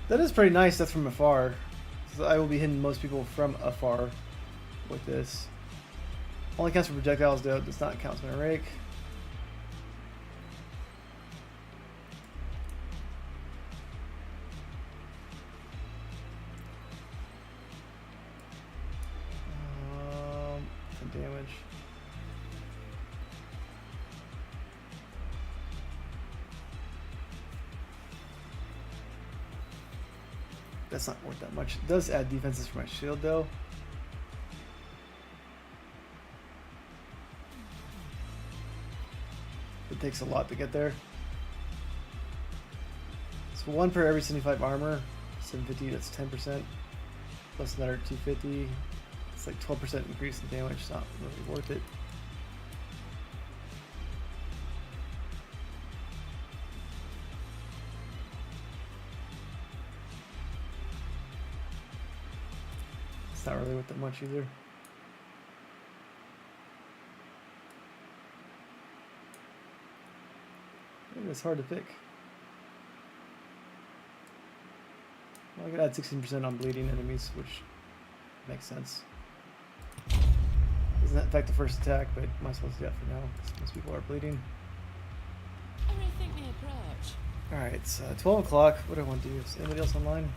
That is pretty nice. That's from afar. So I will be hitting most people from afar with this. Only counts for projectiles though. Does not count as my rake. Some damage. That's not worth that much. It does add defenses for my shield though. It takes a lot to get there. So one per every 75 armor, 750, that's 10%. Plus another 250. It's like 12% increase in damage, it's not really worth it. It's not really worth that much either. Maybe it's hard to pick. Well, I could add 16% on bleeding enemies, which makes sense. Doesn't affect the first attack, but might as well do that for now, because most people are bleeding. I rethink the approach. Alright, it's 12 o'clock. What do I want to do? Is anybody else online?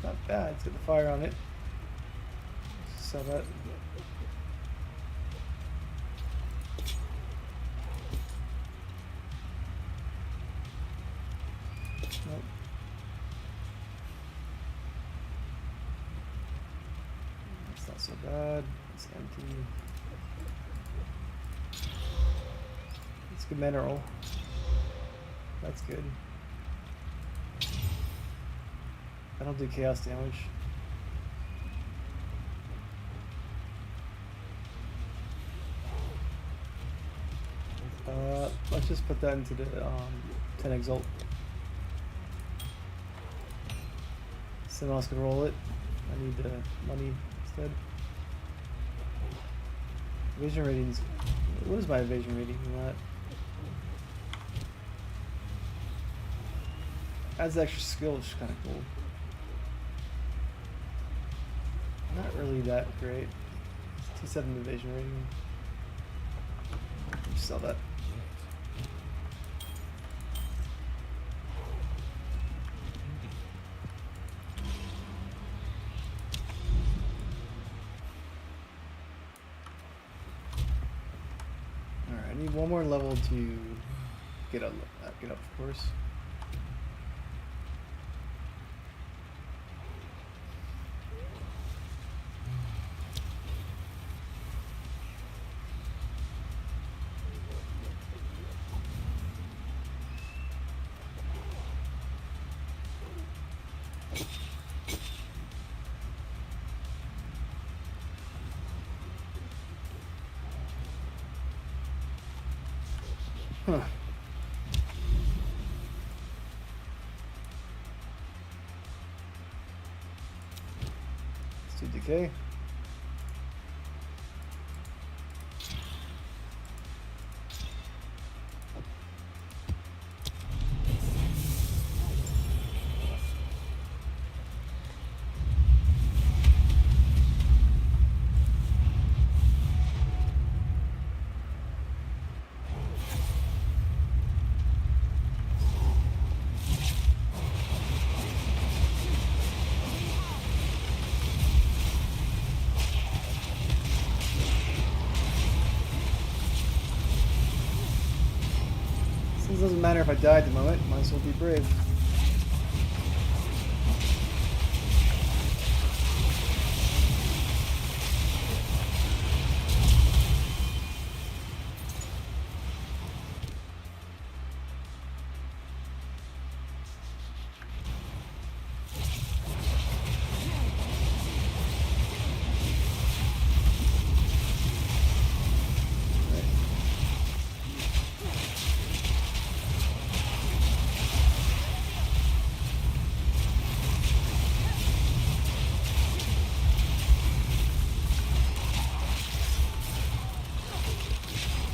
Not bad. It's got the fire on it. So that. Nope. That's not so bad. It's empty. It's good mineral. That's good. I don't do chaos damage. Let's just put that into the 10 Exalt. Someone else can roll it. I need the money instead. Evasion ratings. What is my evasion rating in that? Adds extra skill, which is kind of cool. Not really that great. It's 2.7 evasion rating. Sell that. Alright, I need one more level to get up, of course. Huh. Let's do decay. Since it doesn't matter if I die at the moment, might as well be brave.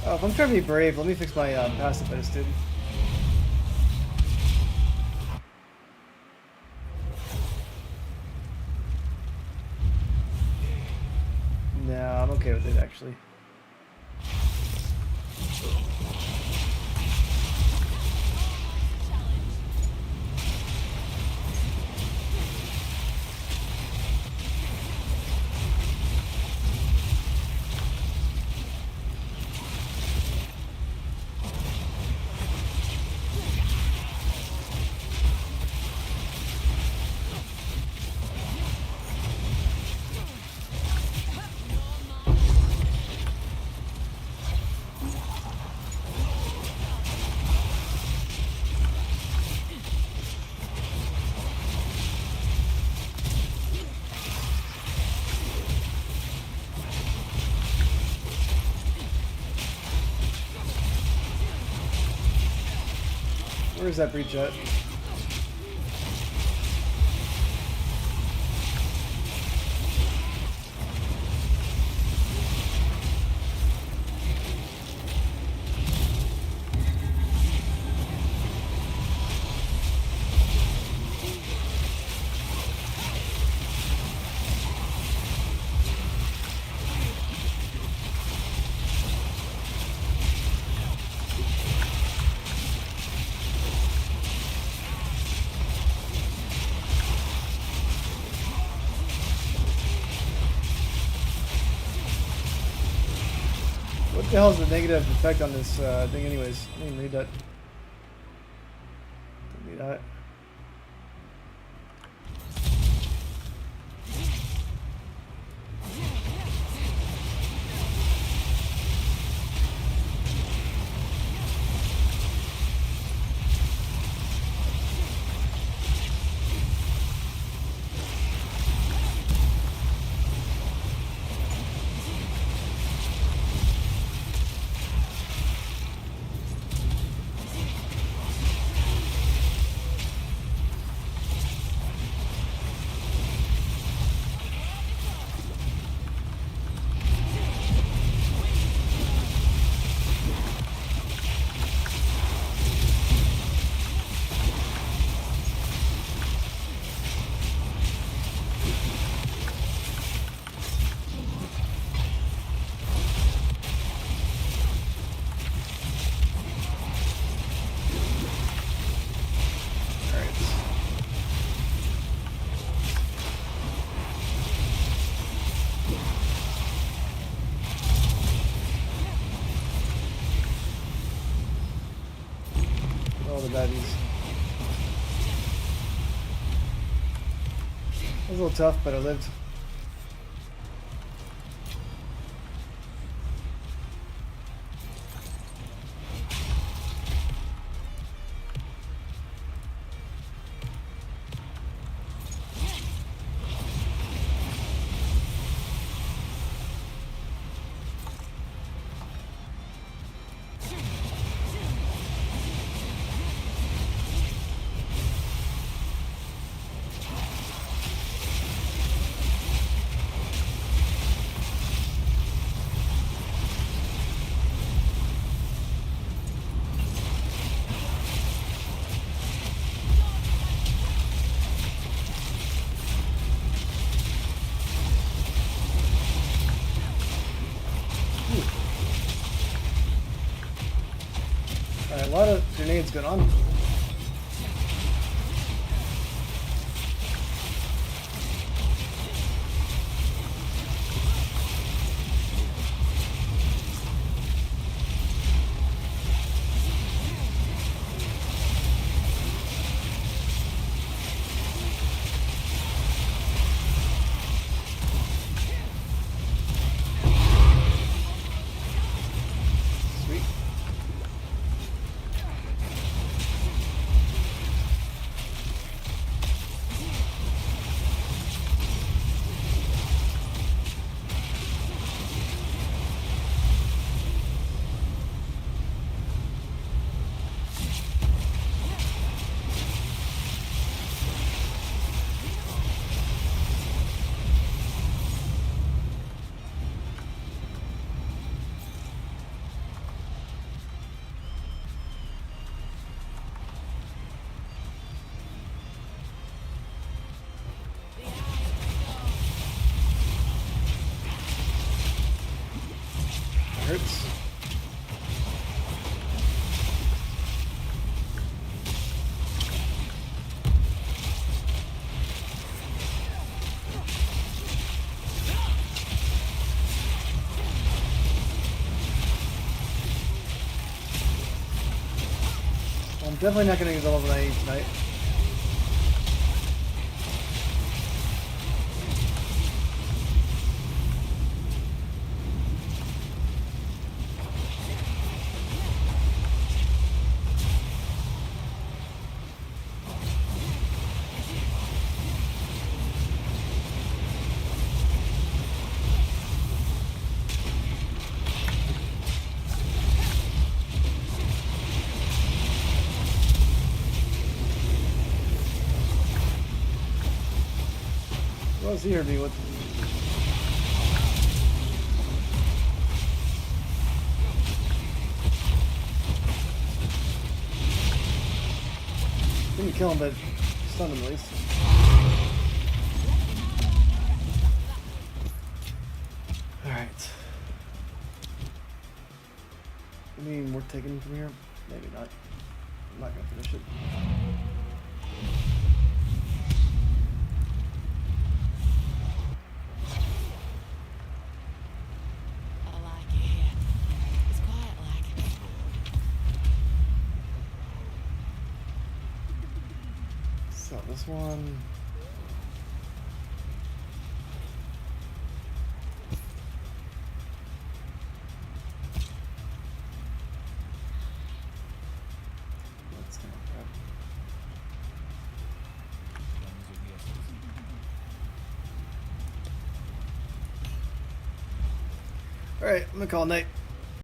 Oh, if I'm trying to be brave, let me fix my passive I just did. No, I'm okay with it actually. Where's that breach at? What the hell is the negative effect on this thing anyways? I didn't even read that. Didn't read that. All the baddies. It was a little tough, but I lived. lot of grenades going on. Sweet. Hurts. Well, I'm definitely not going to get the level 90 tonight. What's here be with? Didn't kill him, but stunned him at least. Alright. Any more taken from here? Maybe not. I'm not gonna finish it. I like it here. It's quiet like. So this one. Let's go. Alright, I'm gonna call it night.